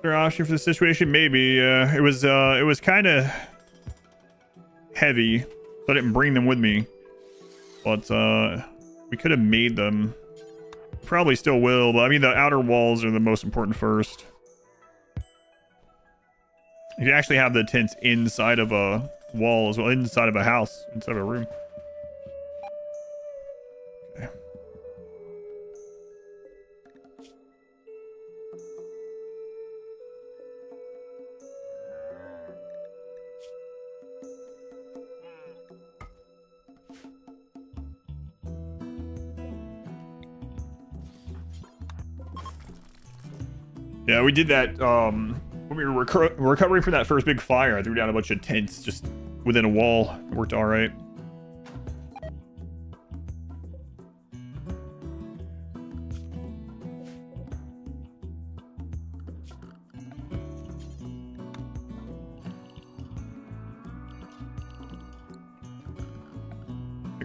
Option for the situation? Maybe. It was kind of heavy, so I didn't bring them with me. But we could have made them. Probably still will, but I mean the outer walls are the most important first. You actually have the tents inside of a wall as well, inside of a house, inside of a room. Okay. Yeah, we did that when we were recovering from that first big fire. I threw down a bunch of tents just within a wall. It worked all right.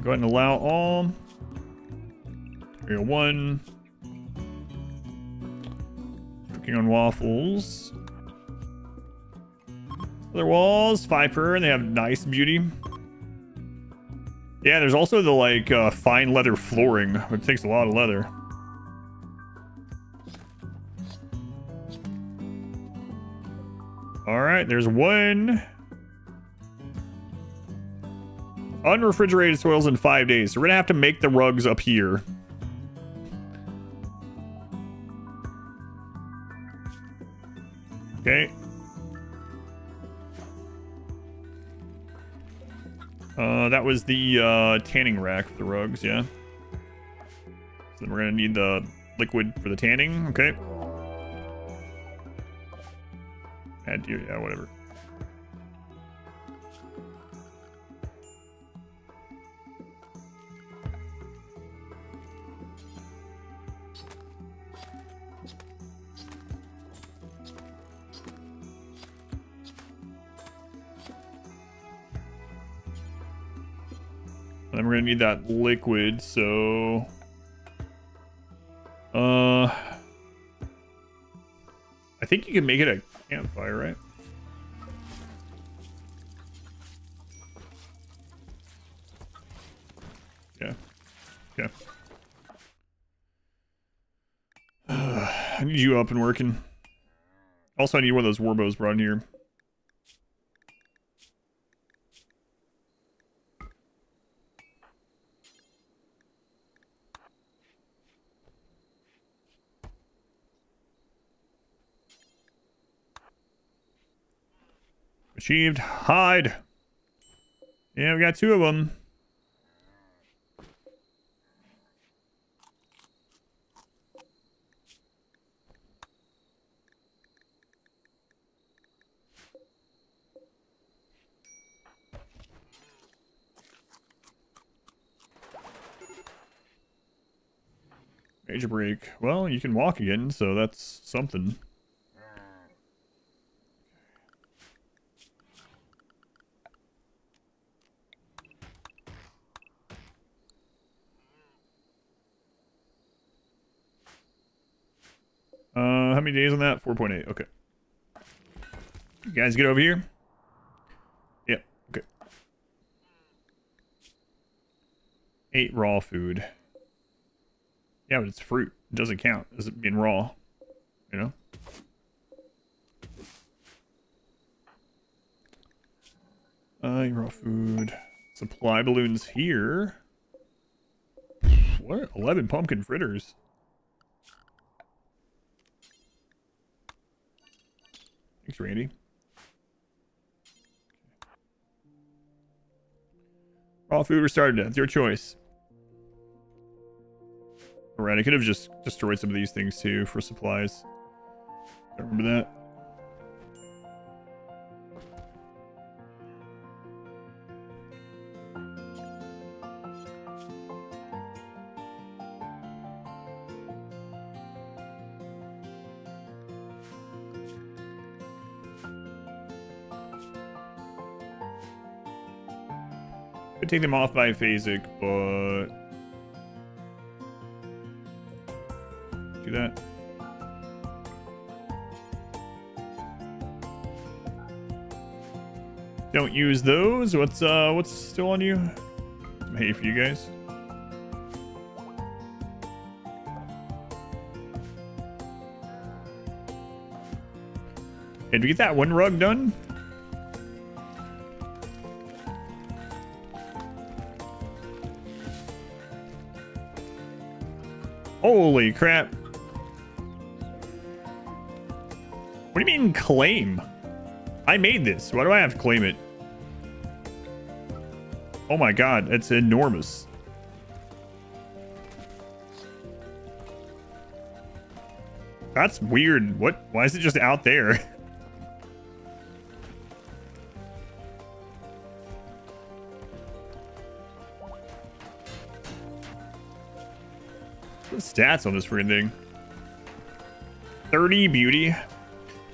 Go ahead and allow all. Area 1. Cooking on waffles. Other walls, 5 per, and they have nice beauty. Yeah, there's also the like fine leather flooring, which takes a lot of leather. All right, there's one. Unrefrigerated soils in 5 days. So we're gonna have to make the rugs up here. Okay. That was the tanning rack for the rugs, yeah. So then we're gonna need the liquid for the tanning, okay. Add to, yeah, whatever. Then we're gonna need that liquid, so I think you can make it a campfire, right? Yeah. Okay. I need you up and working. Also, I need one of those warbows brought in here. Achieved. Hide. Yeah, we got 2 of them. Major break. Well, you can walk again, so that's something. How many days on that? 4.8. Okay. You guys get over here. Yep. Okay. 8 raw food. Yeah, but it's fruit. It doesn't count as it being raw. You know? Raw food. Supply balloons here. What? 11 pumpkin fritters. Thanks, Randy. Raw food or starved to death. Your choice. Alright, I could have just destroyed some of these things too for supplies. Don't remember that. Could take them off by phasic, but do that. Don't use those. What's still on you? Some hay for you guys. Hey, did we get that one rug done? Holy crap. What do you mean claim? I made this. Why do I have to claim it? Oh my god, it's enormous. That's weird. What? Why is it just out there? What's the stats on this freaking thing? 30 beauty.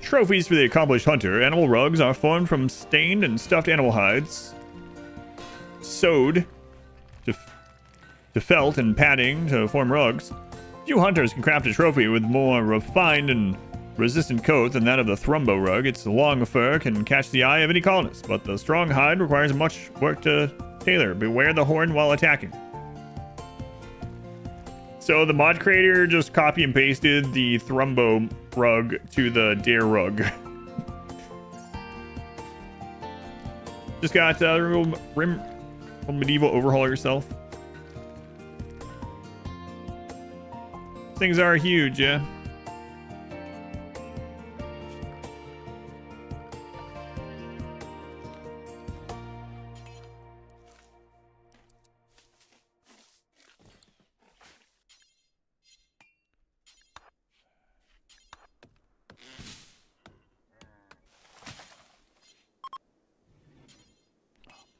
Trophies for the accomplished hunter. Animal rugs are formed from stained and stuffed animal hides. Sewed to felt and padding to form rugs. Few hunters can craft a trophy with more refined and resistant coat than that of the Thrumbo rug. Its long fur can catch the eye of any colonist, but the strong hide requires much work to tailor. Beware the horn while attacking. So the mod creator just copy and pasted the Thrumbo rug to the Dare rug. Just got medieval overhaul yourself. Things are huge, yeah.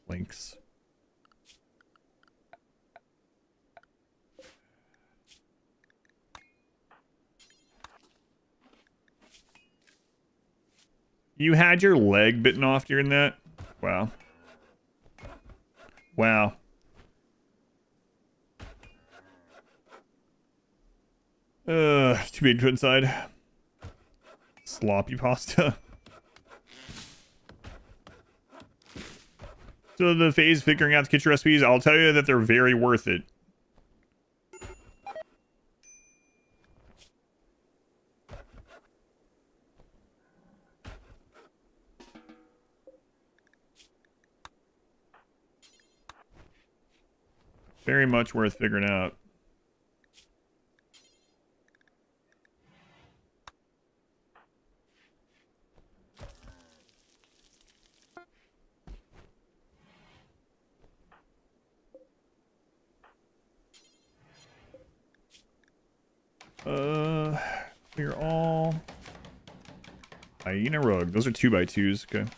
Links. You had your leg bitten off during that? Wow. Wow. Too big to put inside. Sloppy pasta. So the phase figuring out the kitchen recipes, I'll tell you that they're very worth it. Very much worth figuring out. Clear all. Hyena rug. Those are 2x2s. Okay.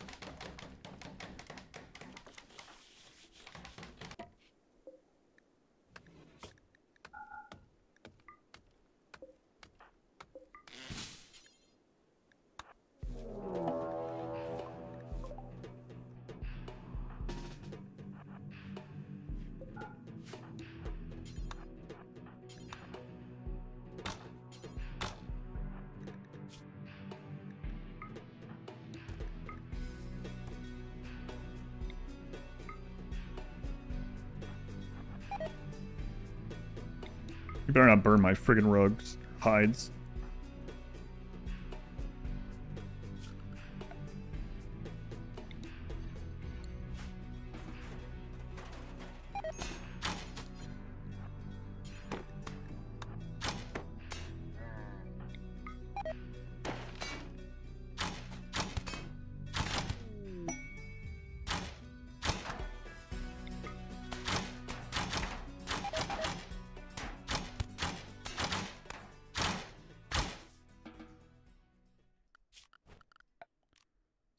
You better not burn my friggin' rugs. Hides.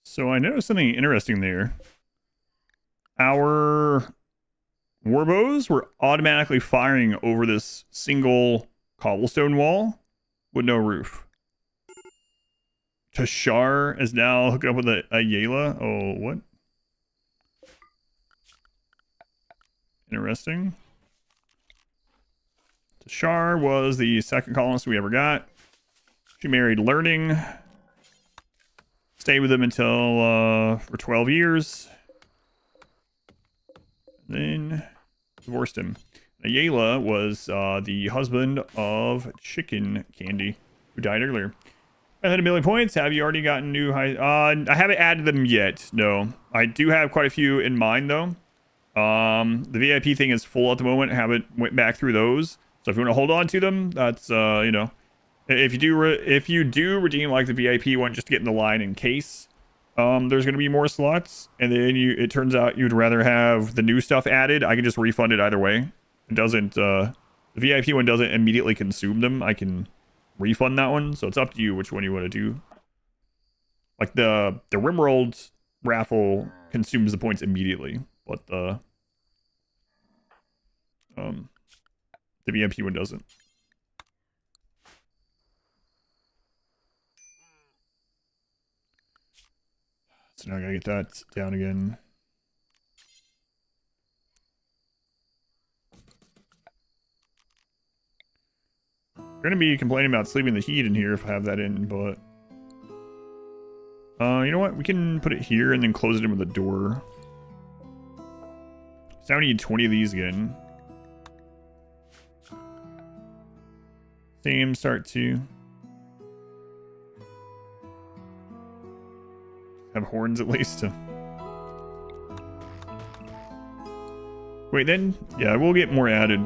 So I noticed something interesting there. Our warbows were automatically firing over this single cobblestone wall with no roof. Tashar is now hooking up with a Yayla. Oh, what? Interesting. Tashar was the second colonist we ever got. She married Learning. Stayed with him until for 12 years. Then divorced him. Ayala was the husband of Chicken Candy, who died earlier. I had 1 million points. Have you already gotten new high? I haven't added them yet. No, I do have quite a few in mind though. The VIP thing is full at the moment. Haven't went back through those. So if you want to hold on to them, that's you know. If you do redeem like the VIP one just to get in the line in case there's going to be more slots, and then it turns out you'd rather have the new stuff added, I can just refund it either way. It doesn't the VIP one doesn't immediately consume them. I can refund that one, so it's up to you which one you want to do. Like the RimWorld raffle consumes the points immediately, but the VIP one doesn't. So now I gotta get that down again. I'm gonna be complaining about sleeping the heat in here if I have that in, but you know what? We can put it here and then close it in with a door. So now we need 20 of these again. Same start to have horns at least. Wait, then yeah, we'll get more added.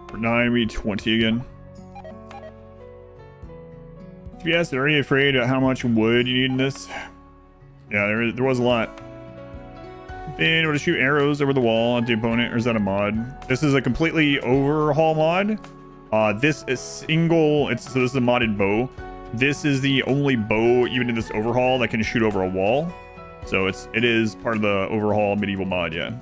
For 9, we need 20 again. To be asked, are you afraid of how much wood you need in this? Yeah, there was a lot. Then we're to shoot arrows over the wall at the opponent, or is that a mod? This is a completely overhaul mod. This is single. So this is a modded bow. This is the only bow, even in this overhaul, that can shoot over a wall. So it is part of the overhaul medieval mod, yeah.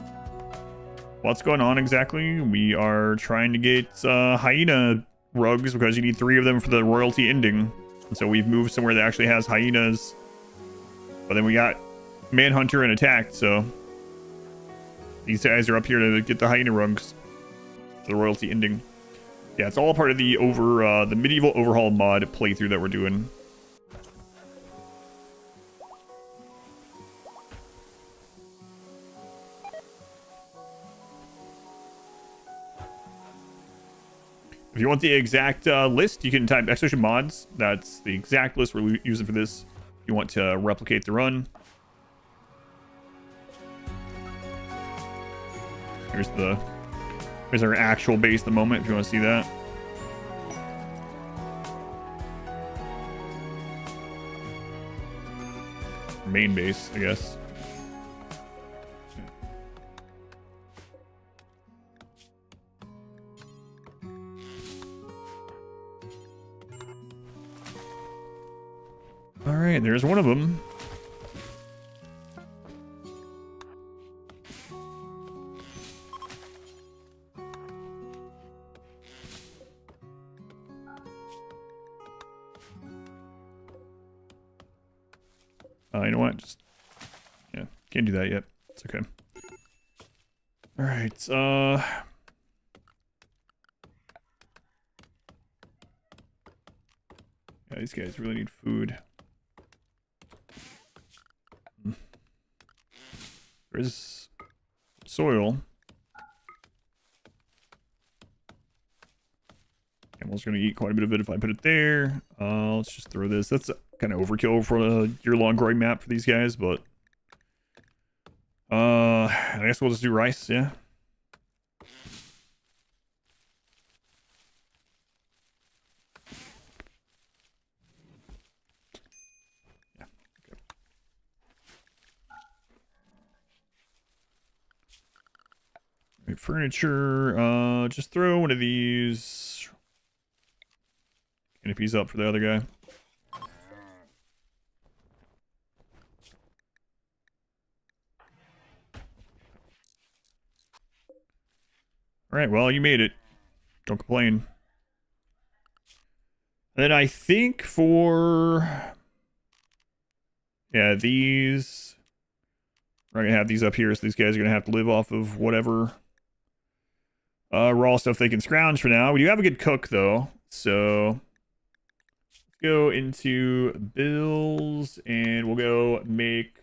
What's going on exactly? We are trying to get hyena rugs because you need 3 of them for the royalty ending. And so we've moved somewhere that actually has hyenas. But then we got Manhunter and Attacked, so these guys are up here to get the hyena rugs for the royalty ending. Yeah, it's all part of the the medieval overhaul mod playthrough that we're doing. If you want the exact list, you can type ! mods. That's the exact list we're using for this. If you want to replicate the run. Here's our actual base at the moment, if you want to see that. Main base, I guess. All right, there's one of them. You know what? Just, yeah, can't do that yet. It's okay. All right. Yeah, these guys really need food. There's soil. Camel's gonna eat quite a bit of it if I put it there. Let's just throw this. That's kind of overkill for a year-long growing map for these guys, but I guess we'll just do rice. Yeah. Yeah. Okay. Right, furniture. Just throw one of these canopies up for the other guy. All right, well, you made it. Don't complain. And then I think for... yeah, these... we're going to have these up here, so these guys are going to have to live off of whatever raw stuff they can scrounge for now. We do have a good cook, though. So let's go into bills, and we'll go make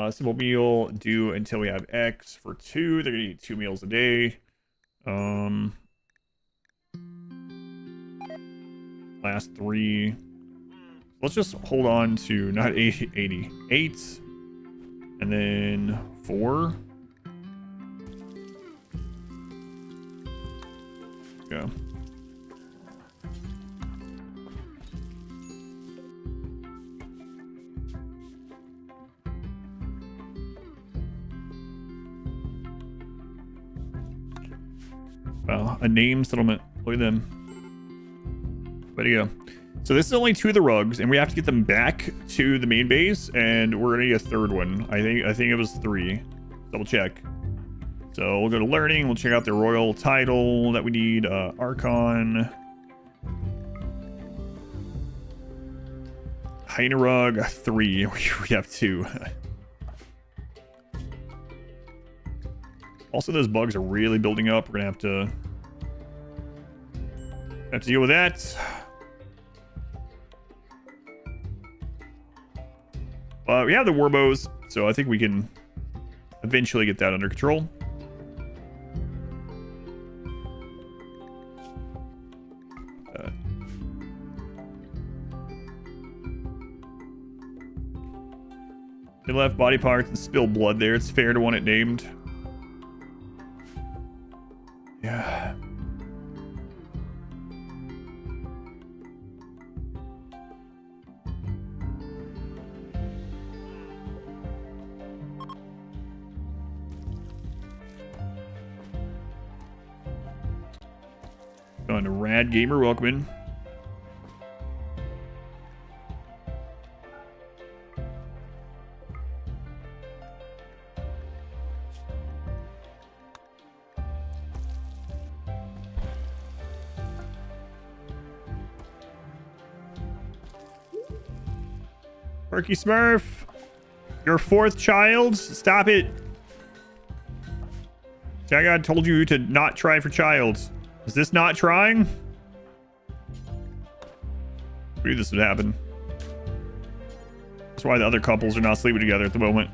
simple meal do until we have X for 2. They're going to eat 2 meals a day. Last 3. Let's just hold on to not 80, 8, and then 4. Go. Wow, a name settlement. Look at them. Way to go. So this is only 2 of the rugs, and we have to get them back to the main base, and we're gonna need a 3rd one. I think it was 3. Double check. So we'll go to learning. We'll check out the royal title that we need. Archon. Hyena rug 3. We have 2. Also, those bugs are really building up. We're gonna have to deal with that. We have the warbows, so I think we can eventually get that under control. They left body parts and spilled blood there. It's fair to want it named. Yeah. Going to Rad Gamer, welcome in. Perky Smurf, your 4th child, stop it. God told you to not try for childs. Is this not trying? I knew this would happen. That's why the other couples are not sleeping together at the moment.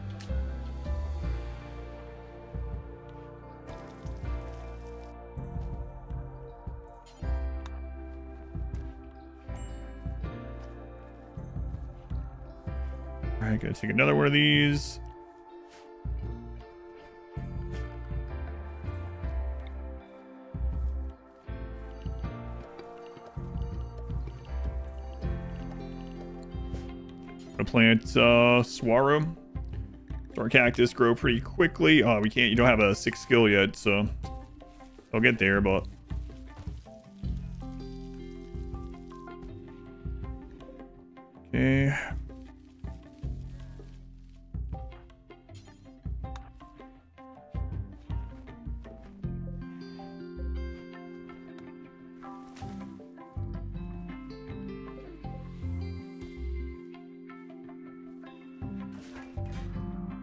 Alright, gotta take another one of these. Gonna plant Swaro. So our cactus grow pretty quickly. Oh, we can't, you don't have a 6 skill yet, so I'll get there, but Okay.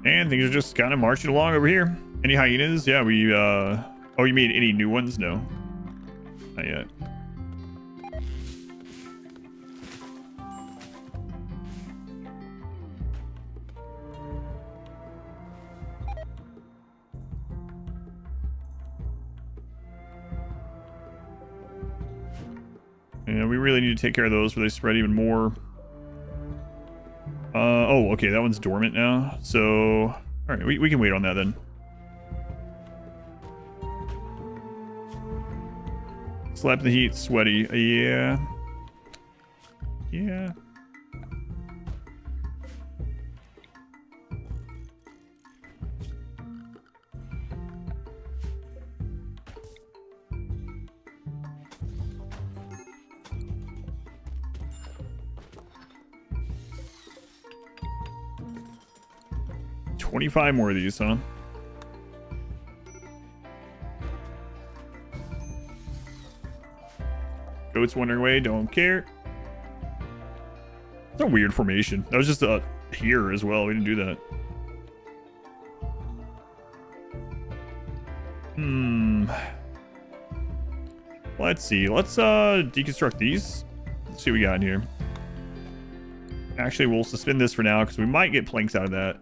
And things are just kind of marching along over here. Any hyenas? Yeah, we, oh, you made any new ones? No. Not yet. Yeah, we really need to take care of those where they spread even more. Oh, okay, that one's dormant now. So, all right, we can wait on that then. Slap in the heat, sweaty. Yeah. Yeah. $25 more of these, huh? Goats wandering away, don't care. It's a weird formation. That was just here as well. We didn't do that. Let's see. Let's deconstruct these. Let's see what we got in here. Actually, we'll suspend this for now because we might get planks out of that.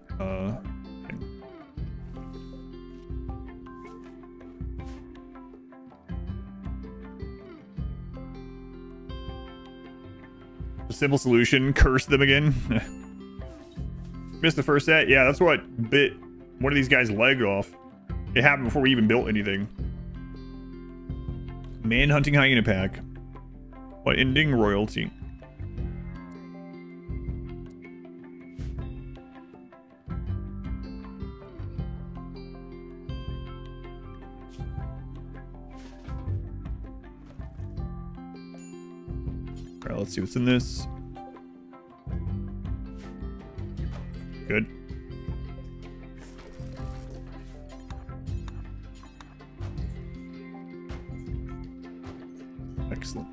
Simple solution, curse them again. Missed the first set. Yeah, that's what bit one of these guys' leg off. It happened before we even built anything. Man-hunting hyena pack. What ending royalty? Alright, let's see what's in this. Good. Excellent.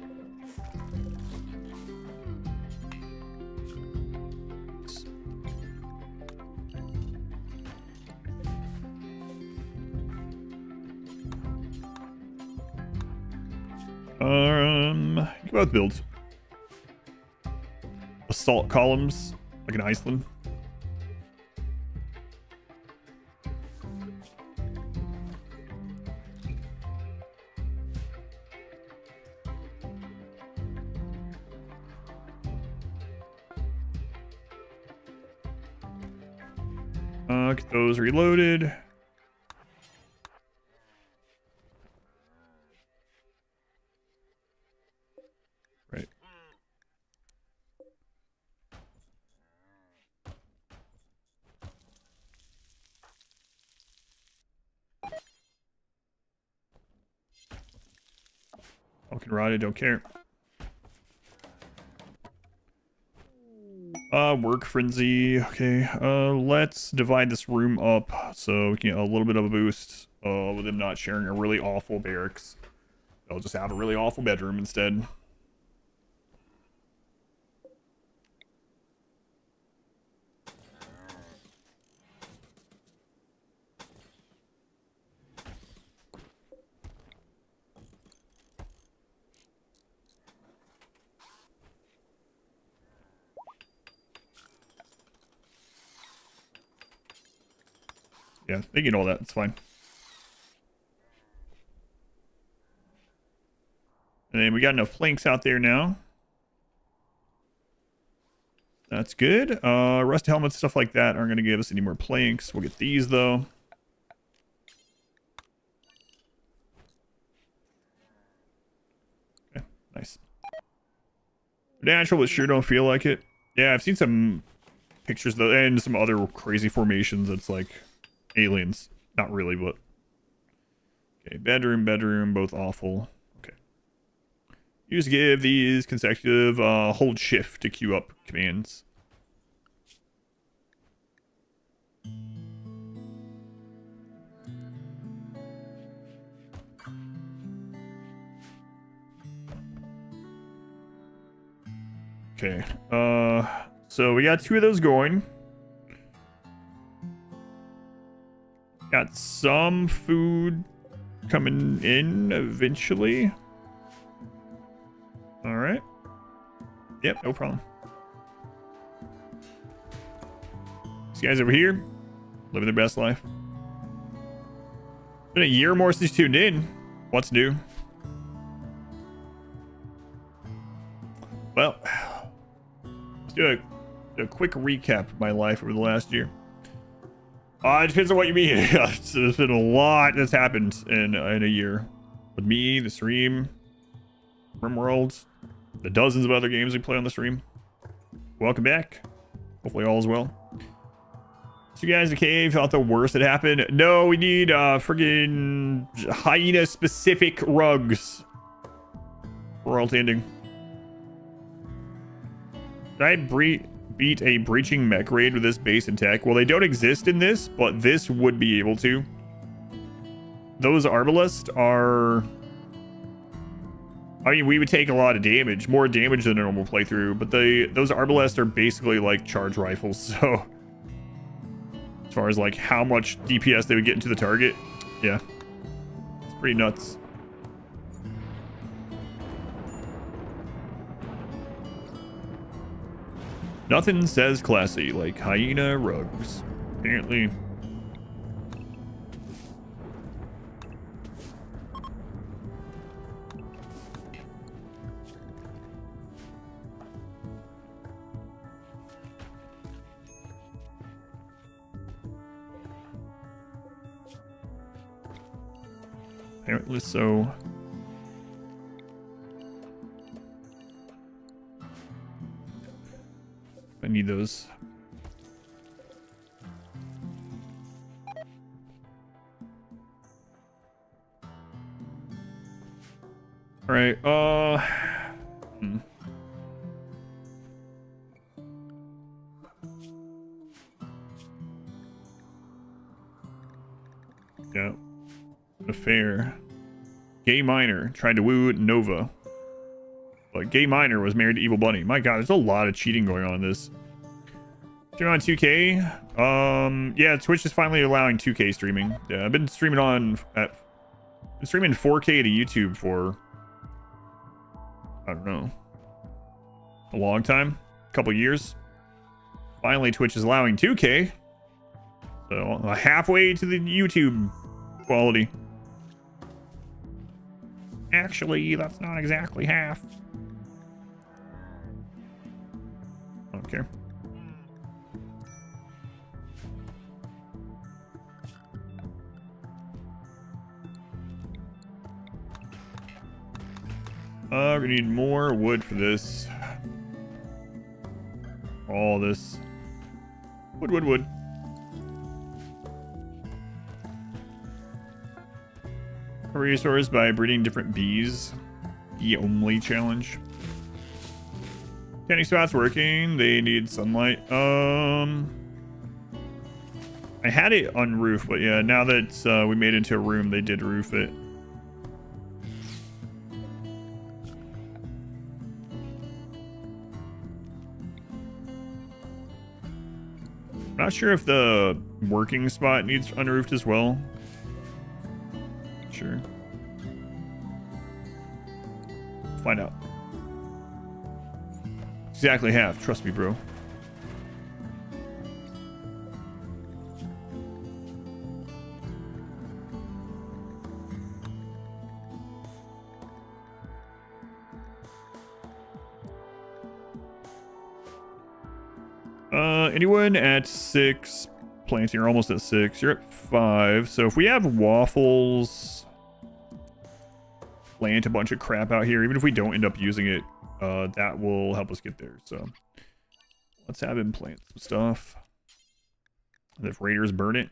You both build. Assault columns, like in Iceland. Get those reloaded. Right. Fucking rotted, don't care. Work frenzy. Okay, let's divide this room up so we can get a little bit of a boost with them not sharing a really awful barracks. They'll just have a really awful bedroom instead. Yeah, they get all that. It's fine. And then we got enough planks out there now. That's good. Rust helmets, stuff like that aren't going to give us any more planks. We'll get these, though. Okay, nice. Natural, but sure don't feel like it. Yeah, I've seen some pictures, though, and some other crazy formations that's like aliens. Not really, but... Okay, bedroom, both awful. Okay. You just give these consecutive hold shift to queue up commands. Okay. So we got 2 of those going. Got some food coming in eventually. All right. Yep, no problem. These guys over here, living their best life. Been a year or more since you tuned in. What's new? Well, let's do a quick recap of my life over the last year. It depends on what you mean. There's been a lot that's happened in a year. With me, the stream, RimWorld, the dozens of other games we play on the stream. Welcome back. Hopefully all is well. So you guys in the cave thought the worst had happened? No, we need friggin' hyena specific rugs. Royalty ending. Did I beat a breaching mech raid with this base and tech? Well, they don't exist in this, but this would be able to. Those arbalists are... I mean, we would take a lot of damage, more damage than a normal playthrough, but those arbalists are basically like charge rifles, so... As far as like how much DPS they would get into the target, yeah. It's pretty nuts. Nothing says classy like hyena rugs. Apparently. Apparently so. I need those. All right. Yeah. Affair. Gay minor tried to woo Nova. But Gay Miner was married to Evil Bunny. My god, there's a lot of cheating going on in this. Streaming on 2K. Yeah, Twitch is finally allowing 2K streaming. Yeah, I've been streaming streaming 4K to YouTube for, I don't know, a long time, a couple years. Finally, Twitch is allowing 2K. So halfway to the YouTube quality. Actually, that's not exactly half. Okay. We need more wood for this. All this. Wood. A resource by breeding different bees. Bee only challenge. Canning spot's working. They need sunlight. I had it on roof, but yeah, now that we made it into a room, they did roof it. Not sure if the working spot needs unroofed as well. Sure. Find out. Exactly half. Trust me, bro. Anyone at 6? Planting, you're almost at 6. You're at 5. So if we have waffles, plant a bunch of crap out here, even if we don't end up using it, that will help us get there. So let's have him plant some stuff. And if raiders burn it,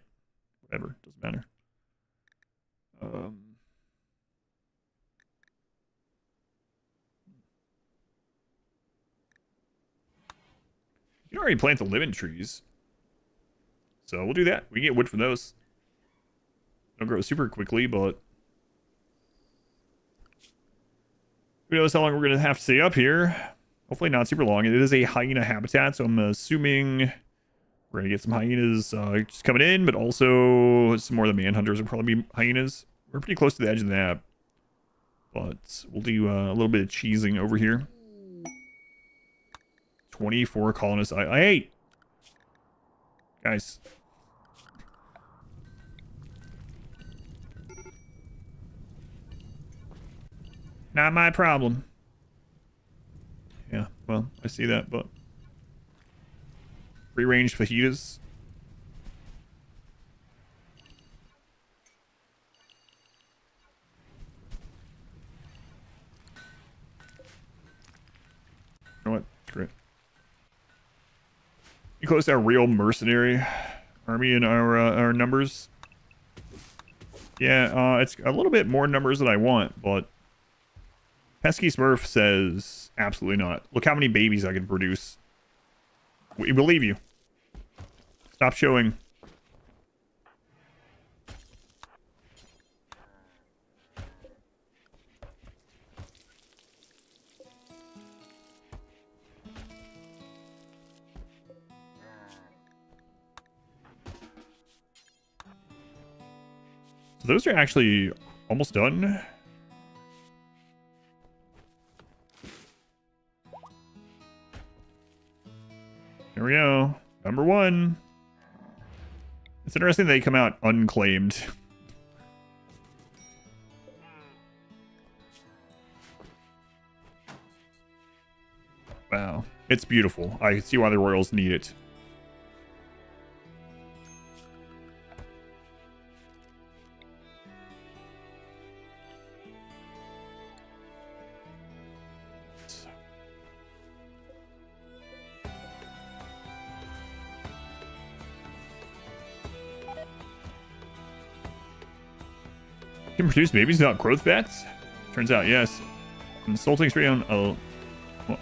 whatever, doesn't matter. can already plant the lemon trees. So we'll do that. We can get wood from those. Don't grow super quickly, but who knows how long we're going to have to stay up here. Hopefully not super long. It is a hyena habitat, so I'm assuming we're going to get some hyenas just coming in, but also some more of the manhunters will probably be hyenas. We're pretty close to the edge of the map, but we'll do a little bit of cheesing over here. 24 colonists. I hate. Guys. Not my problem. Yeah, well, I see that, but free-range fajitas. You know what? Great. You close to our real mercenary army in our numbers. Yeah, it's a little bit more numbers than I want, but Pesky Smurf says absolutely not. Look how many babies I can produce. We believe you. Stop showing. So those are actually almost done. Here we go. Number 1. It's interesting they come out unclaimed. Wow. It's beautiful. I see why the Royals need it. Can produce babies without growth vats? Turns out, yes. Insulting straight on. Oh. Well.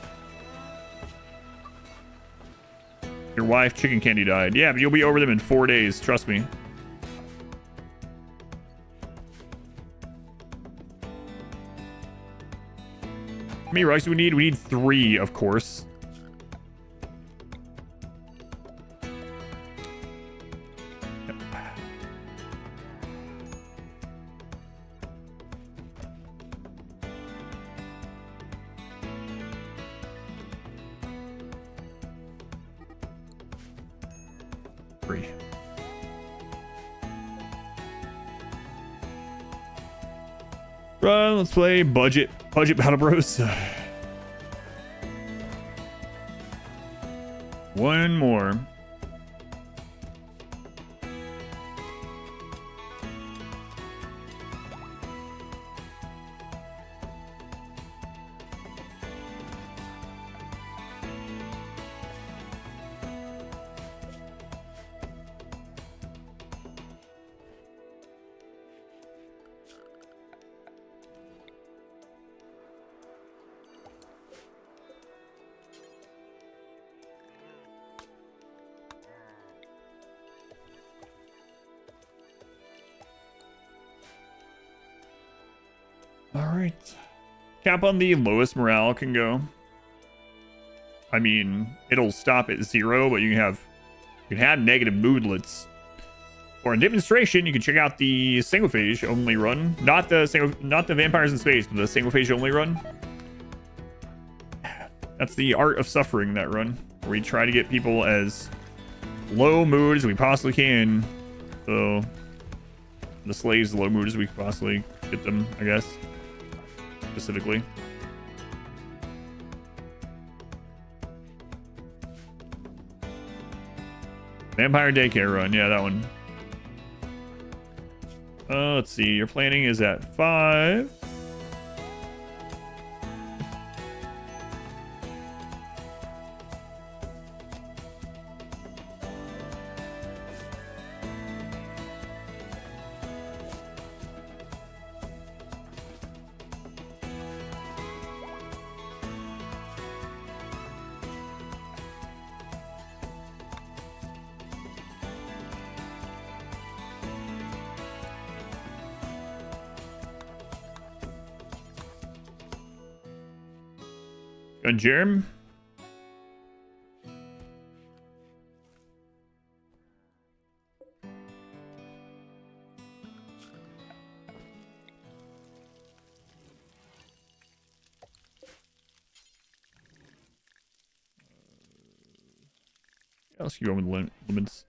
Your wife, chicken candy, died. Yeah, but you'll be over them in 4 days. Trust me. How many rugs do we need? We need 3, of course. Run, let's play budget battle bros. One more. Alright. Cap on the lowest morale can go. I mean, it'll stop at 0, but you can have negative moodlets. For a demonstration, you can check out the single phase only run. Not the vampires in space, but the single phase only run. That's the art of suffering, that run. Where we try to get people as low mood as we possibly can. So the slaves low mood as we could possibly get them, I guess. Specifically. Vampire Daycare Run. Yeah, that one. Let's see. Your planning is at 5. And Jerem. Let's go with limits.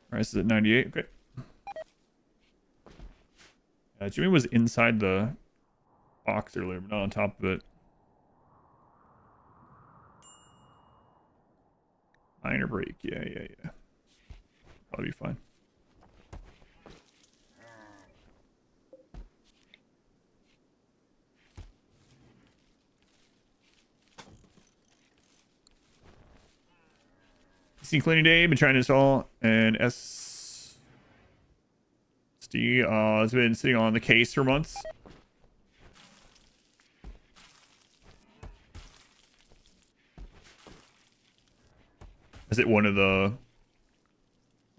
Price is at 98. Okay. Jimmy was inside the box earlier, but not on top of it. Minor break. Yeah. Probably be fine. Cleaning day, been trying to install an SD. It's been sitting on the case for months. Is it one of the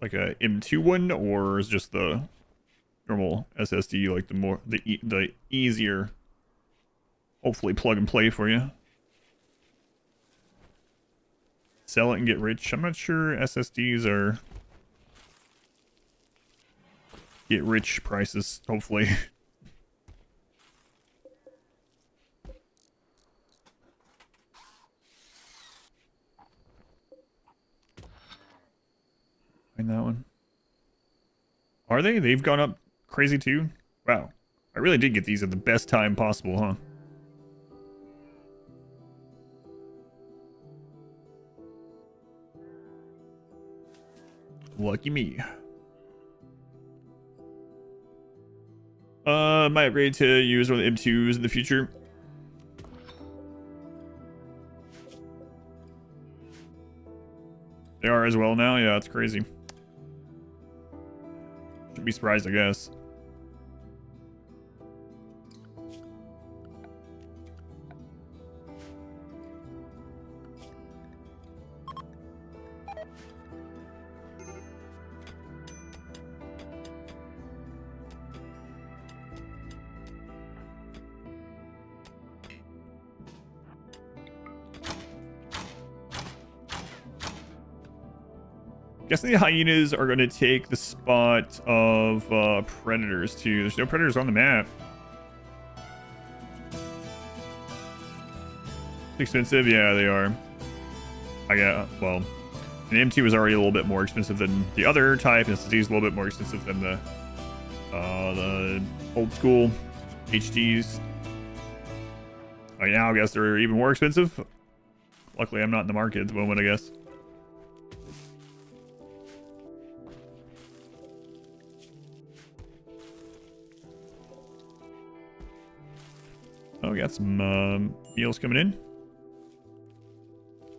like a M2 one, or is just the normal SSD like the easier, hopefully plug and play for you? Sell it and get rich. I'm not sure SSDs are get rich prices, hopefully. Find that one. Are they? They've gone up crazy too? Wow. I really did get these at the best time possible, huh? Lucky me. Might upgrade to use one of the M2s in the future. They are as well now? Yeah, it's crazy. Should be surprised, I guess. Guessing the hyenas are going to take the spot of predators too. There's no predators on the map. Expensive? Yeah, they are. Well, the M2 was already a little bit more expensive than the other type. SSD is a little bit more expensive than the old school HDs. Right now, I guess they're even more expensive. Luckily, I'm not in the market at the moment, I guess. Oh, we got some meals coming in.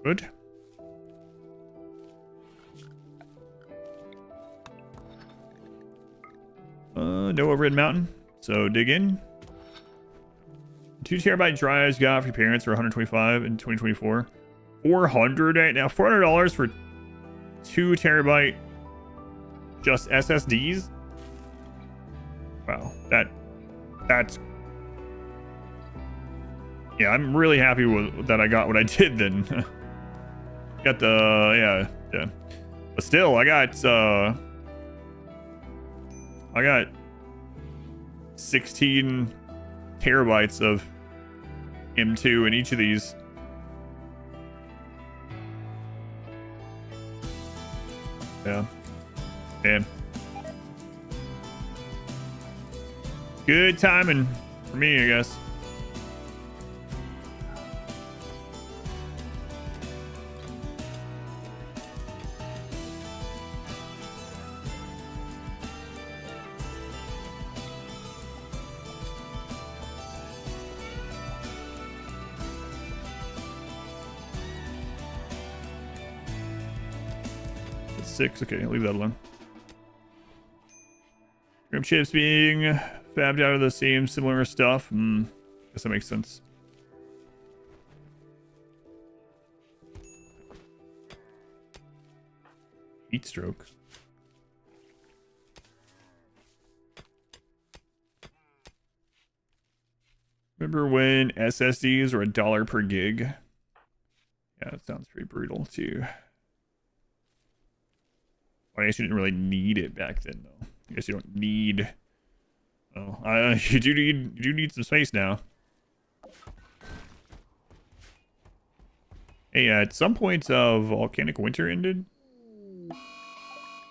Good. No overhead mountain. So dig in. 2 terabyte drives got for your parents for 125 in 2024. 400 right now. $400 for 2 terabyte just SSDs. Wow, that's. Yeah, I'm really happy with that. I got what I did then. Got the yeah. But still, I got 16 terabytes of M2 in each of these. Yeah, man. Good timing for me, I guess. It's 6. Okay, leave that alone. Grim chips being fabbed out of the same similar stuff. Guess that makes sense. Heat stroke. Remember when SSDs were $1 per gig? Yeah, that sounds pretty brutal too. I guess you didn't really need it back then, though. I guess you don't need. Oh, you do need some space now. Hey, at some point, volcanic winter ended.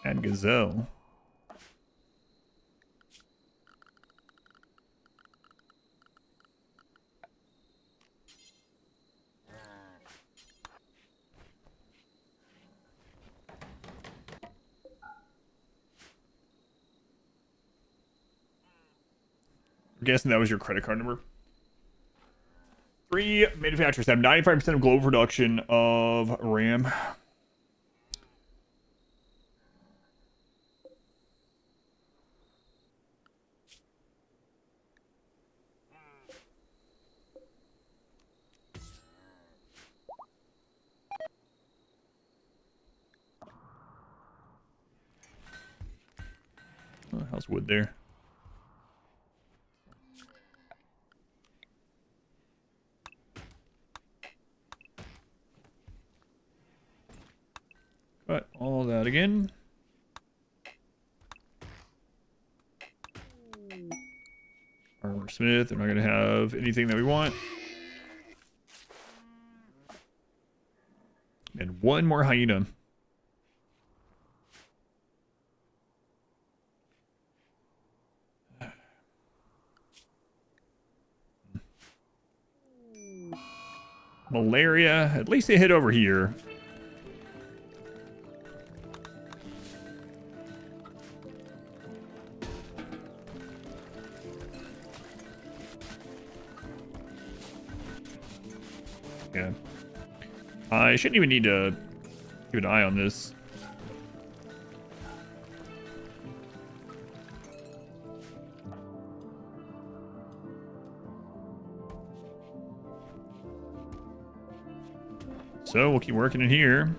And gazelle. I'm guessing that was your credit card number. 3 manufacturers have 95% of global production of RAM. Oh, how's wood there? Cut all that again. Armor Smith, they're not going to have anything that we want. And one more hyena. Malaria, at least they hit over here. Yeah. I shouldn't even need to keep an eye on this. So we'll keep working in here.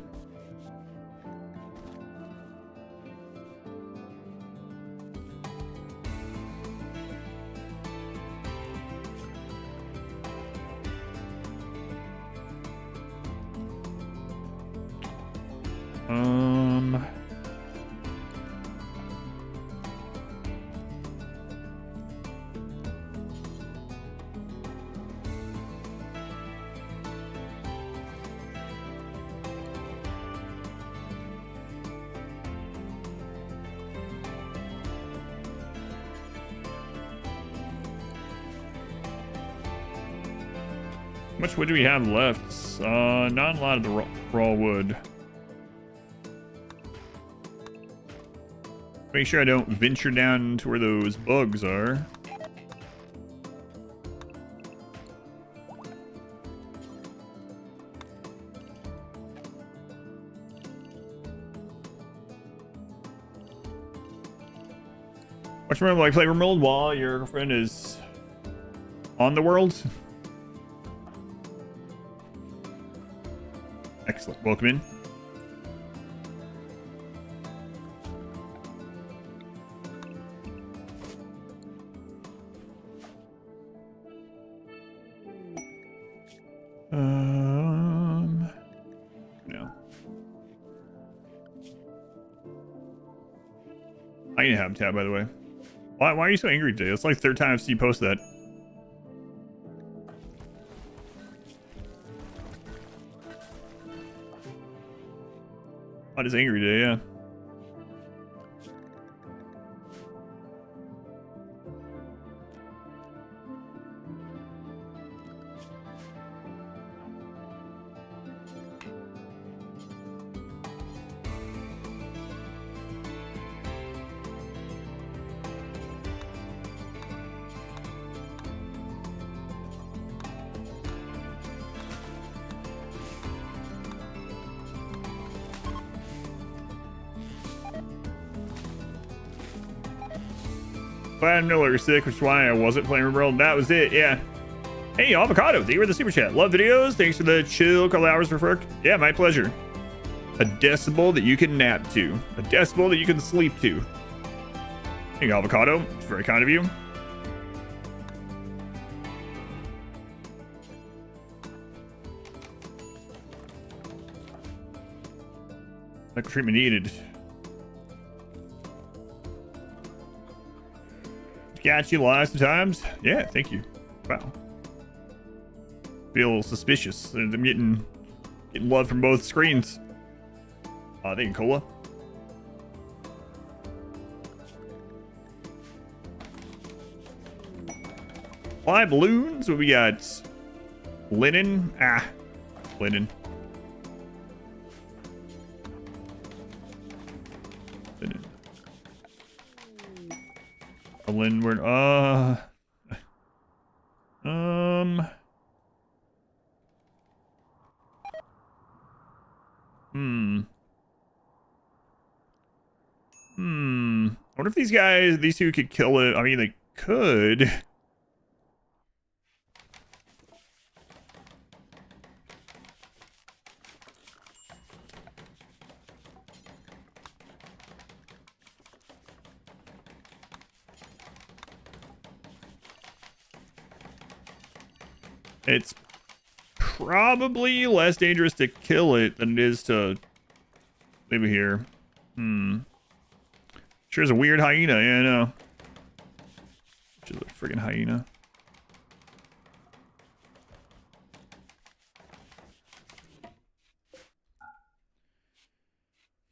How much wood do we have left? Not a lot of the raw wood. Make sure I don't venture down to where those bugs are. Watch remember like play RimWorld while your girlfriend is on the world. Excellent. Welcome in. No. I need a habitat, by the way. Why are you so angry today? It's like the third time I've seen you post that. Not as angry today, yeah. Glad Miller is sick, which is why I wasn't playing RimWorld. That was it, yeah. Hey, Avocado, thank you for the super chat. Love videos. Thanks for the chill couple hours for Frick. Yeah, my pleasure. A decibel that you can nap to. A decibel that you can sleep to. Thank you, Avocado. It's very kind of you. Medical treatment needed. Got you lots of times. Yeah, thank you. Wow. Feel suspicious. I'm getting love from both screens. Thank you, Cola. Fly balloons. What we got? Linen. Linen. Windward. I wonder if these two could kill it. I mean, they could. It's probably less dangerous to kill it than it is to leave it here. Sure is a weird hyena. Yeah, I know. Just a friggin' hyena.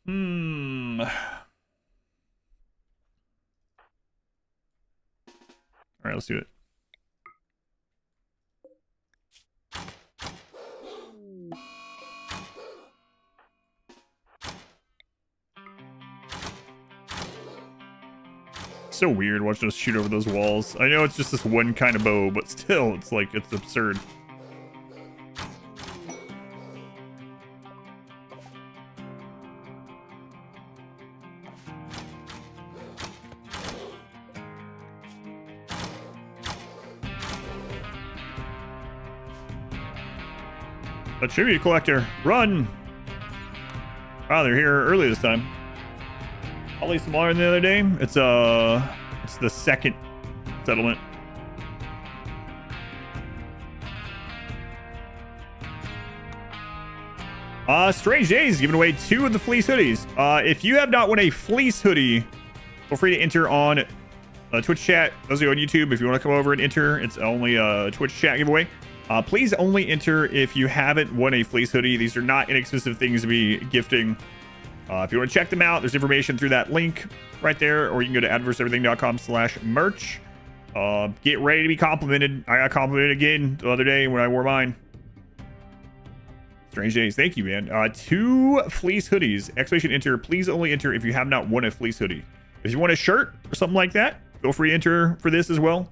All right, let's do it. So weird watching us shoot over those walls. I know it's just this one kind of bow, but still, it's like, it's absurd. A tribute collector, run! Wow, they're here early this time. Probably smaller than the other day. It's the second settlement. Strange Days giving away 2 of the fleece hoodies. If you have not won a fleece hoodie, feel free to enter on Twitch chat. Those of you on YouTube, if you want to come over and enter, it's only a Twitch chat giveaway. Please only enter if you haven't won a fleece hoodie. These are not inexpensive things to be gifting. If you want to check them out, there's information through that link right there, or you can go to adverseverything.com/merch. Get ready to be complimented. I got complimented again the other day when I wore mine. Strange Days. Thank you, man. 2 fleece hoodies. Exclamation enter. Please only enter if you have not won a fleece hoodie. If you want a shirt or something like that, feel free to enter for this as well.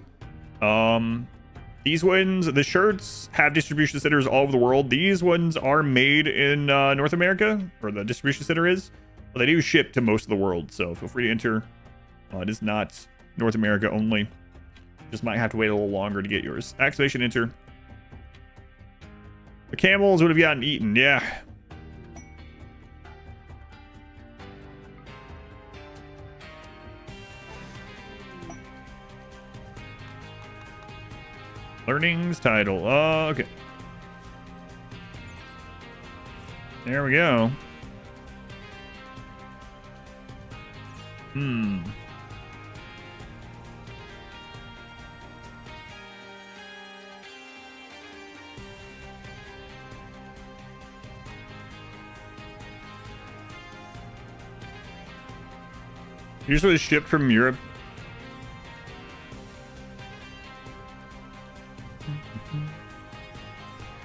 These ones, the shirts, have distribution centers all over the world. These ones are made in North America, or the distribution center is. But they do ship to most of the world, so feel free to enter. It is not North America only. Just might have to wait a little longer to get yours. Activation enter. The camels would have gotten eaten, yeah. Learnings title. Okay. There we go. Usually shipped from Europe.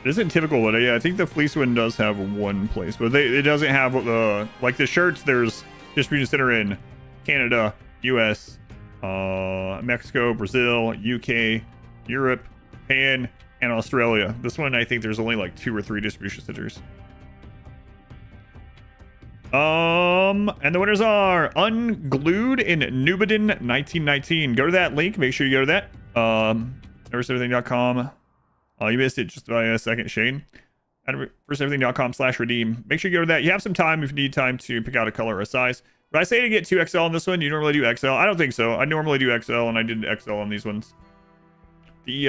It isn't typical, but yeah, I think the fleece one does have one place, but it doesn't have the like the shirts. There's distribution center in Canada, US, Mexico, Brazil, UK, Europe, Japan, and Australia. This one, I think there's only like 2 or 3 distribution centers. And the winners are Unglued in Nubidan 1919. Go to that link. Make sure you go to that. Everything.com. You missed it just by a second, Shane. firsteverything.com/redeem. Make sure you go to that. You have some time if you need time to pick out a color or a size. But I say to get 2XL on this one. You normally do XL. I don't think so. I normally do XL, and I did XL on these ones. The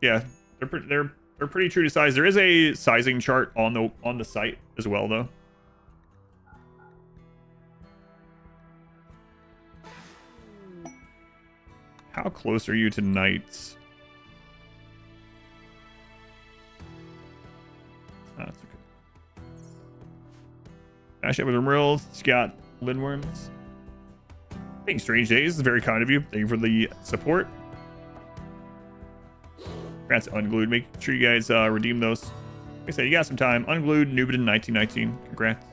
yeah, they're pretty true to size. There is a sizing chart on the site as well, though. How close are you to knights? That's okay. Dash up with RimWorld. Scott Lindworms. Thanks, Strange Days. It's very kind of you. Thank you for the support. Congrats, Unglued. Make sure you guys redeem those. Like I said, you got some time. Unglued, Nubidin 1919. Congrats.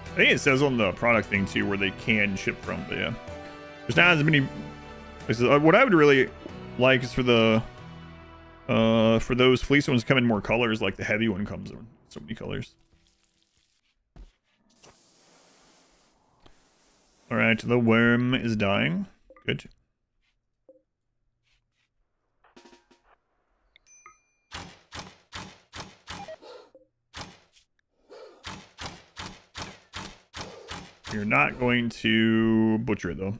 I think it says on the product thing too where they can ship from, but yeah. There's not as many places. What I would really like is for the for those fleece ones come in more colors, like the heavy one comes in so many colors. Alright, the worm is dying. Good. You're not going to butcher it though.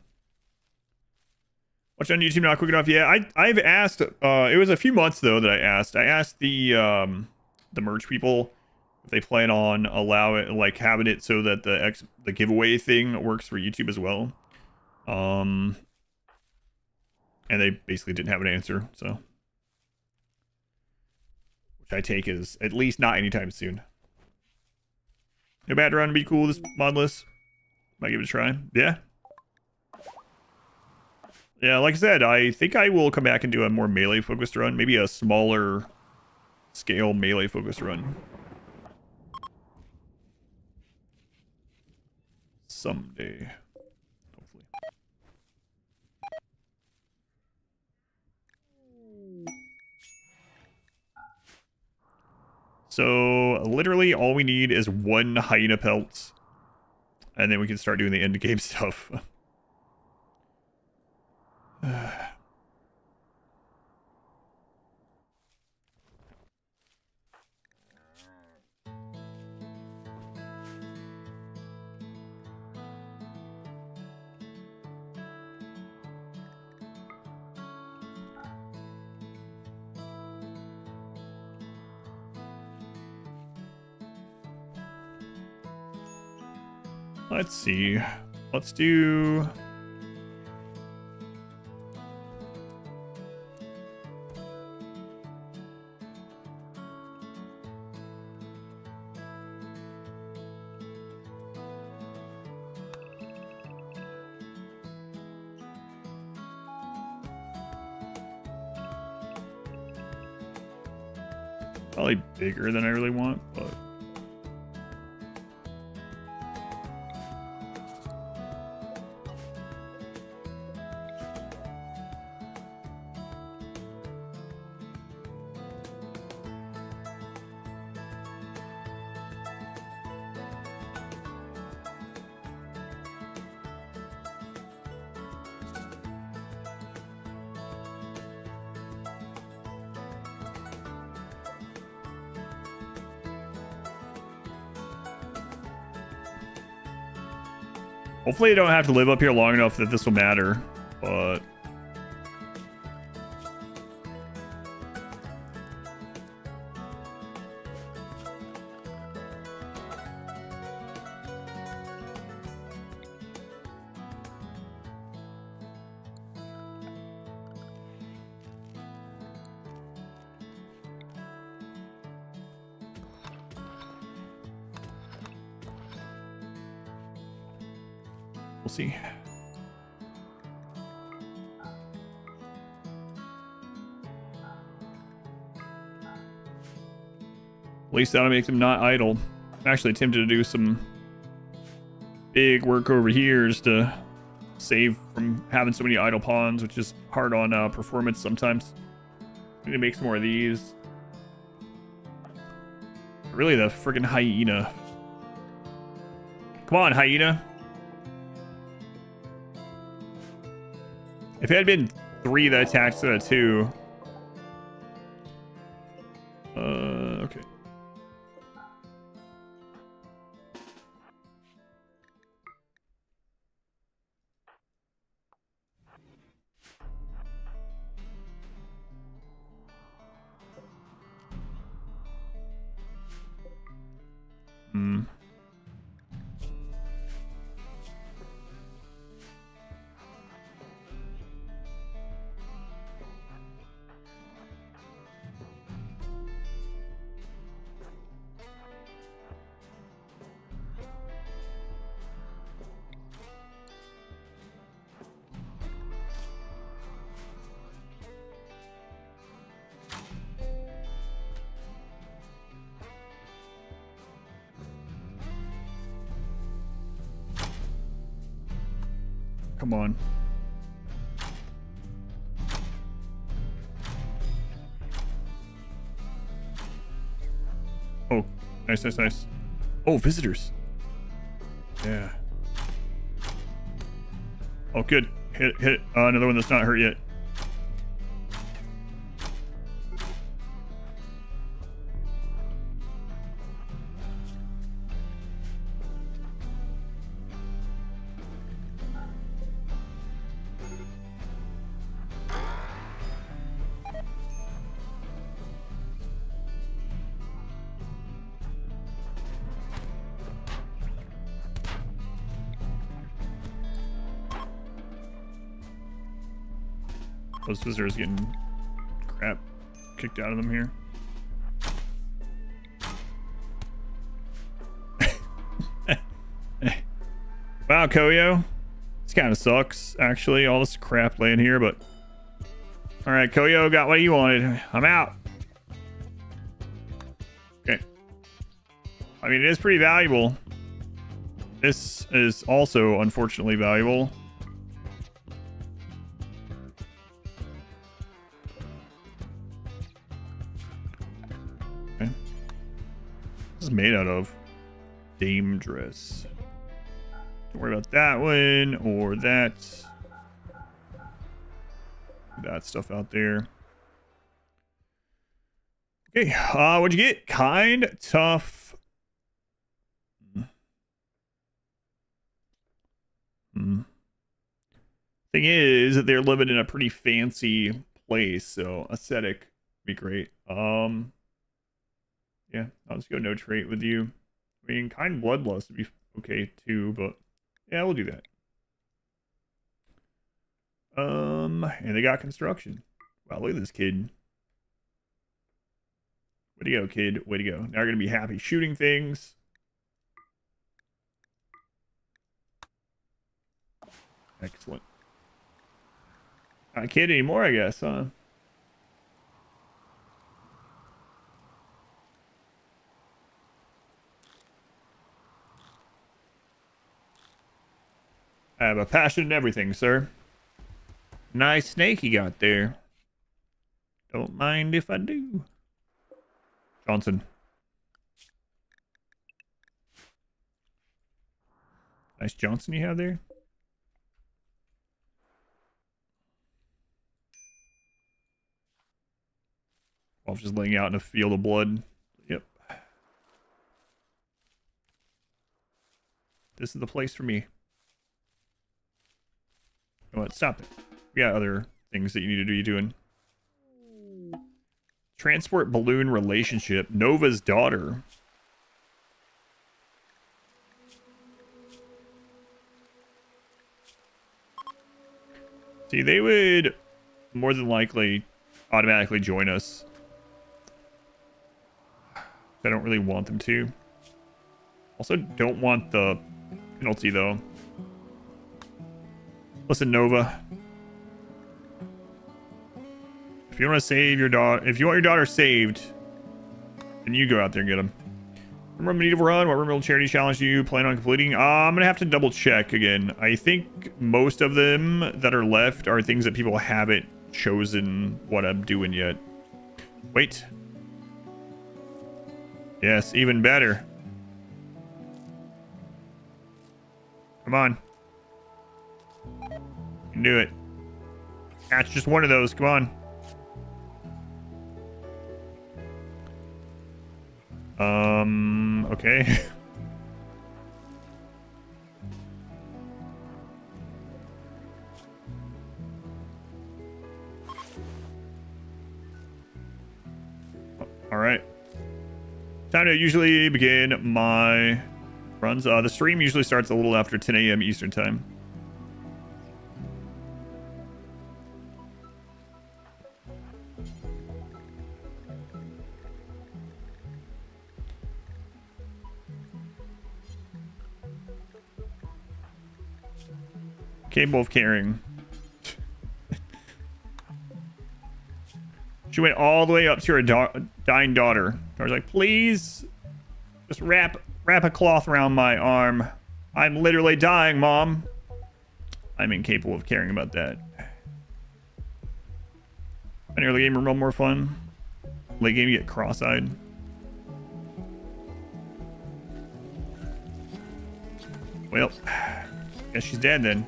Watch on YouTube not quick enough. Yeah, I've asked. It was a few months though that I asked. I asked the merch people if they plan on having it so that the giveaway thing works for YouTube as well. And they basically didn't have an answer. So, which I take as at least not anytime soon. No bad run would be cool. This mod list. Might give it a try. Yeah. Yeah, like I said, I think I will come back and do a more melee-focused run. Maybe a smaller scale melee-focused run. Someday. Hopefully. So, literally all we need is one hyena pelt. And then we can start doing the end game stuff. Let's see. Let's do... Probably bigger than I really want, but... Hopefully I don't have to live up here long enough that this will matter, but... We'll see. At least that'll make them not idle. I'm actually tempted to do some big work over here just to save from having so many idle pawns, which is hard on performance sometimes. I need to make some more of these. Really, the friggin' hyena Come on, hyena. If it had been 3 that attacked instead of 2. Okay. Come on. Oh, nice, nice, nice. Oh, visitors. Yeah. Oh, good. Hit it. Another one that's not hurt yet. Those visitors getting crap kicked out of them here. Wow, Koyo. This kind of sucks, actually. All this crap laying here, but... Alright, Koyo got what you wanted. I'm out. Okay. I mean, it is pretty valuable. This is also, unfortunately, valuable. This is made out of dame dress. Don't worry about that one or that. That stuff out there. Okay, what'd you get? Kind, tough. Thing is that they're living in a pretty fancy place, so aesthetic would be great. Yeah, I'll just go no trait with you. I mean, kind bloodlust would be okay too, but yeah, we'll do that. And they got construction. Wow, look at this kid. Way to go, kid. Way to go. Now we're gonna be happy shooting things. Excellent. Not a kid anymore, I guess, huh? I have a passion in everything, sir. Nice snake you got there. Don't mind if I do. Johnson. Nice Johnson you have there. Wolf just laying out in a field of blood. Yep. This is the place for me. You know what? Stop it. We got other things that you need to be doing. Transport balloon relationship. Nova's daughter. See, they would more than likely automatically join us. I don't really want them to. Also, don't want the penalty, though. Listen, Nova. If you want to save your daughter, if you want your daughter saved, then you go out there and get them. RimWorld Medieval Run, what RimWorld Charity Challenge do you plan on completing? I'm going to have to double check again. I think most of them that are left are things that people haven't chosen what I'm doing yet. Wait. Yes, even better. Come on. You can do it. That's just one of those. Come on. Okay. All right. Time to usually begin my runs. The stream usually starts a little after 10 a.m. Eastern time. Capable of carrying. She went all the way up to her dying daughter. I was like, please, just wrap a cloth around my arm. I'm literally dying, Mom. I'm incapable of caring about that. Any early game real more fun? Late game you get cross-eyed. Well, guess she's dead then.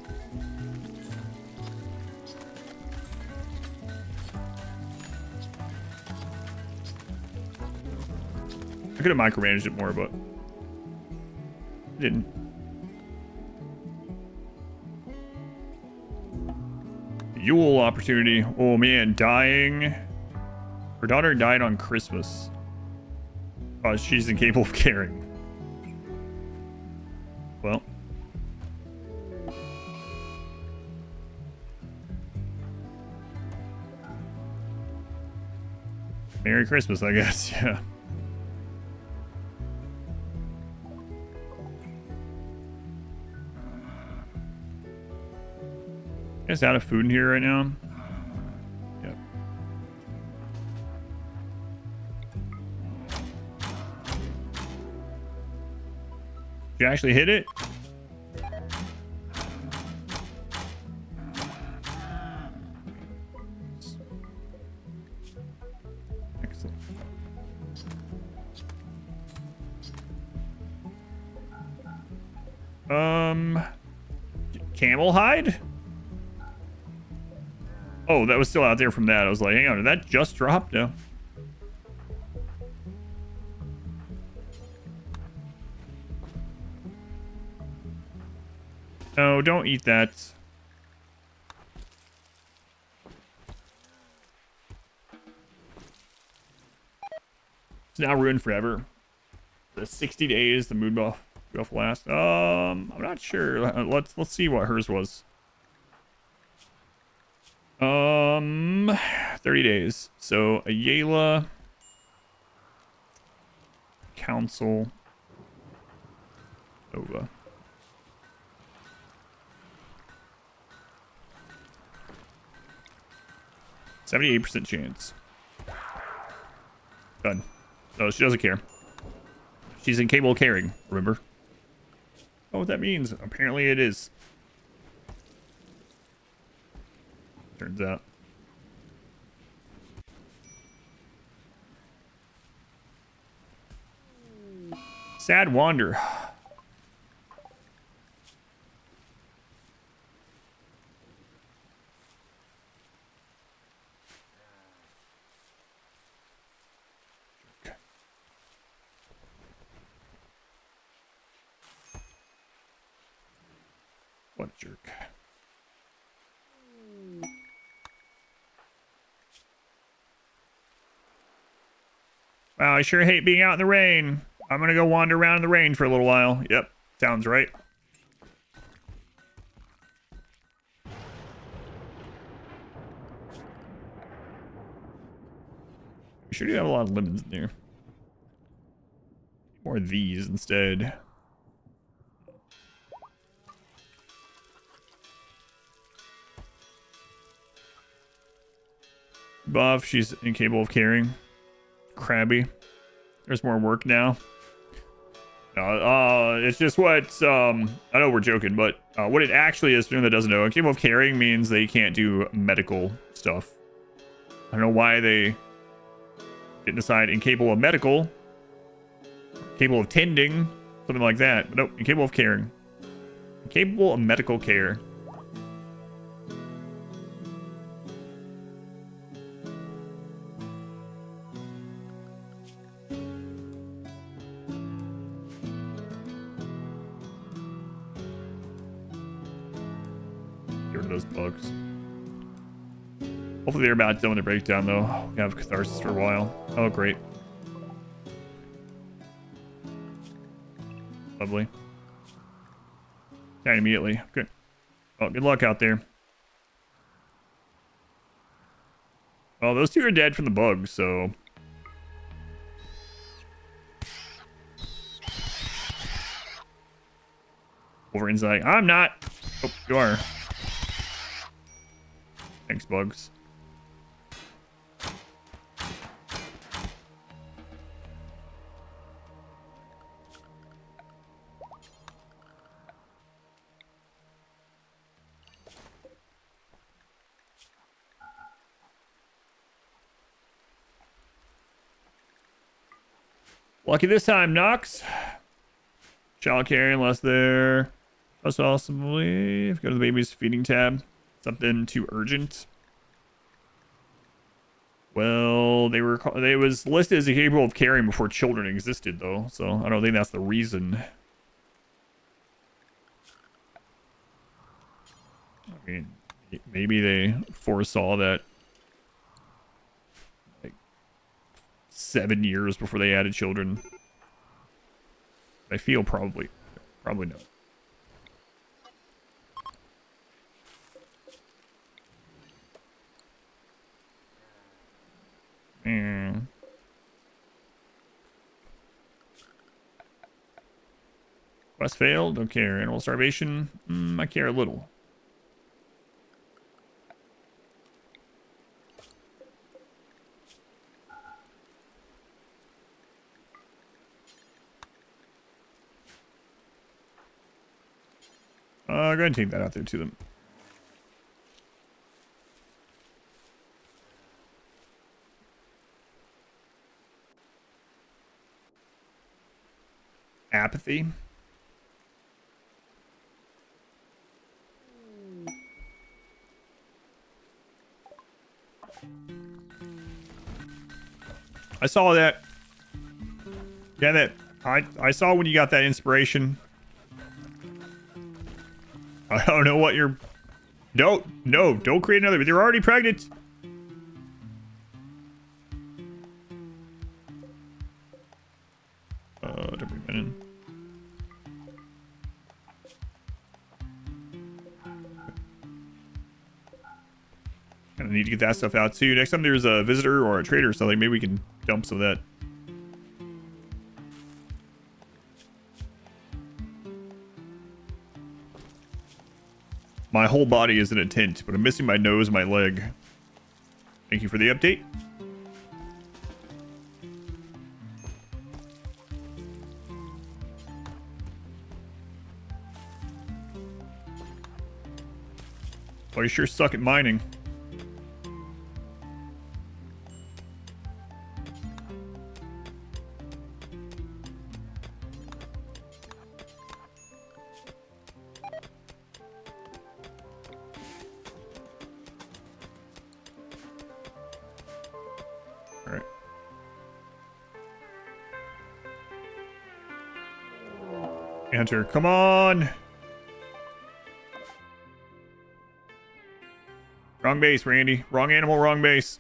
I could have micromanaged it more, but didn't. Yule opportunity. Oh man, dying. Her daughter died on Christmas. She's incapable of caring. Well. Merry Christmas, I guess, yeah. Is out of food in here right now? Yep. Did you actually hit it? Excellent. Camel hide? Oh, that was still out there from that. I was like, hang on, did that just drop? No. No, don't eat that. It's now ruined forever. The 60 days the mood buff lasts. I'm not sure. Let's see what hers was. 30 days. So Ayala Council Nova. %78 chance. Done. So she doesn't care. She's incapable of caring, remember? Oh, what that means? Apparently it is. Turns out. Sad wander. What a jerk. Wow, I sure hate being out in the rain. I'm gonna go wander around in the rain for a little while. Yep, sounds right. We sure do have a lot of lemons in there. More of these instead. Buff, she's incapable of carrying. Crabby. There's more work now. It's just what, I know we're joking, but what it actually is, for anyone that doesn't know, incapable of carrying means they can't do medical stuff. I don't know why they didn't decide incapable of medical, capable of tending, something like that. But nope, incapable of carrying. Capable of medical care. Get rid of those bugs. Hopefully they're about done with the breakdown, though. We have catharsis for a while. Oh, great. Lovely. Down immediately. Good. Oh, good luck out there. Well, those two are dead from the bugs, so... Wolverine's like, I'm not. Oh, you are. Thanks, bugs. Lucky this time, Nox. Child care unless they're possibly go to the baby's feeding tab. Something too urgent. Well, they was listed as capable of caring before children existed, though. So I don't think that's the reason. I mean, maybe they foresaw that. 7 years before they added children. I feel probably not. Quest failed. Don't care. Animal starvation. I care a little. Go ahead and take that out there to them. Apathy. I saw that. Yeah, that I saw when you got that inspiration. I don't know what you're... Don't create another. They're already pregnant. Don't bring that in. Kind of need to get that stuff out too. Next time there's a visitor or a trader or something, maybe we can dump some of that. My whole body is in a tent, but I'm missing my nose and my leg. Thank you for the update. Well, you sure suck at mining. Enter. Come on. Wrong base, Randy. Wrong animal, wrong base.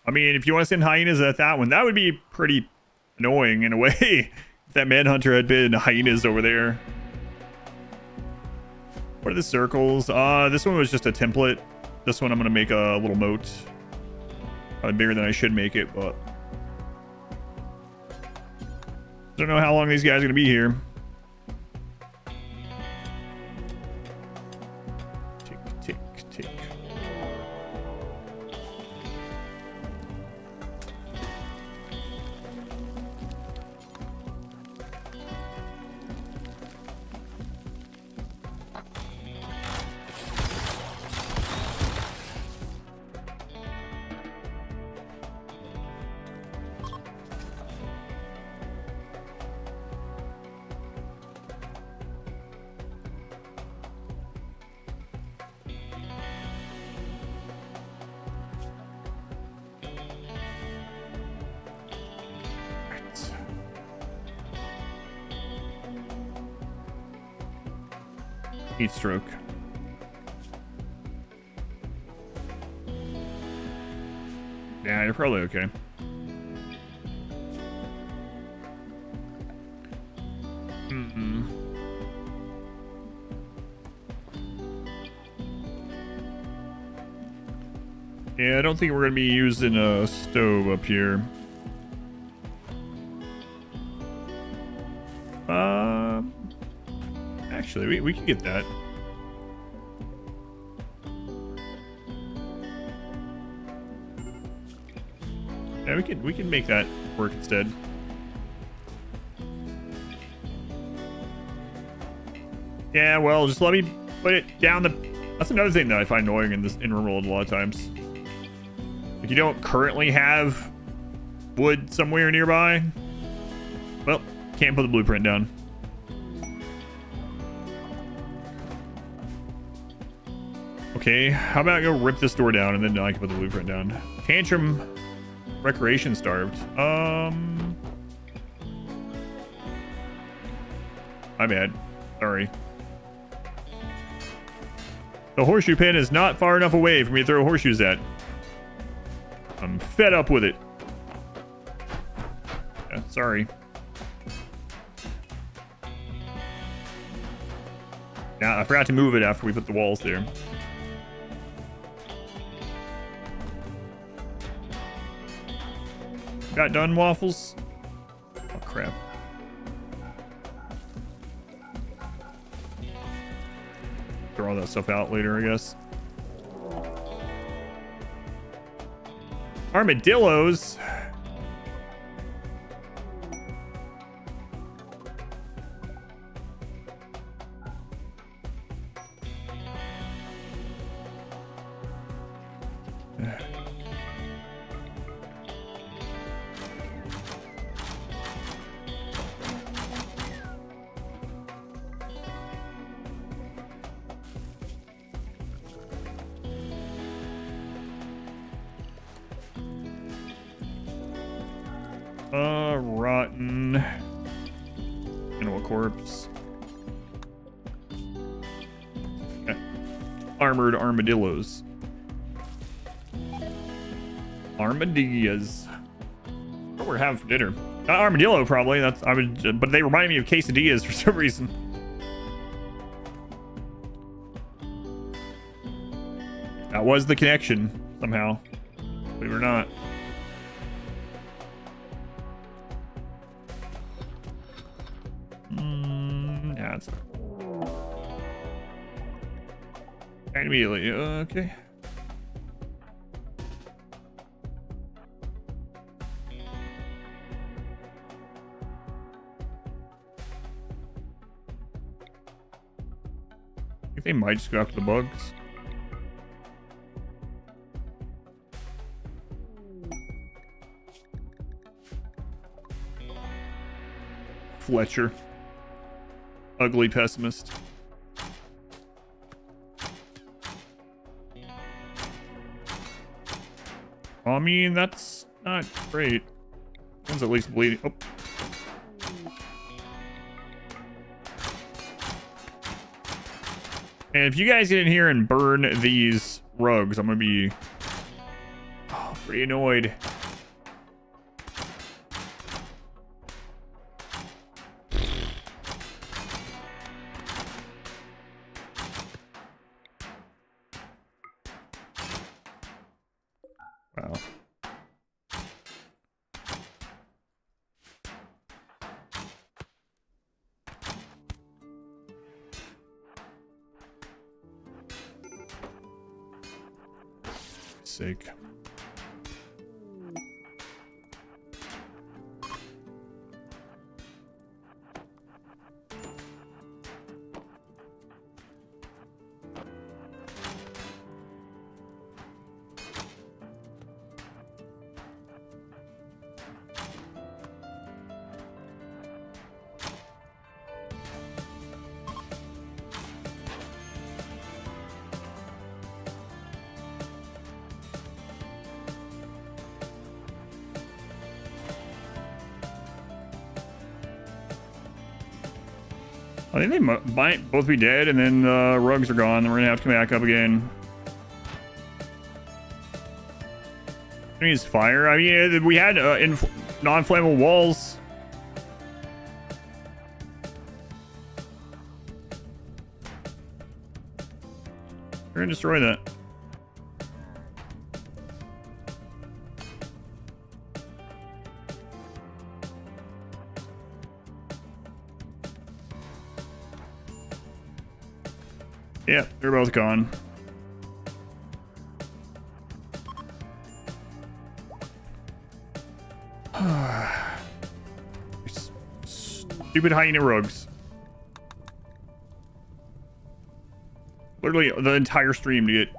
I mean, if you want to send hyenas at that one, that would be pretty annoying in a way. If that manhunter had been hyenas over there. What are the circles? This one was just a template. This one I'm going to make a little moat. Probably bigger than I should make it, but... Don't know how long these guys are going to be here. Tick, tick, tick. Heat stroke. Yeah, you're probably okay. Yeah, I don't think we're going to be using a stove up here. Actually, we can get that. Yeah, we can make that work instead. Yeah, well, just let me put it down the... That's another thing that I find annoying in RimWorld a lot of times. If you don't currently have wood somewhere nearby, well, can't put the blueprint down. Okay, how about I go rip this door down and then I can put the blueprint down. Tantrum recreation starved. My bad. Sorry. The horseshoe pin is not far enough away for me to throw horseshoes at. I'm fed up with it. Yeah, sorry. Yeah, I forgot to move it after we put the walls there. Got done, waffles? Oh, crap. Throw all that stuff out later, I guess. Armadillos? Rotten animal corpse. Armored armadillos. Armadillas. What we're having for dinner? Not armadillo, probably. That's but they remind me of quesadillas for some reason. That was the connection somehow. Believe it or not. Immediately, okay. I think they might just go after the bugs. Fletcher. Ugly pessimist. I mean, that's not great. One's at least bleeding. Oh. And if you guys get in here and burn these rugs, I'm gonna be pretty annoyed. Wow. Sake. I think they might both be dead, and then the rugs are gone. Then we're gonna have to come back up again. I mean, it's fire. I mean, we had non-flammable walls. We're gonna destroy that. Yeah, they're both gone. Stupid hyena rugs. Literally the entire stream to get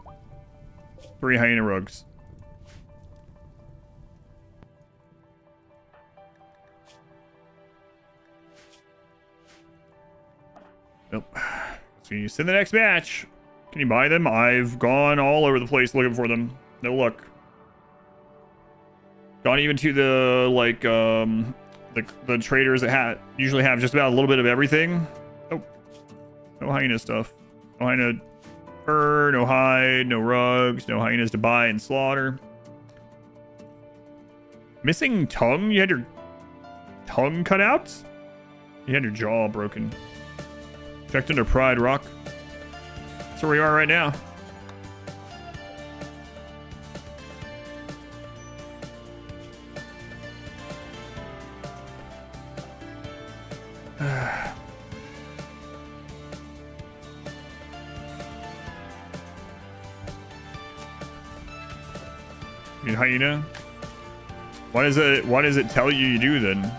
3 hyena rugs. Nope. So you send the next batch. Can you buy them? I've gone all over the place looking for them. No luck. Gone even to the like the traders that usually have just about a little bit of everything. Oh, no hyena stuff. No hyena fur, no hide, no rugs, no hyenas to buy and slaughter. Missing tongue? You had your tongue cut out? You had your jaw broken. Checked under Pride Rock. That's where we are right now. You hyena? Why does it tell you do then?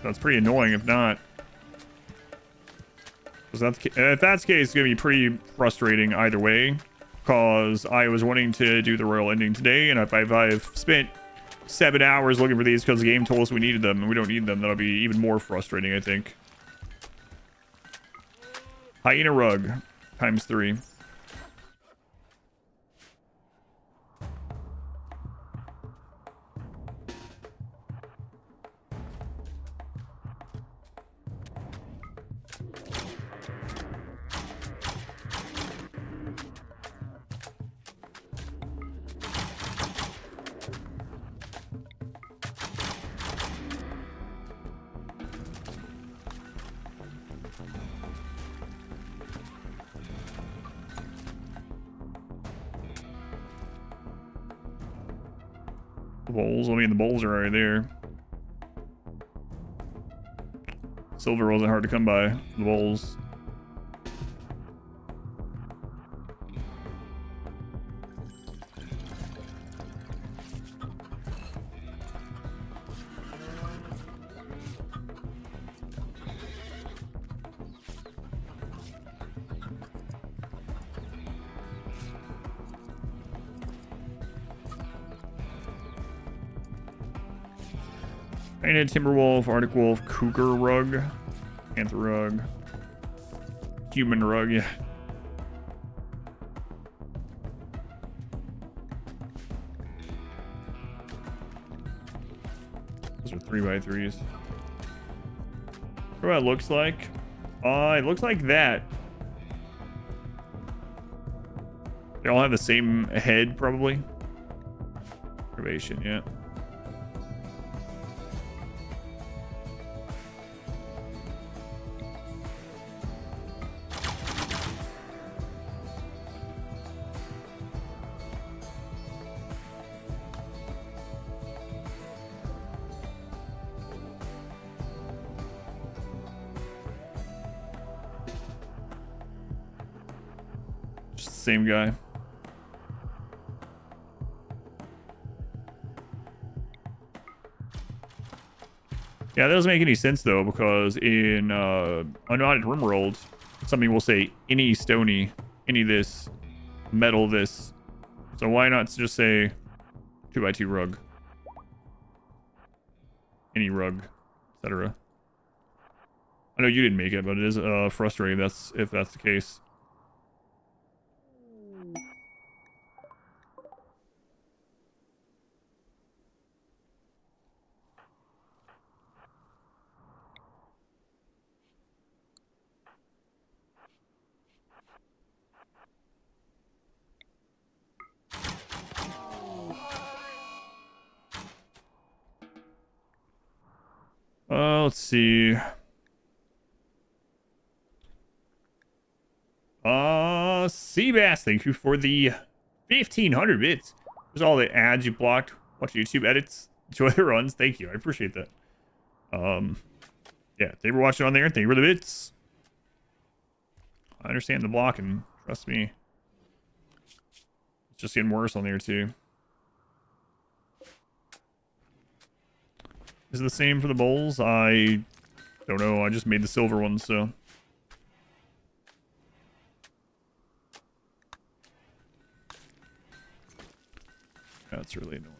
That's pretty annoying if not. If that's the case, it's gonna be pretty frustrating either way. Because I was wanting to do the royal ending today, and if I've spent 7 hours looking for these because the game told us we needed them and we don't need them, that'll be even more frustrating, I think. Hyena rug times 3. The bowls, I mean, the bowls are already there. Silver wasn't hard to come by. The bowls. Painted Timberwolf, Arctic Wolf, Cougar Rug, Panther Rug, Human Rug, yeah. Those are 3x3s. What it looks like? It looks like that. They all have the same head, probably. Probation, yeah. Same guy. Yeah, that doesn't make any sense though, because in Unmodded RimWorld, something will say any stony, any this, metal this. So why not just say 2x2 rug? Any rug, etc. I know you didn't make it, but it is frustrating if that's the case. Let's see. Seabass, thank you for the 1,500 bits. There's all the ads you blocked. Watch YouTube edits. Enjoy the runs. Thank you. I appreciate that. Yeah, thank you for watching on there. Thank you for the bits. I understand the blocking. Trust me. It's just getting worse on there, too. Is it the same for the bowls? I don't know. I just made the silver one, so... That's really annoying.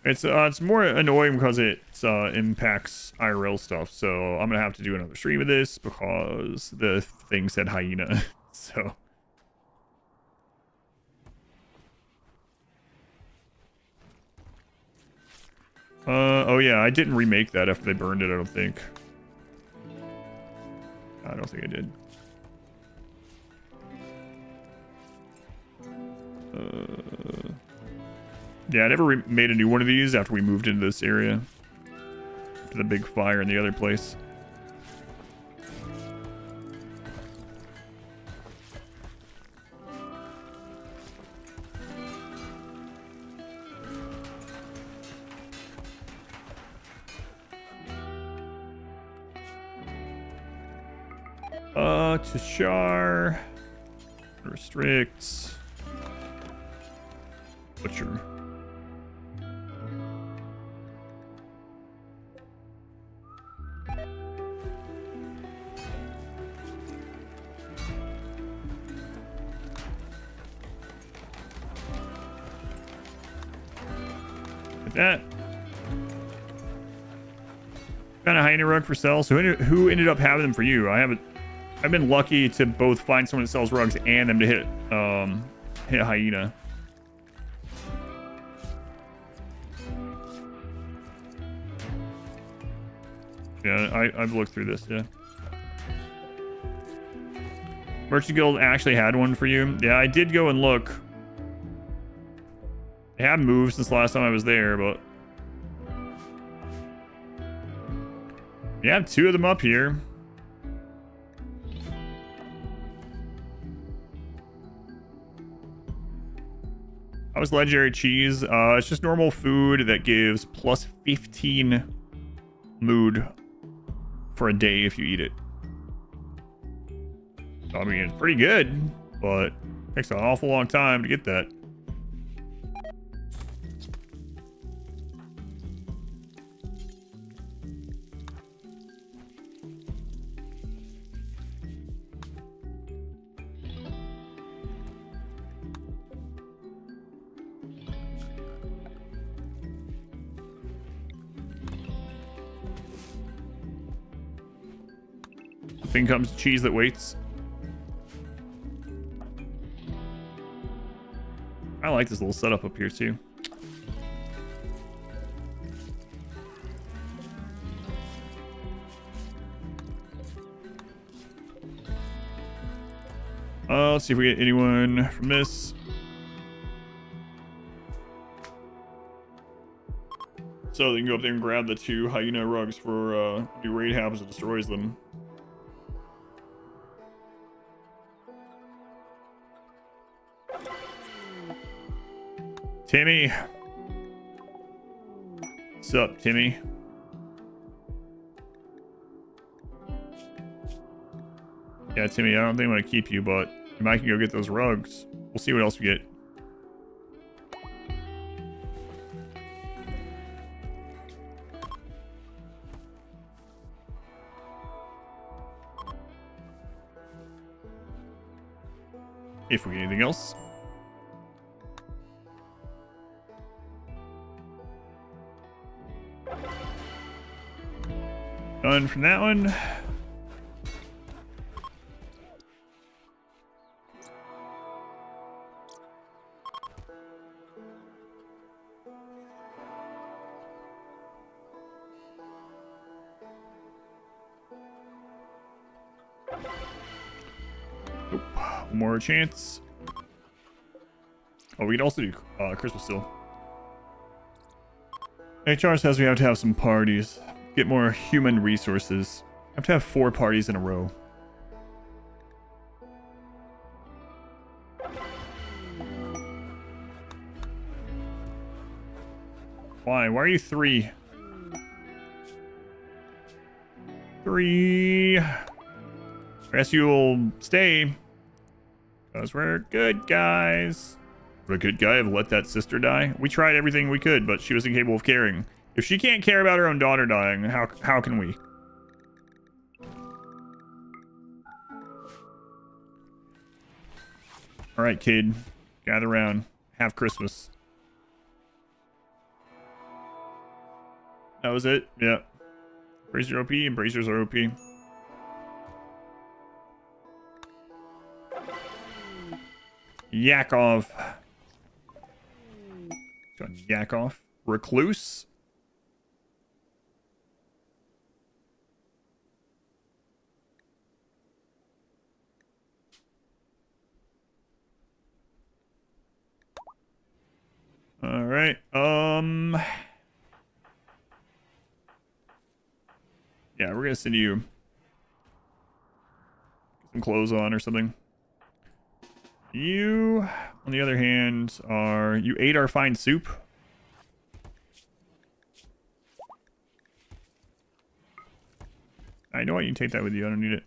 It's more annoying because it impacts IRL stuff. So I'm gonna have to do another stream of this because the thing said hyena. So. Oh yeah, I didn't remake that after they burned it, I don't think. I don't think I did. Yeah, I never made a new one of these after we moved into this area. After the big fire in the other place. To char. Restricts. Butcher. Like that. Found a hyena rug for sale. So who ended up having them for you? I've been lucky to both find someone that sells rugs and them to hit hit hyena. Yeah, I've looked through this, yeah. Merchant Guild actually had one for you. Yeah, I did go and look. They have moved since the last time I was there, but... You have two of them up here. How was legendary cheese? It's just normal food that gives plus 15 mood for a day if you eat it. So, I mean, it's pretty good, but it takes an awful long time to get that. Thing comes cheese that waits. I like this little setup up here too. Let's see if we get anyone from this. So they can go up there and grab the two hyena rugs for new raid happens and destroys them. Timmy. What's up, Timmy? Yeah, Timmy, I don't think I'm going to keep you, but you might can go get those rugs. We'll see what else we get. If we get anything else. Done from that one. Nope. One more chance. Oh, we could also do Christmas still. HR says we have to have some parties. Get more human resources. Have to have 4 parties in a row. Why? Why are you 3? 3. I guess you'll stay. Because we're good guys. Would a good guy have let that sister die? We tried everything we could, but she was incapable of caring. If she can't care about her own daughter dying, how can we? All right, kid. Gather around. Have Christmas. That was it? Yeah. Brazier OP and Braziers are OP. Yakov. Yakov. Recluse. All right. Yeah, we're gonna send you get some clothes on or something. You, on the other hand, you ate our fine soup. I know what, you can take that with you. I don't need it.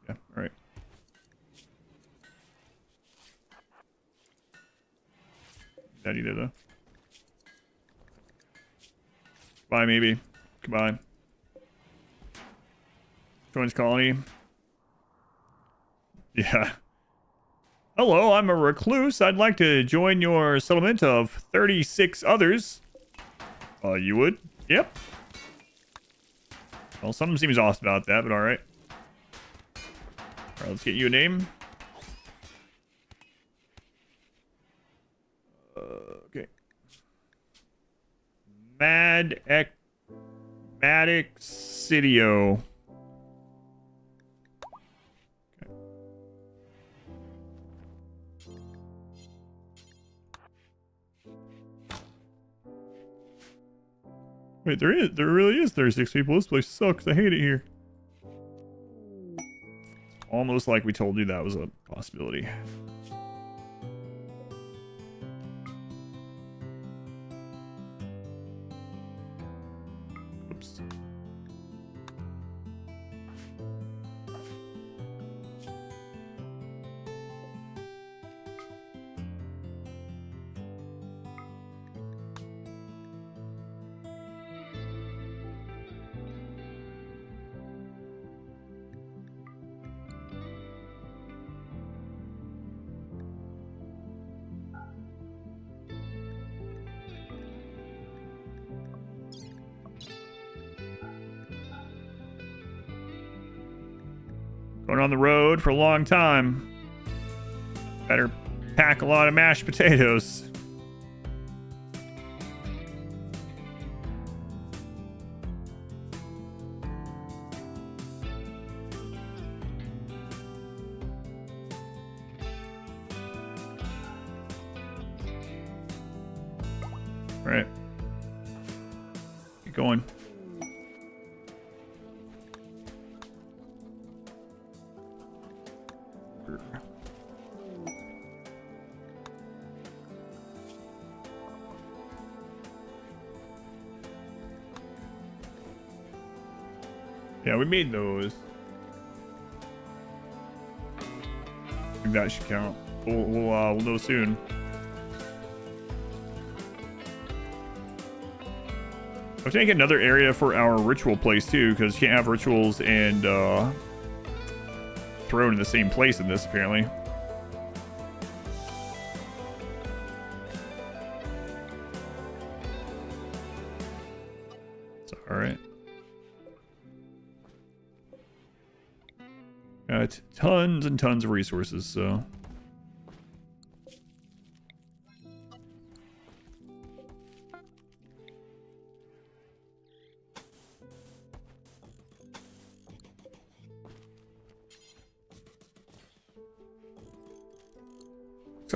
Yeah, all right. That either though. Bye, maybe. Goodbye. Joins colony. Yeah. Hello, I'm a recluse. I'd like to join your settlement of 36 others. You would? Yep. Well, something seems off about that, but alright. Alright, let's get you a name. Okay. Madixidio. Wait, there really is 36 people. This place sucks. I hate it here. Almost like we told you that was a possibility. Oops. Going on the road for a long time. Better pack a lot of mashed potatoes. All right. Get going. Yeah, we made those. I think that should count. We'll know soon. I was thinking another area for our ritual place too, because you can't have rituals and thrown in the same place in this apparently. It's all right. Got tons and tons of resources, so.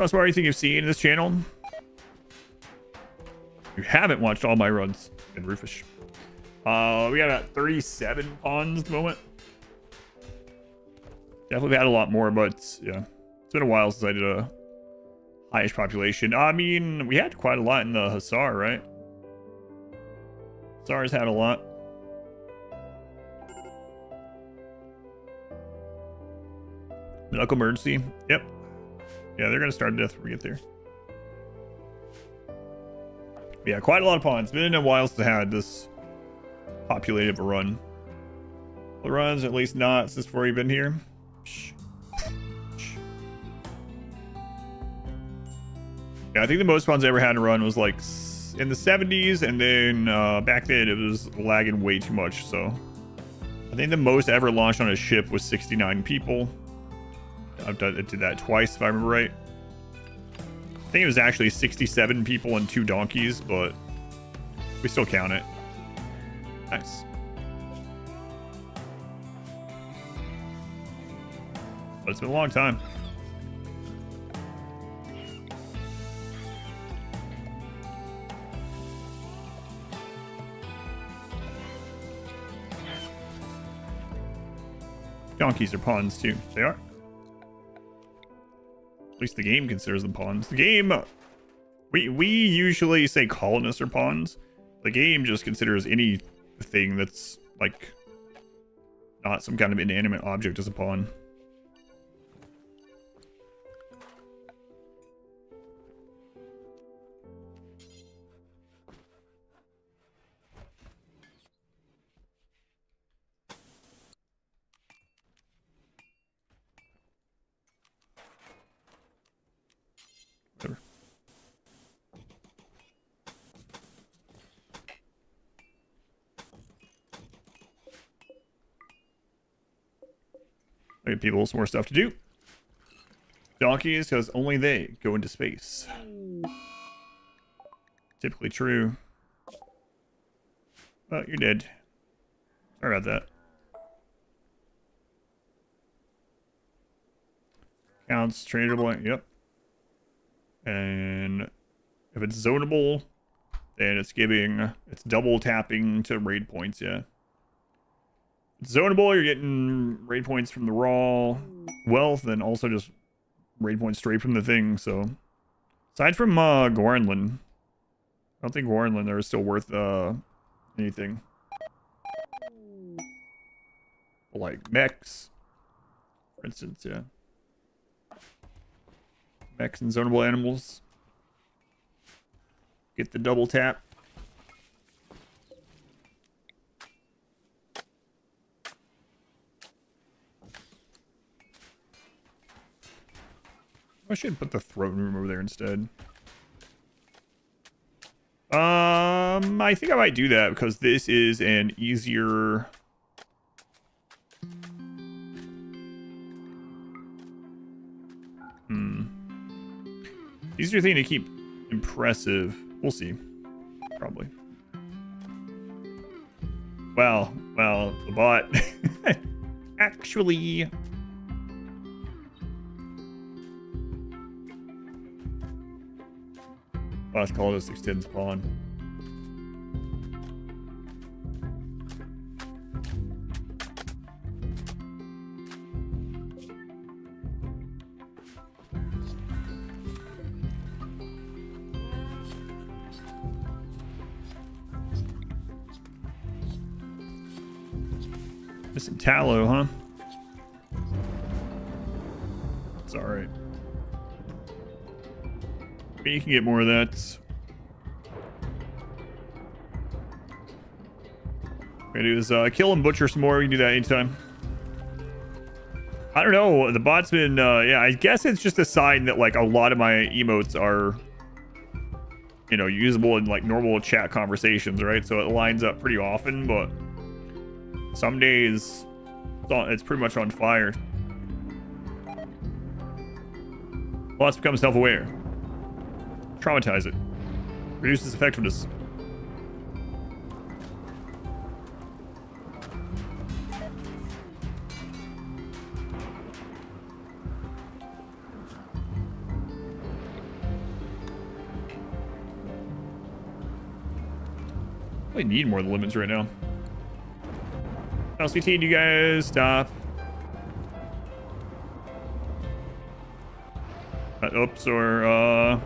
So that's what you think you've seen in this channel. You haven't watched all my runs in Rufus. We got about 37 pawns at the moment. Definitely had a lot more, but yeah, it's been a while since I did a highish population. I mean, we had quite a lot in the Hussar, right? Hussars had a lot. Medical emergency. Yep. Yeah, they're gonna start death when we get there. Yeah, quite a lot of pawns. It's been a while since I had this populated of a run. The runs, at least not since before you've been here. Yeah, I think the most pawns I ever had to run was like in the 70s, and then back then it was lagging way too much. So I think the most I ever launched on a ship was 69 people. I did that twice, if I remember right. I think it was actually 67 people and 2 donkeys, but we still count it. Nice. But it's been a long time. Donkeys are pawns too. They are. At least the game considers them pawns. The game, we usually say colonists are pawns. The game just considers anything that's like not some kind of inanimate object as a pawn. Whatever. Give people some more stuff to do. Donkeys, because only they go into space. Typically true. Well, you're dead. Sorry about that. Counts tradable. Yep. And if it's zonable, then it's double tapping to raid points. Yeah. It's zonable, you're getting raid points from the raw wealth, and also just raid points straight from the thing. So aside from Gornland, I don't think Gornland there is still worth anything. Like mechs, for instance. Yeah. Mechs and zonable animals. Get the double tap. I should put the throne room over there instead. I think I might do that because this is an easier... Easier thing to keep impressive. We'll see. Probably. Well, the bot actually... Let's call it a 610 spawn. Missing tallow, huh? It's alright. You can get more of that. We're gonna do kill and butcher some more. We can do that anytime. I don't know. The bot's been, yeah, I guess it's just a sign that, like, a lot of my emotes are, you know, usable in, like, normal chat conversations, right? So it lines up pretty often, but some days it's pretty much on fire. Bots become self-aware. Traumatize it. Reduces effectiveness. Probably need more of the lemons right now. LCT, do you guys stop? Oops, or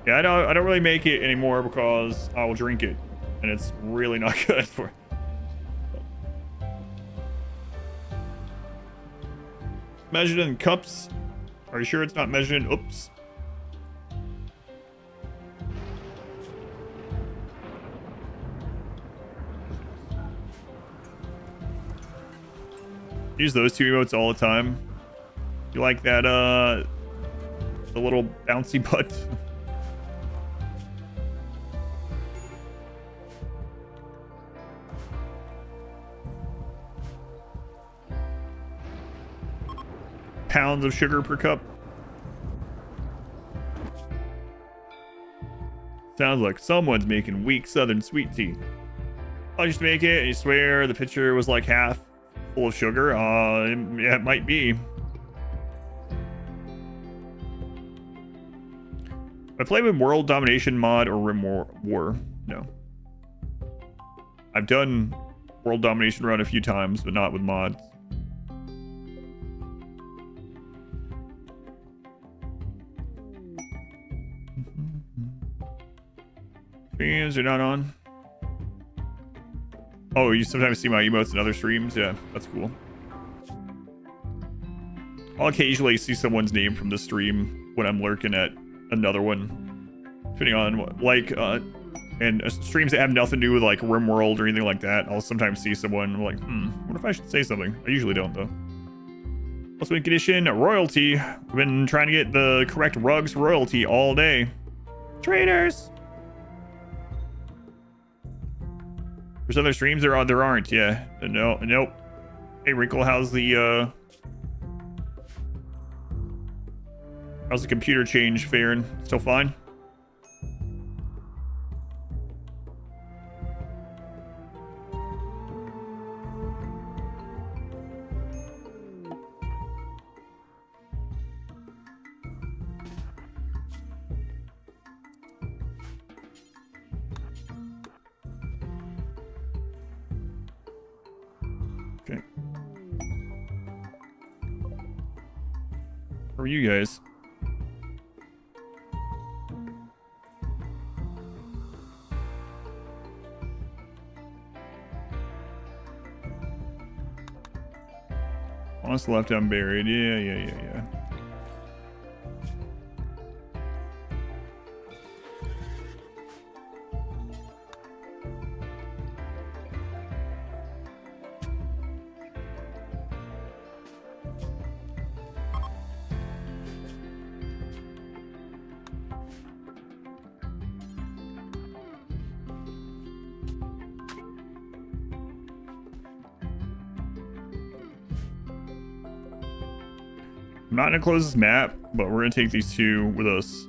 yeah, I don't really make it anymore because I will drink it, and it's really not good for. Measured in cups. Are you sure it's not measured in? Oops. Use those two emotes all the time. You like that the little bouncy butt? Pounds of sugar per cup. Sounds like someone's making weak southern sweet tea. I used to make it and you swear the pitcher was like half full of sugar. Yeah, it might be. I play with World Domination mod or RimWorld War. No. I've done World Domination Run a few times, but not with mods. Streams are not on. Oh, you sometimes see my emotes in other streams? Yeah, that's cool. I'll occasionally see someone's name from the stream when I'm lurking at another one. Depending on what, like, and streams that have nothing to do with, like, RimWorld or anything like that. I'll sometimes see someone, I'm like, what if I should say something? I usually don't, though. Let's win condition royalty. We've been trying to get the correct rugs royalty all day. Traders! There's other streams there aren't, yeah. Nope. Hey Wrinkle, how's the computer change faring? Still fine? Okay. How are you guys? Honest left unburied. Yeah. I'm not gonna close this map, but we're gonna take these two with us.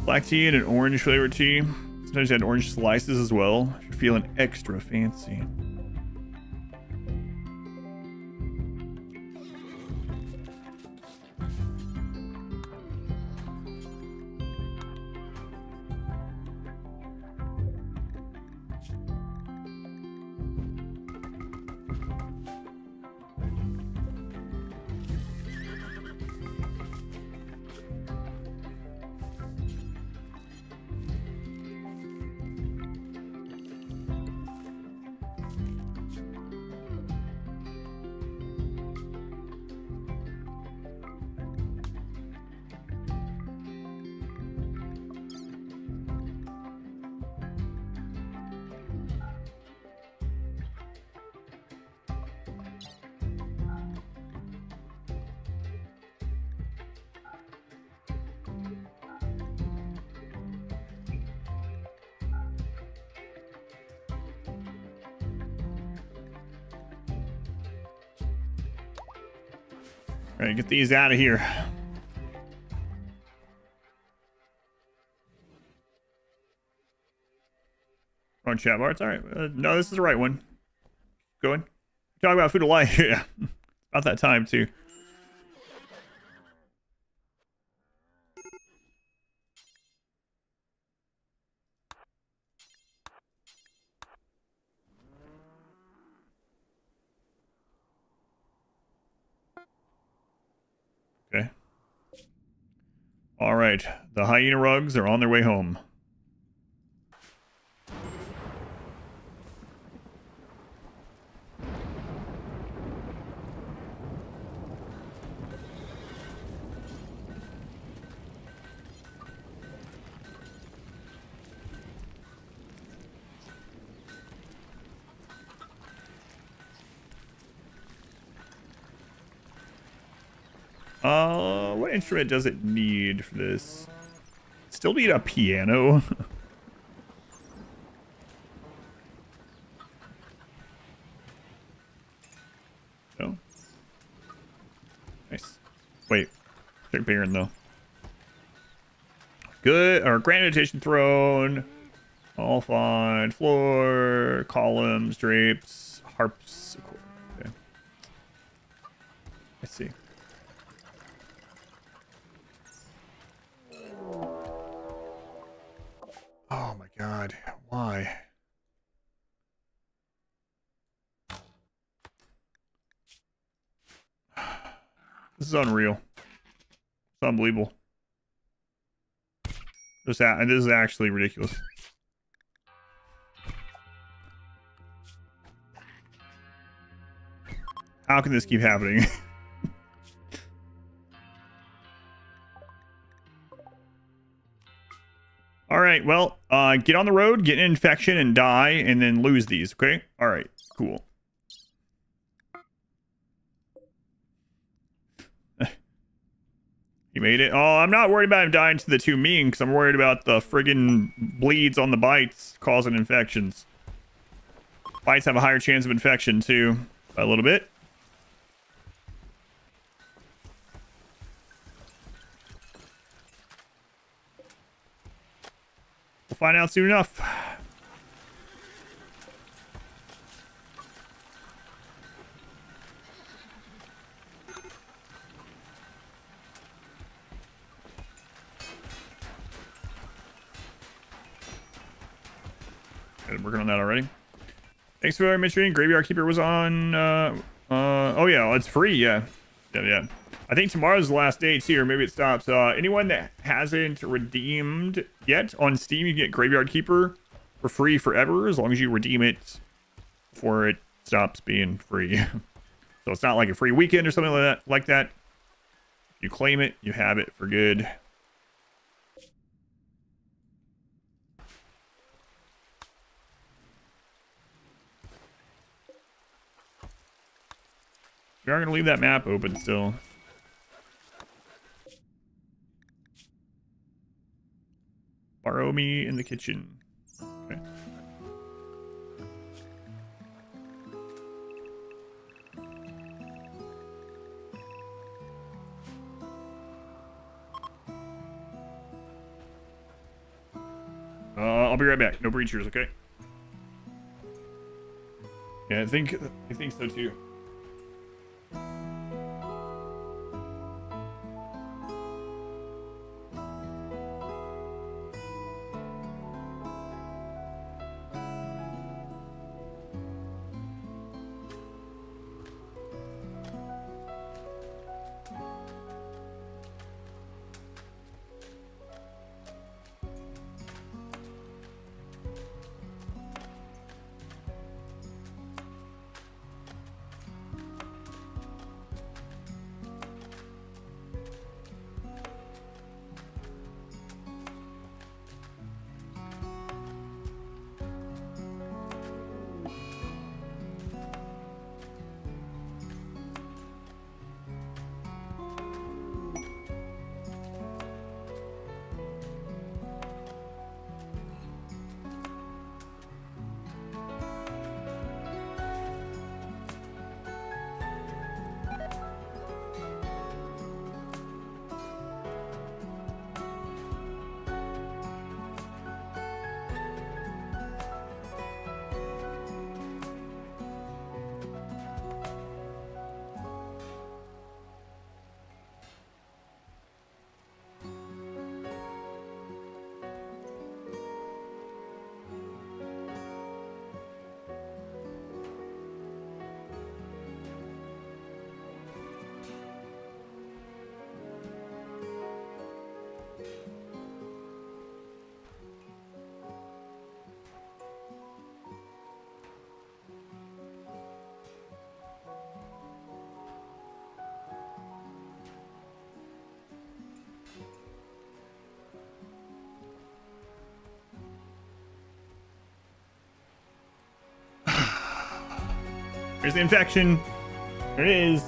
Black tea and an orange flavored tea. Sometimes you had orange slices as well. If you're feeling extra fancy. All right, get these out of here. Wrong chat bar. It's all right. No, this is the right one. Going. Talk about food of life. Yeah, about that time too. All right, the hyena rugs are on their way home. What instrument does it need for this? Still need a piano. No. Nice. Wait. Check Baron though. Good. Or Grand Meditation Throne. All fine. Floor. Columns. Drapes. Harps. Okay. I see. Oh my god. Why? This is unreal. It's unbelievable. This is actually ridiculous. How can this keep happening? All right, well, get on the road, get an infection, and die, and then lose these, okay? All right, cool. He made it. Oh, I'm not worried about him dying to the two mean, because I'm worried about the friggin' bleeds on the bites causing infections. Bites have a higher chance of infection, too, by a little bit. We'll find out soon enough. Working on that already. Thanks for mentioning Graveyard Keeper was on. Oh yeah, it's free. Yeah. I think tomorrow's the last day too, or maybe it stops. Anyone that hasn't redeemed yet on Steam, you can get Graveyard Keeper for free forever as long as you redeem it before it stops being free. So it's not like a free weekend or something like that. You claim it, you have it for good. We are going to leave that map open still. Borrow me in the kitchen. Okay. I'll be right back. No breachers, okay? Yeah, I think so too. There's the infection. There it is.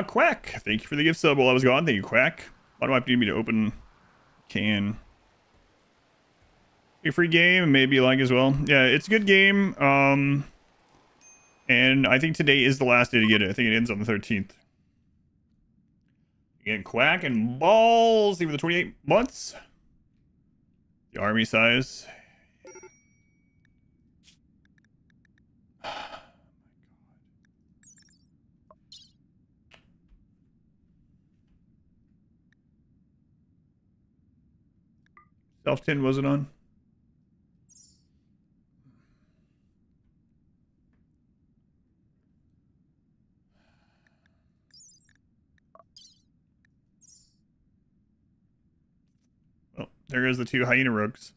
Quack. Thank you for the gift sub while I was gone. Thank you, Quack. Why do I have to need me to open can? A free game, maybe you like as well. Yeah, it's a good game. And I think today is the last day to get it. I think it ends on the 13th. Again, Quack and balls. Even the 28 months. The army size. Self-tin wasn't on. Oh, there goes the 2 hyena rogues.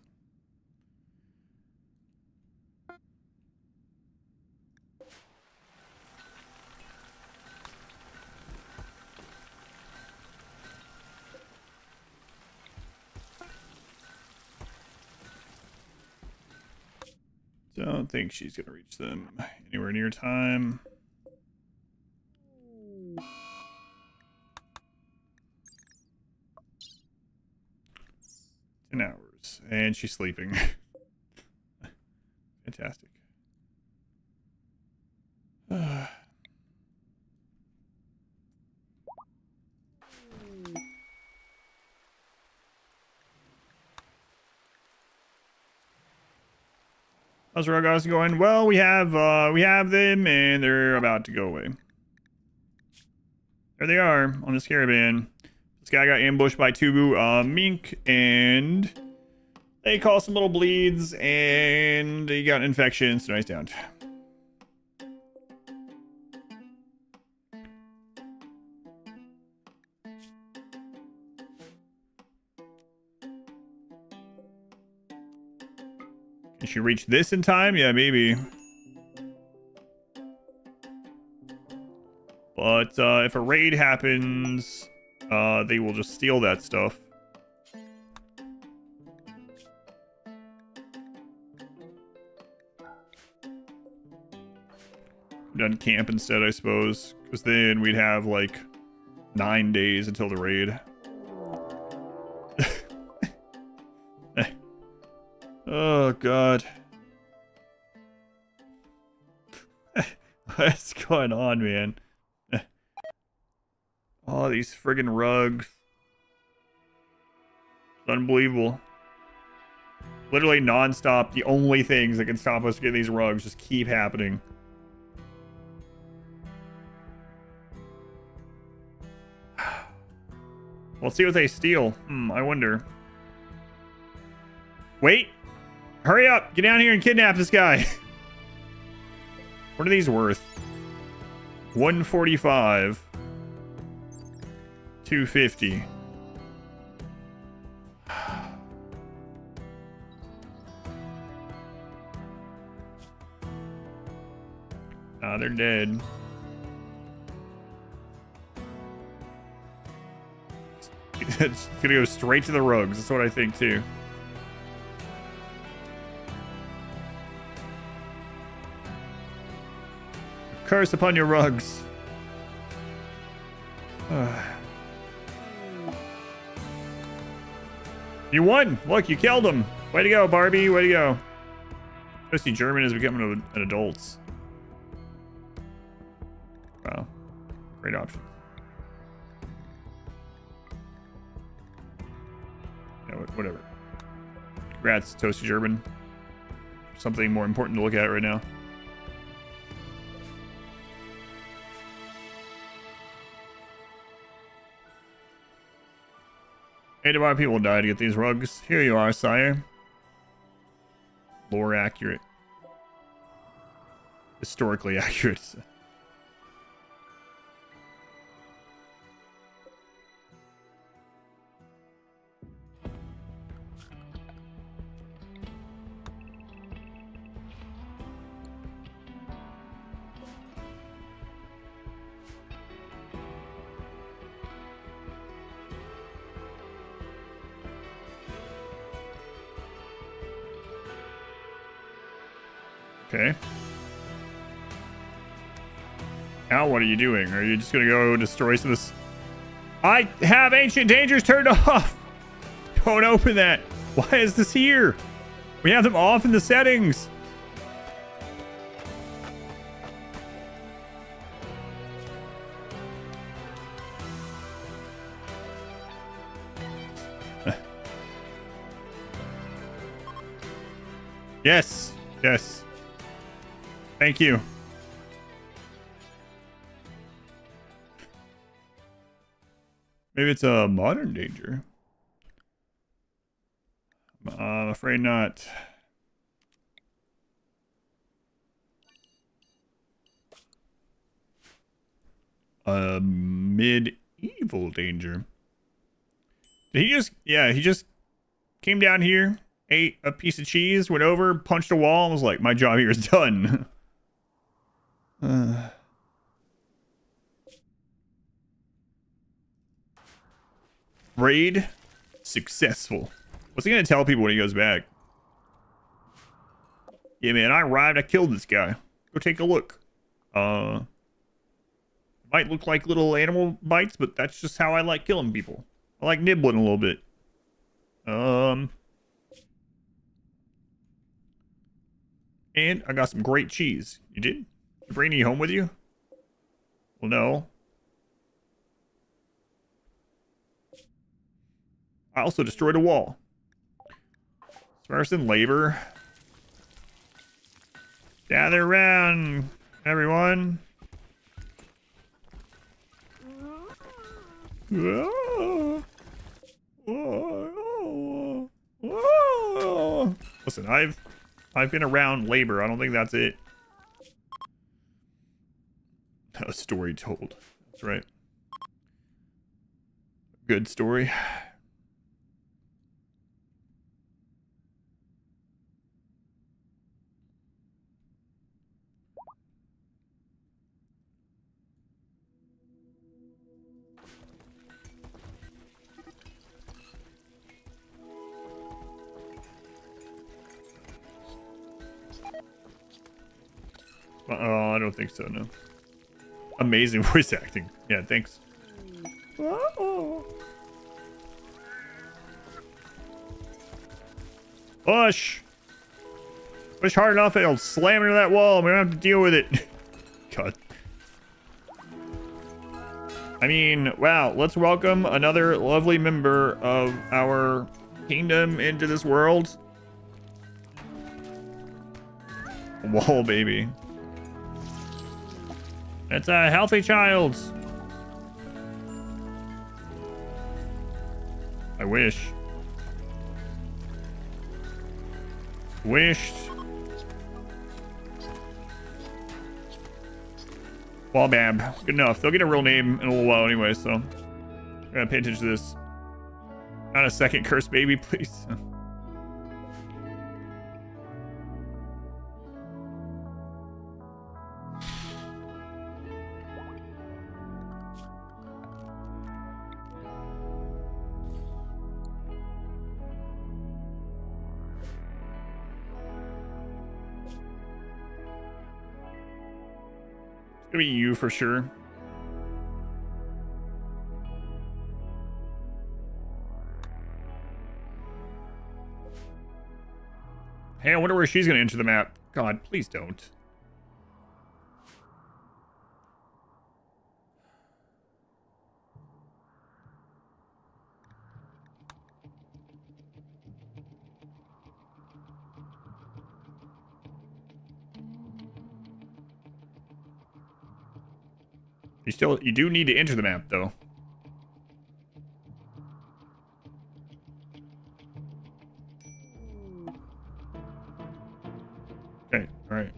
Don't think she's gonna reach them anywhere near time. 10 hours. And she's sleeping. Fantastic. How's Rogos going? Well, we have them, and they're about to go away. There they are on this caravan. This guy got ambushed by 2 mink, and they caused some little bleeds, and he got an infection, so he's down. Can she reach this in time? Yeah, maybe. But if a raid happens, they will just steal that stuff. Done camp instead, I suppose. Because then we'd have like 9 days until the raid. Oh, God. What's going on, man? Oh, these friggin' rugs. It's unbelievable. Literally non-stop. The only things that can stop us getting these rugs just keep happening. Let's see what they steal. I wonder. Wait! Hurry up! Get down here and kidnap this guy! What are these worth? 145. 250. Ah, they're dead. It's gonna go straight to the rugs. That's what I think too. Curse upon your rugs. You won! Look, you killed him! Way to go, Barbie! Way to go! Especially German is becoming an adult. Wow. Great option. Yeah, whatever. Congrats, Toasty German. Something more important to look at right now. 8 of our people died to get these rugs. Here you are, sire. Lore accurate. Historically accurate. Okay. Now what are you doing? Are you just gonna go destroy some of this? I have ancient dangers turned off. Don't open that. Why is this here? We have them off in the settings. Yes. Yes. Thank you. Maybe it's a modern danger. I'm afraid not. A medieval danger. Did he just... Yeah, he just came down here, ate a piece of cheese, went over, punched a wall, and was like, my job here is done. Raid successful. What's he gonna tell people when he goes back? Yeah, man, I arrived. I killed this guy. Go take a look. Might look like little animal bites, but that's just how I like killing people. I like nibbling a little bit. And I got some great cheese. You did? Did you bring any home with you? Well, no. I also destroyed a wall. Sparsen labor. Gather around, everyone. Listen, I've been around labor. I don't think that's it. A story told. That's right. Good story. Oh, I don't think so, no. Amazing voice acting. Yeah, thanks. Push! Push hard enough, it'll slam into that wall. We don't have to deal with it. God. I mean, wow. Let's welcome another lovely member of our kingdom into this world. Wall, baby. It's a healthy child. I wish. Wished. Wallbab. Good enough. They'll get a real name in a little while anyway, so I'm gonna pay attention to this. Not a second cursed baby, please. It's gonna be you for sure. Hey, I wonder where she's gonna enter the map. God, please don't. You do need to enter the map, though. All right.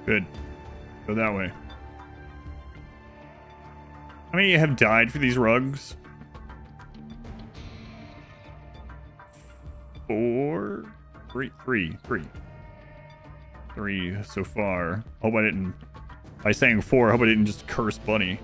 Good. Go that way. How many have died for these rugs? 4? 3 so far. Hope I didn't... By saying 4, I hope I didn't just curse Bunny.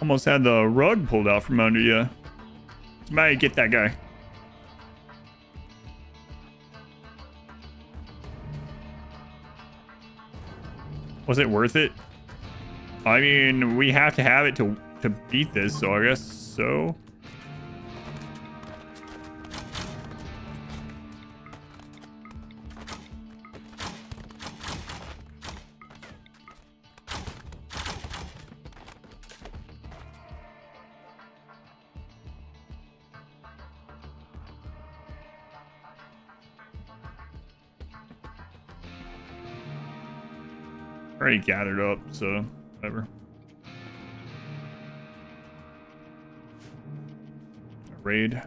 Almost had the rug pulled out from under you. Somebody get that guy. Was it worth it? I mean, we have to have it to beat this, so I guess so. Already gathered up, so whatever. Raid.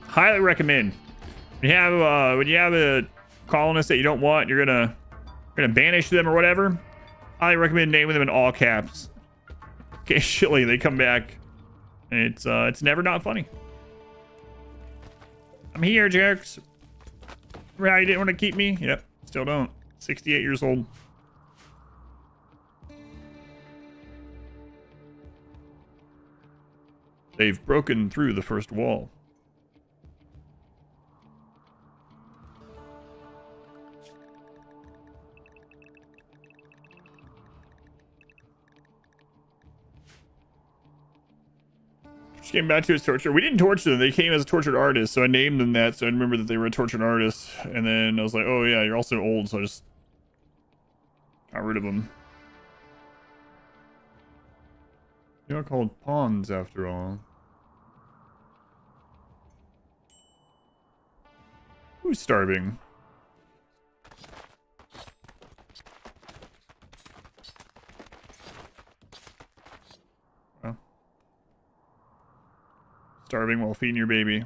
Highly recommend. When you have a colonist that you don't want, you're gonna banish them or whatever. I recommend naming them in all caps. Occasionally they come back. It's never not funny. I'm here, jerks. Remember how you didn't want to keep me? Yep, still don't. 68 years old. They've broken through the first wall. Came back to his torture. We didn't torture them. They came as a tortured artist, so I named them that, so I remember that they were a tortured artist. And then I was like, oh yeah, you're also old, so I just got rid of them. They are called pawns after all. Who's starving? Starving while feeding your baby.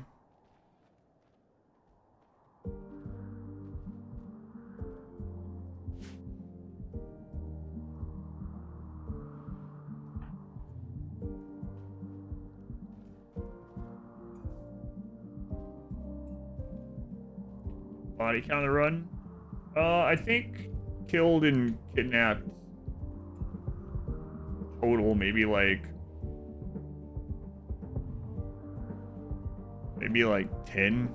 Body count on the run? I think killed and kidnapped total maybe like 10.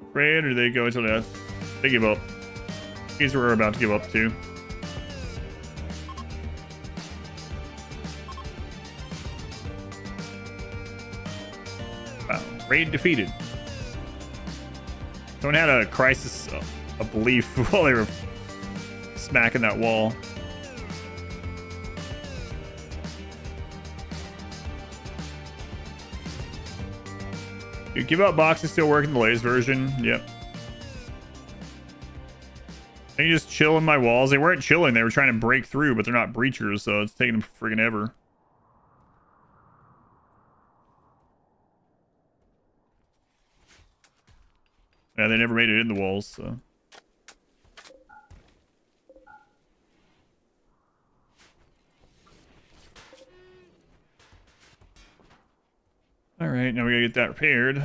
Afraid, or they go until death? They give up. These were about to give up too. Raid defeated. Someone had a crisis of belief while they were smacking that wall. Dude, give up box is still working the latest version. Yep. They just chill in my walls. They weren't chilling. They were trying to break through, but they're not breachers, so it's taking them friggin' ever. Yeah, they never made it in the walls, so. Alright, now we gotta get that repaired.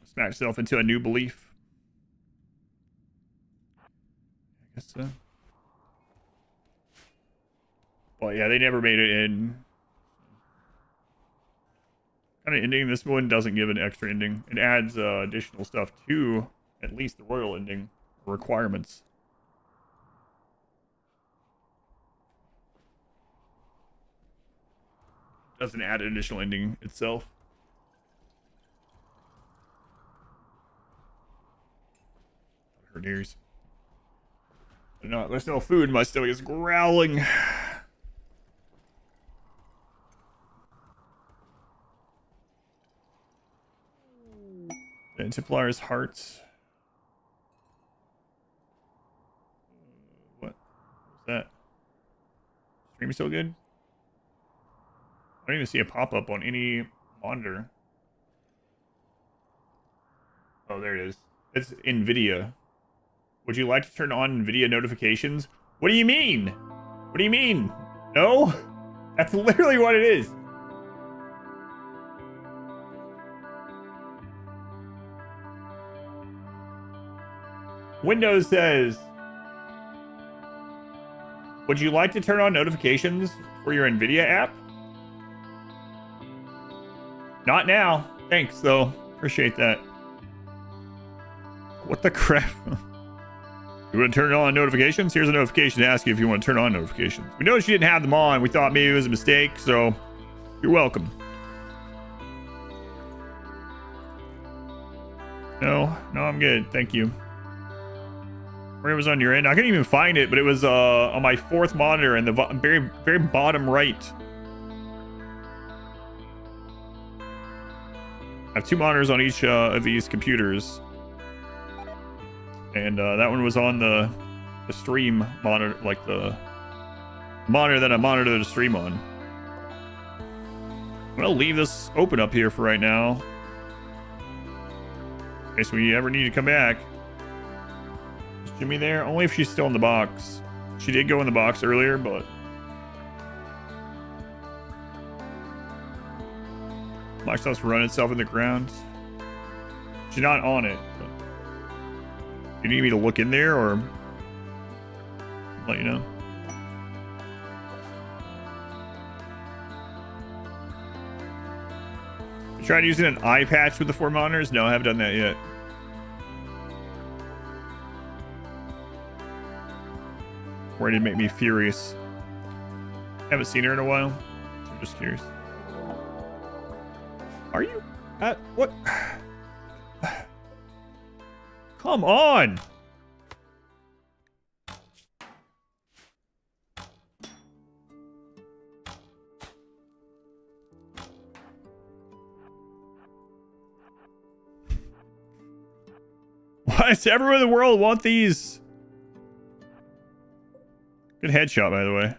Smash itself into a new belief. I guess so. Well, yeah, they never made it in. Kind of ending. This one doesn't give an extra ending. It adds additional stuff to at least the royal ending requirements. Doesn't add an additional ending itself. Hurt ears. No, there's no food. My stomach is growling. And Templar's hearts. What was that? Stream still good? I don't even see a pop-up on any monitor. Oh, there it is. It's NVIDIA. Would you like to turn on NVIDIA notifications? What do you mean? What do you mean? No? That's literally what it is. Windows says, would you like to turn on notifications for your NVIDIA app? Not now. Thanks, though. Appreciate that. What the crap? You want to turn on notifications? Here's a notification to ask you if you want to turn on notifications. We noticed you didn't have them on. We thought maybe it was a mistake, so you're welcome. No, I'm good. Thank you. Where it was on your end? I couldn't even find it, but it was on my fourth monitor in the very bottom right. I have two monitors on each of these computers. And that one was on the stream monitor, like the monitor that I monitor the stream on. I'm gonna leave this open up here for right now. In case we ever need to come back. Is Jimmy there? Only if she's still in the box. She did go in the box earlier, but... Microsoft's run itself in the ground. She's not on it. But... You need me to look in there, or let you know? You tried using an eye patch with the 4 monitors? No, I haven't done that yet. Ready to make me furious. Haven't seen her in a while, so I'm just curious. Are you at what? Come on! Why does everyone in the world want these? Good headshot, by the way.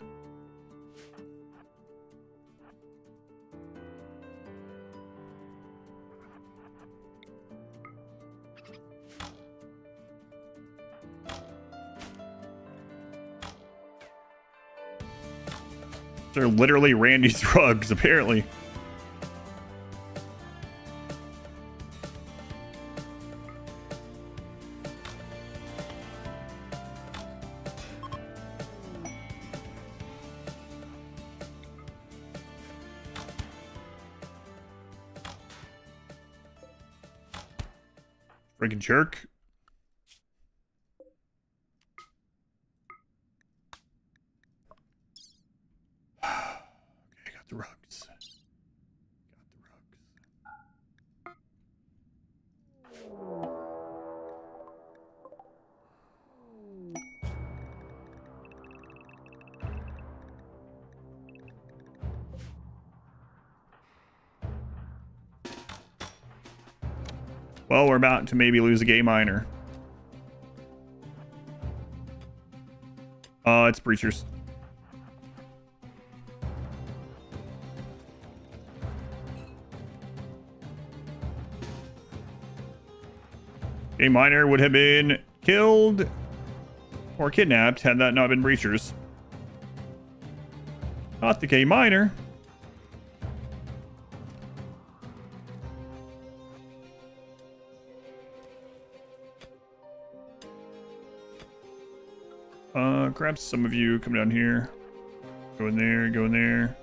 They're literally Randy's rugs, apparently. Freaking jerk. Okay, got the rugs. Well, we're about to maybe lose a gay miner. It's breachers. Gay miner would have been killed or kidnapped had that not been breachers. Not the gay miner. Grab some of you, come down here. Go in there, go in there.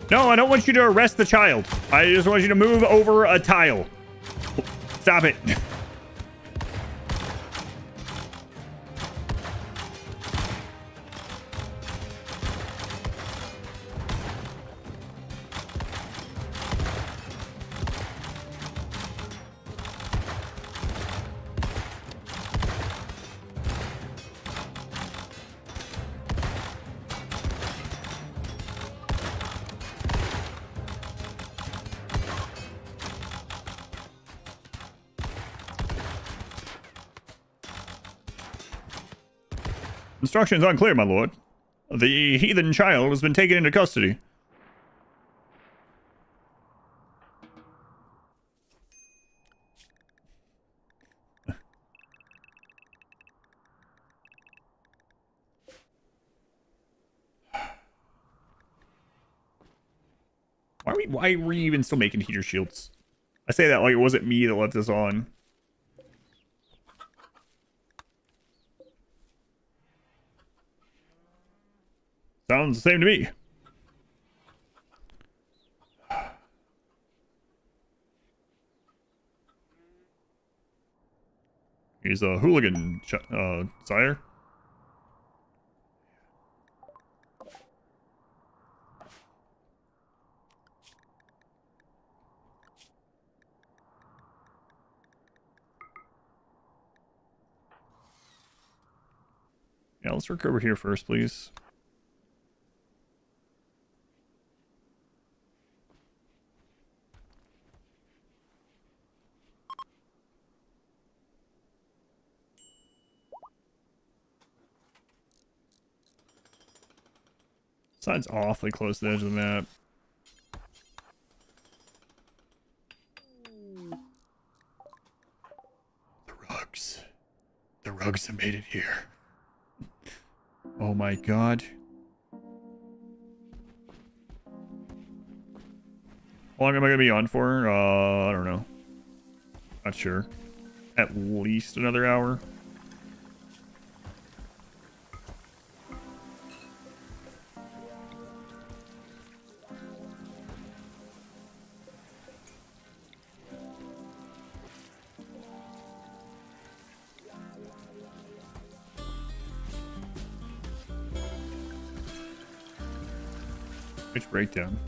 No, I don't want you to arrest the child. I just want you to move over a tile. Stop it. Instructions unclear, my lord. The heathen child has been taken into custody. Why were you even still making heater shields? I say that like it wasn't me that left this on. Sounds the same to me. He's a hooligan, sire. Yeah, let's work over here first, please. Side's awfully close to the edge of the map. The rugs. The rugs have made it here. Oh my god. How long am I going to be on for? I don't know. Not sure. At least another hour. Which breakdown?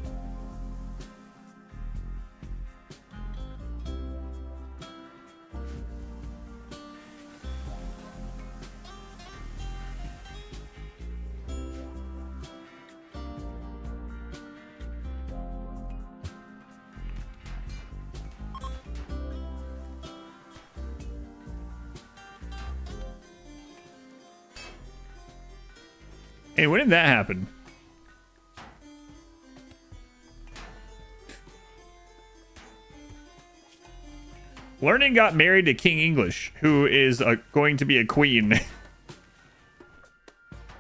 Hey, when did that happen? Learning got married to King English, who is going to be a queen. You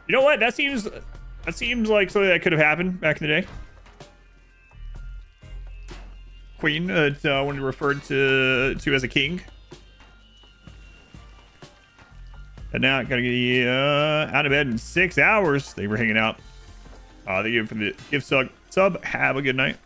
know what? That seems like something that could have happened back in the day. Queen, when you referred to as a king. And now I gotta get out of bed in 6 hours. They were hanging out. Thank you for the gift sub. Have a good night.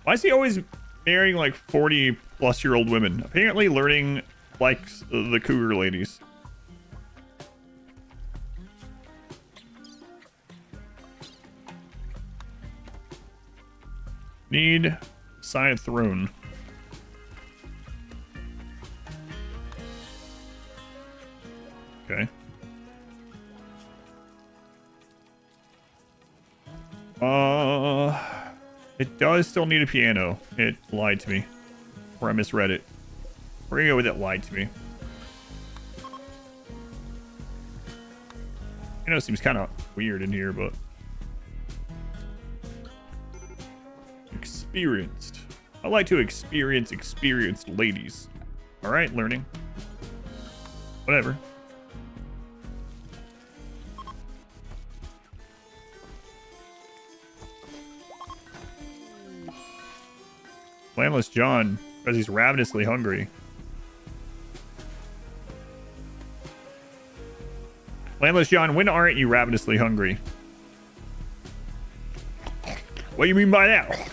Why is he always marrying like 40-plus-year-old women? Apparently learning likes the cougar ladies. Need sign of throne. Okay. It does still need a piano. It lied to me. Or I misread it. We're gonna go with it lied to me. I know it seems kind of weird in here, but... Experienced. I like to experience experienced ladies. Alright, learning. Whatever. Landless John, because he's ravenously hungry. Landless John, when aren't you ravenously hungry? What do you mean by that?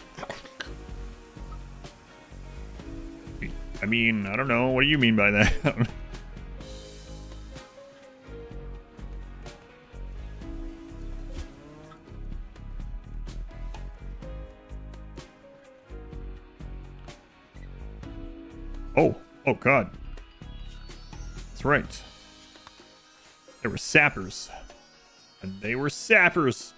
I mean, I don't know. What do you mean by that? Oh God. That's right. They were sappers. And they were sappers.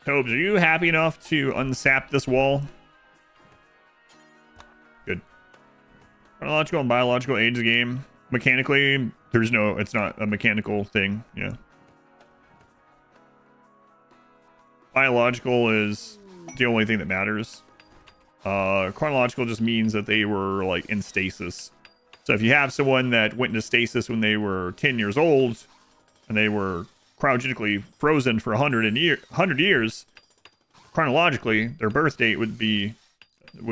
Tobes, are you happy enough to unsap this wall? Good. Chronological and biological age of the game. Mechanically, there's no, it's not a mechanical thing. Yeah. Biological is the only thing that matters. Chronological just means that they were like in stasis. So if you have someone that went into stasis when they were 10 years old and they were cryogenically frozen for 100 years, chronologically their birth date would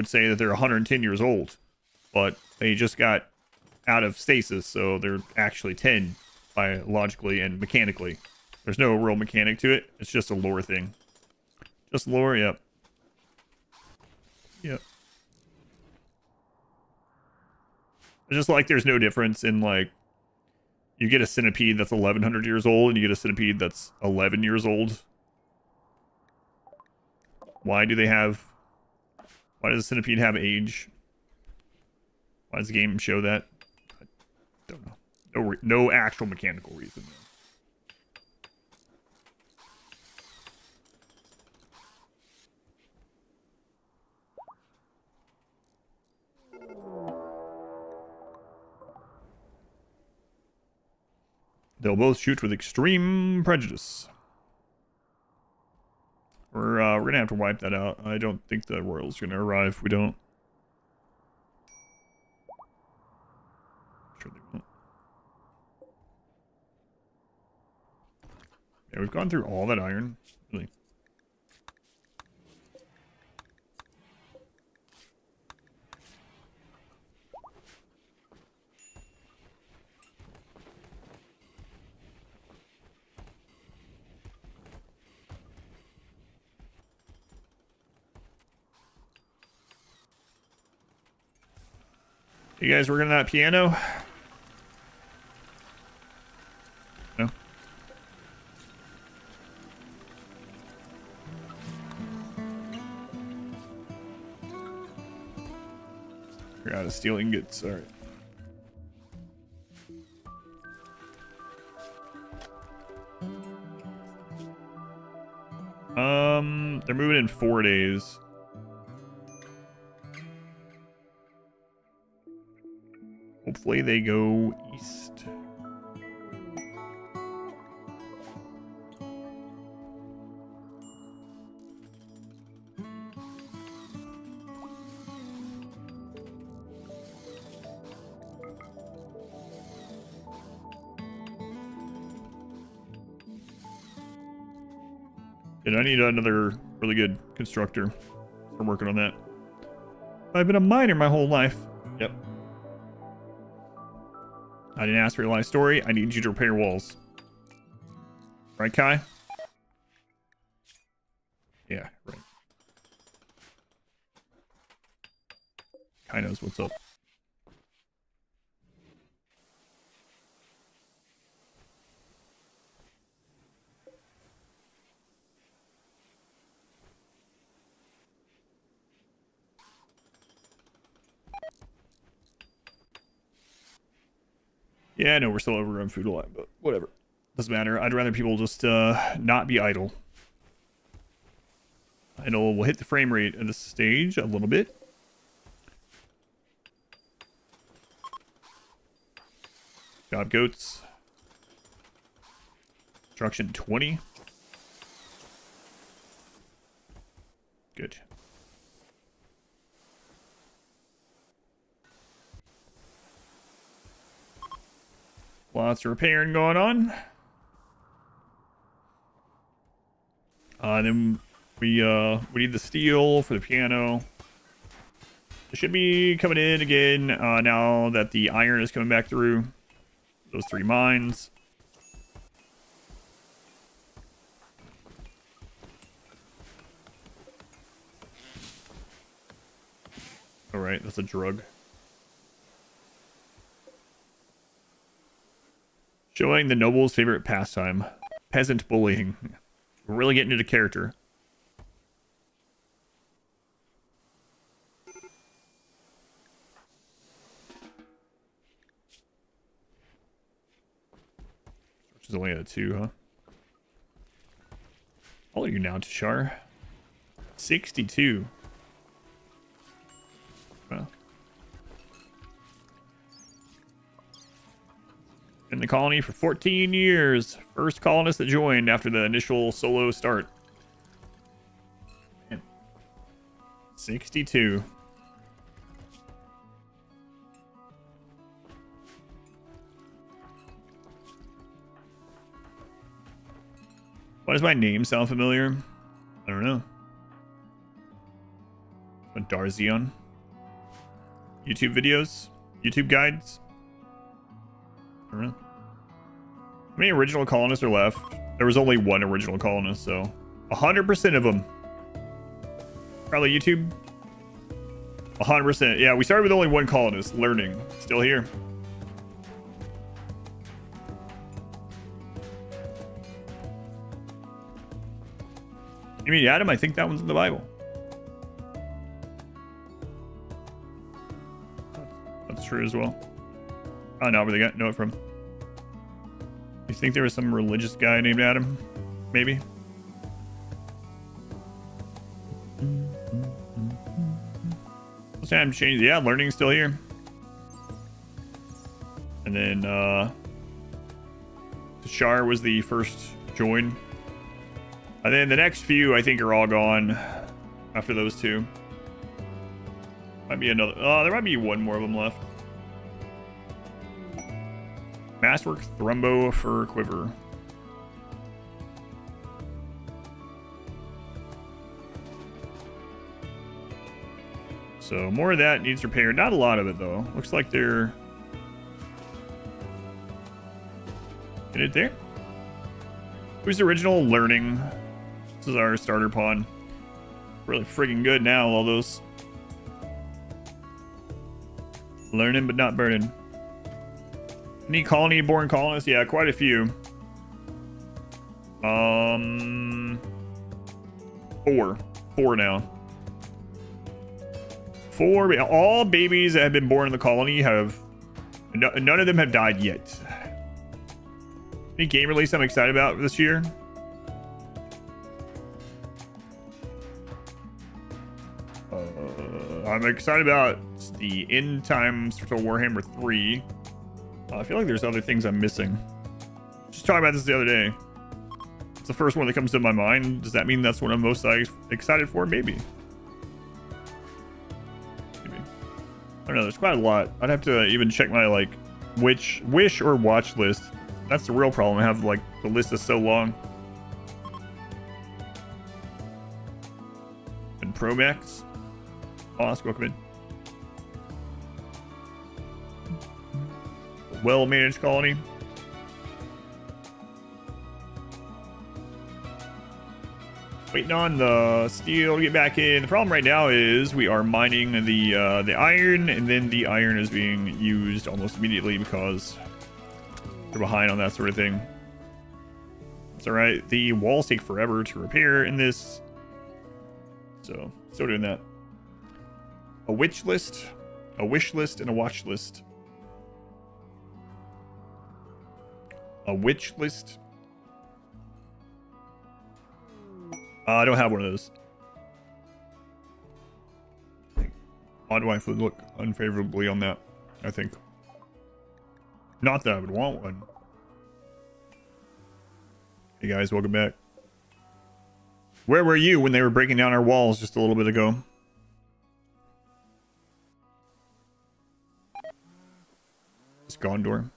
say that they're 110 years old, but they just got out of stasis, so they're actually 10 biologically and mechanically. There's no real mechanic to it. It's just a lore thing. Just lore, yep. Yep. I just like there's no difference in like you get a centipede that's 1100 years old and you get a centipede that's 11 years old. Why does the centipede have age? Why does the game show that? I don't know. No actual mechanical reason. They'll both shoot with extreme prejudice. We're gonna have to wipe that out. I don't think the royal's gonna arrive if we don't. Sure they won't. Yeah, we've gone through all that iron. Really. You guys working on that piano? No? You're out of steel ingots. Alright. They're moving in 4 days. Hopefully they go east. And I need another really good constructor. I'm working on that. I've been a miner my whole life. Yep. I didn't ask for your life story. I need you to repair walls. Right, Kai? Yeah, right. Hyenas, what's up? Yeah, I know we're still over on food a lot, but whatever. Doesn't matter. I'd rather people just not be idle. Idle will hit the frame rate of the stage a little bit. Job goats. Construction 20. Good. Lots of repairing going on. Then we need the steel for the piano. It should be coming in again now that the iron is coming back through. Those 3 mines. All right, that's a drug. Showing the noble's favorite pastime. Peasant bullying. We're really getting into character. Which is only at a 2, huh? How old are you now, Tashar? 62. Well. In the colony for 14 years. First colonist that joined after the initial solo start. Man. 62. Why does my name sound familiar? I don't know. What, Darzion? YouTube videos? YouTube guides? I don't know. How many original colonists are left? There was only 1 original colonist, so 100% of them. Probably YouTube. 100%. Yeah, we started with only 1 colonist. Learning. Still here. You mean Adam? I think that one's in the Bible. That's true as well. I don't know where they know it from. You think there was some religious guy named Adam? Maybe. What's time to change? Yeah, learning's still here. And then Tashar was the first join. And then the next few I think are all gone after those 2. Might be another. Oh, there might be 1 more of them left. Masswork Thrumbo for Quiver. So more of that needs repaired. Not a lot of it though. Looks like they're get it there. Who's the original learning? This is our starter pawn. Really friggin' good now, all those learning but not burning. Any colony born colonists? Yeah, quite a few. 4 now. 4. All babies that have been born in the colony have none of them have died yet. Any game release I'm excited about this year? I'm excited about the end times for Warhammer 3. I feel like there's other things I'm missing. Just talking about this the other day. It's the first one that comes to my mind. Does that mean that's what I'm most excited for? Maybe. Maybe. I don't know. There's quite a lot. I'd have to even check my like wish or watch list. That's the real problem. I have like the list is so long. And Promax. Boss, welcome in. Well-managed colony. Waiting on the steel to get back in. The problem right now is we are mining the iron, and then the iron is being used almost immediately because we're behind on that sort of thing. It's all right. The walls take forever to repair in this, so still doing that. A wish list, and a watch list. A wish list. I don't have one of those. Odd wife would look unfavorably on that, I think. Not that I would want one. Hey guys, welcome back. Where were you when they were breaking down our walls just a little bit ago? It's Gondor.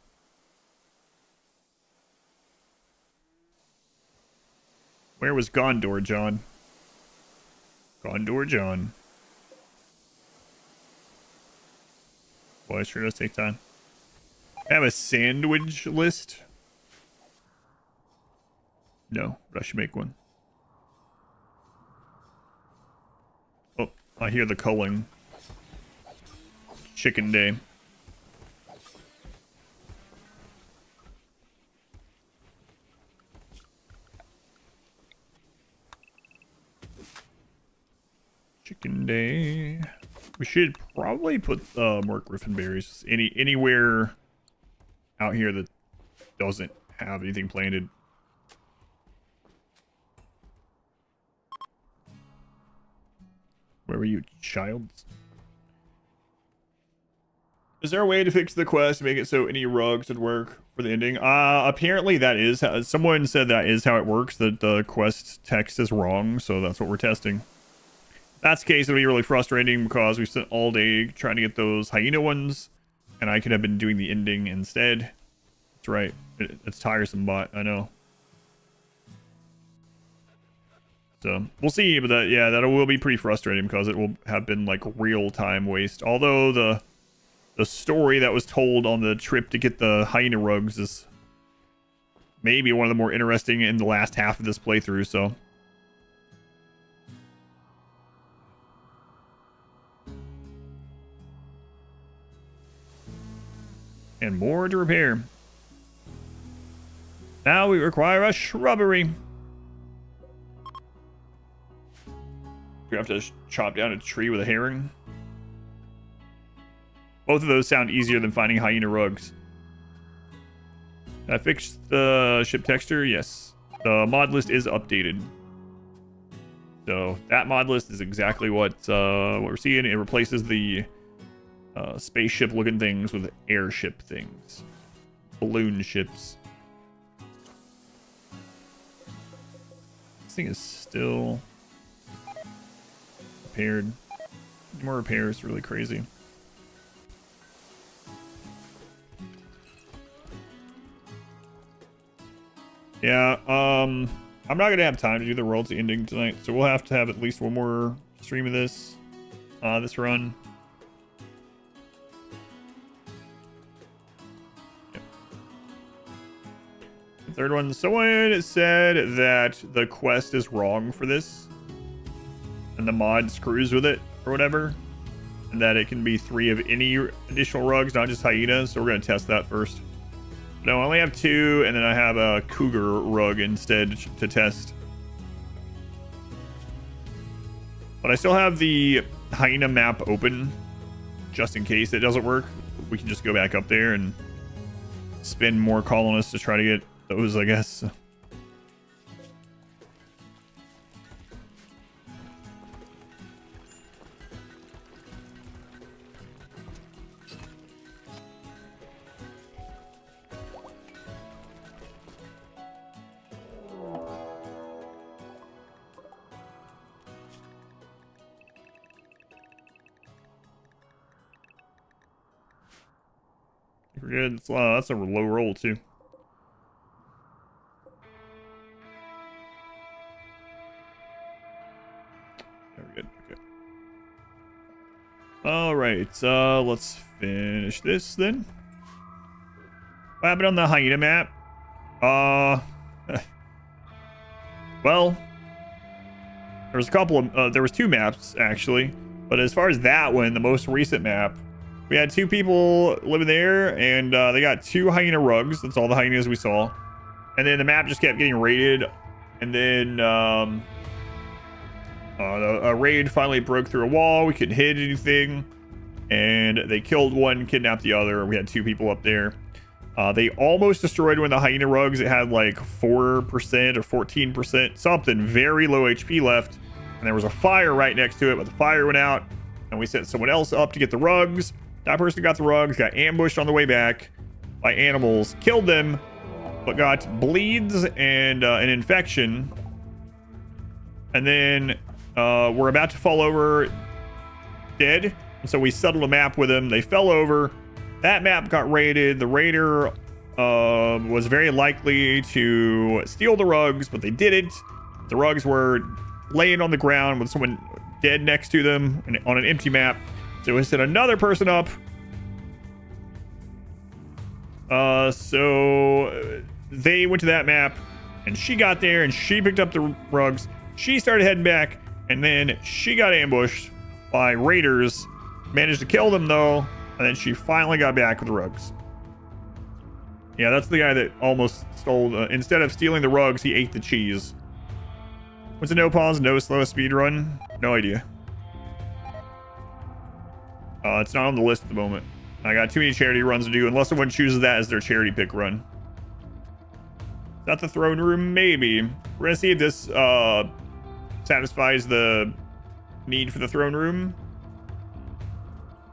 Where was Gondor, John? Gondor, John. Boy, it sure does take time. I have a sandwich list. No, but I should make one. Oh, I hear the culling. Chicken day. Chicken day. We should probably put more griffin berries anywhere out here that doesn't have anything planted. Where were you, child? Is there a way to fix the quest to make it so any rugs would work for the ending? Apparently that is how, someone said that is how it works, that the quest text is wrong, so that's what we're testing. That's the case, it'll be really frustrating because we spent all day trying to get those hyena ones, and I could have been doing the ending instead. That's right. It's tiresome, bot. I know. So we'll see, but yeah, that will be pretty frustrating because it will have been like real time waste. Although the story that was told on the trip to get the hyena rugs is maybe one of the more interesting in the last half of this playthrough. So. And more to repair. Now we require a shrubbery. Do we have to chop down a tree with a herring? Both of those sound easier than finding hyena rugs. I fixed the ship texture. Yes. The mod list is updated. So that mod list is exactly what we're seeing. It replaces the spaceship looking things with airship things. Balloon ships. This thing is still repaired. More repairs, really crazy. Yeah, I'm not gonna have time to do the world's ending tonight, so we'll have to have at least one more stream of this run. Third one, someone said that the quest is wrong for this and the mod screws with it or whatever, and that it can be 3 of any additional rugs, not just hyenas. So we're going to test that first. No, I only have 2, and then I have a cougar rug instead to test. But I still have the hyena map open just in case it doesn't work. We can just go back up there and spend more colonists to try to get those, I guess. We're good. That's a low roll too. Good. Okay. All right. Let's finish this then. What happened on the hyena map? Well, There was a couple of, there was 2 maps actually, but as far as that one, the most recent map, we had 2 people living there, and they got 2 hyena rugs. That's all the hyenas we saw. And then the map just kept getting raided, and then a raid finally broke through a wall. We couldn't hit anything, and they killed one, kidnapped the other. We had 2 people up there. They almost destroyed one of the hyena rugs. It had like 4% or 14%, something very low HP left. And there was a fire right next to it, but the fire went out, and we sent someone else up to get the rugs. That person got the rugs, got ambushed on the way back by animals, killed them, but got bleeds and an infection. And then we're about to fall over dead. And so we settled a map with them. They fell over. That map got raided. The raider was very likely to steal the rugs, but they didn't. The rugs were laying on the ground with someone dead next to them and on an empty map. So we sent another person up. So they went to that map, and she got there, and she picked up the rugs. She started heading back, and then she got ambushed by raiders. Managed to kill them, though, and then she finally got back with the rugs. Yeah, that's the guy that almost stole... instead of stealing the rugs, he ate the cheese. What's a no pause, no slow speed run? No idea. It's not on the list at the moment. I got too many charity runs to do, unless someone chooses that as their charity pick run. Is that the throne room? Maybe. We're gonna see if this satisfies the need for the throne room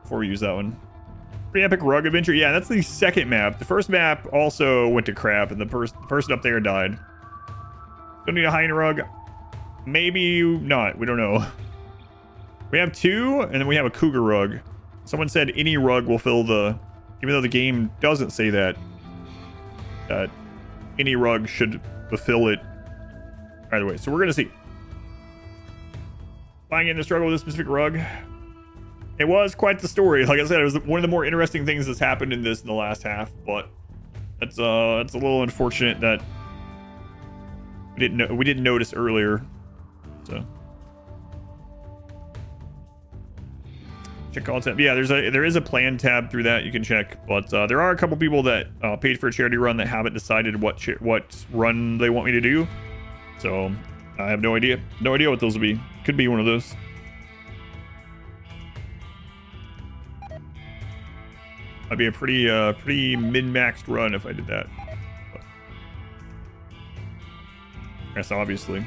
before we use that one. Pretty epic rug adventure. Yeah, that's the second map. The first map also went to crap, and the person up there died. Don't need a hyena rug. Maybe not. We don't know. We have 2, and then we have a cougar rug. Someone said any rug will fill the... Even though the game doesn't say that, that any rug should fulfill it. Either way, so we're going to see. Flying in to struggle with this specific rug. It was quite the story. Like I said, it was one of the more interesting things that's happened in the last half, but it's a little unfortunate that we didn't notice earlier. So check all tab. Yeah, there is a plan tab through that you can check, but there are a couple people that paid for a charity run that haven't decided what run they want me to do. So I have no idea what those will be. Could be one of those. I'd be a pretty min-maxed run if I did that. But yes, obviously.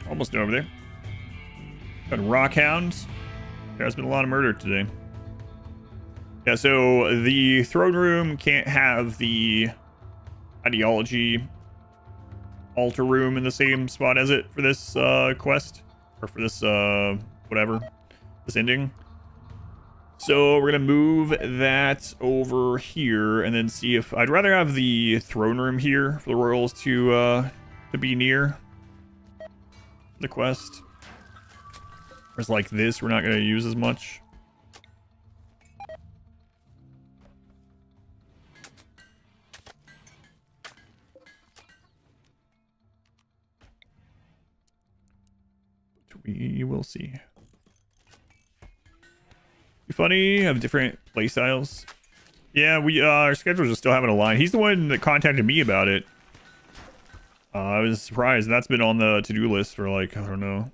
Almost over there. Got rock hounds. There's been a lot of murder today. Yeah, so the throne room can't have the ideology altar room in the same spot as it for this quest, or for this whatever, this ending. So we're gonna move that over here and then see if I'd rather have the throne room here for the royals to be near the quest. Whereas like this, we're not gonna use as much. We will see. Be funny, have different play styles. Yeah, we our schedules are still having a line. He's the one that contacted me about it. I was surprised. That's been on the to-do list for like, I don't know,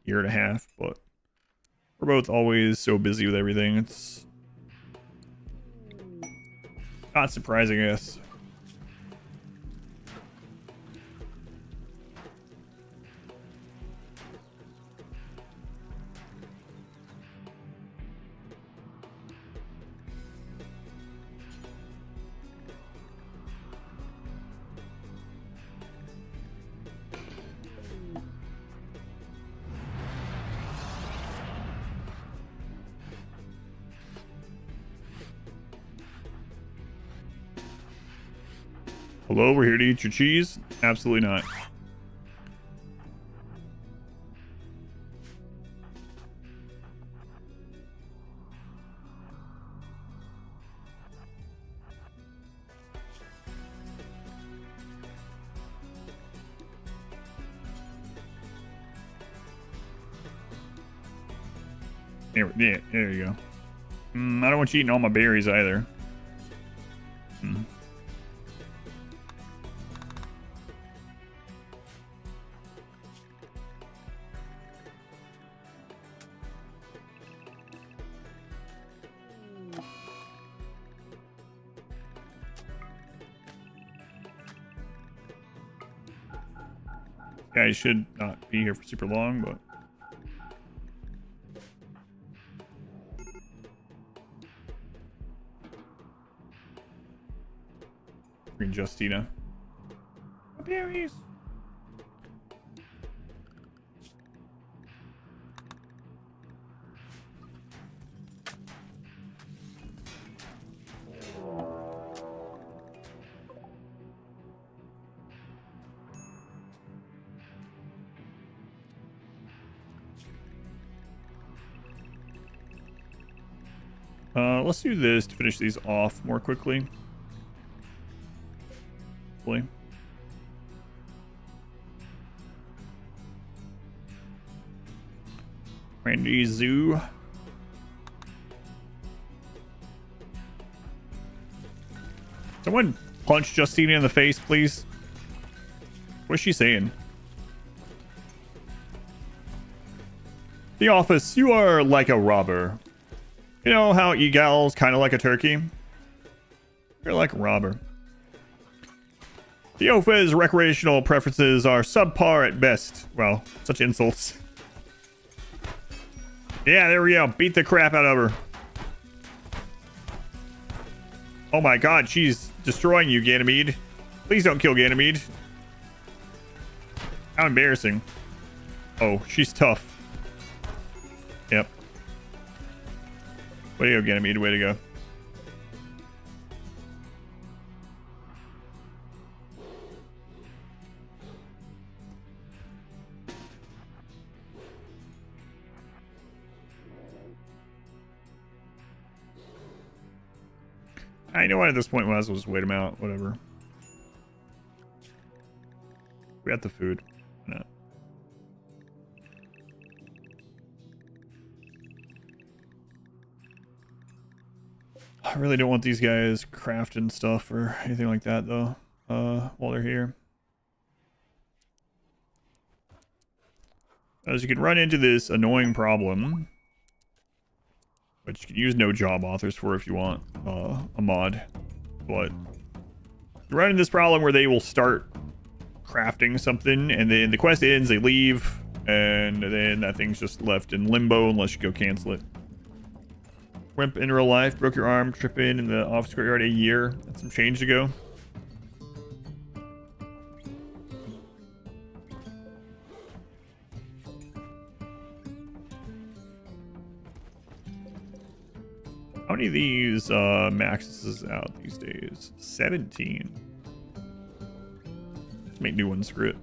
year and a half, but we're both always so busy with everything. It's not surprising, I guess. Hello, we're here to eat your cheese? Absolutely not. There you go. I don't want you eating all my berries either. Guy should not be here for super long, but Green Justina. Berries. Let's do this to finish these off more quickly. Hopefully. Randy Zoo. Someone punch Justina in the face, please. What's she saying? The office, you are like a robber. You know how Egal's kind of like a turkey? You're like a robber. The Opha's recreational preferences are subpar at best. Well, such insults. Yeah, there we go. Beat the crap out of her. Oh my god, she's destroying you, Ganymede. Please don't kill Ganymede. How embarrassing. Oh, she's tough. Yep. Way to go, Ganymede. Way to go. I know what at this point might as well just wait him out. Whatever. We got the food. No. I really don't want these guys crafting stuff or anything like that though, while they're here. As you can run into this annoying problem, which you can use no job authors for if you want a mod, but you run into this problem where they will start crafting something and then the quest ends, they leave, and then that thing's just left in limbo unless you go cancel it. Wimp in real life, broke your arm, tripping in the office courtyard a year. That's some change to go. How many of these maxes out these days? 17. Let's make new ones, screw it.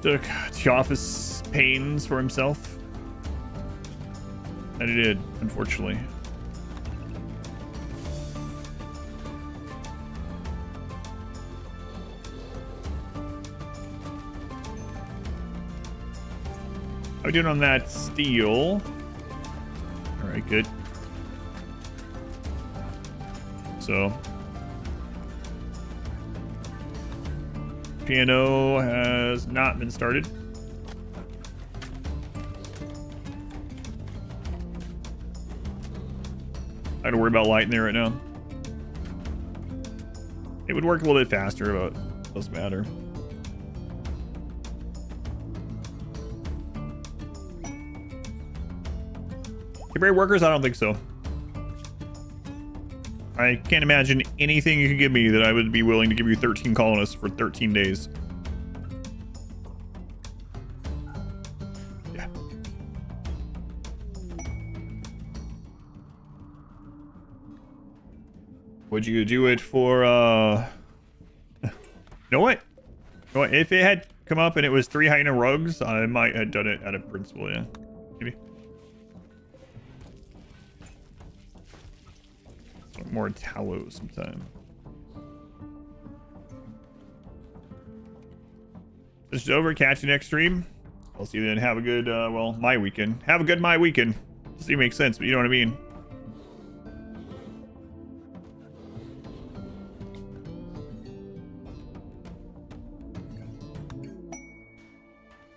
Took the office pains for himself. And he did, unfortunately. How are we doing on that steel? Alright, good. So piano has not been started. I don't worry about light in there right now. It would work a little bit faster, but it doesn't matter. Temporary workers? I don't think so. I can't imagine anything you could give me that I would be willing to give you 13 colonists for 13 days. Would you do it for, You know what? You know what? If it had come up and it was 3 hyena rugs, I might have done it out of principle, yeah. Maybe. More tallow sometime. This is over. Catch you next stream. I'll see you then. Have a good, well, my weekend. Have a good my weekend. Doesn't even make sense, but you know what I mean.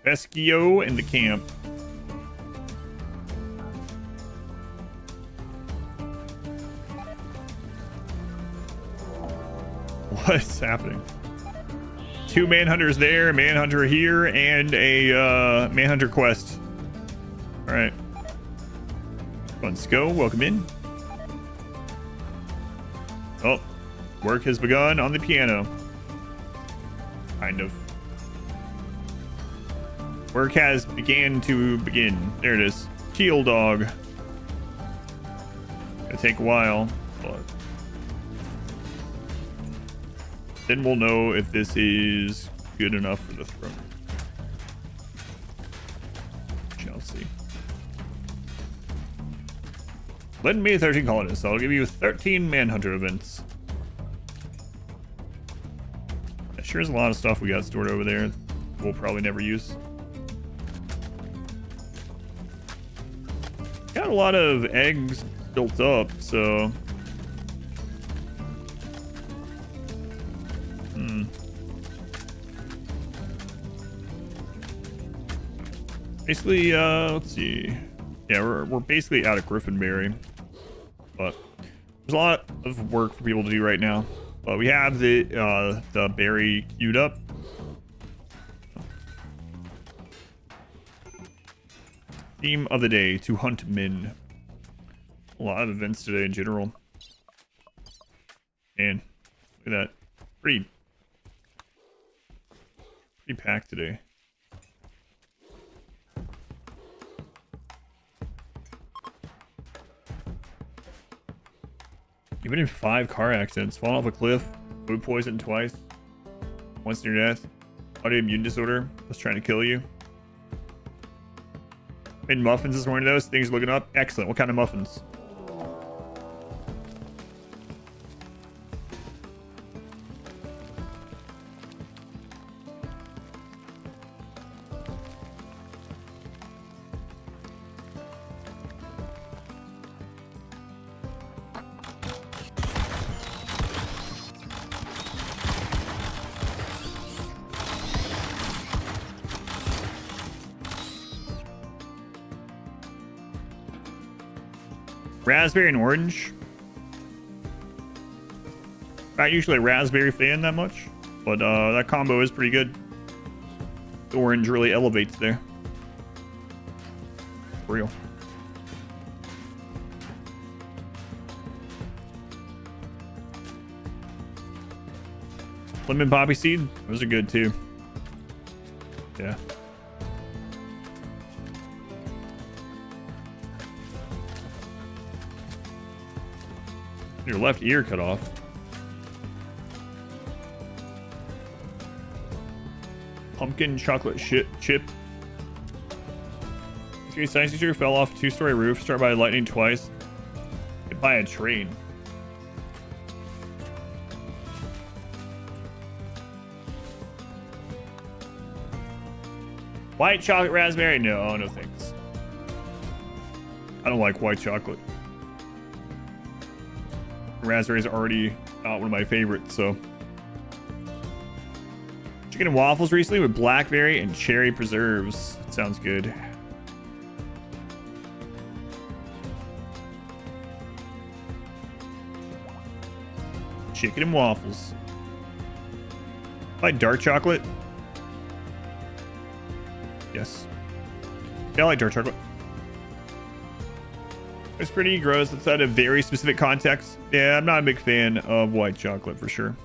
Pescio in the camp. What's happening? 2 manhunters there, manhunter here, and a manhunter quest. All right, let's go. Welcome in. Oh, work has begun on the piano. Kind of. Work has began to begin. There it is. Shield dog. It'll take a while, but then we'll know if this is good enough for the throne. Shall see. Lend me 13 colonists. I'll give you 13 manhunter events. That sure is a lot of stuff we got stored over there. We'll probably never use. Got a lot of eggs built up, so basically, let's see. Yeah, we're basically out of Griffinberry, but there's a lot of work for people to do right now. But we have the berry queued up. Theme of the day: to hunt men. A lot of events today in general. Man, look at that. Pretty packed today. You've been in 5 car accidents, fallen off a cliff, food poisoned twice, once near death, autoimmune disorder was trying to kill you. Made muffins this morning, those things looking up. Excellent. What kind of muffins? Raspberry and orange. Not usually a raspberry fan that much, but that combo is pretty good. The orange really elevates there. For real. Lemon poppy seed, those are good too. Yeah. Your left ear cut off. Pumpkin chocolate chip. Science teacher fell off a 2-story roof, struck by lightning twice. Hit by a train. White chocolate raspberry? No, no thanks. I don't like white chocolate. Raspberry is already not one of my favorites, so. Chicken and waffles recently with blackberry and cherry preserves. Sounds good. Chicken and waffles. Like dark chocolate? Yes. Yeah, I like dark chocolate. It's pretty gross. It's out of very specific context. Yeah, I'm not a big fan of white chocolate for sure.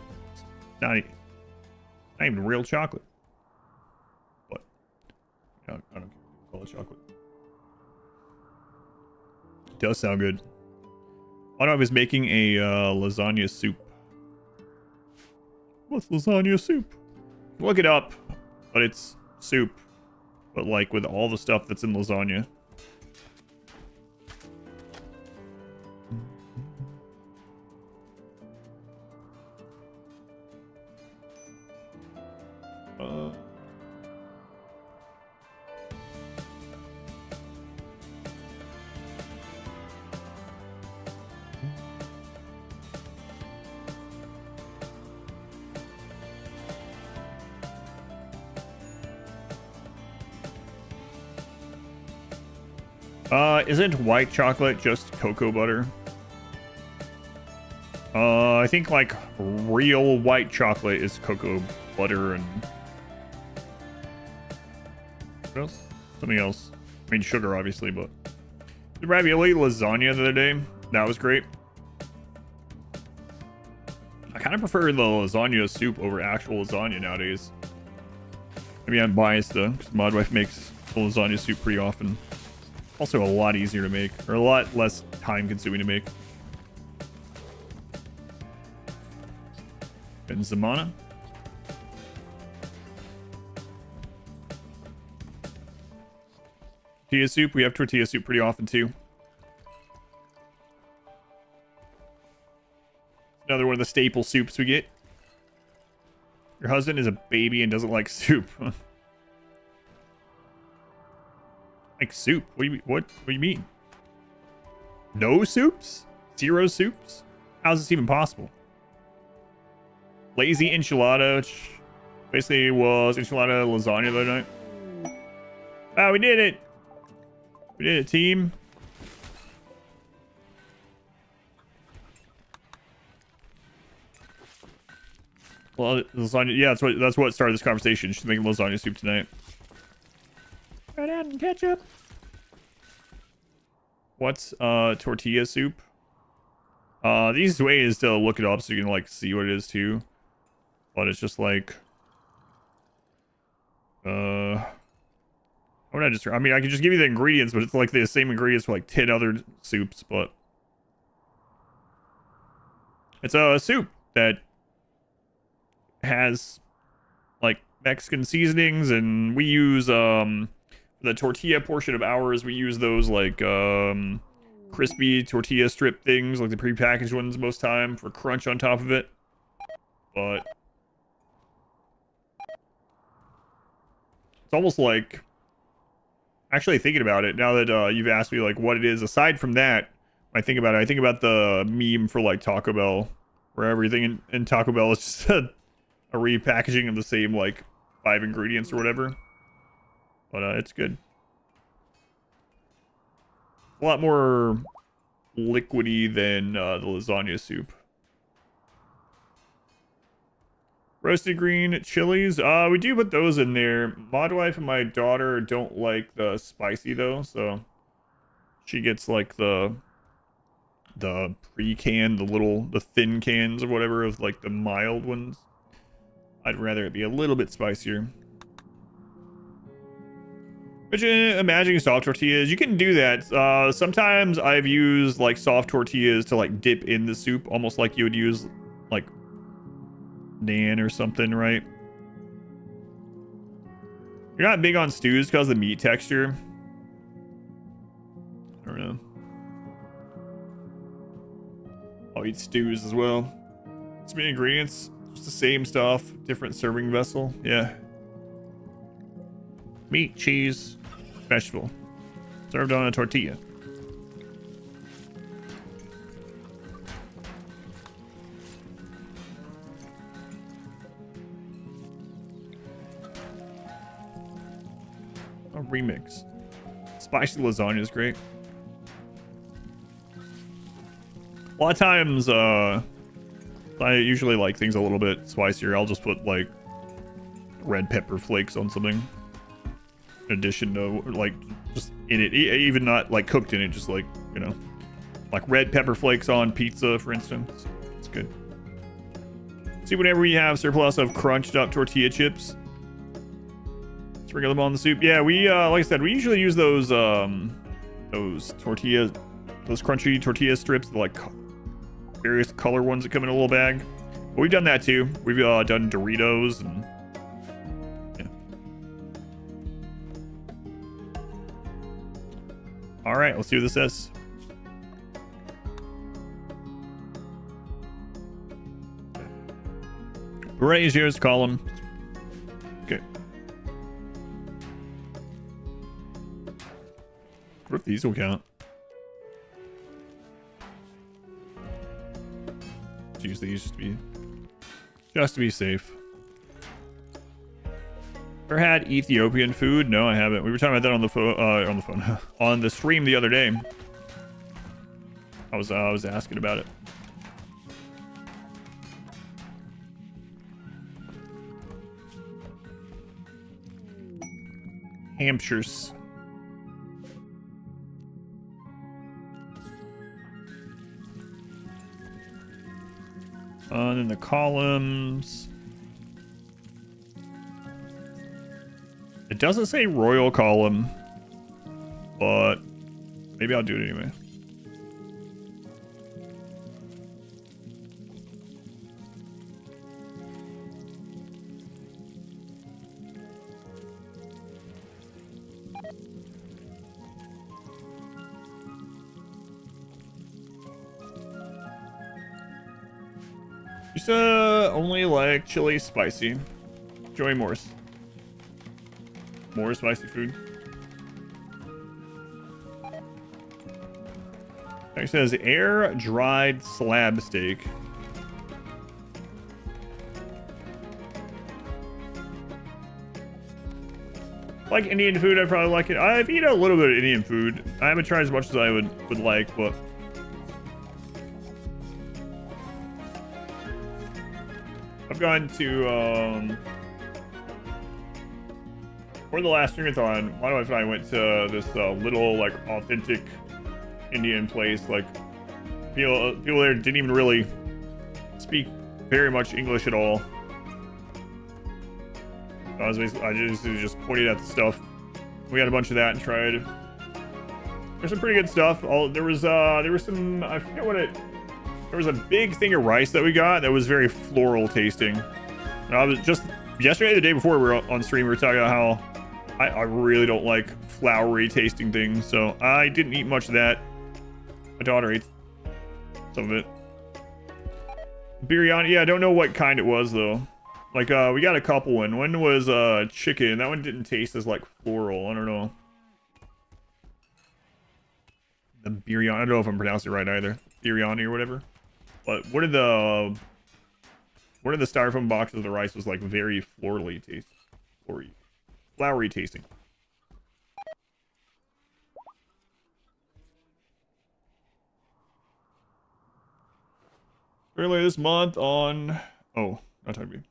Not even real chocolate. But I don't care if you call it chocolate. It does sound good. I don't know if he's making a lasagna soup. What's lasagna soup? Look it up, but it's soup, but like with all the stuff that's in lasagna. Isn't white chocolate just cocoa butter? I think like real white chocolate is cocoa butter and what else? Something else. I mean sugar obviously, but the ravioli lasagna the other day, that was great. I kind of prefer the lasagna soup over actual lasagna nowadays. Maybe I'm biased though, because my wife makes the lasagna soup pretty often. Also a lot easier to make, or a lot less time consuming to make. Benzimana. Tortilla soup. We have tortilla soup pretty often too. Another one of the staple soups we get. Your husband is a baby and doesn't like soup. Like soup? What do you mean? No soups? Zero soups? How's this even possible? Lazy enchilada, which basically was enchilada lasagna the other night. Oh, we did it! We did it, team. Well, lasagna. Yeah, that's what started this conversation. She's making lasagna soup tonight. Right out and ketchup. What's tortilla soup? The easiest way is to look it up so you can like see what it is too. But it's just like how would I just, I mean I could just give you the ingredients, but it's like the same ingredients for like 10 other soups, but it's a soup that has like Mexican seasonings, and we use the tortilla portion of ours, we use those like crispy tortilla strip things, like the prepackaged ones most time, for crunch on top of it. But it's almost like, actually thinking about it now that you've asked me like what it is, aside from that, when I think about it, I think about the meme for like Taco Bell, where everything in Taco Bell is just a repackaging of the same like 5 ingredients or whatever. But it's good. A lot more liquidy than the lasagna soup. Roasted green chilies. We do put those in there. My wife and my daughter don't like the spicy though, so she gets like the pre-canned, the thin cans or whatever of like the mild ones. I'd rather it be a little bit spicier. But imagining soft tortillas, you can do that. Sometimes I've used like soft tortillas to like dip in the soup, almost like you would use like naan or something, right? You're not big on stews because of the meat texture. I don't know. I'll eat stews as well. Too many ingredients, just the same stuff, different serving vessel. Yeah. Meat, cheese, vegetable, served on a tortilla. A remix. Spicy lasagna is great. A lot of times, I usually like things a little bit spicier. I'll just put like red pepper flakes on something. In addition to like just in it, even not like cooked in it, just like, you know, like red pepper flakes on pizza, for instance. It's good. See, whenever we have surplus of crunched up tortilla chips, sprinkle them on the soup. Yeah, we like I said, we usually use those crunchy tortilla strips, the like various color ones that come in a little bag. But we've done that too. We've done Doritos and yeah. All right, let's see what this says. Braziers column. Okay. What if these will count? Let's use these just to be safe. Ever had Ethiopian food? No, I haven't. We were talking about that on the phone, on the stream the other day. I was asking about it. Hampshires. And then the columns. It doesn't say royal column, but maybe I'll do it anyway. Just only like chili spicy. Joey Morse. More spicy food. It says air dried slab steak. Like Indian food, I probably like it. I've eaten a little bit of Indian food. I haven't tried as much as I would like, but I've gone to for the last streamathon, my wife and I went to this little like authentic Indian place. Like people there didn't even really speak very much English at all. I just pointed at the stuff. We had a bunch of that and tried. There's some pretty good stuff. There was some, I forget what it. There was a big thing of rice that we got that was very floral tasting. And I was just yesterday, the day before we were on stream, we were talking about how I really don't like flowery tasting things, so I didn't eat much of that. My daughter ate some of it. Biryani, yeah, I don't know what kind it was though. Like we got a couple. One was chicken. That one didn't taste as like floral. I don't know. The biryani. I don't know if I'm pronouncing it right either. Biryani or whatever. But one of the styrofoam boxes of the rice was like very flowery tasting. Earlier this month on not talking to me.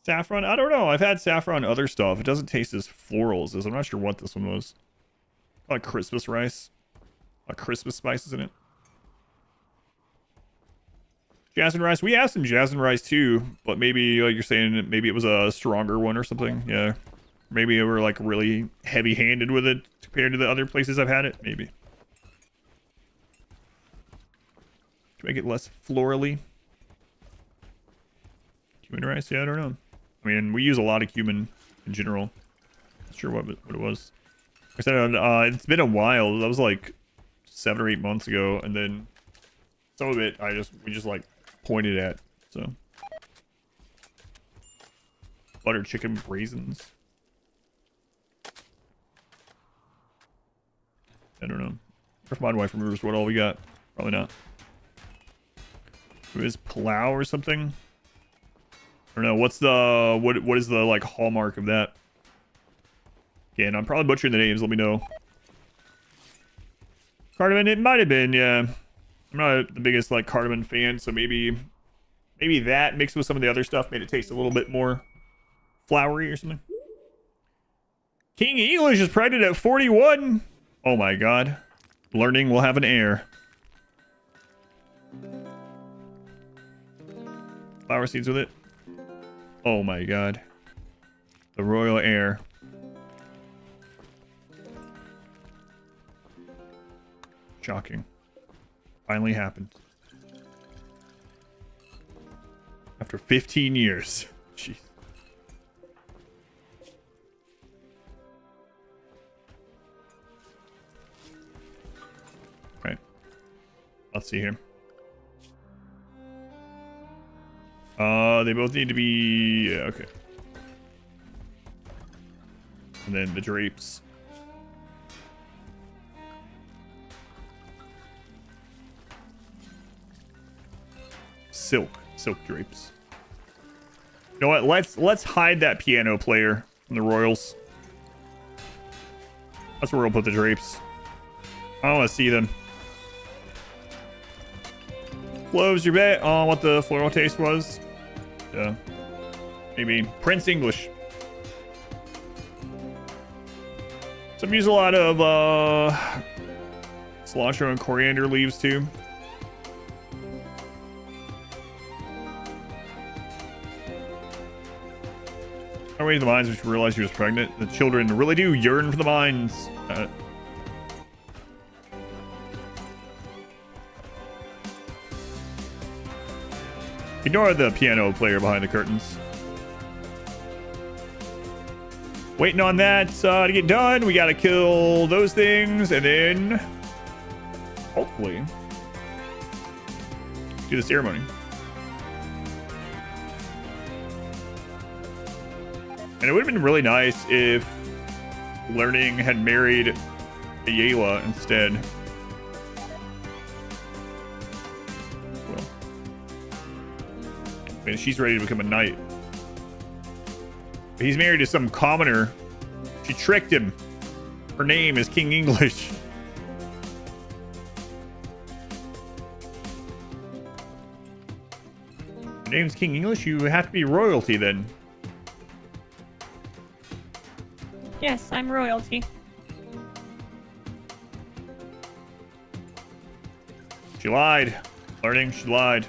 Saffron, I don't know. I've had saffron other stuff. It doesn't taste as floral as this. I'm not sure what this one was. Like Christmas rice. Like Christmas spices in it. Jasmine rice. We have some jasmine rice too, but maybe like you're saying, maybe it was a stronger one or something. Yeah. Maybe we were like really heavy-handed with it compared to the other places I've had it. Maybe. To make it less florally. Cumin rice? Yeah, I don't know. I mean, we use a lot of cumin in general. Not sure what it was. I said it's been a while. That was like 7 or 8 months ago, and then some of it we just like pointed at. So butter chicken raisins. I don't know. If my wife remembers what all we got, probably not. It was palau or something. I don't know. What's the what is the like hallmark of that? Again, I'm probably butchering the names. Let me know. Cardamom, it might have been, yeah. I'm not the biggest like cardamom fan, so maybe that mixed with some of the other stuff made it taste a little bit more flowery or something. King English is pregnant at 41. Oh my god. Learning will have an heir. Flower seeds with it. Oh my god. The royal heir. Shocking. Finally happened. After 15 years. Jeez. Right. Let's see here. They both need to be... Yeah, okay. And then the drapes. Silk drapes. You know what? Let's hide that piano player from the royals. That's where we'll put the drapes. I don't want to see them. Cloves your bet on what the floral taste was. Maybe Prince English. Some use a lot of cilantro and coriander leaves too. I went to the mines, which realized she was pregnant. The children really do yearn for the mines. Ignore the piano player behind the curtains. Waiting on that to get done. We gotta kill those things and then hopefully do the ceremony. And it would have been really nice if Learning had married Ayala instead. Well, I mean, she's ready to become a knight. But he's married to some commoner. She tricked him. Her name is King English. Your name's King English? You have to be royalty then. Yes, I'm royalty. She lied. Learning, she lied.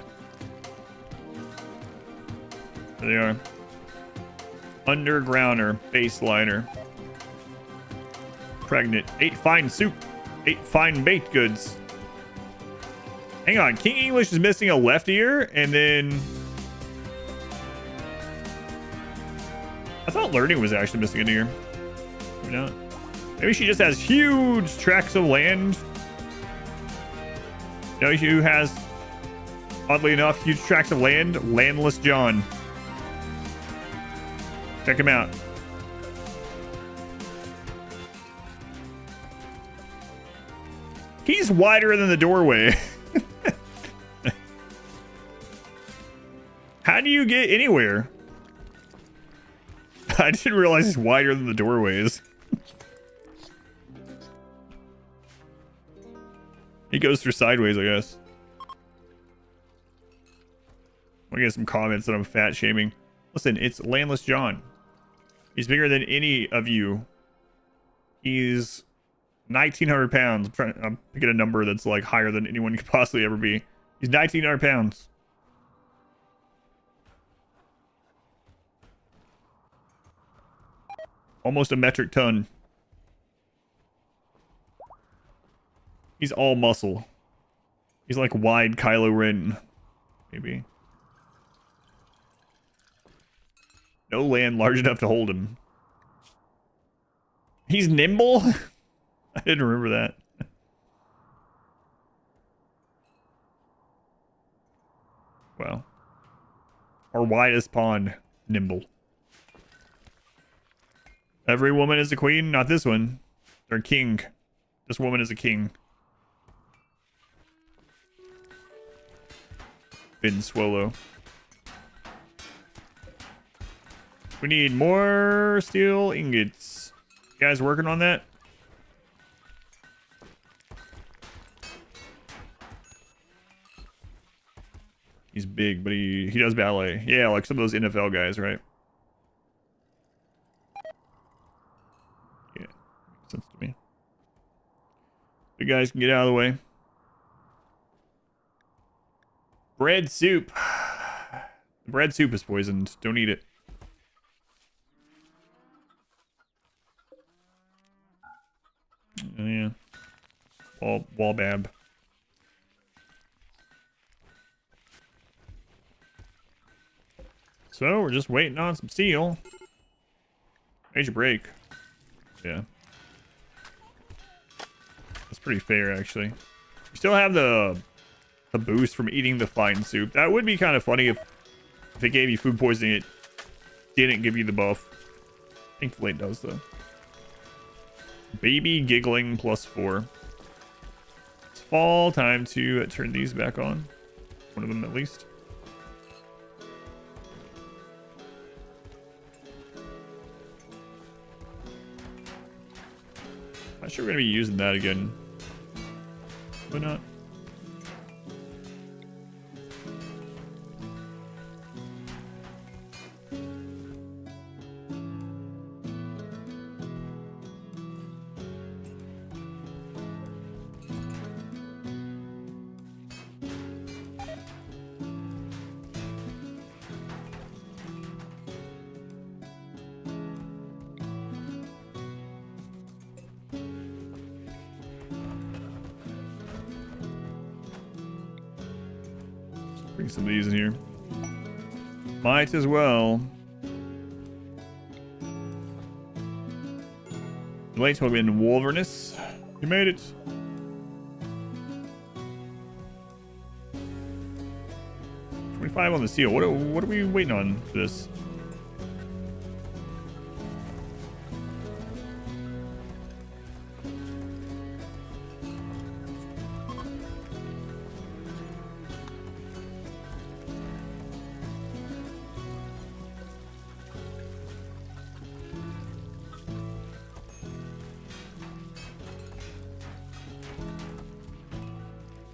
There they are. Undergrounder, baseliner. Pregnant. 8 fine soup. 8 fine baked goods. Hang on. King English is missing a left ear, and then... I thought Learning was actually missing an ear. Maybe not. Maybe she just has huge tracts of land. You know who has, oddly enough, huge tracts of land? Landless John. Check him out. He's wider than the doorway. How do you get anywhere? I didn't realize he's wider than the doorways. He goes through sideways, I guess. I'll get some comments that I'm fat shaming. Listen, it's Landless John. He's bigger than any of you. He's 1,900 pounds. I'm picking a number that's like higher than anyone could possibly ever be. He's 1,900 pounds. Almost a metric ton. He's all muscle. He's like wide Kylo Ren. Maybe. No land large enough to hold him. He's nimble? I didn't remember that. Wow. Our widest pond. Nimble. Every woman is a queen. Not this one. They're king. This woman is a king. Ben Swallow. We need more steel ingots. You guys working on that? He's big, but he does ballet. Yeah, like some of those NFL guys, right? Yeah, makes sense to me. You guys can get out of the way. Bread soup. Bread soup is poisoned. Don't eat it. Oh, yeah. Wall bab. So we're just waiting on some steel. Major break. Yeah. That's pretty fair, actually. We still have the boost from eating the fine soup. That would be kind of funny if it gave you food poisoning, it didn't give you the buff. Thankfully it does, though. Baby giggling +4. It's fall time to turn these back on. One of them at least. Not sure we're gonna be using that again. Why not? Bring some of these in here. Might as well. Late will be in wilderness. You made it. $25 on the seal. What are we waiting on for this?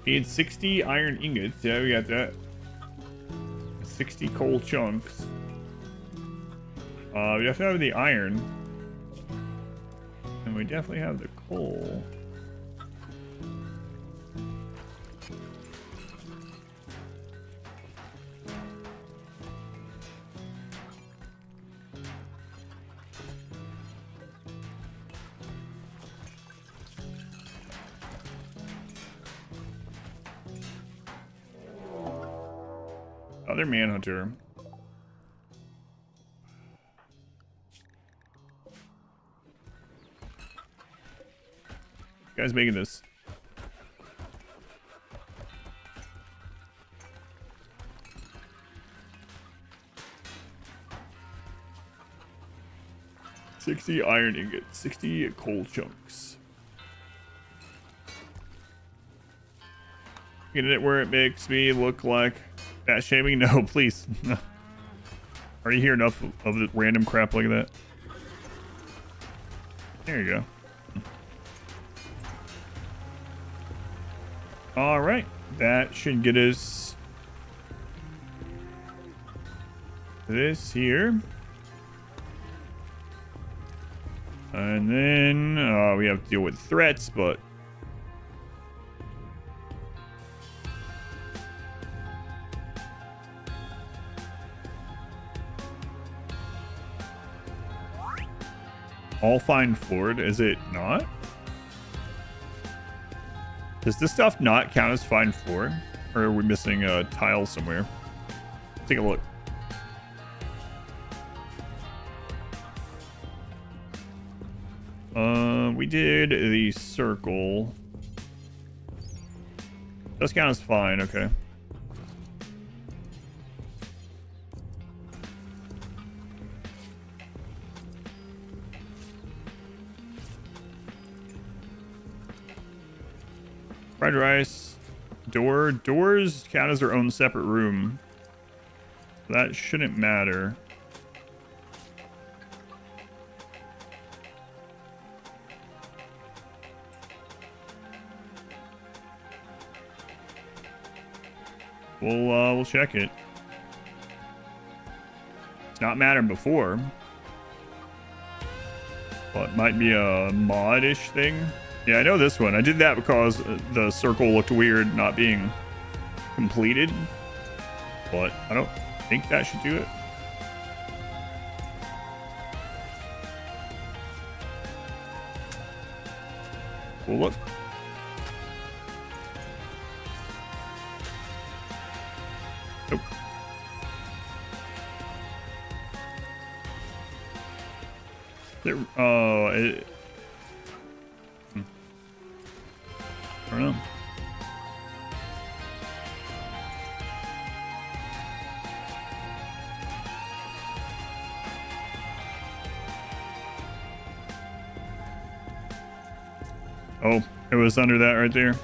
Need 60 iron ingots. Yeah, we got that. 60 coal chunks. We definitely have the iron. And we definitely have the coal. Other manhunter. You guys making this. $60 iron ingots, 60 coal chunks. Getting it where it makes me look like fat shaming? No, please. Already hear enough of the random crap like that. There you go. All right, that should get us this here. And then we have to deal with threats, but all fine floored, is it not? Does this stuff not count as fine floor? Or are we missing a tile somewhere? Take a look. We did the circle. Does count as fine, okay. Fried rice. Doors count as their own separate room. That shouldn't matter. We'll check it. It's not mattered before. But might be a mod-ish thing. Yeah, I know this one. I did that because the circle looked weird not being completed. But I don't think that should do it. Well, look. Nope. Oh, I don't know. Oh, it was under that right there.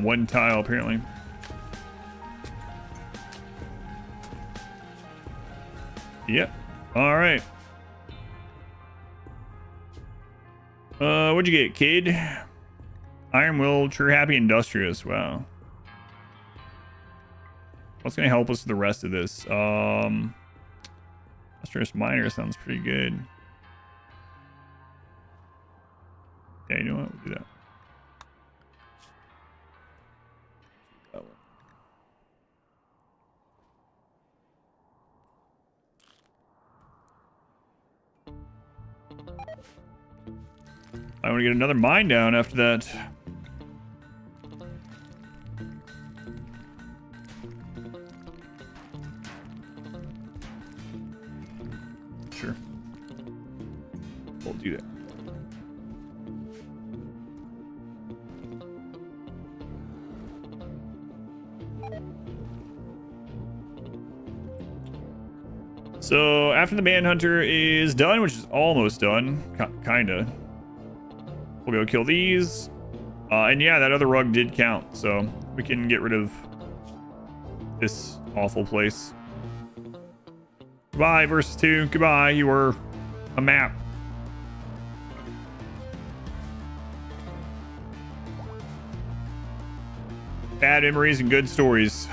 One tile, apparently. Yep. All right. What'd you get, kid? Iron Will, True Happy Industrious. Wow. What's gonna help us with the rest of this? Industrious Miner sounds pretty good. Yeah, you know what? We'll do that. I want to get another mine down after that. Sure. We'll do that. So after the Manhunter is done, which is almost done, kinda, we'll go kill these. And yeah, that other rug did count, so we can get rid of this awful place. Goodbye, versus 2. Goodbye, you were a map. Bad memories and good stories.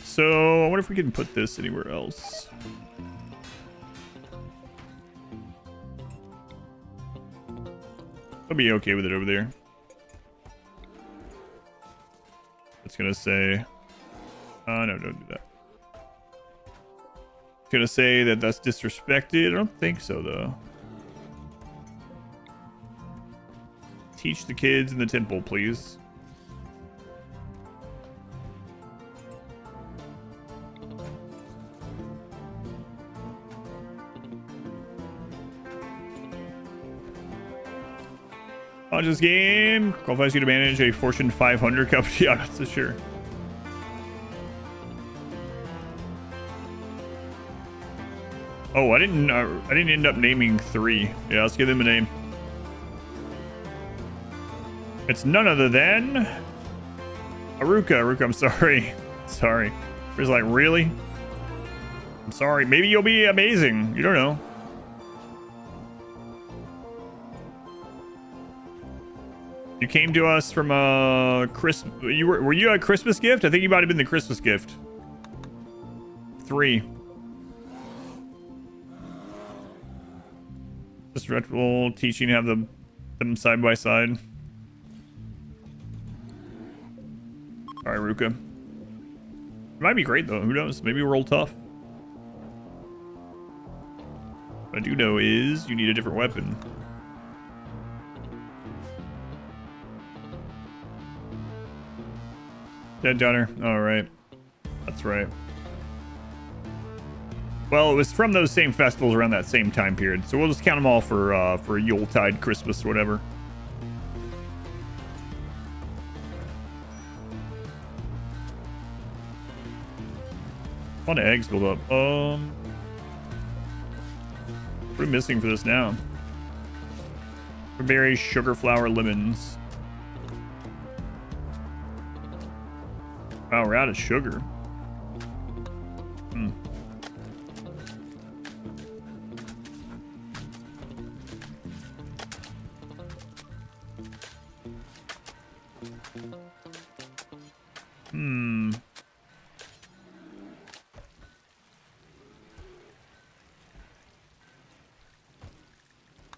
So I wonder if we can put this anywhere else. I'll be okay with it over there. It's gonna say, no, don't do that. It's gonna say that that's disrespected. I don't think so though. Teach the kids in the temple, please. This game qualifies you to manage a Fortune 500 company. Yeah, that's for sure. Oh, I didn't end up naming 3. Yeah, let's give them a name. It's none other than Aruka. Aruka, I'm sorry. Sorry. It's like, really? I'm sorry. Maybe you'll be amazing. You don't know. You came to us from a Christmas. Were you a Christmas gift? I think you might have been the Christmas gift. 3. Disrespectful teaching, have them side by side. All right, Ruka. It might be great though. Who knows? Maybe we're all tough. What I do know is you need a different weapon. Dead Donner. All right. That's right. Well, it was from those same festivals around that same time period. So we'll just count them all for Yuletide, Christmas, whatever. A lot of eggs build up. What are we missing for this now? Berries, sugar, flour, lemons. Wow, we're out of sugar.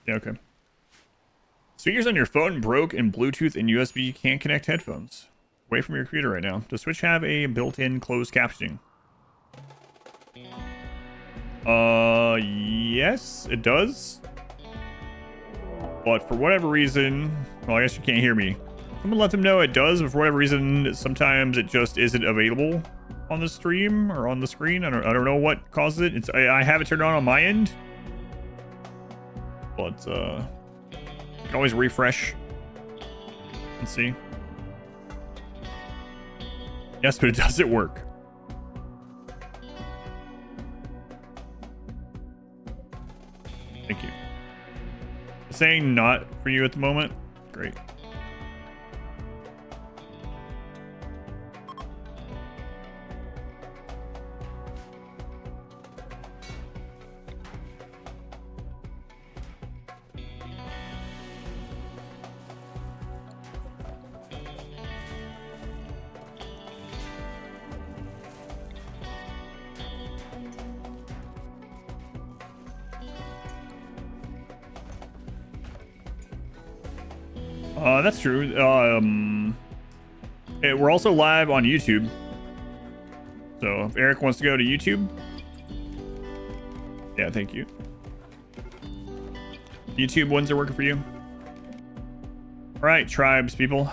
Yeah, okay. Speakers on your phone broke and Bluetooth and USB can't connect headphones. Away from your computer right now. Does Switch have a built-in closed captioning? Yes, it does. But for whatever reason, well, I guess you can't hear me. I'm gonna let them know it does, but for whatever reason, sometimes it just isn't available on the stream or on the screen. I don't know what causes it. I have it turned on my end, but you can always refresh and see. Yes, but it doesn't work. Thank you. Saying not for you at the moment. Great. That's true. We're also live on YouTube. So if Eric wants to go to YouTube. Yeah, thank you. YouTube ones are working for you. All right, tribes, people.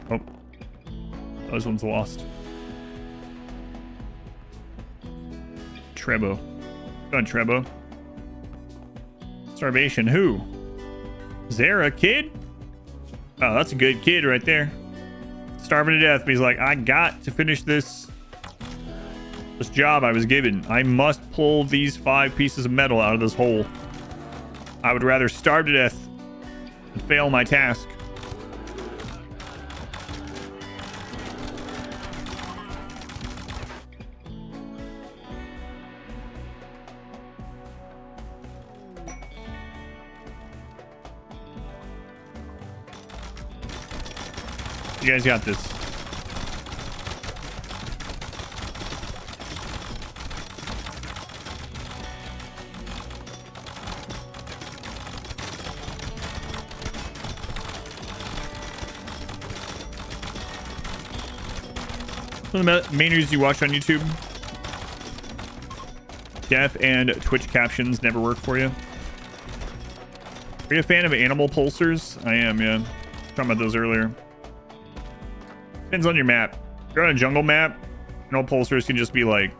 Oh, those one's lost. Trebo. Go on, Trebo. Starvation. Who? Zara, kid? Oh, that's a good kid right there. Starving to death, but he's like, I got to finish this job I was given. I must pull these 5 pieces of metal out of this hole. I would rather starve to death and fail my task. You guys got this. Some of the main reasons you watch on YouTube. Deaf and Twitch captions never work for you. Are you a fan of animal pulsers? I am, yeah. Talking about those earlier. Depends on your map. If you're on a jungle map, no pulsers can just be like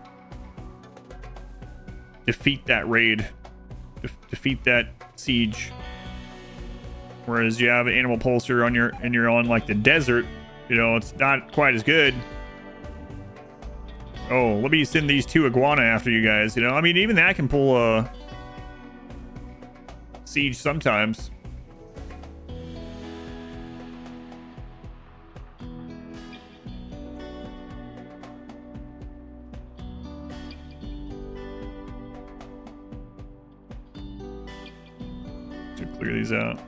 defeat that raid, defeat that siege. Whereas you have an animal pulsar on your and you're on like the desert, you know, it's not quite as good. Oh, let me send these 2 iguana after you guys. You know, I mean, even that can pull a siege sometimes. Clear these out.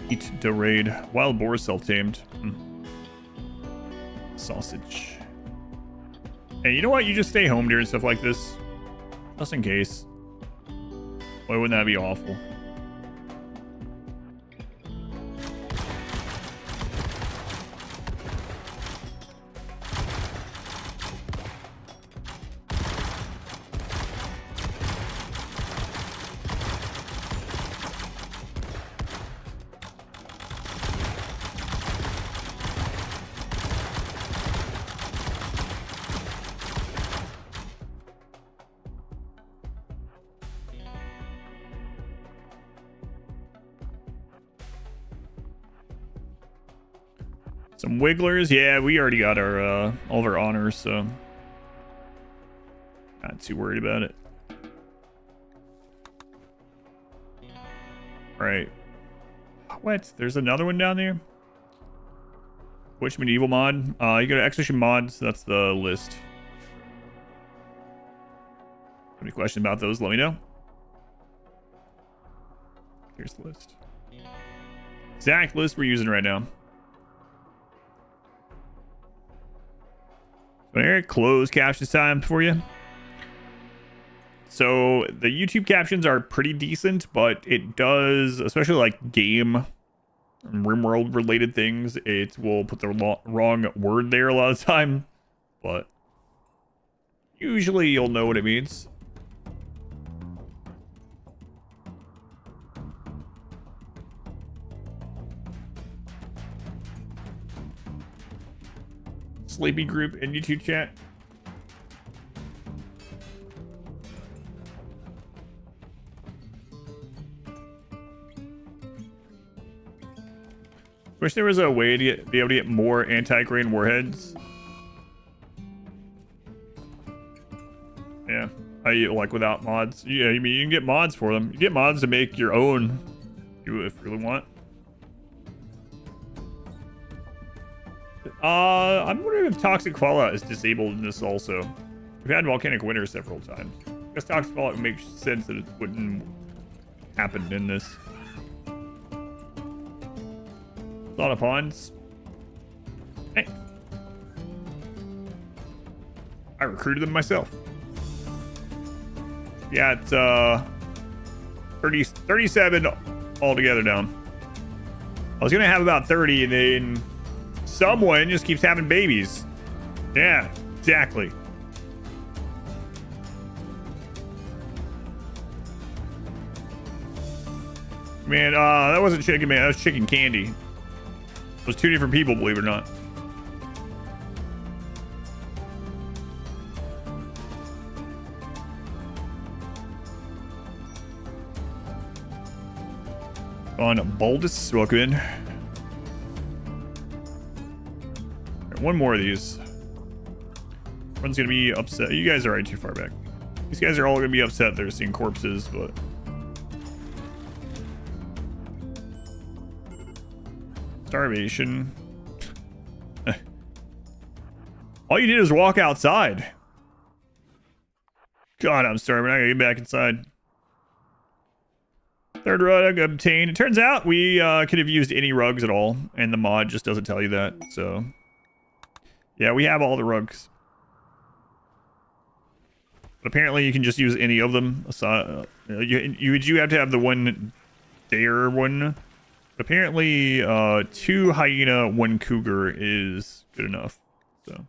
Eat the raid. Wild boar self-tamed. Sausage. Hey, you know what? You just stay home during stuff like this. Just in case. Boy, wouldn't that be awful? Some wigglers. Yeah, we already got our all of our honors, so not too worried about it. All right. What? There's another one down there? Which medieval mod? You go to Exhibition Mods. That's the list. Any questions about those? Let me know. Here's the list. Exact list we're using right now. There, close captions time for you. So the YouTube captions are pretty decent, but it does, especially like game RimWorld related things, it will put the wrong word there a lot of the time, but usually you'll know what it means. Sleepy group in YouTube chat. Wish there was a way to be able to get more anti-grain warheads. Yeah, like without mods. Yeah, I mean you can get mods for them. You get mods to make your own, if you really want. I'm wondering if toxic fallout is disabled in this also. We've had volcanic winter several times. I guess toxic fallout makes sense that it wouldn't happen in this. A lot of ponds. Hey. I recruited them myself. Yeah, it's 37 altogether down. I was gonna have about 30 and then someone just keeps having babies. Yeah, exactly. Man, that wasn't chicken, man. That was chicken candy. It was two different people, believe it or not. On Baldus, welcome in. Right, one more of these. Everyone's gonna be upset. You guys are already too far back. These guys are all gonna be upset they're seeing corpses, but starvation. All you did was walk outside. God, I'm starving. I gotta get back inside. Third rug obtained. It turns out we could have used any rugs at all, and the mod just doesn't tell you that. So, yeah, we have all the rugs. But apparently, you can just use any of them. You have to have the one dare one. Apparently, 2 hyena, 1 cougar is good enough. So,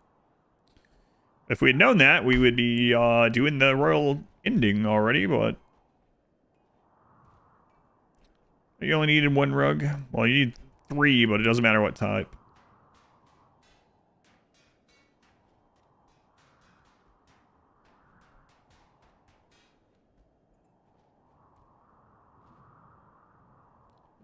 if we had known that, we would be doing the royal ending already, but you only needed 1 rug. Well, you need 3, but it doesn't matter what type.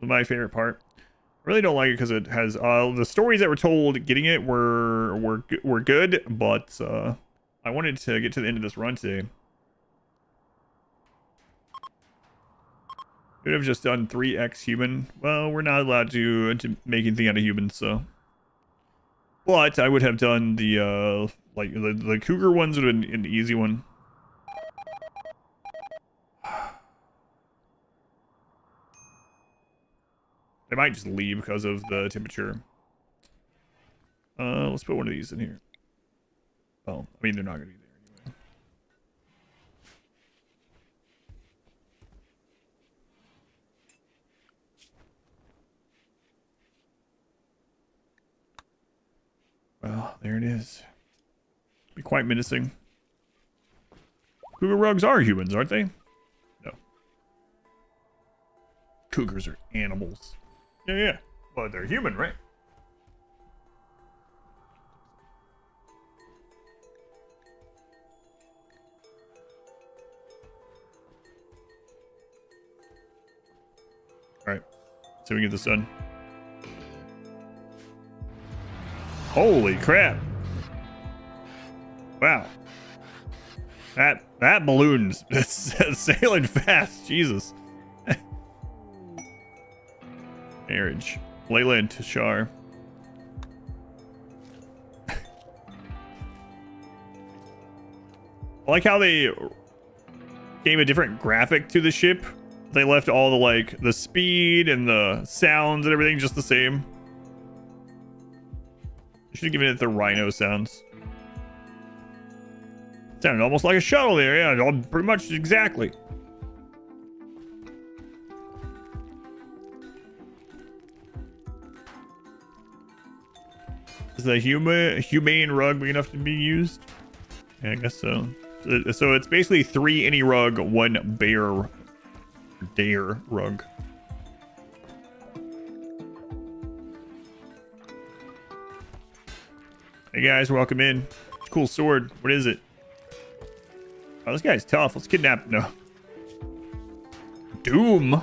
My favorite part. I really don't like it because it has the stories that were told getting it were good, but I wanted to get to the end of this run today. Could have just done 3x human. Well, we're not allowed to make anything out of humans, so. But I would have done the like the cougar ones would have been an easy one. They might just leave because of the temperature. Let's put one of these in here. Oh, I mean, they're not going to be there anyway. Well, there it is. Be quite menacing. Cougar rugs are humans, aren't they? No. Cougars are animals. Yeah. Well, they're human, right? Alright. So we get this done. Holy crap. Wow. That balloon's sailing fast. Jesus. Marriage. Layla and Tashar. I like how they gave a different graphic to the ship. They left all the, like, the speed and the sounds and everything just the same. Should have given it the rhino sounds. Sounded almost like a shuttle there. Yeah, pretty much exactly. Is the humane rug big enough to be used? Yeah, I guess so. So it's basically 3 any rug, 1 bear dare rug. Hey guys, welcome in. Cool sword. What is it? Oh, this guy's tough. Let's kidnap him. No. Doom.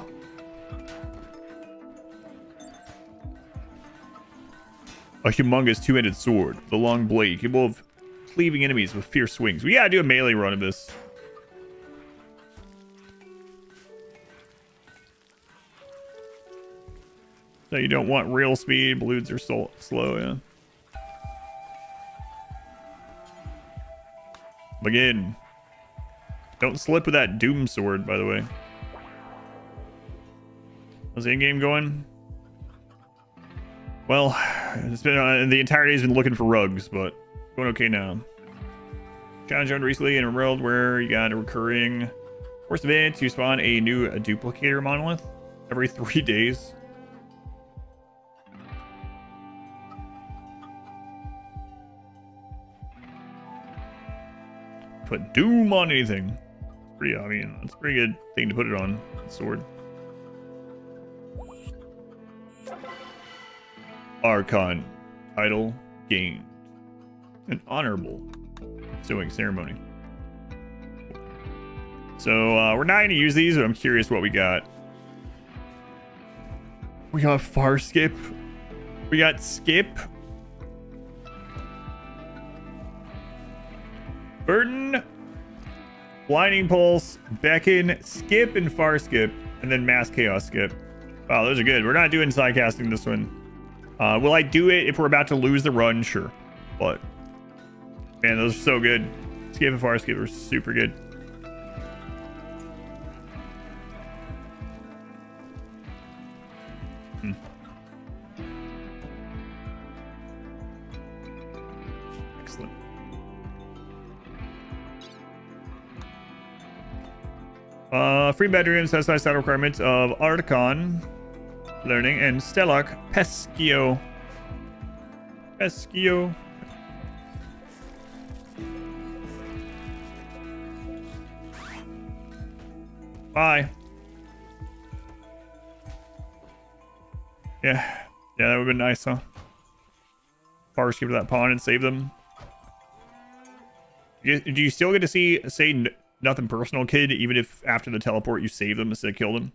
A humongous 2-handed sword. The long blade capable of cleaving enemies with fierce swings. We gotta do a melee run of this. So you don't want real speed. Balloons are so slow, yeah. Again. Don't slip with that Doom sword, by the way. How's the in-game going? Well, it's been the entirety has been looking for rugs, but going okay now. Challenge Run recently in RimWorld where you got a recurring first event to spawn a new duplicator monolith every 3 days. Put Doom on anything. Pretty, I mean, that's a pretty good thing to put it on. Sword. Archon title gained. An honorable sewing ceremony. So we're not going to use these, but I'm curious what we got. We got far skip. We got skip. Burden. Blinding pulse. Beckon. Skip and far skip. And then mass chaos skip. Wow, those are good. We're not doing side casting this one. Will I do it if we're about to lose the run? Sure. But, man, those are so good. Skip and far skip are super good. Excellent. Free bedroom satisfies side requirements of Archon learning and Stellark Pescio. Bye. Yeah, that would have been nice, huh? Far skip to that pawn and save them. Do you still get to say nothing personal, kid, even if after the teleport you save them instead of kill them?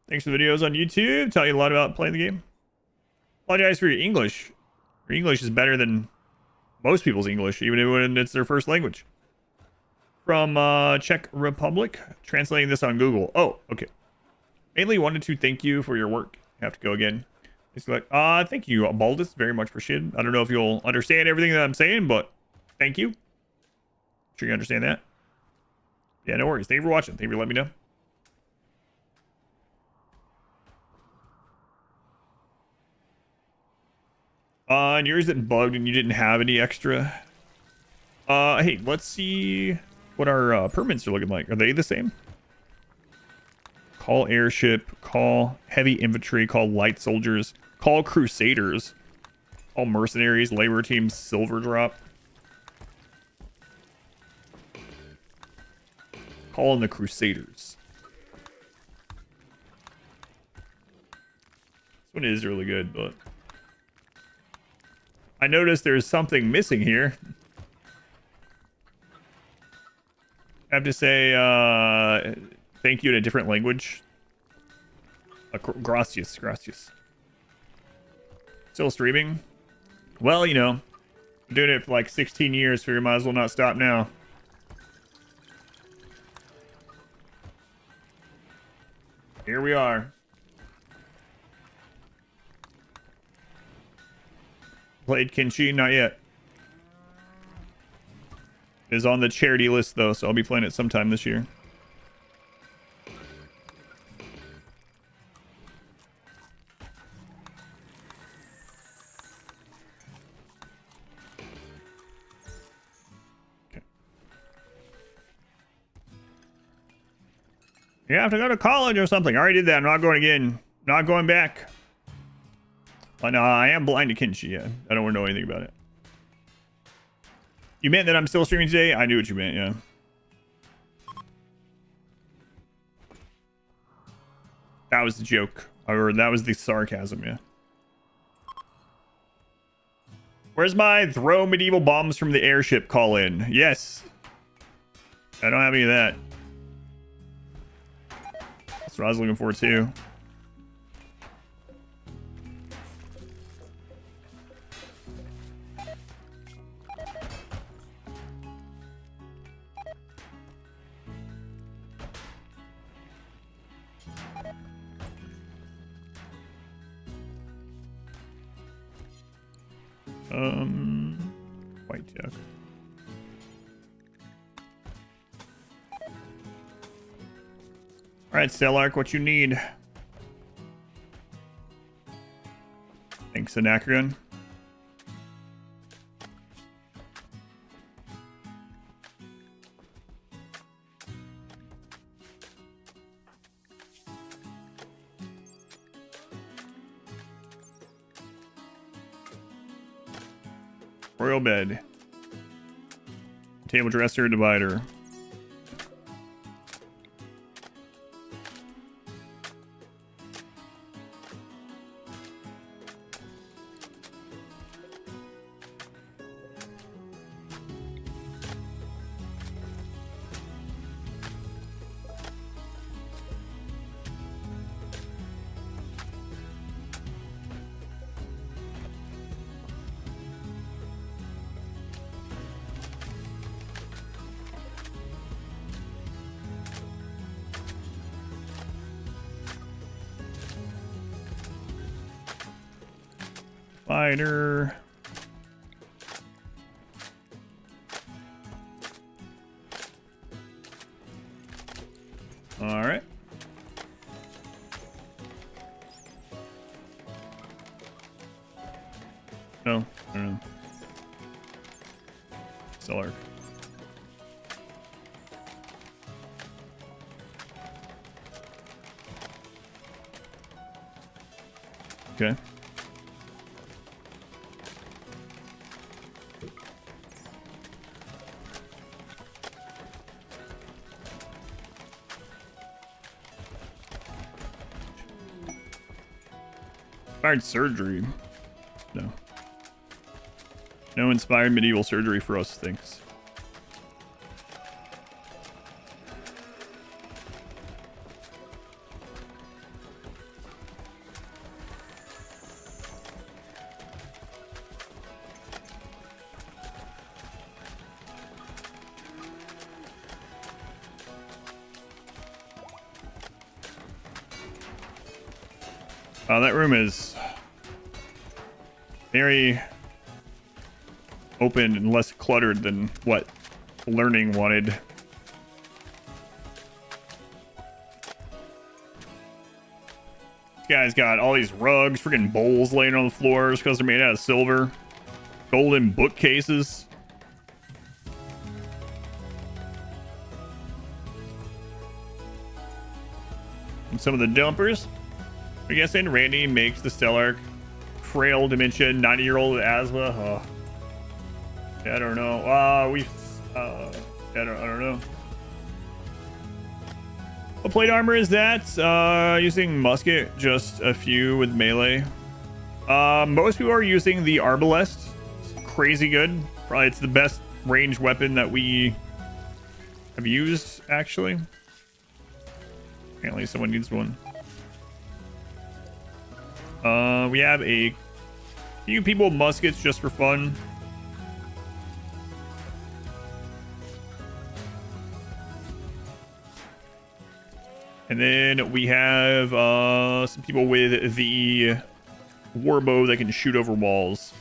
Thanks for the videos on YouTube. Tell you a lot about playing the game. Apologize for your English. Your English is better than most people's English, even when it's their first language. From Czech Republic. Translating this on Google. Oh, okay. Mainly wanted to thank you for your work. Have to go again. It's like, thank you, Baldus, very much appreciated. I don't know if you'll understand everything that I'm saying, but thank you. Sure you understand that. Yeah, no worries. Thank you for watching. Thank you for letting me know. And yours didn't bugged and you didn't have any extra. Hey, let's see what our permits are looking like. Are they the same? Call airship, call heavy infantry, call light soldiers, call crusaders, call mercenaries, labor team, silver drop. Call in the crusaders. This one is really good, but I noticed there's something missing here. I have to say thank you in a different language. Gracias. Still streaming? Well, you know, I'm doing it for like 16 years, so you might as well not stop now. Here we are. Played Kenshi? Not yet. It is on the charity list, though, so I'll be playing it sometime this year. You have to go to college or something. I already did that. I'm not going again. Not going back. Oh, no, I am blind to kinship. Yeah, I don't want to know anything about it. You meant that I'm still streaming today? I knew what you meant, yeah. That was the joke. Or that was the sarcasm, yeah. Where's my throw medieval bombs from the airship call in? Yes. I don't have any of that. That's what I was looking for, too. White duck. All right, Stellark, what you need? Thanks, Anacron. Royal bed. Table dresser, divider. Fighter. All right. No, I don't know. Stellark. Okay. Inspired surgery. No. No inspired medieval surgery for us, thanks. That room is very open and less cluttered than what learning wanted. This guy's got all these rugs, freaking bowls laying on the floors because they're made out of silver. Golden bookcases. And some of the dumpers. I guess Randy makes the Stellark. Frail dementia, 90-year-old asthma. Oh. Yeah, I don't know. I don't know. What plate armor is that? Using musket, just a few with melee. Most people are using the arbalest. It's crazy good. Probably it's the best ranged weapon that we have used, actually. Apparently someone needs one. We have a few people muskets just for fun. And then we have some people with the warbow that can shoot over walls.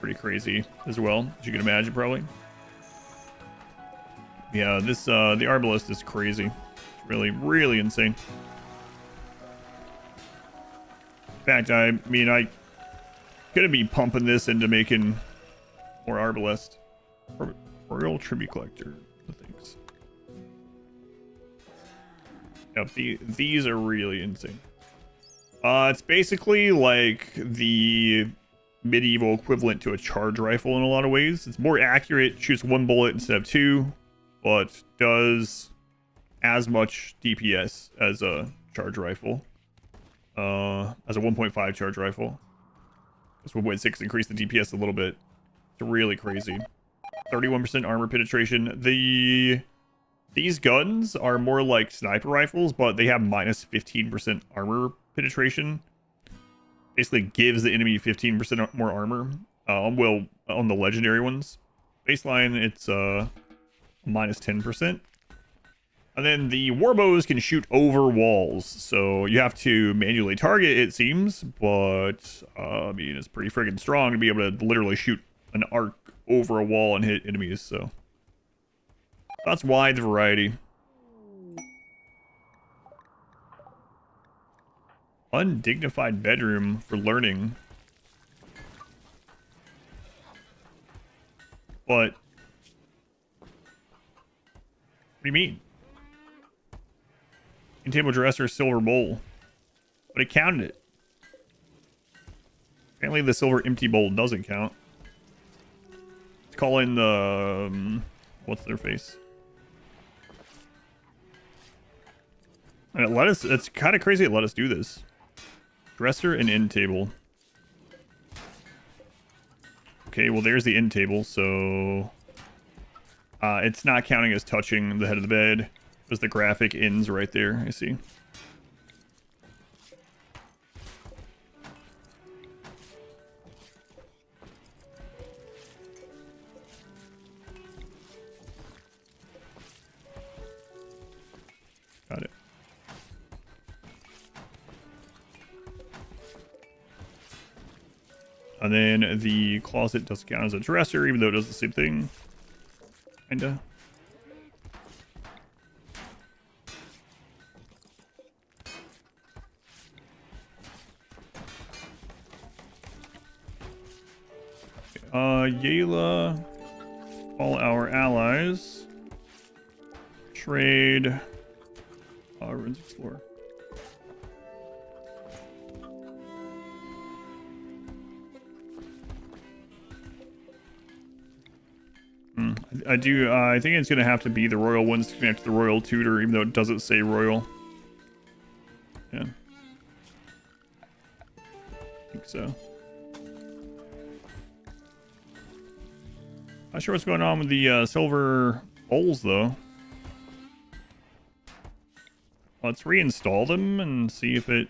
Pretty crazy as well, as you can imagine, probably. Yeah, this the arbalest is crazy. Really, really insane. In fact, I mean, I gonna be pumping this into making more arbalest. Royal tribute collector. No thanks. Yep, these are really insane. It's basically like the medieval equivalent to a charge rifle in a lot of ways. It's more accurate, shoots one bullet instead of two, but does as much DPS as a charge rifle. As a 1.5 charge rifle. This 1.6 increased the DPS a little bit. It's really crazy. 31% armor penetration. These guns are more like sniper rifles, but they have minus 15% armor penetration. Basically gives the enemy 15% more armor. Well, on the legendary ones. Baseline, it's minus 10%. And then the warbows can shoot over walls, so you have to manually target, it seems, but I mean, it's pretty friggin' strong to be able to literally shoot an arc over a wall and hit enemies, so that's wide variety. Undignified bedroom for learning. What? What do you mean? Table dresser, silver bowl. But it counted it. Apparently the silver empty bowl doesn't count. Let's call in the... what's their face? And it let us... It's kind of crazy it let us do this. Dresser and end table. Okay, well there's the end table, so... it's not counting as touching the head of the bed. There's the graphic ends right there, I see. Got it. And then the closet does count as a dresser, even though it does the same thing. Kinda. Yayla, all our allies, trade, ruins explorer. I do, I think it's going to have to be the royal ones to connect to the royal tutor, even though it doesn't say royal. Yeah. I think so. Not sure what's going on with the silver bowls, though. Let's reinstall them and see if it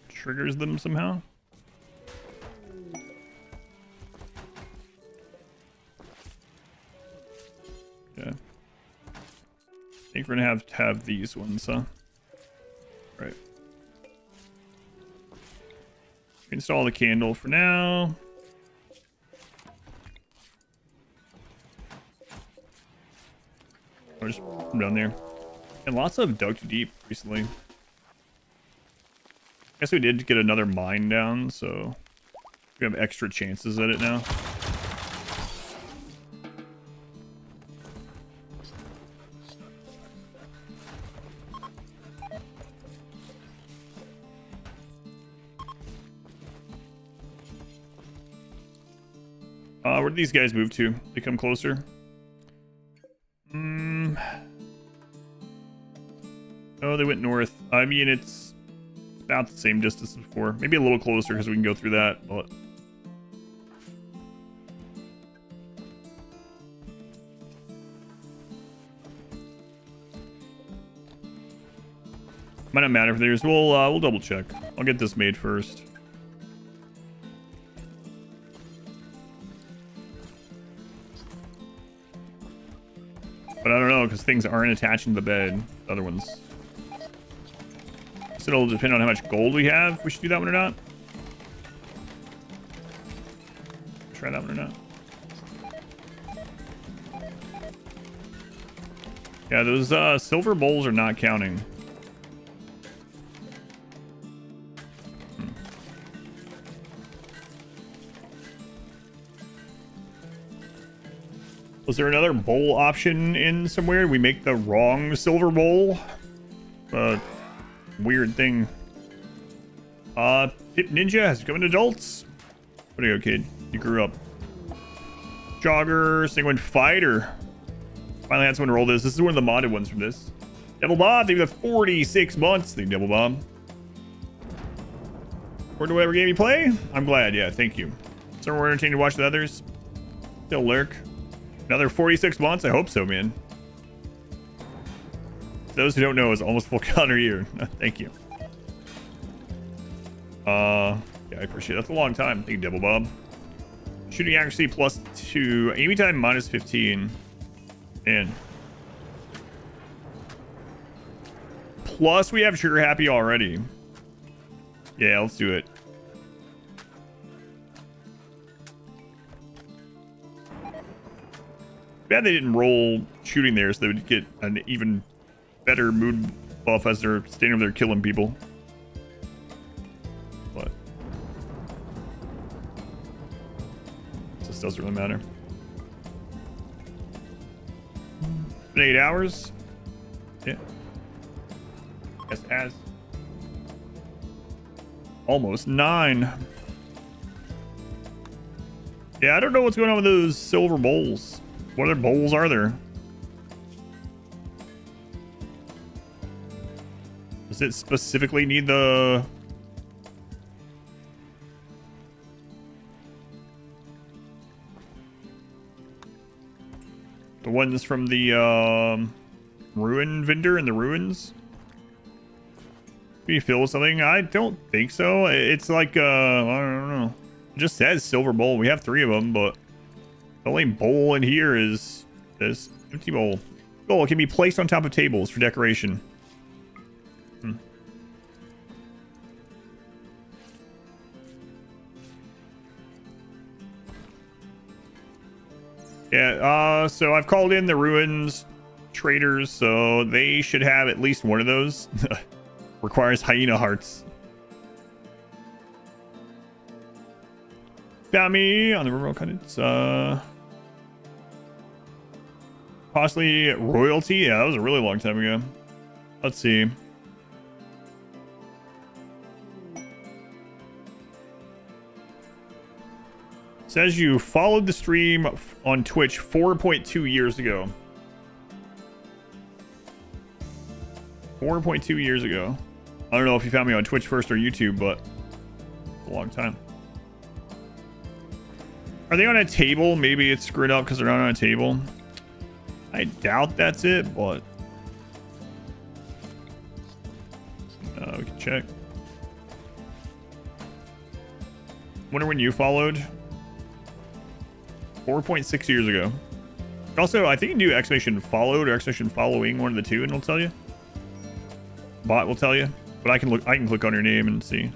triggers them somehow. Yeah. I think we're gonna have to have these ones, huh? Right. Install the candle for now. Or just put them down there. And lots of dug too deep recently. Guess we did get another mine down, so we have extra chances at it now. Where did these guys move to? They come closer? Oh, they went north. I mean, it's about the same distance as before. Maybe a little closer because we can go through that, but... Might not matter if there's... We'll double check. I'll get this made first. But I don't know, because things aren't attaching to the bed. The other ones. So it'll depend on how much gold we have. If we should do that one or not. Try that one or not. Yeah, those silver bowls are not counting. Was there another bowl option in somewhere? We make the wrong silver bowl? Weird thing. Hip Ninja has become an adult. What do you go, kid? You grew up. Jogger, Sanguine Fighter. Finally had someone roll this. This is one of the modded ones from this. Devil Bob, thank you for the 46 months. Thank you, Devil Bob. Or to whatever game you play? I'm glad, yeah, thank you. So we're entertained to watch the others. Still lurk. Another 46 months? I hope so, man. Those who don't know, is almost full calendar year. Thank you. Yeah, I appreciate it. That's a long time. Thank you, Devil Bob. Shooting accuracy +2. Aiming time -15. And plus we have Sugar Happy already. Yeah, let's do it. Bad they didn't roll shooting there so they would get an even better mood buff as they're standing over there killing people. But this doesn't really matter. It's been 8 hours. Yeah. Yes, it has. Almost 9. Yeah, I don't know what's going on with those silver bowls. What other bowls are there? Does it specifically need the... the ones from the ruin vendor in the ruins? Can you fill with something? I don't think so. It's like, I don't know. It just says silver bowl. We have 3 of them, but the only bowl in here is this empty bowl. Bowl can be placed on top of tables for decoration. Yeah, so I've called in the ruins traders, so they should have at least one of those. Requires hyena hearts. Found me on the RimWorld Challenge. Possibly royalty. Yeah, that was a really long time ago. Let's see. Says you followed the stream on Twitch 4.2 years ago. 4.2 years ago. I don't know if you found me on Twitch first or YouTube, but it's a long time. Are they on a table? Maybe it's screwed up because they're not on a table. I doubt that's it, but we can check. Wonder when you followed. 4.6 years ago. Also, I think you can do exclamation followed or exclamation following, one of the two, and it'll tell you. Bot will tell you, but I can click on your name and see.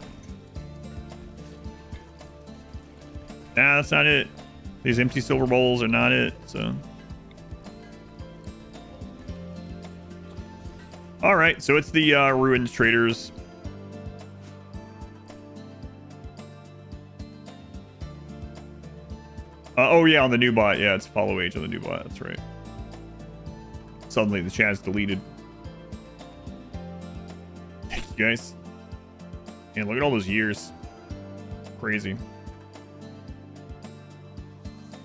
Nah, that's not it. These empty silver bowls are not it, so. All right, so it's the ruins traders. Oh yeah, on the new bot. Yeah, it's follow age on the new bot. That's right. Suddenly the chat's deleted. Thank you guys. And look at all those years. Crazy.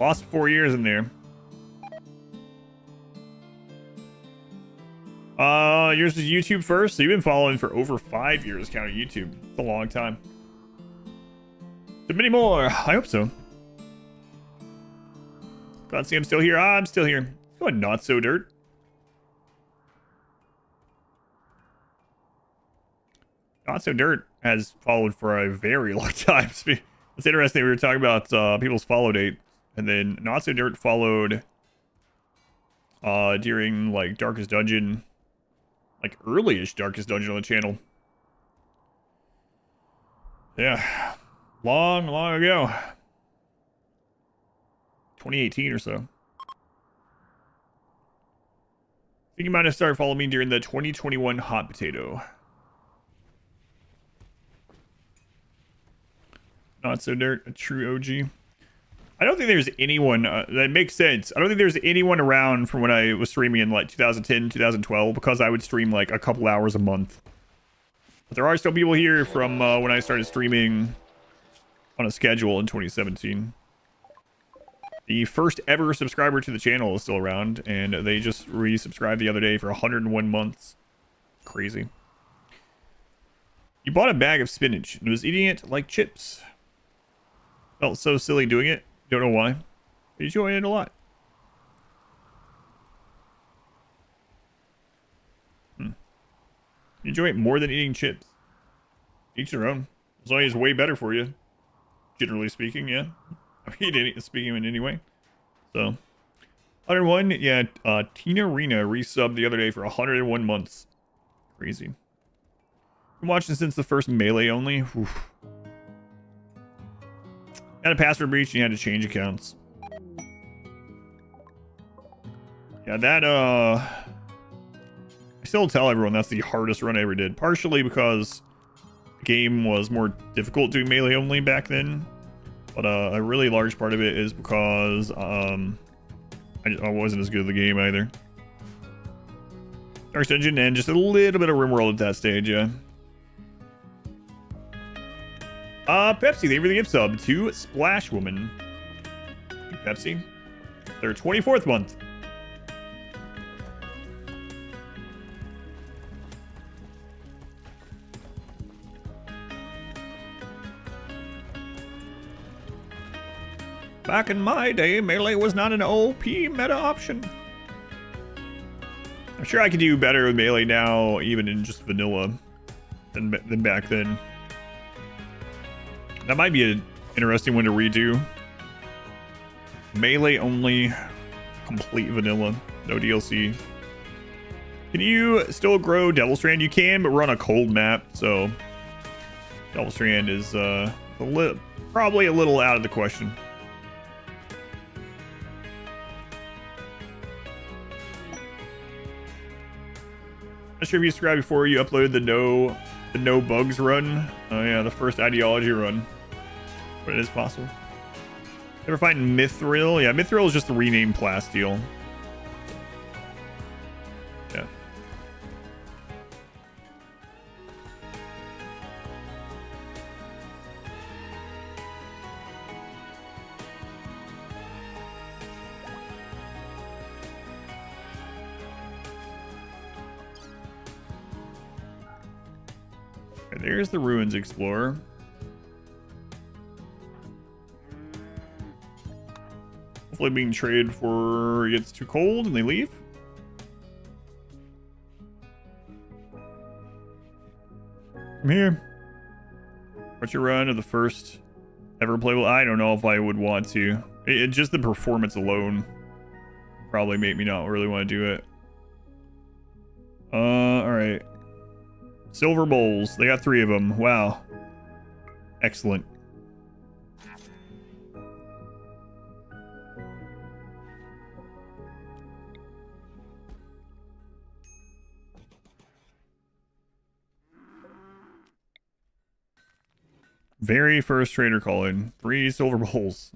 Lost 4 years in there. Yours is YouTube first, so you've been following for over 5 years, counting YouTube. It's a long time. So many more. I hope so. Glad to see I'm still here. I'm still here. Go ahead, not so dirt. Not so dirt has followed for a very long time. It's interesting. We were talking about people's follow date, and then not so dirt followed during like Darkest Dungeon, like early-ish Darkest Dungeon on the channel. Yeah, long ago. 2018 or so. I think you might have started following me during the 2021 hot potato. Not so dirt, a true OG. I don't think there's anyone that makes sense. I don't think there's anyone around from when I was streaming in like 2010, 2012, because I would stream like a couple hours a month. But there are still people here from when I started streaming on a schedule in 2017. The first ever subscriber to the channel is still around, and they just resubscribed the other day for 101 months. Crazy. You bought a bag of spinach and was eating it like chips. Felt so silly doing it. Don't know why. But enjoy it a lot. You enjoy it more than eating chips. Each their own. As long as it's way better for you. Generally speaking, yeah. I mean, speaking in any way. So, 101, yeah. Tina Rena resubbed the other day for 101 months. Crazy. Been watching since the first Melee only. Oof. Had a password breach and you had to change accounts. Yeah, that, I still tell everyone that's the hardest run I ever did. Partially because the game was more difficult doing Melee only back then. But a really large part of it is because I wasn't as good at the game either. Dark Dungeon and just a little bit of RimWorld at that stage, yeah. Pepsi, thank you for the gift sub to Splash Woman. Pepsi, their 24th month. Back in my day, Melee was not an OP meta option. I'm sure I could do better with Melee now, even in just vanilla, than back then. That might be an interesting one to redo. Melee only, complete vanilla, no DLC. Can you still grow Devil Strand? You can, but we're on a cold map, so Devil Strand is probably a little out of the question. Not sure if you subscribed before you uploaded the no bugs run. Oh yeah, the first ideology run. But it is possible. Ever find Mithril? Yeah, Mithril is just the renamed Plasteel. Yeah. Okay, there's the Ruins Explorer. Hopefully being traded before it gets too cold and they leave. Come here. What's your run of the first ever playable? I don't know if I would want to. Just the performance alone probably make me not really want to do it. Alright. Silver bowls. They got 3 of them. Wow. Excellent. Very first trader call-in. 3 silver bowls.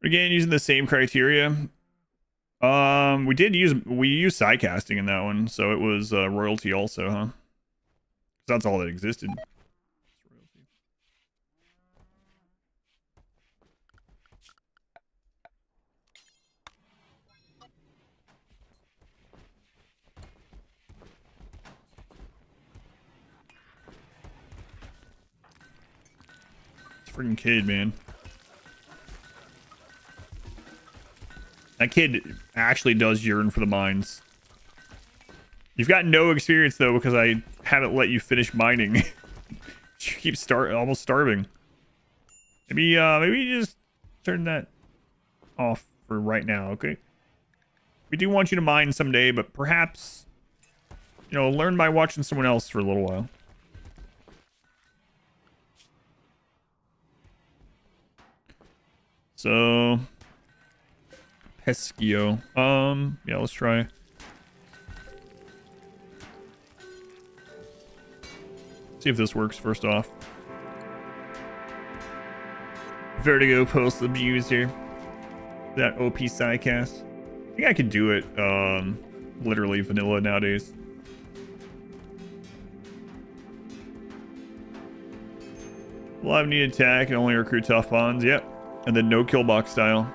Again, using the same criteria. We used side casting in that one, so it was royalty also, huh? That's all that existed. This freaking kid, man. That kid actually does yearn for the mines. You've got no experience though, because I haven't let you finish mining. You keep almost starving. Maybe you just turn that off for right now, okay? We do want you to mine someday, but perhaps, you know, learn by watching someone else for a little while. So Pescio. Yeah, let's try. See if this works first off. Vertigo Postal Abuser. That OP Psycast. I think I could do it literally vanilla nowadays. Live need attack and only recruit tough bonds. Yep. And then no kill box style.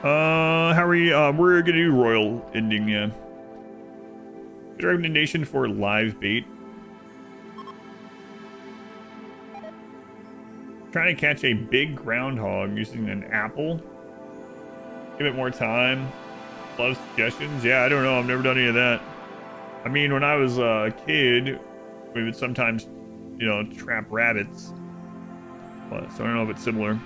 How are we? We're gonna do royal ending, yeah. Good recommendation for live bait. Trying to catch a big groundhog using an apple. Give it more time. Love suggestions. Yeah, I don't know. I've never done any of that. I mean, when I was a kid, we would sometimes, you know, trap rabbits. But, so I don't know if it's similar.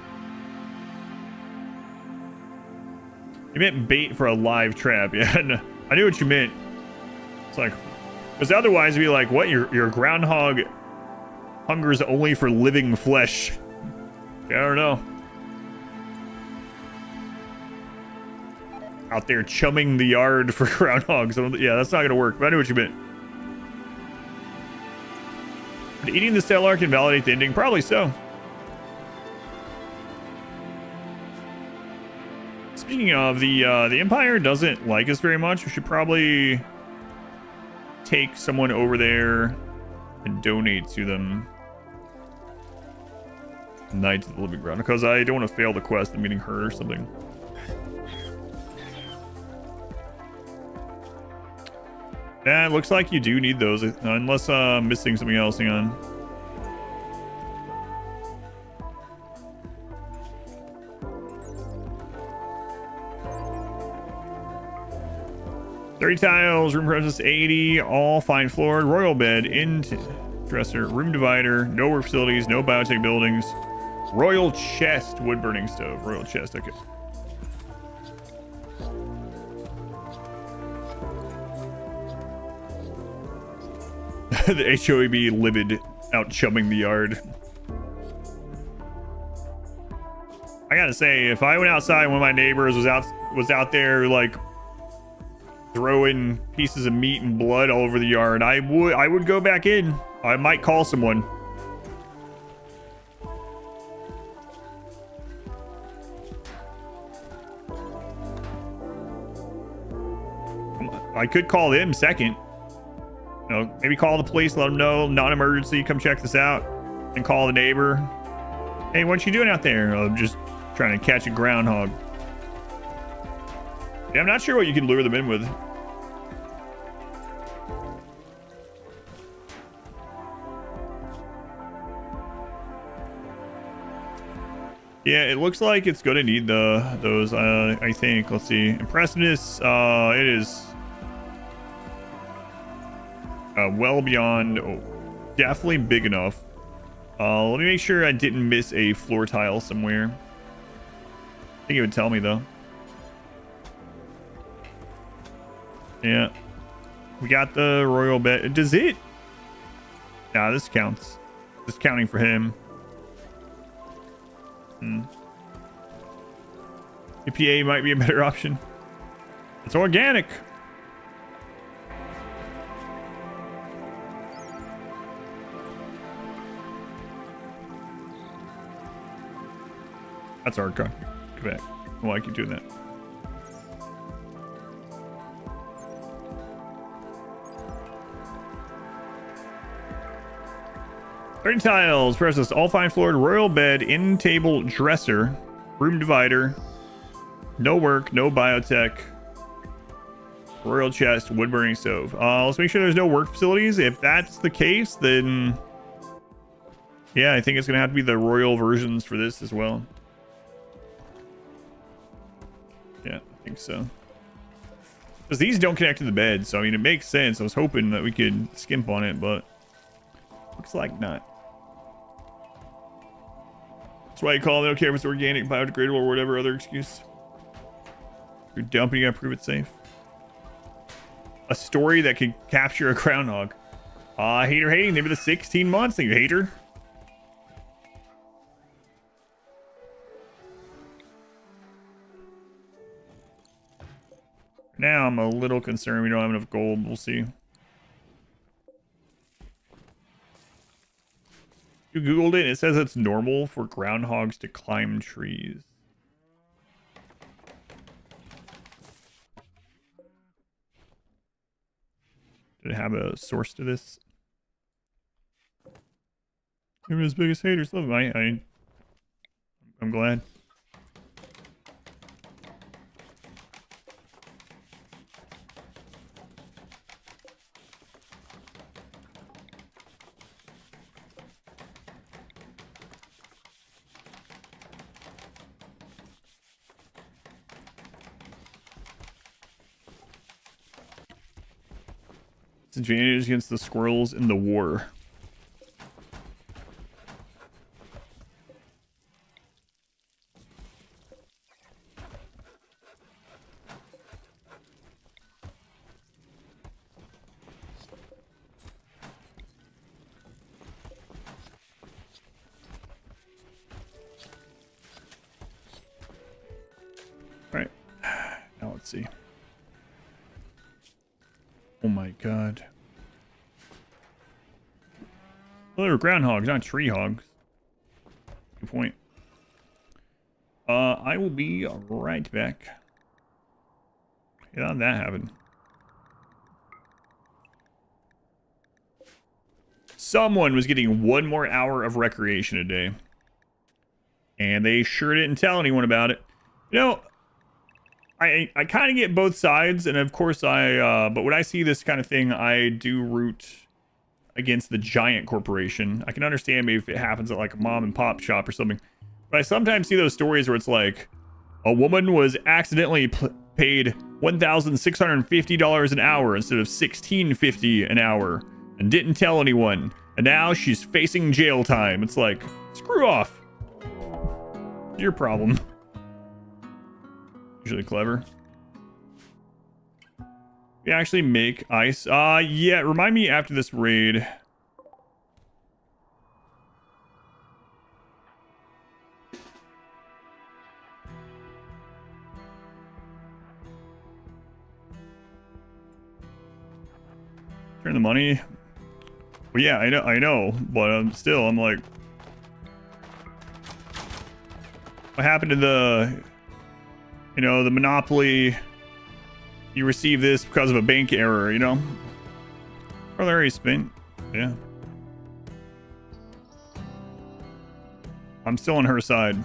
You meant bait for a live trap. Yeah, no, I knew what you meant. It's like, because otherwise it'd be like, what? Your groundhog hungers only for living flesh. Yeah, I don't know. Out there chumming the yard for groundhogs. Yeah, that's not gonna work. But I knew what you meant. But eating the stellar can validate the ending. Probably so. Speaking of, the Empire doesn't like us very much. We should probably take someone over there and donate to them. Knights of the Living Ground, because I don't want to fail the quest of meeting her or something. Yeah, it looks like you do need those, unless I'm missing something else. Hang on. $30 tiles, room process 80, all fine floored, royal bed, inn dresser, room divider, no work facilities, no biotech buildings, royal chest, wood burning stove, royal chest. Okay. The HOAB livid, out chumming the yard. I gotta say, if I went outside and one of my neighbors was out there like throwing pieces of meat and blood all over the yard, I would go back in. I might call someone. I could call them second. You know, maybe call the police, let them know, non-emergency, come check this out, and call the neighbor. Hey, what you doing out there? I'm just trying to catch a groundhog. Yeah, I'm not sure what you can lure them in with. Yeah, it looks like it's gonna need those. I think. Let's see. Impressiveness. It is well beyond. Oh, definitely big enough. Let me make sure I didn't miss a floor tile somewhere. I think it would tell me though. Yeah, we got the royal bed. Does it? Nah, this counts. This is counting for him. EPA might be a better option. It's organic. That's our car. Quebec. Well, I keep doing that. $30 tiles. Process all fine floored, royal bed, in table dresser, room divider, no work, no biotech, royal chest, wood burning stove. Let's make sure there's no work facilities. If that's the case, then yeah, I think it's gonna have to be the royal versions for this as well. Yeah, I think so. Because these don't connect to the bed, so I mean it makes sense. I was hoping that we could skimp on it, but looks like not. That's why you call it. They don't care if it's organic, biodegradable, or whatever other excuse. If you're dumping, you gotta prove it safe. A story that can capture a groundhog. Hater hating. Maybe the 16 months thing, hater. Now I'm a little concerned we don't have enough gold. We'll see. You Googled it. It says it's normal for groundhogs to climb trees. Did it have a source to this? Even his biggest haters love him. I'm glad. Advantage against the squirrels in the war. All right, now let's see. Oh my god. Well, they were groundhogs, not tree hogs. Good point. I will be right back. How did that happen? Someone was getting 1 more hour of recreation a day. And they sure didn't tell anyone about it. You know, I kind of get both sides, and of course but when I see this kind of thing, I do root against the giant corporation. I can understand maybe if it happens at like a mom and pop shop or something, but I sometimes see those stories where it's like a woman was accidentally paid $1,650 an hour instead of $1,650 an hour and didn't tell anyone, and now she's facing jail time. It's like, screw off. Your problem. Usually clever. We actually make ice. Yeah, remind me after this raid. Turn the money. Well, yeah, I know, but I'm like, what happened to the, you know, the monopoly? You receive this because of a bank error, you know? Or they already spent. Yeah. I'm still on her side.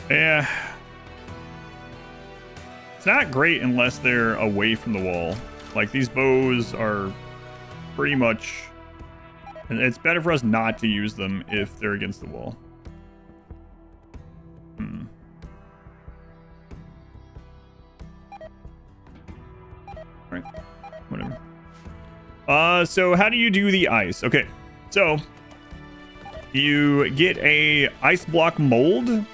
Yeah. It's not great unless they're away from the wall. Like, these bows are pretty much... It's better for us not to use them if they're against the wall. Alright. Whatever. So how do you do the ice? Okay. So, you get a ice block mold,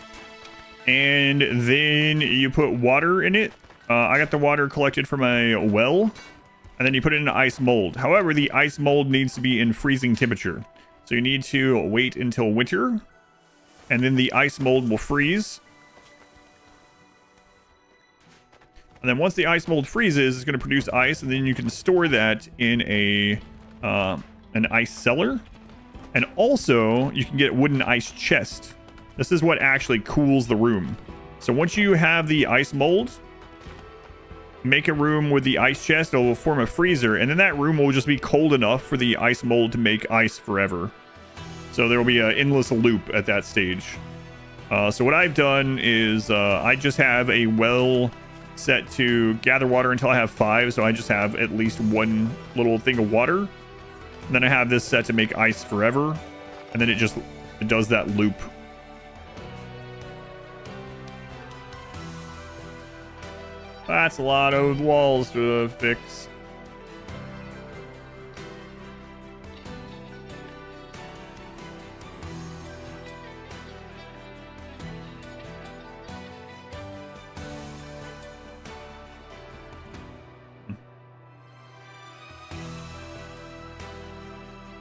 and then you put water in it. I got the water collected from a well, and then you put it in an ice mold. However, the ice mold needs to be in freezing temperature. So you need to wait until winter, and then the ice mold will freeze. And then once the ice mold freezes, it's going to produce ice, and then you can store that in an ice cellar. And also, you can get a wooden ice chest. This is what actually cools the room. So once you have the ice mold, make a room with the ice chest. It will form a freezer, and then that room will just be cold enough for the ice mold to make ice forever. So there will be an endless loop at that stage. So what I've done is I just have a well set to gather water until I have 5. So I just have at least 1 little thing of water. And then I have this set to make ice forever. And then it does that loop. That's a lot of walls to fix.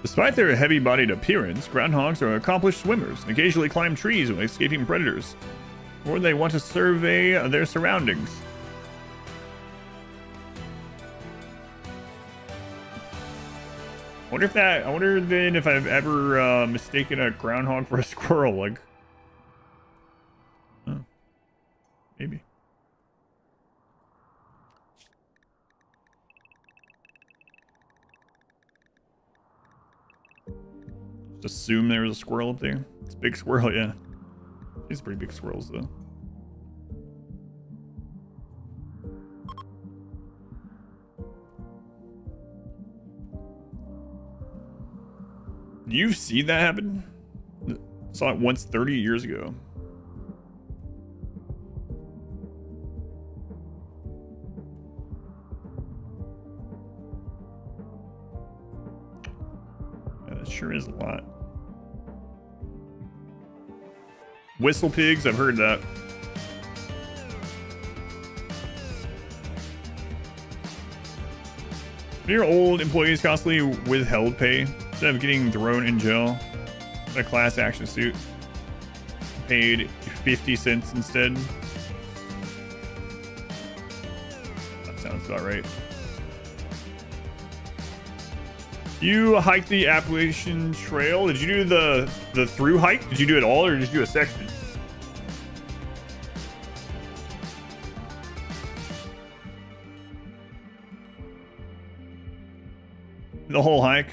Despite their heavy-bodied appearance, groundhogs are accomplished swimmers and occasionally climb trees when escaping predators, or they want to survey their surroundings. I wonder then if I've ever mistaken a groundhog for a squirrel, like, maybe. Just assume there was a squirrel up there. It's a big squirrel, yeah. These are pretty big squirrels, though. You've seen that happen? Saw it once 30 years ago. Yeah, that sure is a lot. Whistle pigs, I've heard that. Your old employees constantly withheld pay instead of getting thrown in jail. A class action suit. Paid 50 cents instead. That sounds about right. You hiked the Appalachian Trail. Did you do the through hike? Did you do it all, or did you do a section? The whole hike.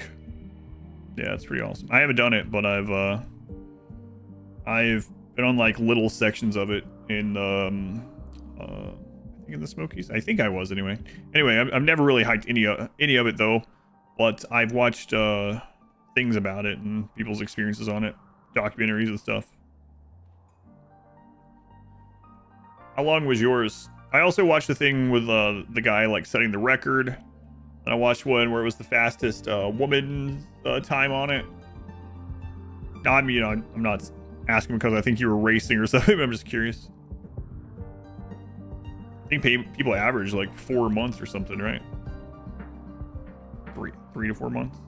Yeah, it's pretty awesome. I haven't done it, but I've been on like little sections of it in I think in the Smokies. I think I was anyway. Anyway, I've never really hiked any of it though, but I've watched things about it and people's experiences on it, documentaries and stuff. How long was yours? I also watched the thing with the guy like setting the record. And I watched one where it was the fastest woman time on it. I mean, I'm not asking because I think you were racing or something. I'm just curious. I think people average like 4 months or something, right? Three to 4 months.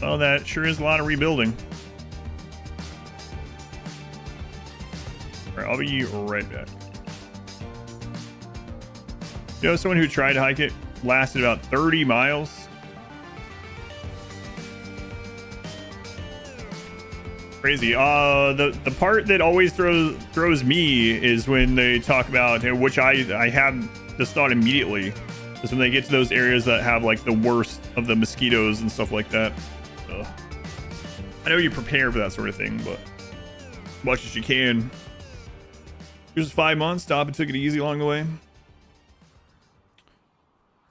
Oh, that sure is a lot of rebuilding. All right, I'll be right back. You know, someone who tried to hike it lasted about 30 miles. Crazy. The part that always throws me is when they talk about, which I have this thought immediately, is when they get to those areas that have like the worst of the mosquitoes and stuff like that. Ugh. I know you prepare for that sort of thing, but as much as you can. Here's 5 months. Stop and took it easy along the way.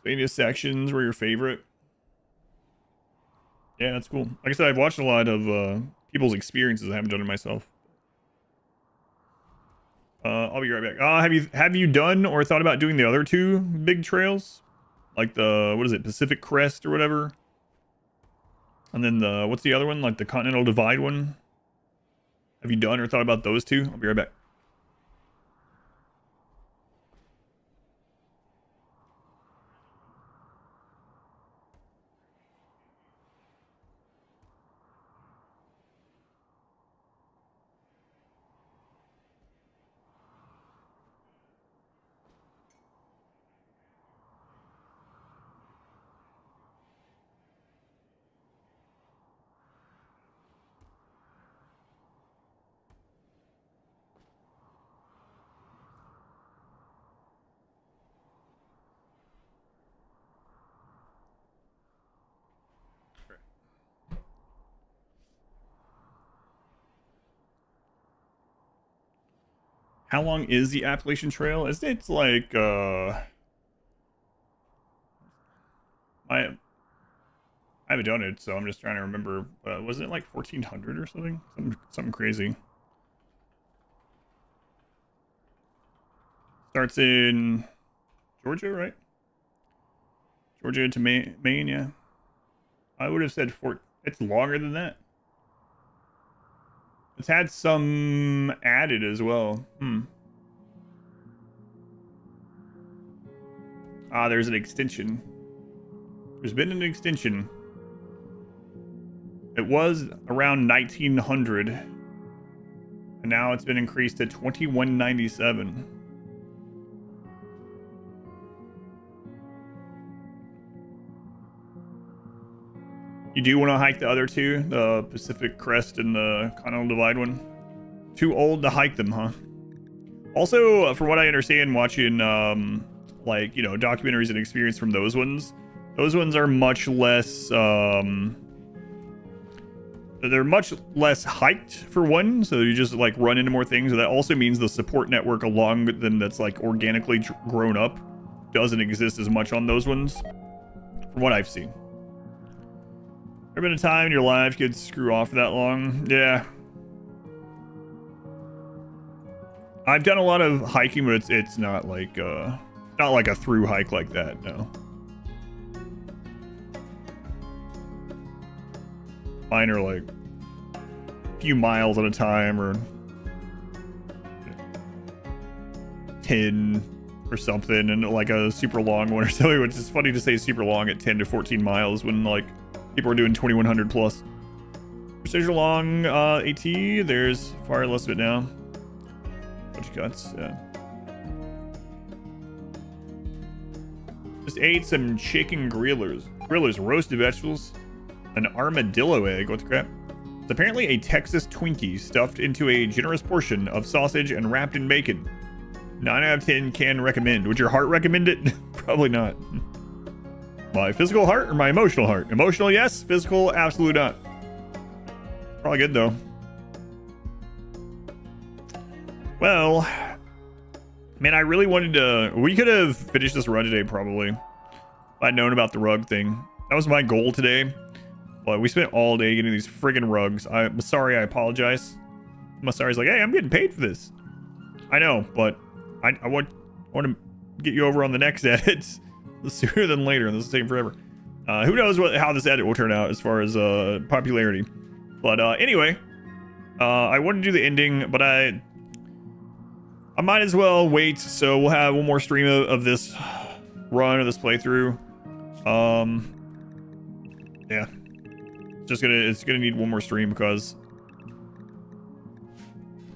Any sections were your favorite? Yeah, that's cool. Like I said, I've watched a lot of people's experiences. I haven't done it myself. I'll be right back. Have you done or thought about doing the other two big trails? Like the, what is it, Pacific Crest or whatever? And then the, what's the other one? Like the Continental Divide one? Have you done or thought about those two? I'll be right back. How long is the Appalachian Trail? It's like I haven't done it, so I'm just trying to remember. Wasn't it like 1400 or something? Something crazy. Starts in Georgia, right? Georgia to Maine, yeah. I would have said it's longer than that. It's had some added as well. Ah, there's an extension. There's been an extension. It was around 1900, and now it's been increased to 2197. You do want to hike the other two, the Pacific Crest and the Continental Divide one? Too old to hike them, huh? Also, from what I understand, watching like, you know, documentaries and experience from those ones are much less they're much less hiked for one, so you just like run into more things. That also means the support network along them that's like organically grown up doesn't exist as much on those ones, from what I've seen. Ever been a time in your life you could screw off for that long? Yeah. I've done a lot of hiking, but it's not like a through hike like that, no. Mine are like a few miles at a time, or 10 or something, and like a super long one or so, which is funny to say super long at 10 to 14 miles when like people are doing 2100 plus. Precision long AT, there's far less of it now. Bunch of cuts, yeah. Just ate some chicken grillers, roasted vegetables, an armadillo egg. What the crap? It's apparently a Texas Twinkie stuffed into a generous portion of sausage and wrapped in bacon. 9 out of 10 can recommend. Would your heart recommend it? Probably not. My physical heart or my emotional heart? Emotional, yes. Physical, absolutely not. Probably good though. Well, man, I really wanted to... We could have finished this run today, probably. If I'd known about the rug thing. That was my goal today. But we spent all day getting these friggin' rugs. I'm sorry, I apologize. Masari's like, hey, I'm getting paid for this. I know, but I want to get you over on the next edit sooner than later. This is taking forever. Who knows how this edit will turn out as far as popularity. But anyway, I wanted to do the ending, but I might as well wait. So we'll have one more stream of this run, of this playthrough. Yeah. It's gonna need one more stream because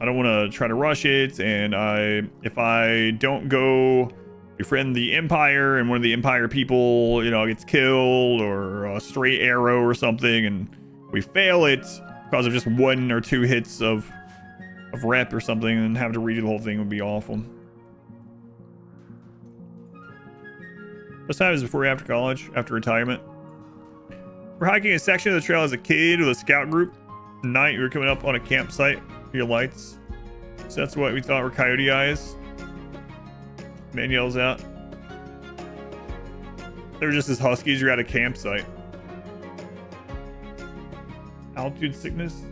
I don't want to try to rush it, and if I don't go befriend the Empire and one of the Empire people, you know, gets killed or a stray arrow or something, and we fail it because of just 1 or 2 hits of rep or something, and have to redo the whole thing would be awful. What time is it before or after college? After retirement? We're hiking a section of the trail as a kid with a scout group. At night, we were coming up on a campsite for your lights. So that's what we thought were coyote eyes. Man yells out. They were just as huskies. You're at a campsite. Altitude sickness.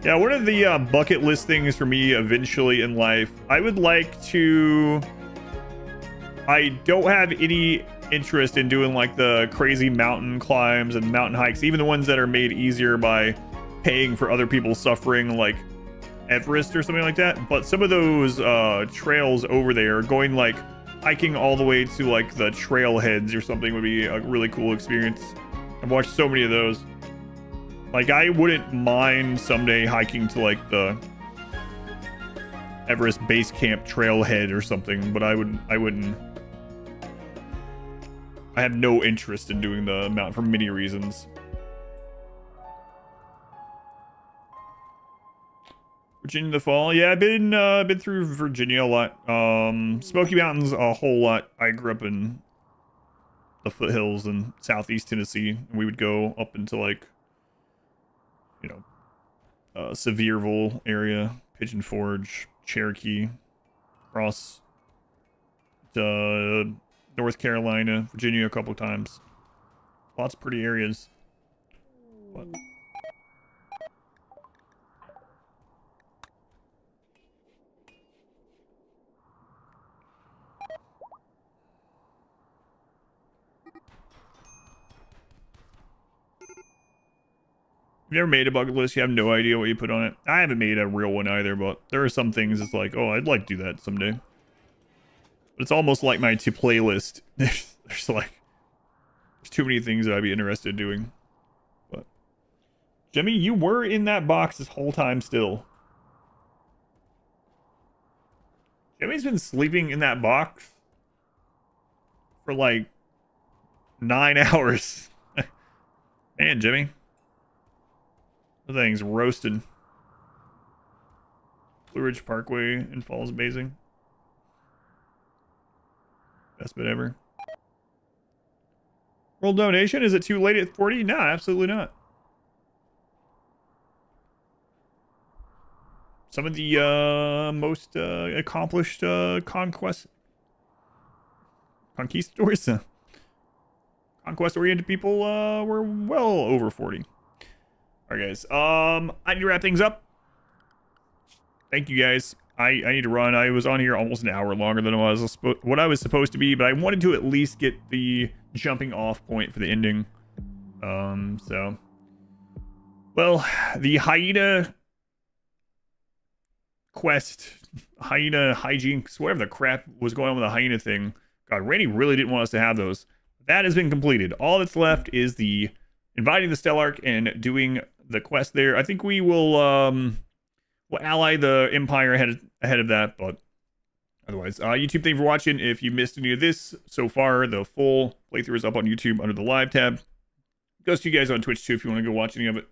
Yeah, one of the bucket list things for me eventually in life, I would like to... I don't have any interest in doing like the crazy mountain climbs and mountain hikes, even the ones that are made easier by paying for other people's suffering, like Everest or something like that. But some of those trails over there, going like hiking all the way to like the trailheads or something, would be a really cool experience. I've watched so many of those. Like, I wouldn't mind someday hiking to like the Everest base camp trailhead or something, but I wouldn't. I have no interest in doing the mountain for many reasons. Virginia in the fall. Yeah, I've been through Virginia a lot. Smoky Mountains a whole lot. I grew up in the foothills in southeast Tennessee. We would go up into like, you know, Sevierville area, Pigeon Forge, Cherokee, across North Carolina, Virginia a couple times. Lots of pretty areas. But... You've never made a bucket list, you have no idea what you put on it. I haven't made a real one either, but there are some things it's like, oh, I'd like to do that someday. But it's almost like my to playlist. There's too many things that I'd be interested in doing. But Jimmy, you were in that box this whole time still. Jimmy's been sleeping in that box for like 9 hours. Man, Jimmy. The thing's roasted. Blue Ridge Parkway in Falls Basing. Best bit ever. World donation? Is it too late at 40? No, absolutely not. Some of the most accomplished conquistadors, conquest-oriented people were well over 40. All right, guys. I need to wrap things up. Thank you, guys. I need to run. I was on here almost an hour longer than what I was supposed to be, but I wanted to at least get the jumping off point for the ending. So, well, the hyena quest, hyena hijinks, whatever the crap was going on with the hyena thing. God, Randy really didn't want us to have those. That has been completed. All that's left is the inviting the Stellark and doing the quest there. I think we will we'll ally the Empire ahead of that, but otherwise, YouTube, thank you for watching. If you missed any of this so far, the full playthrough is up on YouTube under the live tab. It goes to you guys on Twitch too if you want to go watch any of it.